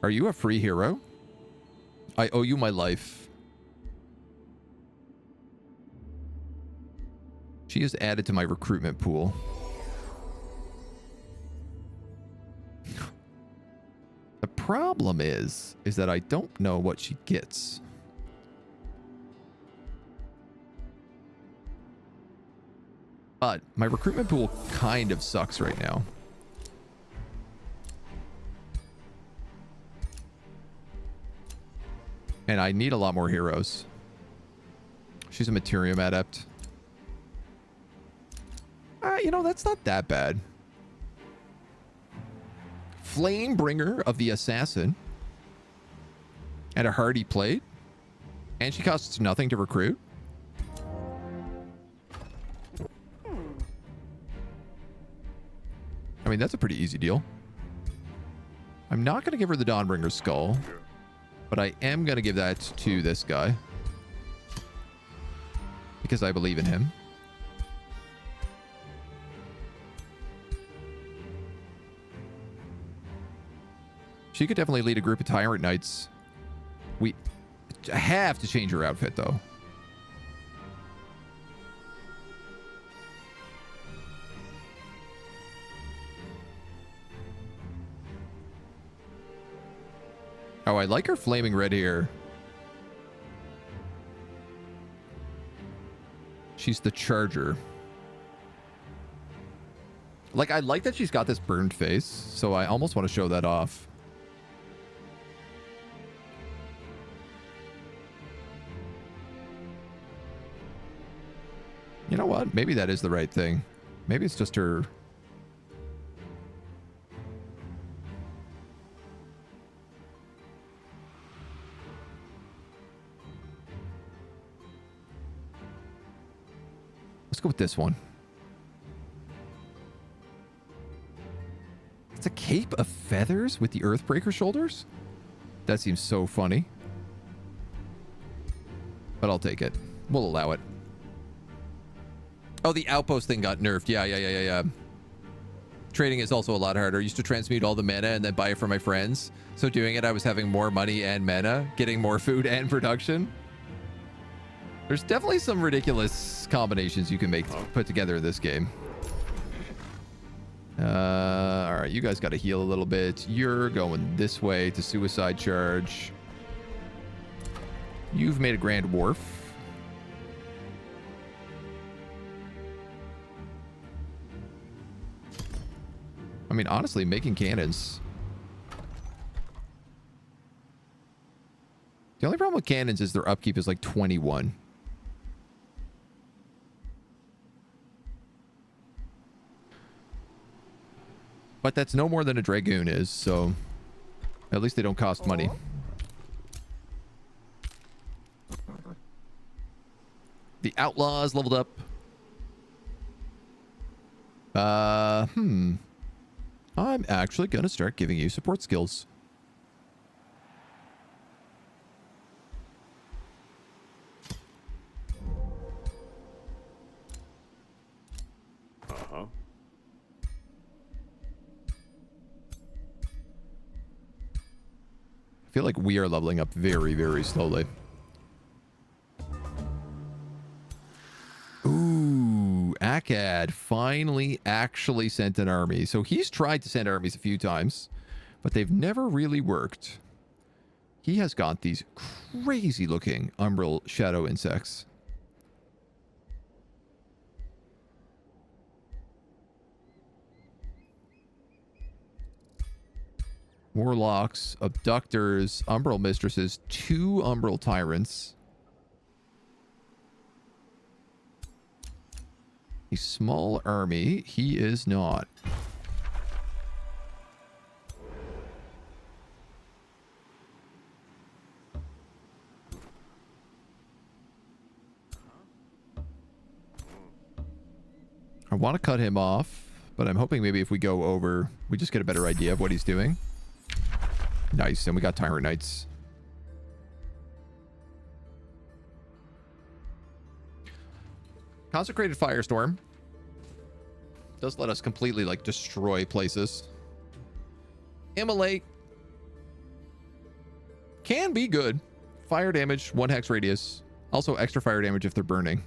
Speaker 1: Are you a free hero? I owe you my life. She is added to my recruitment pool. The problem is that I don't know what she gets. But my recruitment pool kind of sucks right now. And I need a lot more heroes. She's a Materium adept. You know, that's not that bad. Flamebringer of the Assassin. And a hardy plate. And she costs nothing to recruit. I mean, that's a pretty easy deal. I'm not going to give her the Dawnbringer's skull. But I am going to give that to this guy. Because I believe in him. She could definitely lead a group of Tyrant Knights. We have to change her outfit, though. Oh, I like her flaming red hair. She's the Charger. Like, I like that she's got this burned face, so I almost want to show that off. You know what? Maybe that is the right thing. Maybe it's just her... Let's go with this one. It's a cape of feathers with the Earthbreaker shoulders? That seems so funny. But I'll take it. We'll allow it. Oh, the outpost thing got nerfed. Yeah. Trading is also a lot harder. I used to transmute all the mana and then buy it for my friends. So doing it, I was having more money and mana, getting more food and production. There's definitely some ridiculous combinations you can put together in this game. All right, you guys got to heal a little bit. You're going this way to Suicide Charge. You've made a Grand Wharf. I mean, honestly, making cannons. The only problem with cannons is their upkeep is like 21. But that's no more than a Dragoon is, so at least they don't cost money. The Outlaws leveled up. I'm actually going to start giving you support skills.
Speaker 2: Uh-huh.
Speaker 1: I feel like we are leveling up very, very slowly. Ooh, Akkad finally actually sent an army. So he's tried to send armies a few times, but they've never really worked. He has got these crazy looking Umbral shadow insects. Warlocks, abductors, Umbral mistresses, 2 Umbral tyrants. A small army. He is not. I want to cut him off, but I'm hoping maybe if we go over, we just get a better idea of what he's doing. Nice, and we got Tyrant Knights. Consecrated Firestorm does let us completely, like, destroy places. Immolate can be good. Fire damage, 1 hex radius. Also extra fire damage if they're burning.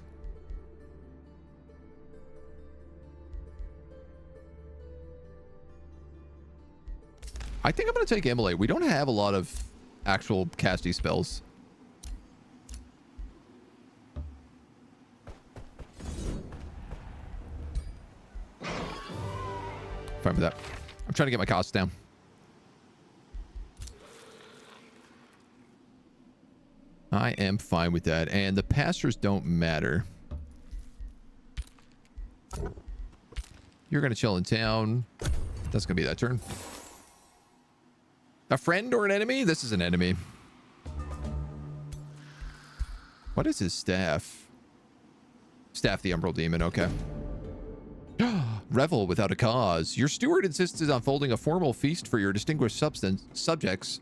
Speaker 1: I think I'm going to take Immolate. We don't have a lot of actual casty spells. Fine with that. I'm trying to get my costs down. I am fine with that. And the pastors don't matter. You're going to chill in town. That's going to be that turn. A friend or an enemy? This is an enemy. What is his staff? Staff the Umbral Demon. Okay. Revel without a cause. Your steward insists on folding a formal feast for your distinguished subjects.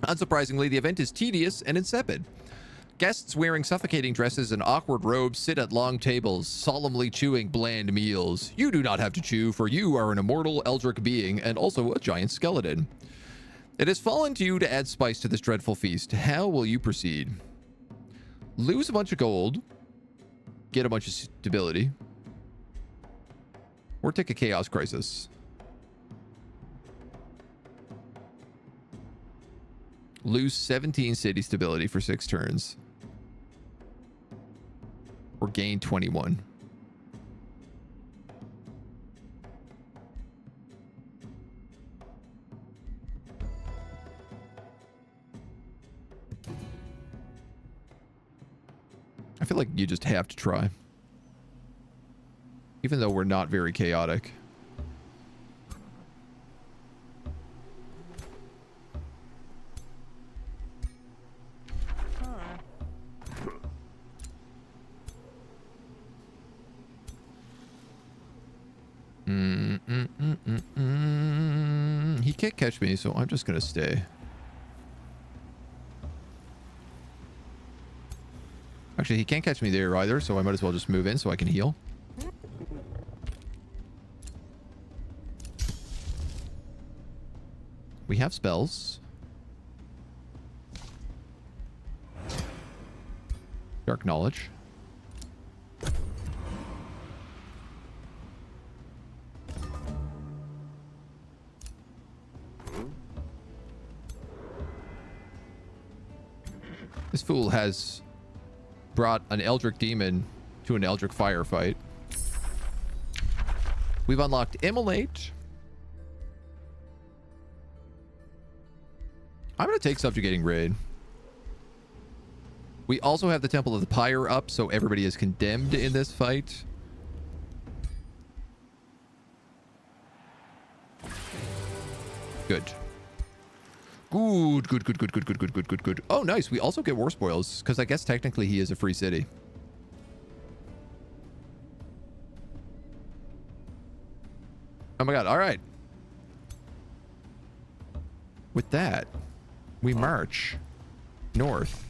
Speaker 1: Unsurprisingly, the event is tedious and insipid. Guests wearing suffocating dresses and awkward robes sit at long tables, solemnly chewing bland meals. You do not have to chew, for you are an immortal Eldritch being and also a giant skeleton. It has fallen to you to add spice to this dreadful feast. How will you proceed? Lose a bunch of gold. Get a bunch of stability. Or take a chaos crisis. Lose 17 city stability for 6 turns. Or gain 21. I feel like you just have to try. Even though we're not very chaotic. He can't catch me, so I'm just gonna stay. Actually, he can't catch me there either, so I might as well just move in so I can heal. We have spells. Dark Knowledge. This fool has brought an Eldritch Demon to an Eldritch firefight. We've unlocked Immolate. I'm going to take Subjugating Raid. We also have the Temple of the Pyre up, so everybody is condemned in this fight. Good. Good. Oh, nice. We also get War Spoils, because I guess technically he is a free city. Oh my god. All right. With that, we march north.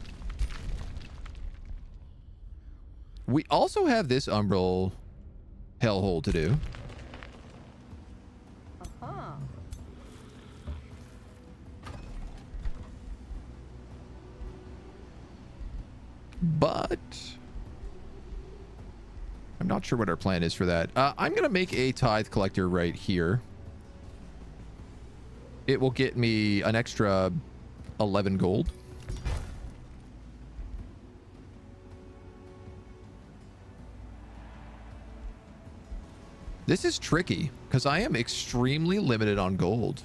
Speaker 1: We also have this Umbral hellhole to do. But I'm not sure what our plan is for that. I'm going to make a tithe collector right here. It will get me an extra 11 gold. This is tricky because I am extremely limited on gold.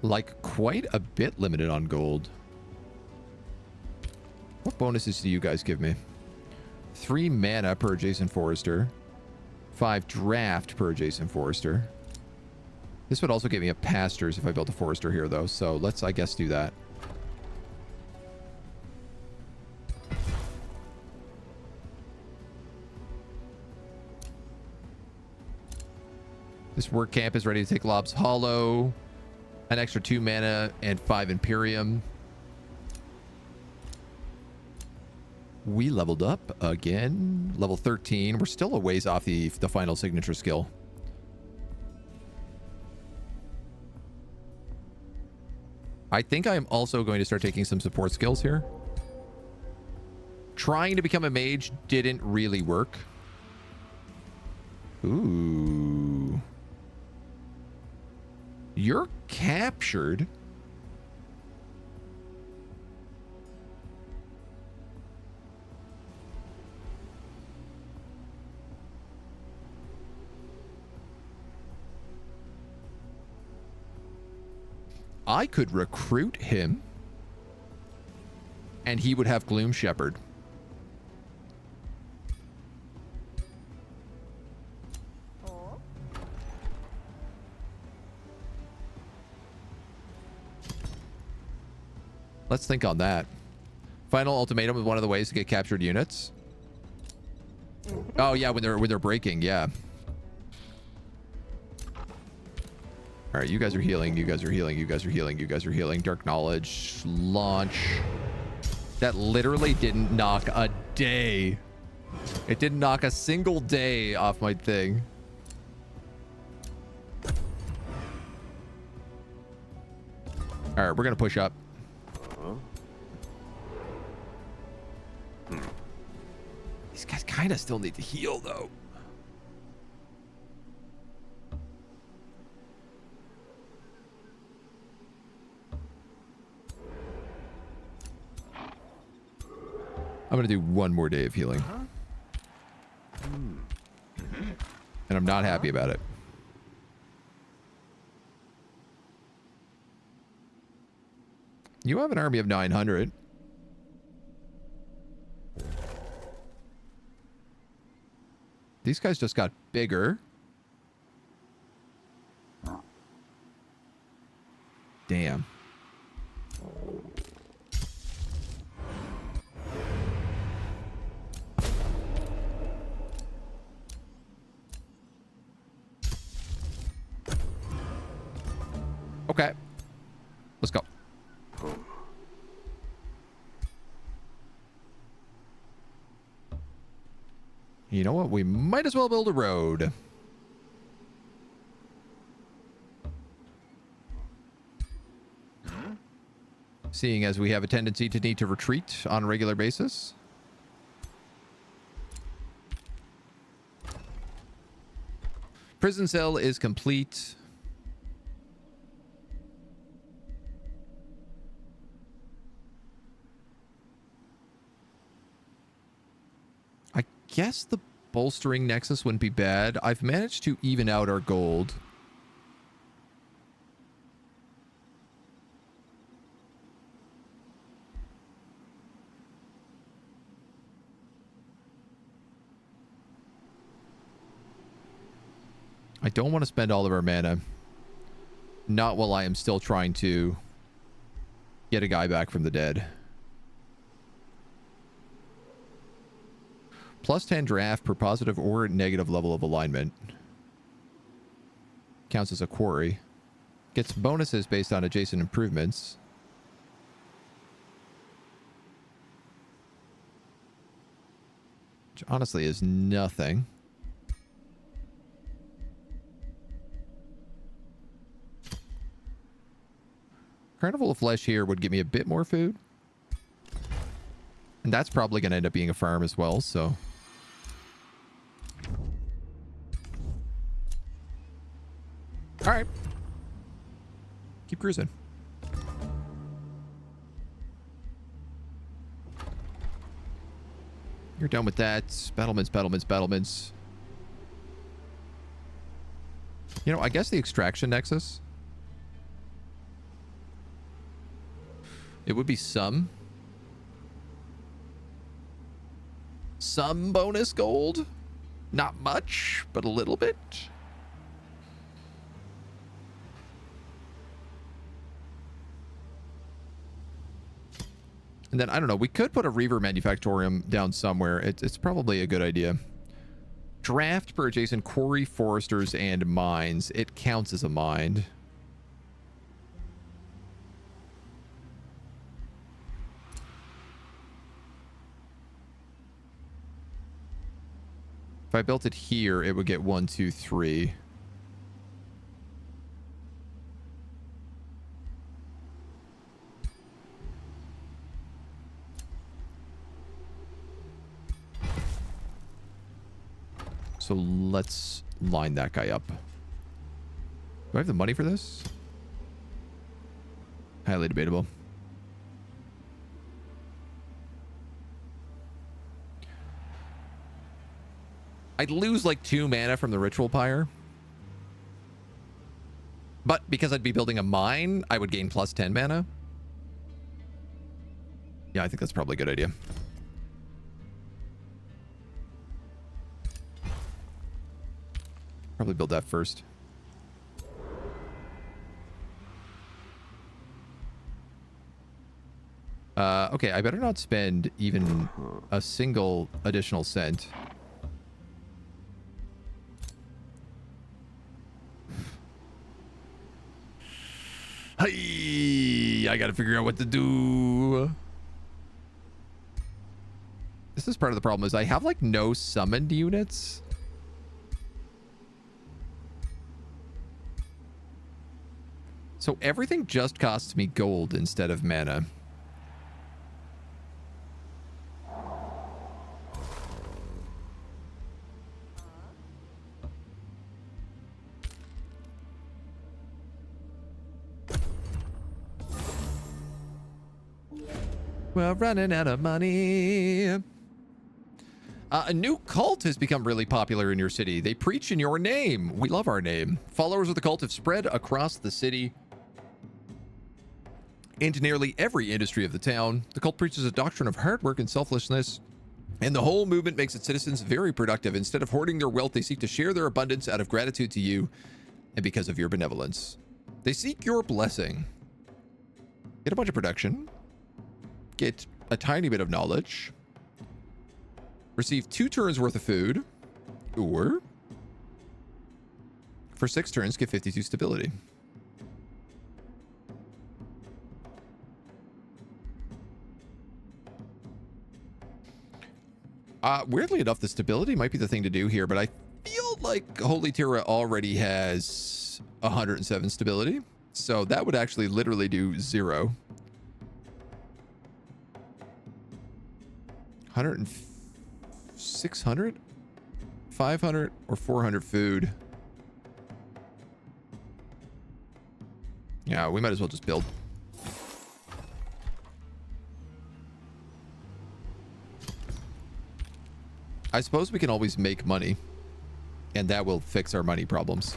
Speaker 1: Like, quite a bit limited on gold. What bonuses do you guys give me? 3 mana per adjacent forester. 5 draft per adjacent forester. This would also get me a pastors if I built a forester here, though. So let's, I guess, do that. This work camp is ready to take Lob's Hollow. An extra 2 mana and 5 Imperium. We leveled up again. Level 13. We're still a ways off the final signature skill. I think I'm also going to start taking some support skills here. Trying to become a mage didn't really work. Ooh. You're captured. I could recruit him, and he would have Gloom Shepherd. Let's think on that. Final ultimatum is one of the ways to get captured units. Oh yeah, when they're breaking, yeah. All right, you guys are healing. You guys are healing. You guys are healing. You guys are healing. Dark knowledge launch. That literally didn't knock a day. It didn't knock a single day off my thing. All right, we're gonna push up. These guys kind of still need to heal, though. I'm going to do one more day of healing. And I'm not happy about it. You have an army of 900. These guys just got bigger. Damn. Okay. Let's go. You know what? We might as well build a road. Seeing as we have a tendency to need to retreat on a regular basis. Prison cell is complete. I guess the bolstering nexus wouldn't be bad. I've managed to even out our gold. I don't want to spend all of our mana. Not while I am still trying to get a guy back from the dead. Plus 10 draft per positive or negative level of alignment. Counts as a quarry. Gets bonuses based on adjacent improvements. Which honestly is nothing. Carnival of Flesh here would give me a bit more food. And that's probably going to end up being a farm as well, so... Alright. Keep cruising. You're done with that. Battlements, battlements, battlements. You know, I guess the extraction nexus. It would be some bonus gold. Not much, but a little bit. And then, I don't know, we could put a Reaver Manufactorium down somewhere. It's probably a good idea. Draft per adjacent quarry, foresters, and mines. It counts as a mine. If I built it here, it would get 1, 2, 3. So let's line that guy up. Do I have the money for this? Highly debatable. I'd lose like 2 mana from the ritual pyre. But because I'd be building a mine, I would gain plus 10 mana. Yeah, I think that's probably a good idea. Probably build that first. Okay, I better not spend even a single additional cent. Hey, I gotta figure out what to do. This is part of the problem is I have like no summoned units. So everything just costs me gold instead of mana. We're running out of money. A new cult has become really popular in your city. They preach in your name. We love our name. Followers of the cult have spread across the city. Into nearly every industry of the town. The cult preaches a doctrine of hard work and selflessness, and the whole movement makes its citizens very productive. Instead of hoarding their wealth, they seek to share their abundance out of gratitude to you and because of your benevolence. They seek your blessing. Get a bunch of production. Get a tiny bit of knowledge. Receive 2 turns worth of food. Or for 6 turns, get 52 stability. Weirdly enough, the stability might be the thing to do here, but I feel like Holy Terra already has 107 stability. So that would actually literally do 0. 600, 500, or 400 food. Yeah, we might as well just build. I suppose we can always make money, and that will fix our money problems.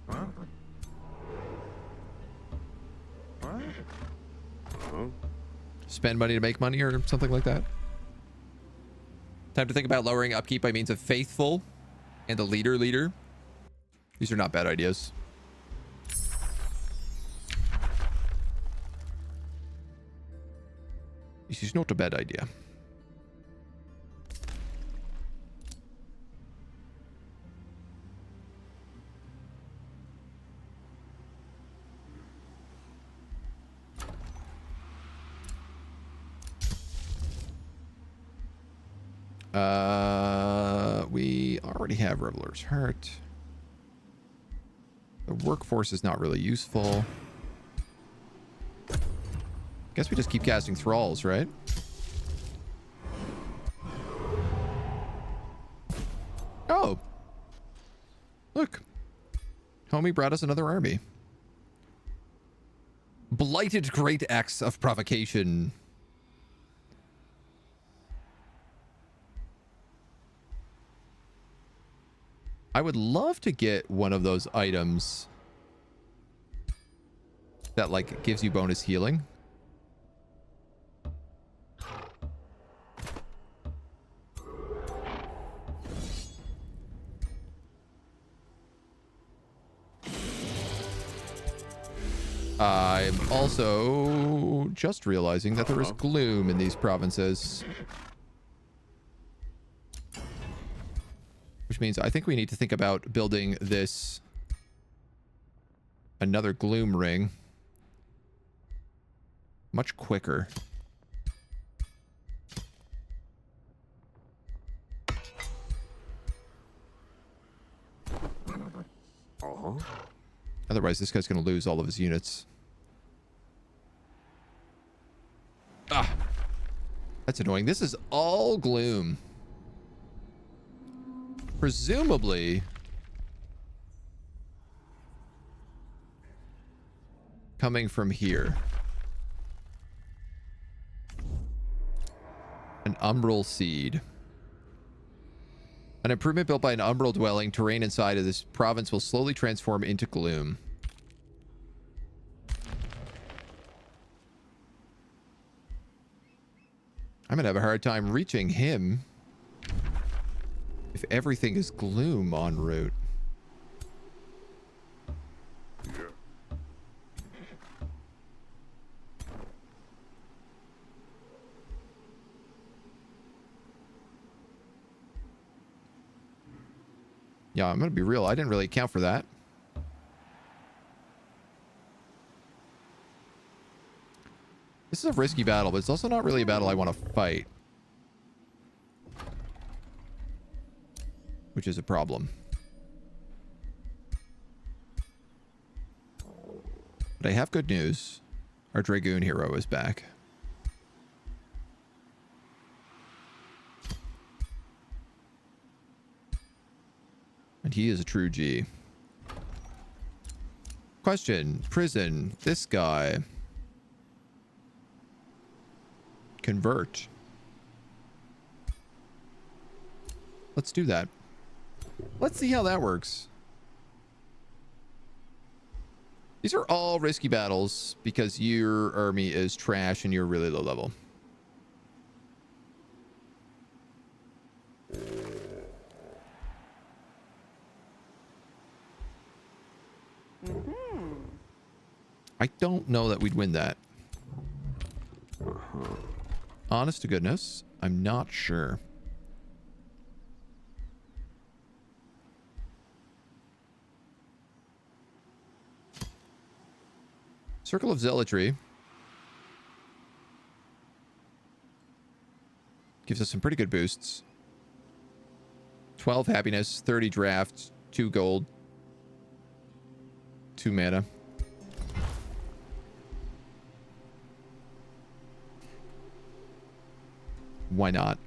Speaker 2: Huh? What? Oh.
Speaker 1: Spend money to make money or something like that. Time to think about lowering upkeep by means of Faithful and the leader. These are not bad ideas. This is not a bad idea. We already have Reveler's Heart. The workforce is not really useful. Guess we just keep casting thralls, right? Oh. Look. Homie brought us another army. Blighted Great Axe of Provocation. I would love to get one of those items that like gives you bonus healing. I'm also just realizing that there is gloom in these provinces. Which means I think we need to think about building this another gloom ring much quicker. Otherwise, this guy's going to lose all of his units. Ah, that's annoying. This is all gloom. presumably coming from here. An Umbral seed. An improvement built by an Umbral dwelling. Terrain inside of this province will slowly transform into gloom. I'm gonna have a hard time reaching him if everything is gloom en route. Yeah, I'm gonna be real. I didn't really account for that. This is a risky battle, but it's also not really a battle I want to fight. Which is a problem. But I have good news. Our Dragoon hero is back. And he is a true G. Question. Prison. This guy. Convert. Let's do that. Let's see how that works. These are all risky battles because your army is trash and you're really low level. I don't know that we'd win that. Honest to goodness, I'm not sure. Circle of Zealotry gives us some pretty good boosts. 12 happiness, 30 draft, 2 gold, 2 mana. Why not?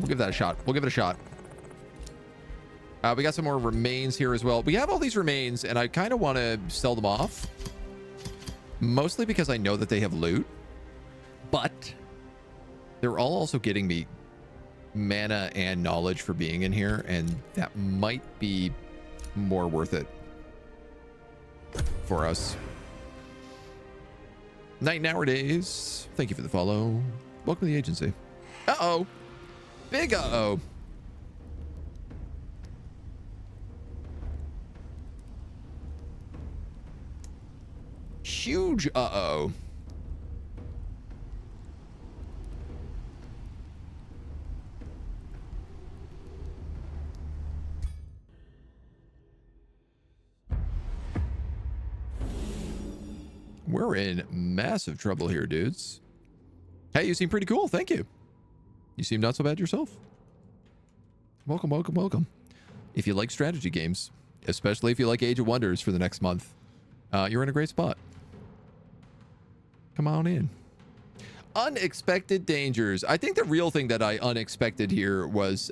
Speaker 1: We'll give that a shot. We'll give it a shot. We got some more remains here as well. We have all these remains, and I kind of want to sell them off. Mostly because I know that they have loot. But they're all also getting me mana and knowledge for being in here, and that might be more worth it for us. Night nowadays. Thank you for the follow. Welcome to the agency. Uh-oh. Big uh-oh. Huge uh-oh. We're in massive trouble here, dudes. Hey, you seem pretty cool. Thank you. You seem not so bad yourself. Welcome, welcome, welcome. If you like strategy games, especially if you like Age of Wonders for the next month, you're in a great spot. Come on in. Unexpected dangers. I think the real thing that I unexpected here was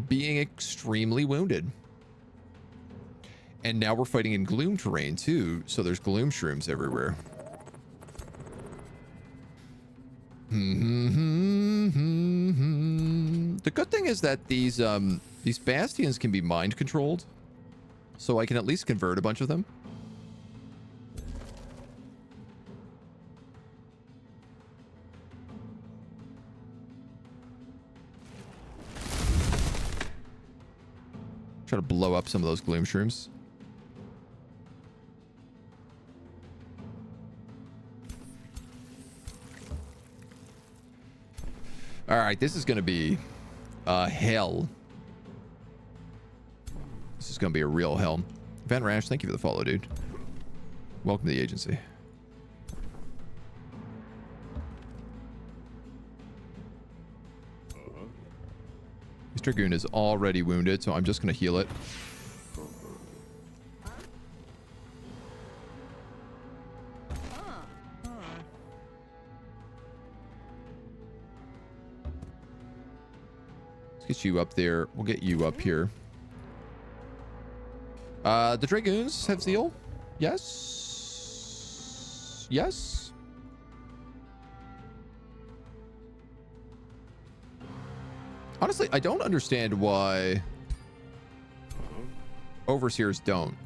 Speaker 1: being extremely wounded. And now we're fighting in gloom terrain too, so there's gloom shrooms everywhere. The good thing is that these bastions can be mind controlled, so I can at least convert a bunch of them. Try to blow up some of those gloom shrooms. All right, this is going to be hell. This is going to be a real hell. Van Rash, thank you for the follow, dude. Welcome to the agency. This Dragoon is already wounded, so I'm just going to heal it. place you up there. We'll get you up here. The Dragoons have zeal. Yes. Yes. Honestly, I don't understand why Overseers don't.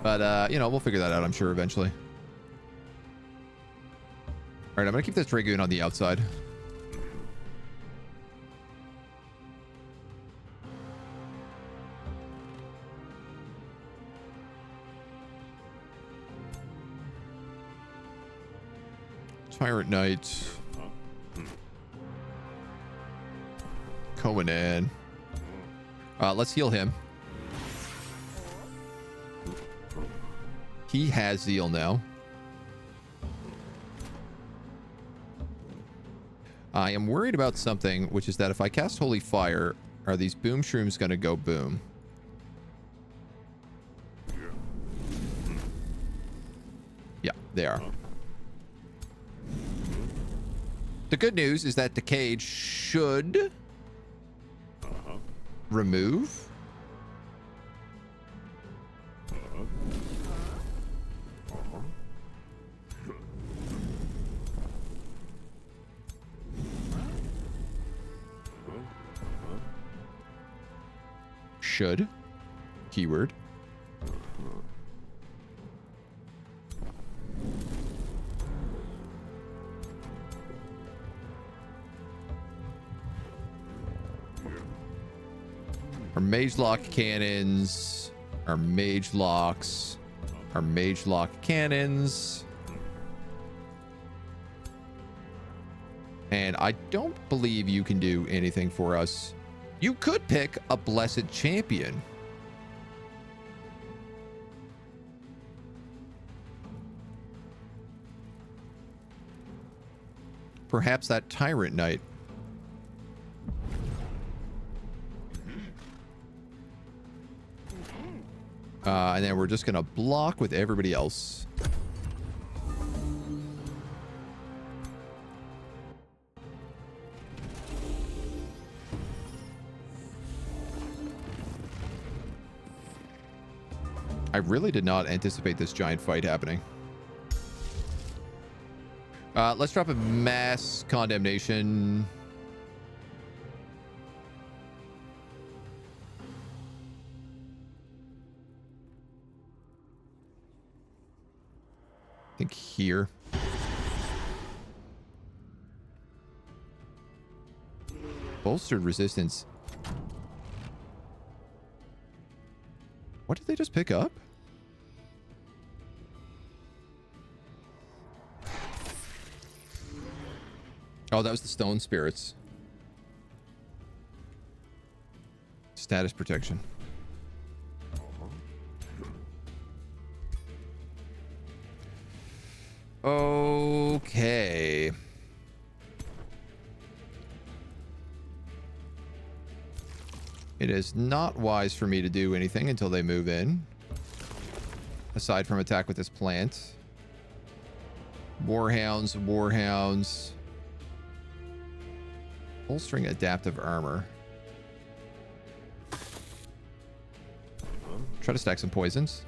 Speaker 1: But, you know, we'll figure that out, I'm sure, eventually. All right, I'm going to keep this Dragoon on the outside. Tyrant Knight. Conan. Let's heal him. He has zeal now. I am worried about something, which is that if I cast Holy Fire, are these boom shrooms going to go boom? Yeah, they are. The good news is that Decay should remove. Should. Keyword. Our mage lock cannons. Our mage locks. Our mage lock cannons. And I don't believe you can do anything for us. You could pick a Blessed Champion. Perhaps that Tyrant Knight. And then we're just going to block with everybody else. I really did not anticipate this giant fight happening. Let's drop a mass condemnation. I think here. Bolstered resistance. What did they just pick up? Oh, that was the stone spirits. Status protection. Okay. It is not wise for me to do anything until they move in. Aside from attack with this plant. Warhounds, warhounds. Bolstering adaptive armor. Try to stack some poisons.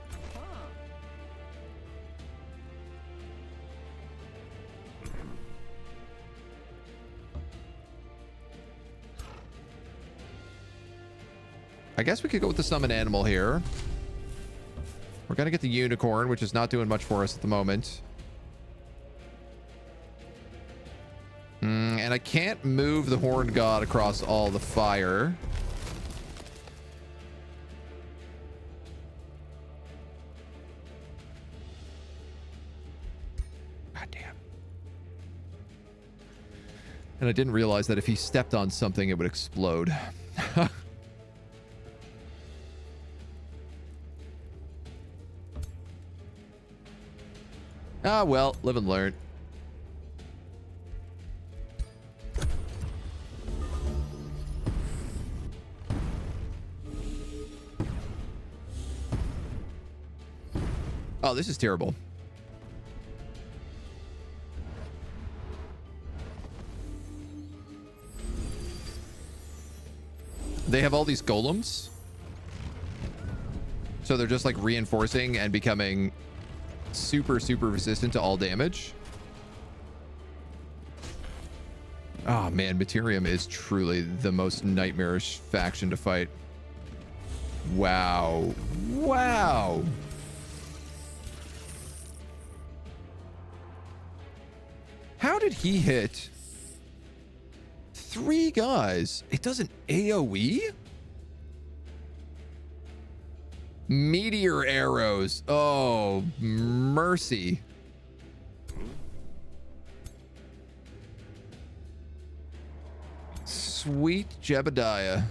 Speaker 1: I guess we could go with the summon animal here. We're going to get the unicorn, which is not doing much for us at the moment. And I can't move the horned god across all the fire. God damn. And I didn't realize that if he stepped on something, it would explode. Ah, well, live and learn. Oh, this is terrible. they have all these golems. So they're just like reinforcing and becoming super, super resistant to all damage. Oh man, Materium is truly the most nightmarish faction to fight. Wow. Wow. How did he hit 3 guys? It doesn't AoE? Meteor arrows. Oh, mercy. Sweet Jebediah.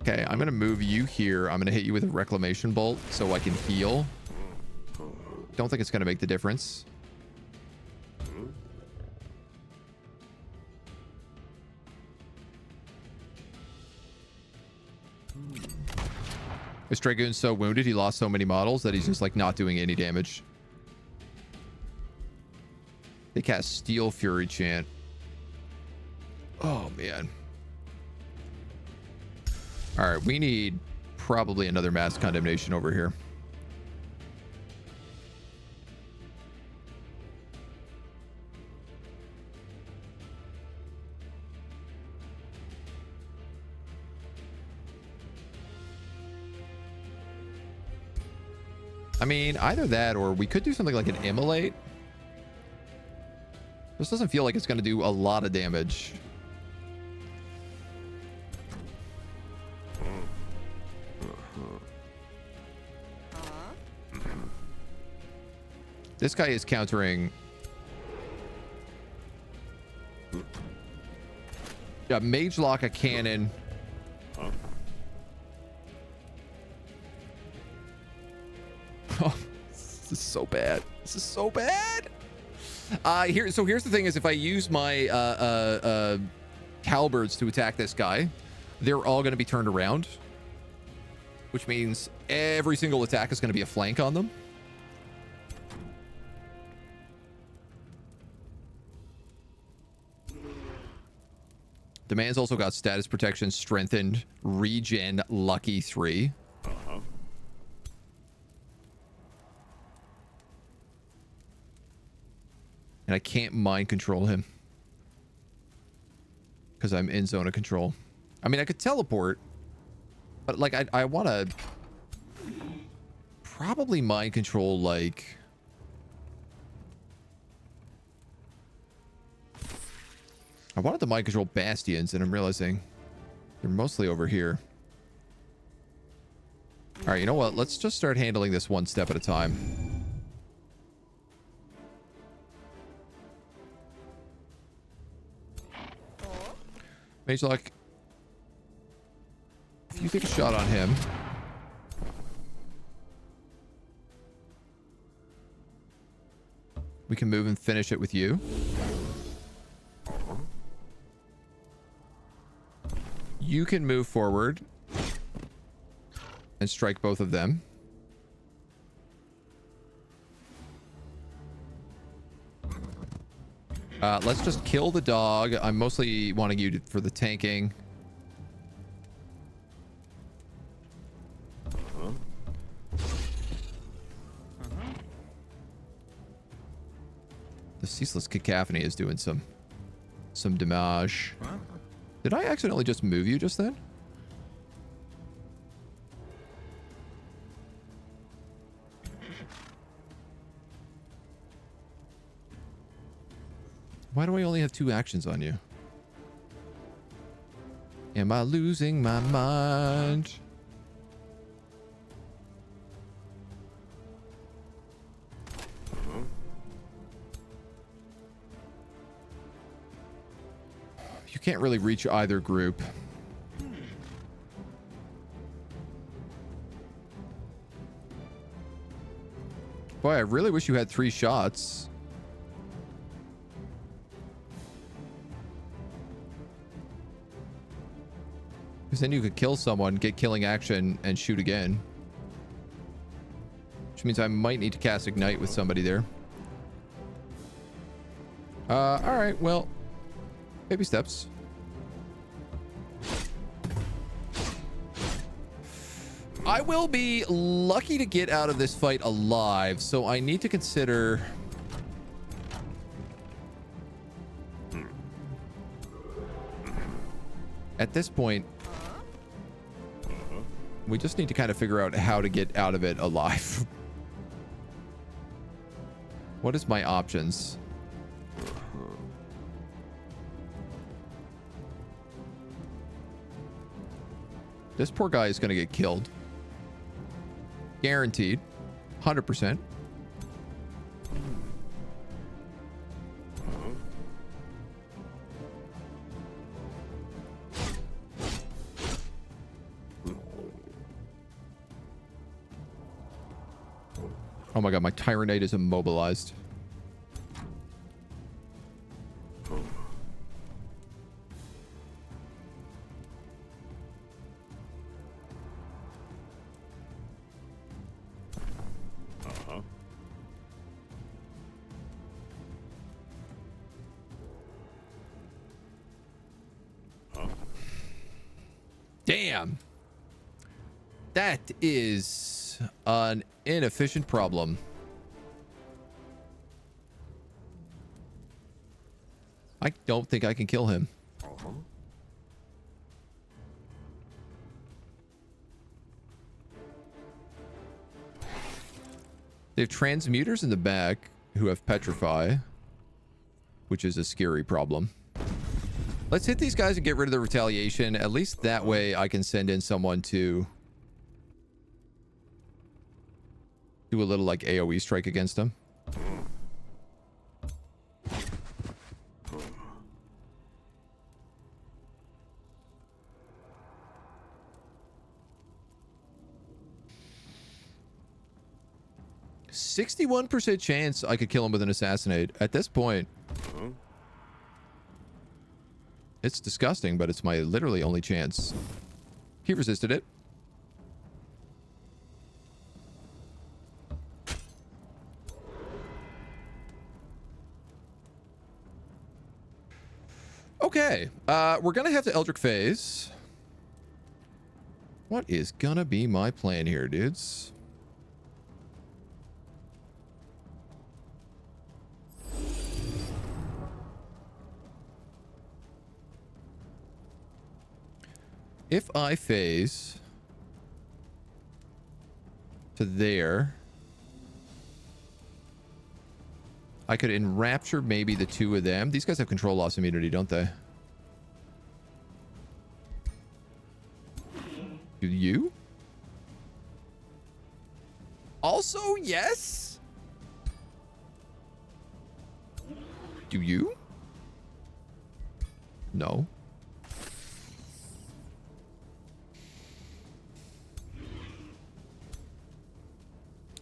Speaker 1: Okay, I'm going to move you here. I'm going to hit you with a reclamation bolt so I can heal. Don't think it's going to make the difference. This Dragoon's so wounded, he lost so many models that he's just like not doing any damage. They cast Steel Fury Chant. Oh, man. All right, we need probably another mass condemnation over here. I mean, either that or we could do something like an immolate. This doesn't feel like it's going to do a lot of damage. This guy is countering. Yeah, Mage Lock, a cannon. Oh, this is so bad. This is so bad. Here's the thing: is if I use my halberds to attack this guy, they're all going to be turned around, which means every single attack is going to be a flank on them. The man's also got status protection, strengthened, regen, lucky 3. And I can't mind control him because I'm in zone of control. I mean, I could teleport, but like I want to probably mind control like. I wanted to mind control bastions, and I'm realizing they're mostly over here. All right, you know what? Let's just start handling this one step at a time. Mage Lock, if you take a shot on him. We can move and finish it with you. You can move forward and strike both of them. Let's just kill the dog. I'm mostly wanting you for the tanking. The Ceaseless Cacophony is doing some damage. Did I accidentally just move you just then? Why do I only have 2 actions on you? Am I losing my mind? You can't really reach either group. Boy, I really wish you had 3 shots. Because then you could kill someone, get killing action, and shoot again. Which means I might need to cast Ignite with somebody there. Alright, well, baby steps. I will be lucky to get out of this fight alive, so I need to consider... At this point, we just need to kind of figure out how to get out of it alive. What is my options? This poor guy is going to get killed. Guaranteed. 100%. Oh my god, my Tyrannite is immobilized. Damn. That is an inefficient problem. I don't think I can kill him. They have transmuters in the back who have petrify, which is a scary problem. Let's hit these guys and get rid of the retaliation. At least that way I can send in someone to do a little like AoE strike against them. %61% chance I could kill him with an assassinate. At this point, it's disgusting, but it's my literally only chance. He resisted it. Okay, we're gonna have to Eldritch phase. What is gonna be my plan here, dudes? If I phase to there, I could enrapture maybe the two of them. These guys have control loss immunity, don't they? Do you? Also, yes. Do you? No.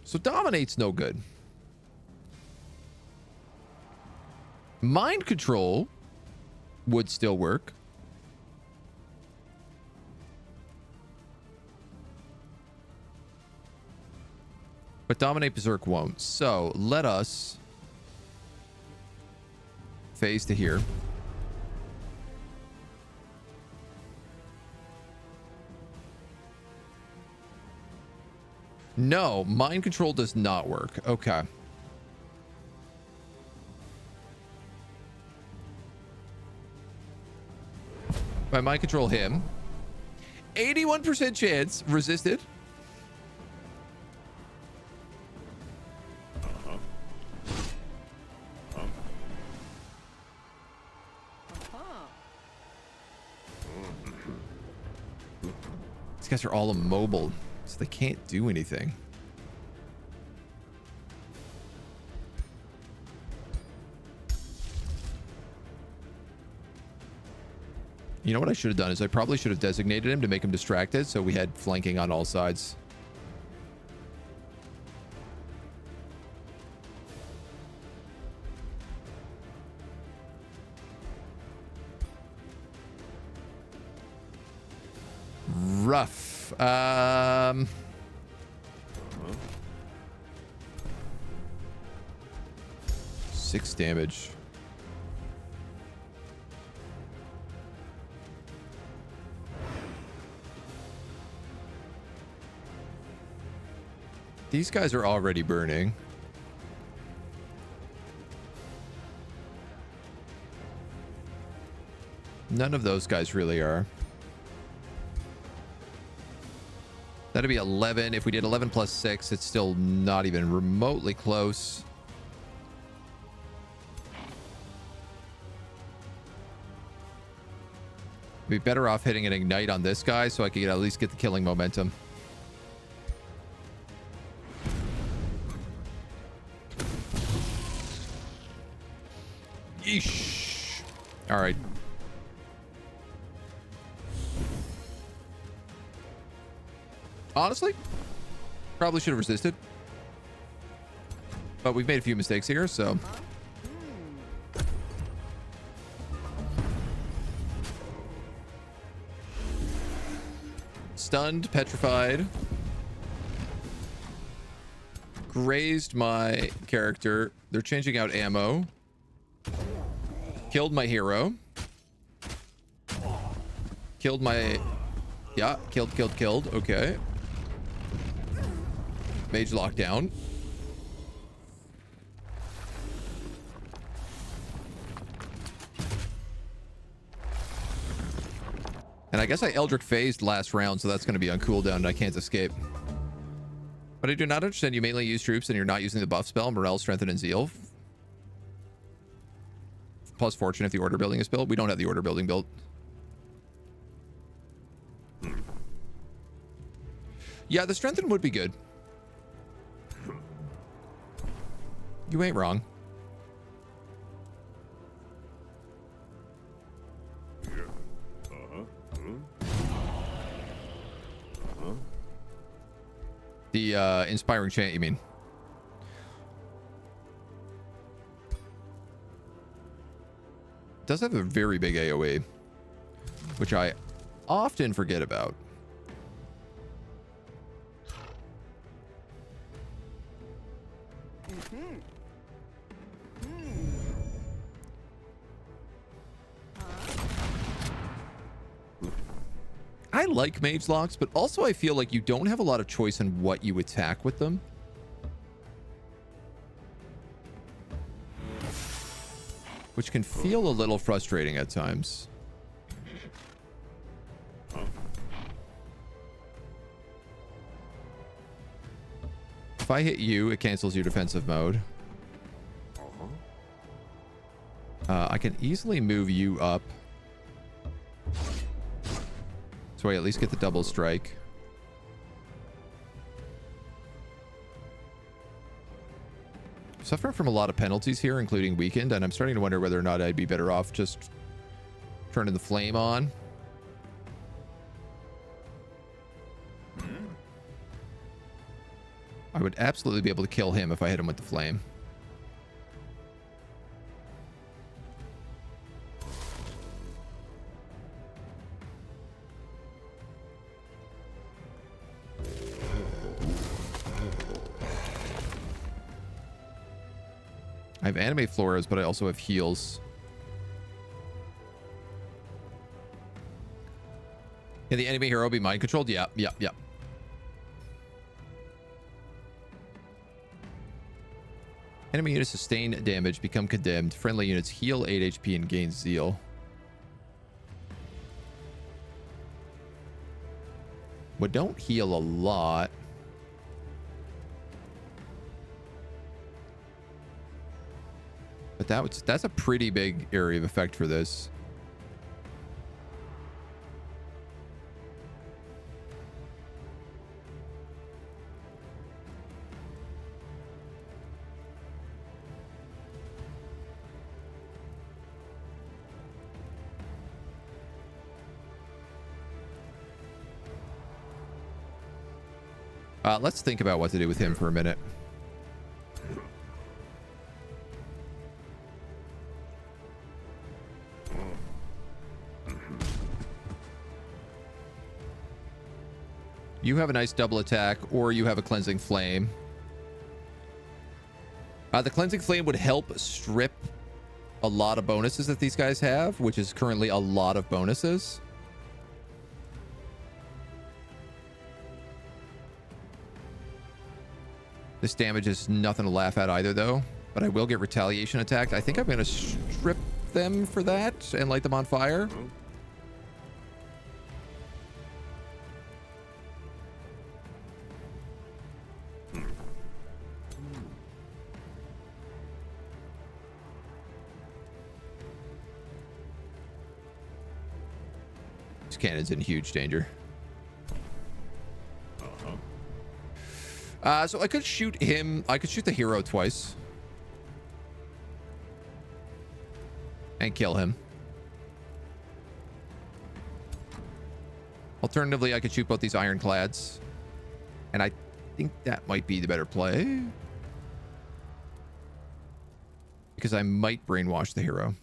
Speaker 1: So dominate's no good. Mind control would still work. But dominate berserk won't. So let us phase to here. No, mind control does not work. Okay. By mind control him. 81% chance resisted. These guys are all immobile, so they can't do anything. You know what I should have done is I probably should have designated him to make him distracted so we had flanking on all sides. rough. 6 damage. These guys are already burning. None of those guys really are. That'd be 11. If we did 11 plus 6, it's still not even remotely close. Be better off hitting an ignite on this guy so I can at least get the killing momentum. Yeesh. All right. Honestly, probably should have resisted. But we've made a few mistakes here, so. Stunned, petrified. Grazed my character. They're changing out ammo. Killed my hero. Killed my... Yeah, killed. Okay. Mage lockdown. And I guess I Eldritch phased last round, so that's going to be on cooldown and I can't escape. But I do not understand you mainly use troops and you're not using the buff spell, Morale, Strengthen, and Zeal. Plus Fortune if the order building is built. We don't have the order building built. Yeah, the Strengthen would be good. You ain't wrong. The inspiring chant, you mean? It does have a very big AoE, which I often forget about. I like mage locks, but also I feel like you don't have a lot of choice in what you attack with them. Which can feel a little frustrating at times. If I hit you, it cancels your defensive mode. I can easily move you up. So I at least get the double strike. Suffering from a lot of penalties here, including weakened, and I'm starting to wonder whether or not I'd be better off just turning the flame on. I would absolutely be able to kill him if I hit him with the flame. I have anime floras, but I also have heals. Can the enemy hero be mind controlled? Yeah. Enemy units sustain damage, become condemned. Friendly units heal 8 HP and gain zeal. But don't heal a lot. But that's a pretty big area of effect for this. Let's think about what to do with him for a minute. You have a nice double attack, or you have a cleansing flame. The cleansing flame would help strip a lot of bonuses that these guys have, which is currently a lot of bonuses. This damage is nothing to laugh at either, though. But I will get retaliation attacked. I think I'm going to strip them for that and light them on fire. This cannon's in huge danger. So I could shoot him. I could shoot the hero twice. And kill him. Alternatively, I could shoot both these ironclads. And I think that might be the better play. Because I might brainwash the hero.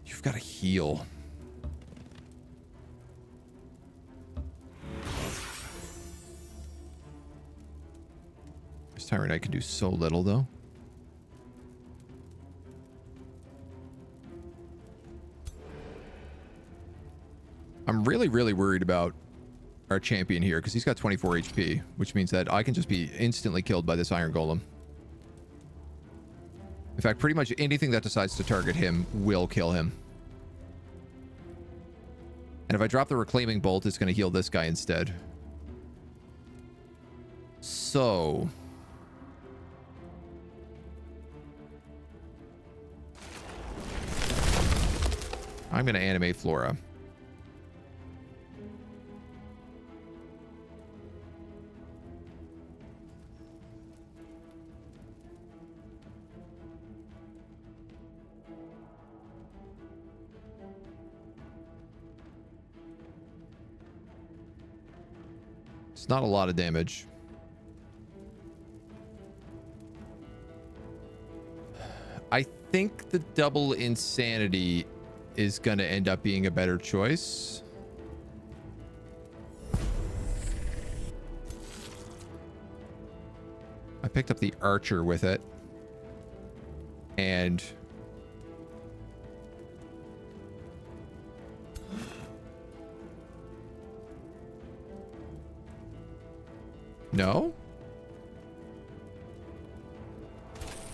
Speaker 1: You've got to heal. This Tyrant Knight can do so little, though. I'm really, really worried about our champion here because he's got 24 HP, which means that I can just be instantly killed by this Iron Golem. In fact, pretty much anything that decides to target him will kill him. And if I drop the Reclaiming Bolt, it's going to heal this guy instead. So... I'm going to animate Flora. It's not a lot of damage. I think the double insanity is going to end up being a better choice. I picked up the archer with it. And... No?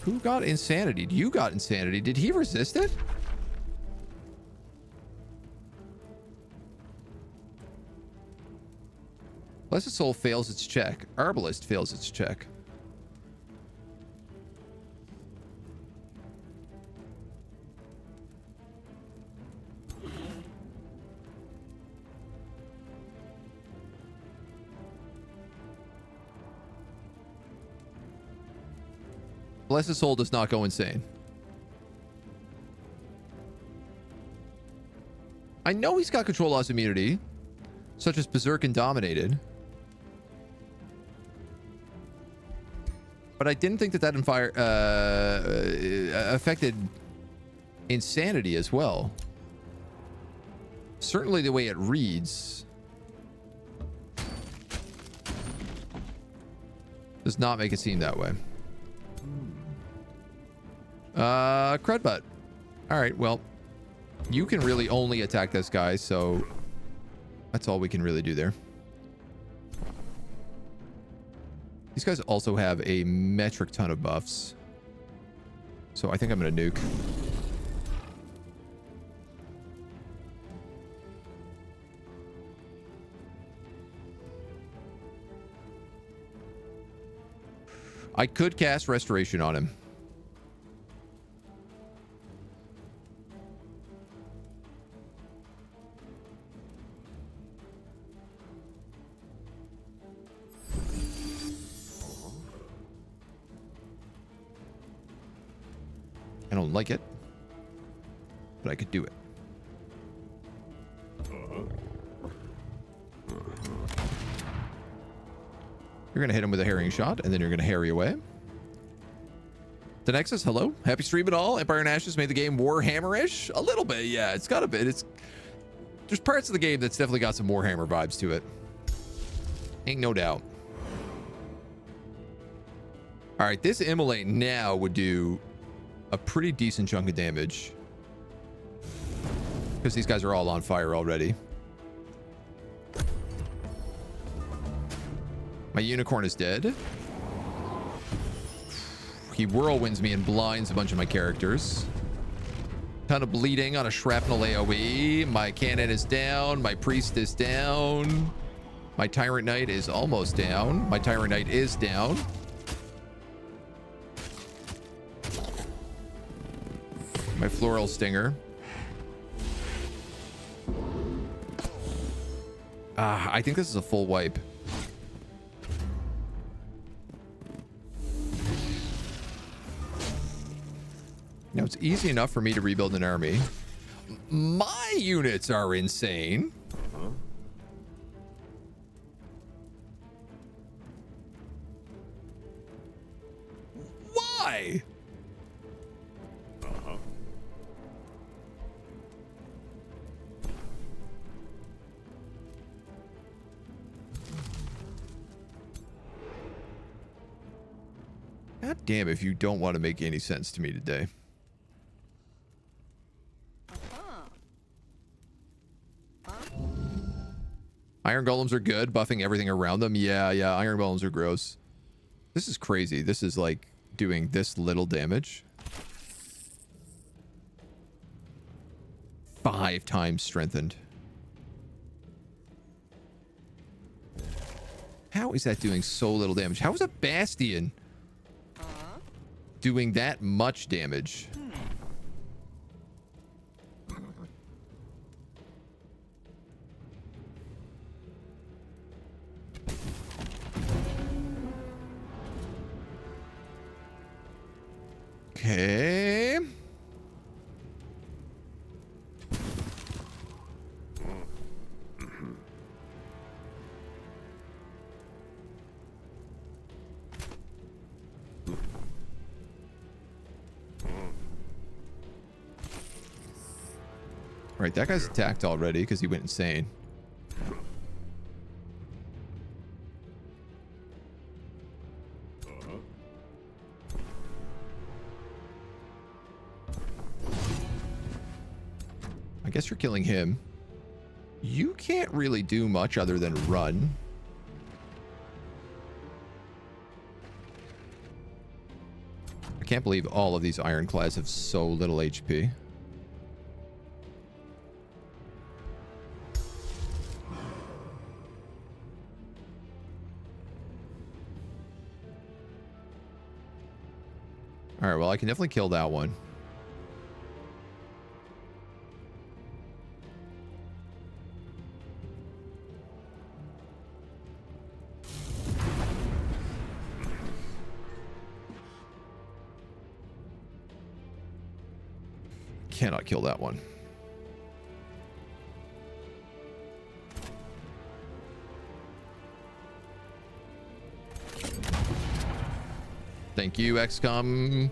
Speaker 1: Who got insanity? You got insanity. Did he resist it? Blessed Soul fails its check. Arbalist fails its check. Blessed Soul does not go insane. I know he's got control loss immunity, such as Berserk and Dominated. But I didn't think that that affected insanity as well. Certainly the way it reads does not make it seem that way. Crudbutt. All right, well, you can really only attack this guy, so that's all we can really do there. These guys also have a metric ton of buffs. So I think I'm going to nuke. I could cast Restoration on him. I don't like it, but I could do it. You're going to hit him with a harrying shot, and then you're going to harry away. The Nexus, hello. Happy stream and all. Empire and Ashes made the game Warhammer-ish. A little bit, yeah. It's got a bit. There's parts of the game that's definitely got some Warhammer vibes to it. Ain't no doubt. All right, this Immolate now would do a pretty decent chunk of damage. Because these guys are all on fire already. My unicorn is dead. He whirlwinds me and blinds a bunch of my characters. Ton of bleeding on a shrapnel AoE. My cannon is down. My priest is down. My tyrant knight is almost down. My tyrant knight is down. My floral stinger. I think this is a full wipe. Now, it's easy enough for me to rebuild an army. My units are insane.
Speaker 2: Huh?
Speaker 1: Why?
Speaker 2: Uh-huh.
Speaker 1: God damn if you don't want to make any sense to me today. Iron golems are good, buffing everything around them. Yeah, iron golems are gross. This is crazy. This is like doing this little damage. 5 times strengthened. How is that doing so little damage? How is a bastion doing that much damage? Okay. Right, that guy's attacked already because he went insane. I guess you're killing him. You can't really do much other than run. I can't believe all of these ironclads have so little HP. All right, well, I can definitely kill that one. Cannot kill that one. Thank you, XCOM.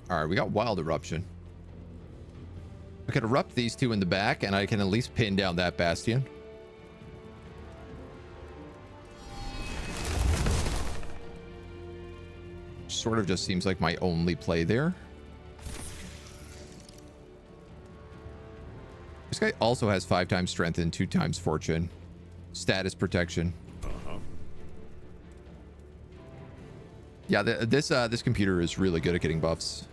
Speaker 1: All right, we got Wild Eruption. I could erupt these two in the back, and I can at least pin down that bastion. Sort of just seems like my only play there. This guy also has 5 times strength and 2 times fortune. Status protection.
Speaker 2: Uh-huh.
Speaker 1: Yeah, this computer is really good at getting buffs.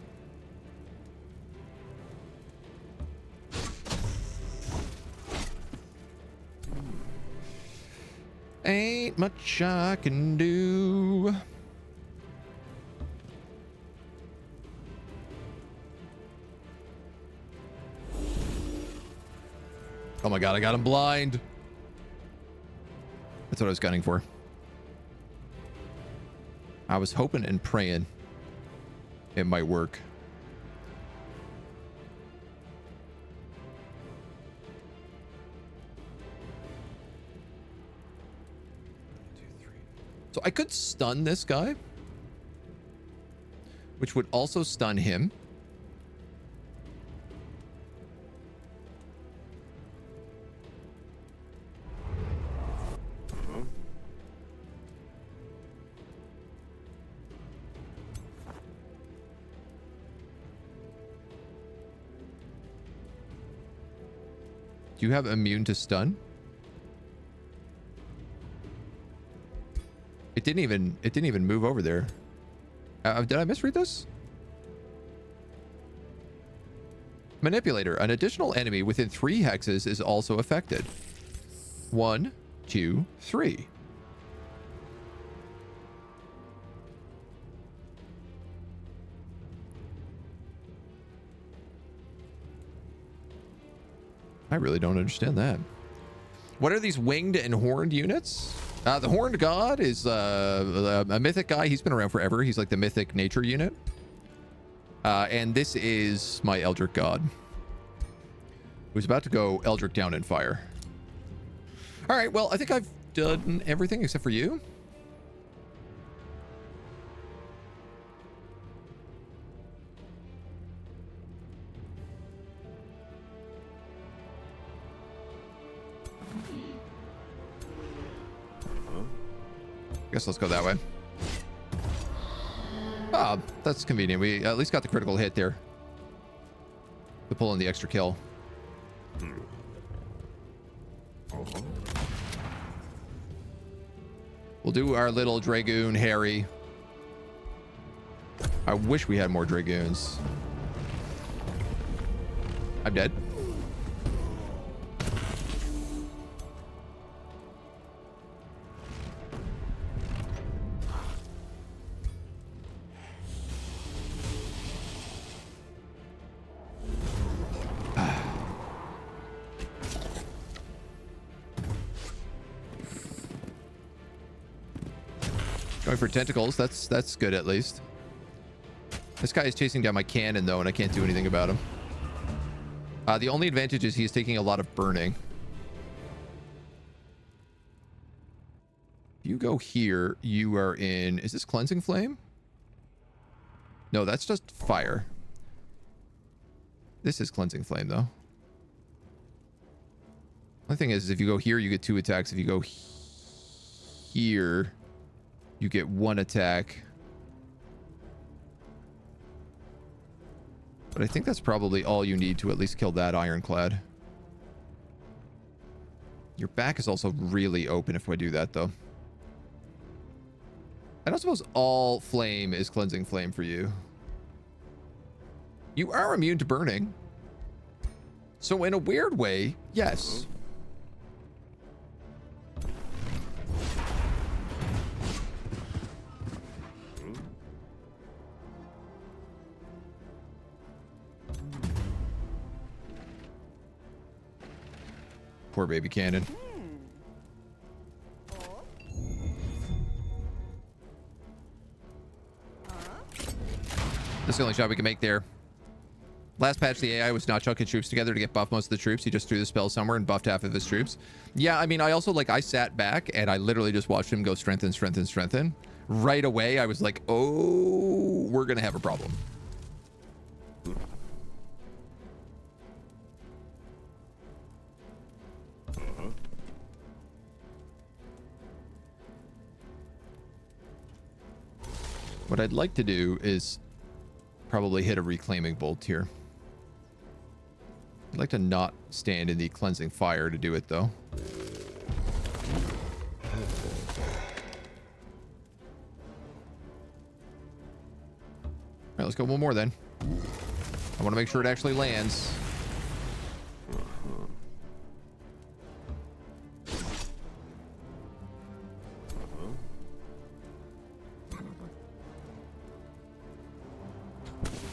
Speaker 1: Ain't much I can do. Oh my god, I got him blind. That's what I was gunning for. I was hoping and praying it might work. So I could stun this guy, which would also stun him. Do you have immune to stun? It didn't even move over there. Did I misread this? Manipulator. An additional enemy within 3 hexes is also affected. 1, 2, 3. I really don't understand that. What are these winged and horned units? The horned god is a mythic guy. He's been around forever. He's like the mythic nature unit. And this is my Eldritch god, who's about to go Eldritch down in fire. All right, well, I think I've done everything except for you. Guess let's go that way. Ah, that's convenient. We at least got the critical hit there to pull in the extra kill. We'll do our little Dragoon Harry. I wish we had more Dragoons. I'm dead. Going for tentacles. That's good at least. This guy is chasing down my cannon though, and I can't do anything about him. The only advantage is he's taking a lot of burning. If you go here, you are in... Is this cleansing flame? No, that's just fire. This is cleansing flame though. The thing is if you go here, you get 2 attacks. If you go here, you get 1 attack. But I think that's probably all you need to at least kill that ironclad. Your back is also really open if I do that, though. I don't suppose all flame is cleansing flame for you. You are immune to burning. So in a weird way, yes. Poor baby cannon. This is the only shot we can make there. Last patch, the AI was not chucking troops together to get buff most of the troops. He just threw the spell somewhere and buffed half of his troops. Yeah, I mean, I also, like, I sat back and I literally just watched him go strengthen, strengthen, strengthen. Right away, I was like, oh, we're going to have a problem. What I'd like to do is probably hit a reclaiming bolt here. I'd like to not stand in the cleansing fire to do it, though. All right, let's go one more then. I want to make sure it actually lands.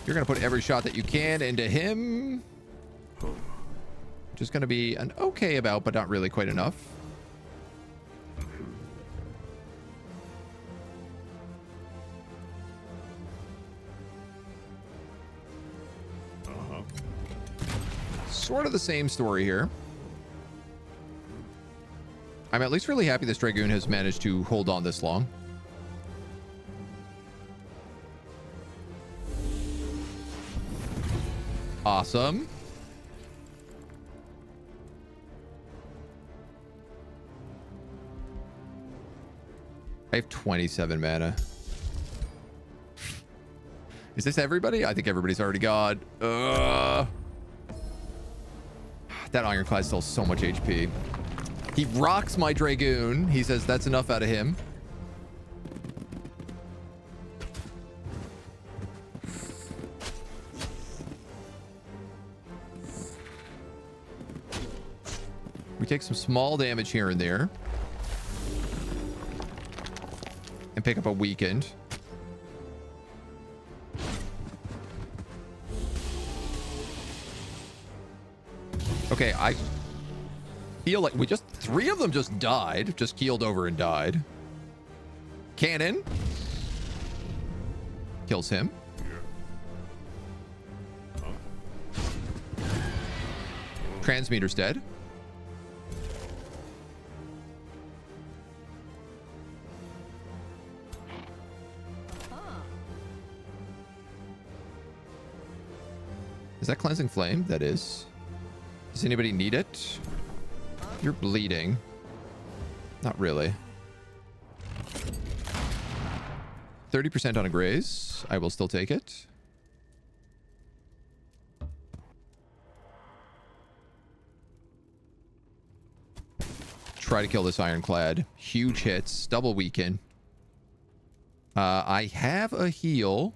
Speaker 1: You're going to put every shot that you can into him. Just going to be an okay about, but not really quite enough. Sort of the same story here. I'm at least really happy this Dragoon has managed to hold on this long. Awesome. I have 27 mana. Is this everybody? I think everybody's already gone. That Ironclad's still so much HP. He rocks my Dragoon. He says that's enough out of him. We take some small damage here and there. And pick up a weakened. Okay, I feel like we just... 3 of them just died. Just keeled over and died. Cannon. Kills him. Transmuter's dead. Is that Cleansing Flame? That is. Does anybody need it? You're bleeding. Not really. 30% on a graze. I will still take it. Try to kill this Ironclad. Huge hits. Double weaken. I have a heal.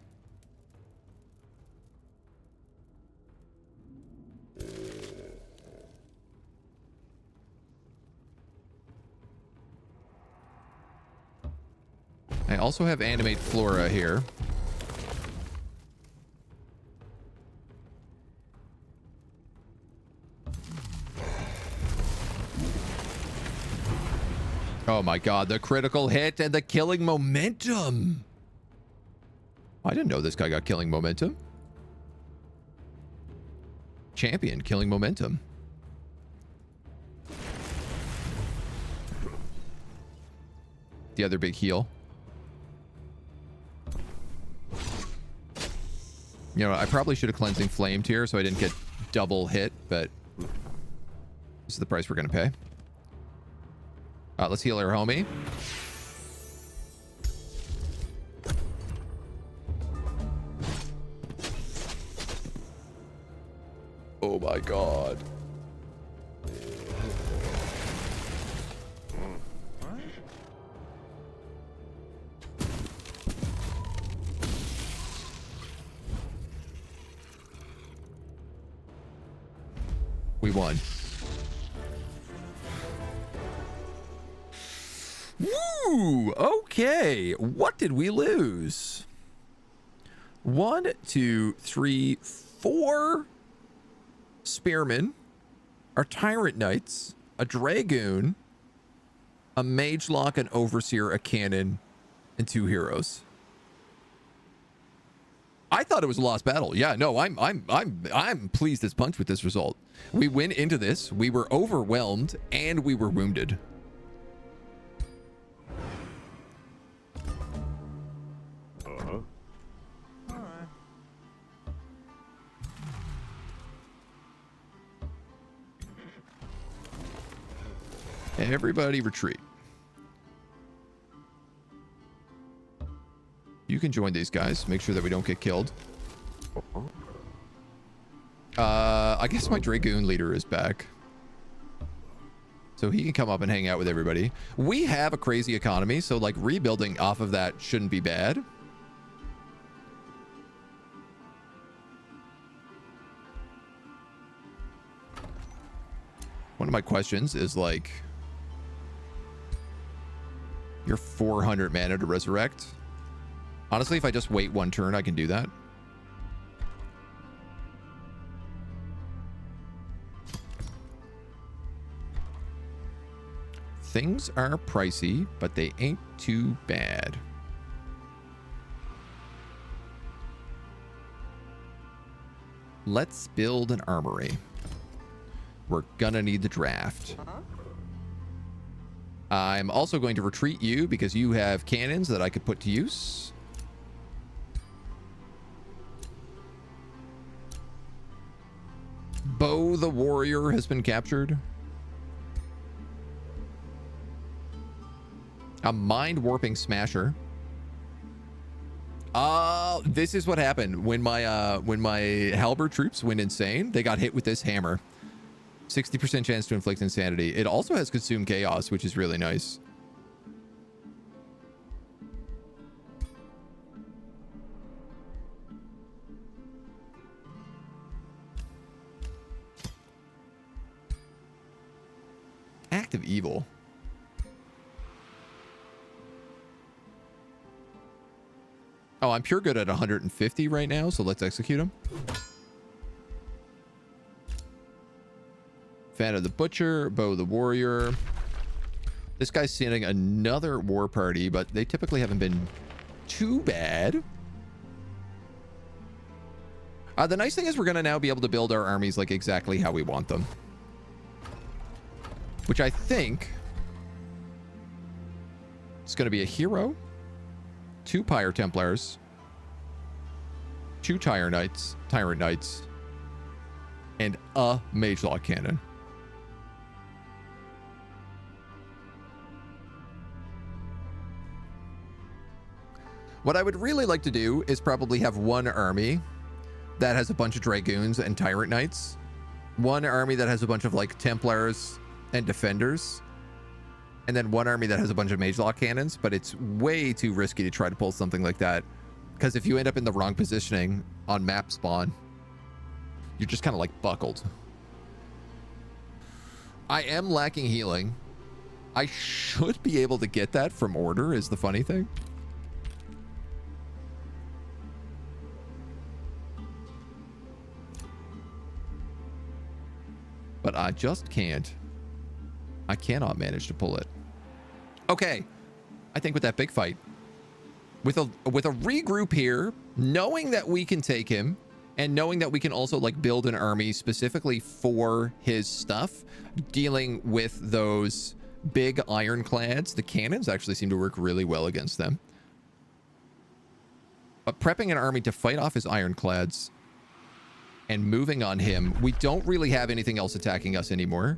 Speaker 1: I also have Animate Flora here. Oh my god, the critical hit and the killing momentum. I didn't know this guy got killing momentum. Champion killing momentum. The other big heal. You know, I probably should have Cleansing Flamed here so I didn't get double hit, but this is the price we're going to pay. Let's heal our homie. Oh my god. We won. Woo! Okay. What did we lose? 1, 2, 3, 4 spearmen, our tyrant knights, a dragoon, a mage lock, an overseer, a cannon, and 2 heroes. I thought it was a lost battle. Yeah, no, I'm pleased as punch with this result. We went into this, we were overwhelmed, and we were wounded. Everybody retreat. You can join these guys. Make sure that we don't get killed. I guess my Dragoon leader is back. So he can come up and hang out with everybody. We have a crazy economy, so like rebuilding off of that shouldn't be bad. One of my questions is like, you're 400 mana to resurrect. Honestly, if I just wait 1 turn, I can do that. Things are pricey, but they ain't too bad. Let's build an armory. We're gonna need the draft. I'm also going to retreat you because you have cannons that I could put to use. Bo the warrior has been captured. A mind warping smasher. This is what happened when my halberd troops went insane. They got hit with this hammer. 60% chance to inflict insanity. It also has consume chaos, which is really nice. Act of evil. Oh, I'm pure good at 150 right now, so let's execute him. Fan of the Butcher, Bo the Warrior. This guy's sending another war party, but they typically haven't been too bad. The nice thing is we're going to now be able to build our armies like exactly how we want them. Which I think is going to be a hero, 2 Pyre Templars, 2 Tyrant Knights, and a Mage Law Cannon. What I would really like to do is probably have one army that has a bunch of Dragoons and Tyrant Knights, one army that has a bunch of like Templars and Defenders, and then one army that has a bunch of Mage Law Cannons, but it's way too risky to try to pull something like that, because if you end up in the wrong positioning on map spawn, you're just kind of like buckled. I am lacking healing. I should be able to get that from order, is the funny thing. But I just can't. I cannot manage to pull it. Okay. I think with that big fight, with a regroup here, knowing that we can take him and knowing that we can also like build an army specifically for his stuff, dealing with those big ironclads, the cannons actually seem to work really well against them. But prepping an army to fight off his ironclads and moving on him, we don't really have anything else attacking us anymore.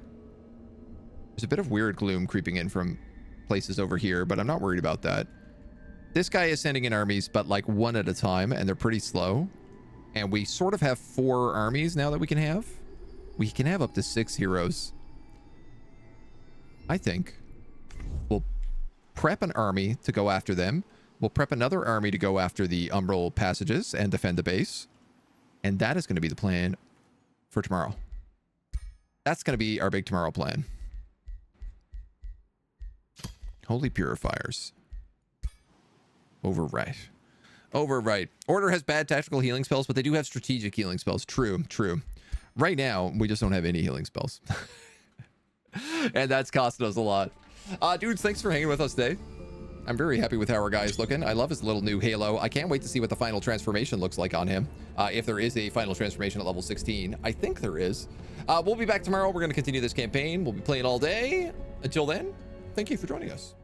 Speaker 1: There's a bit of weird gloom creeping in from places over here, but I'm not worried about that. This guy is sending in armies, but like one at a time, and they're pretty slow. And we sort of have 4 armies now that we can have. We can have up to 6 heroes. I think we'll prep an army to go after them. We'll prep another army to go after the Umbral passages and defend the base. And that is going to be the plan for tomorrow. That's going to be our big tomorrow plan. Holy Purifiers. Overwrite. Overwrite. Order has bad tactical healing spells, but they do have strategic healing spells. True, true. Right now, we just don't have any healing spells. And that's costing us a lot. Dudes, thanks for hanging with us today. I'm very happy with how our guy is looking. I love his little new halo. I can't wait to see what the final transformation looks like on him. If there is a final transformation at level 16. I think there is. We'll be back tomorrow. We're going to continue this campaign. We'll be playing all day. Until then, thank you for joining us.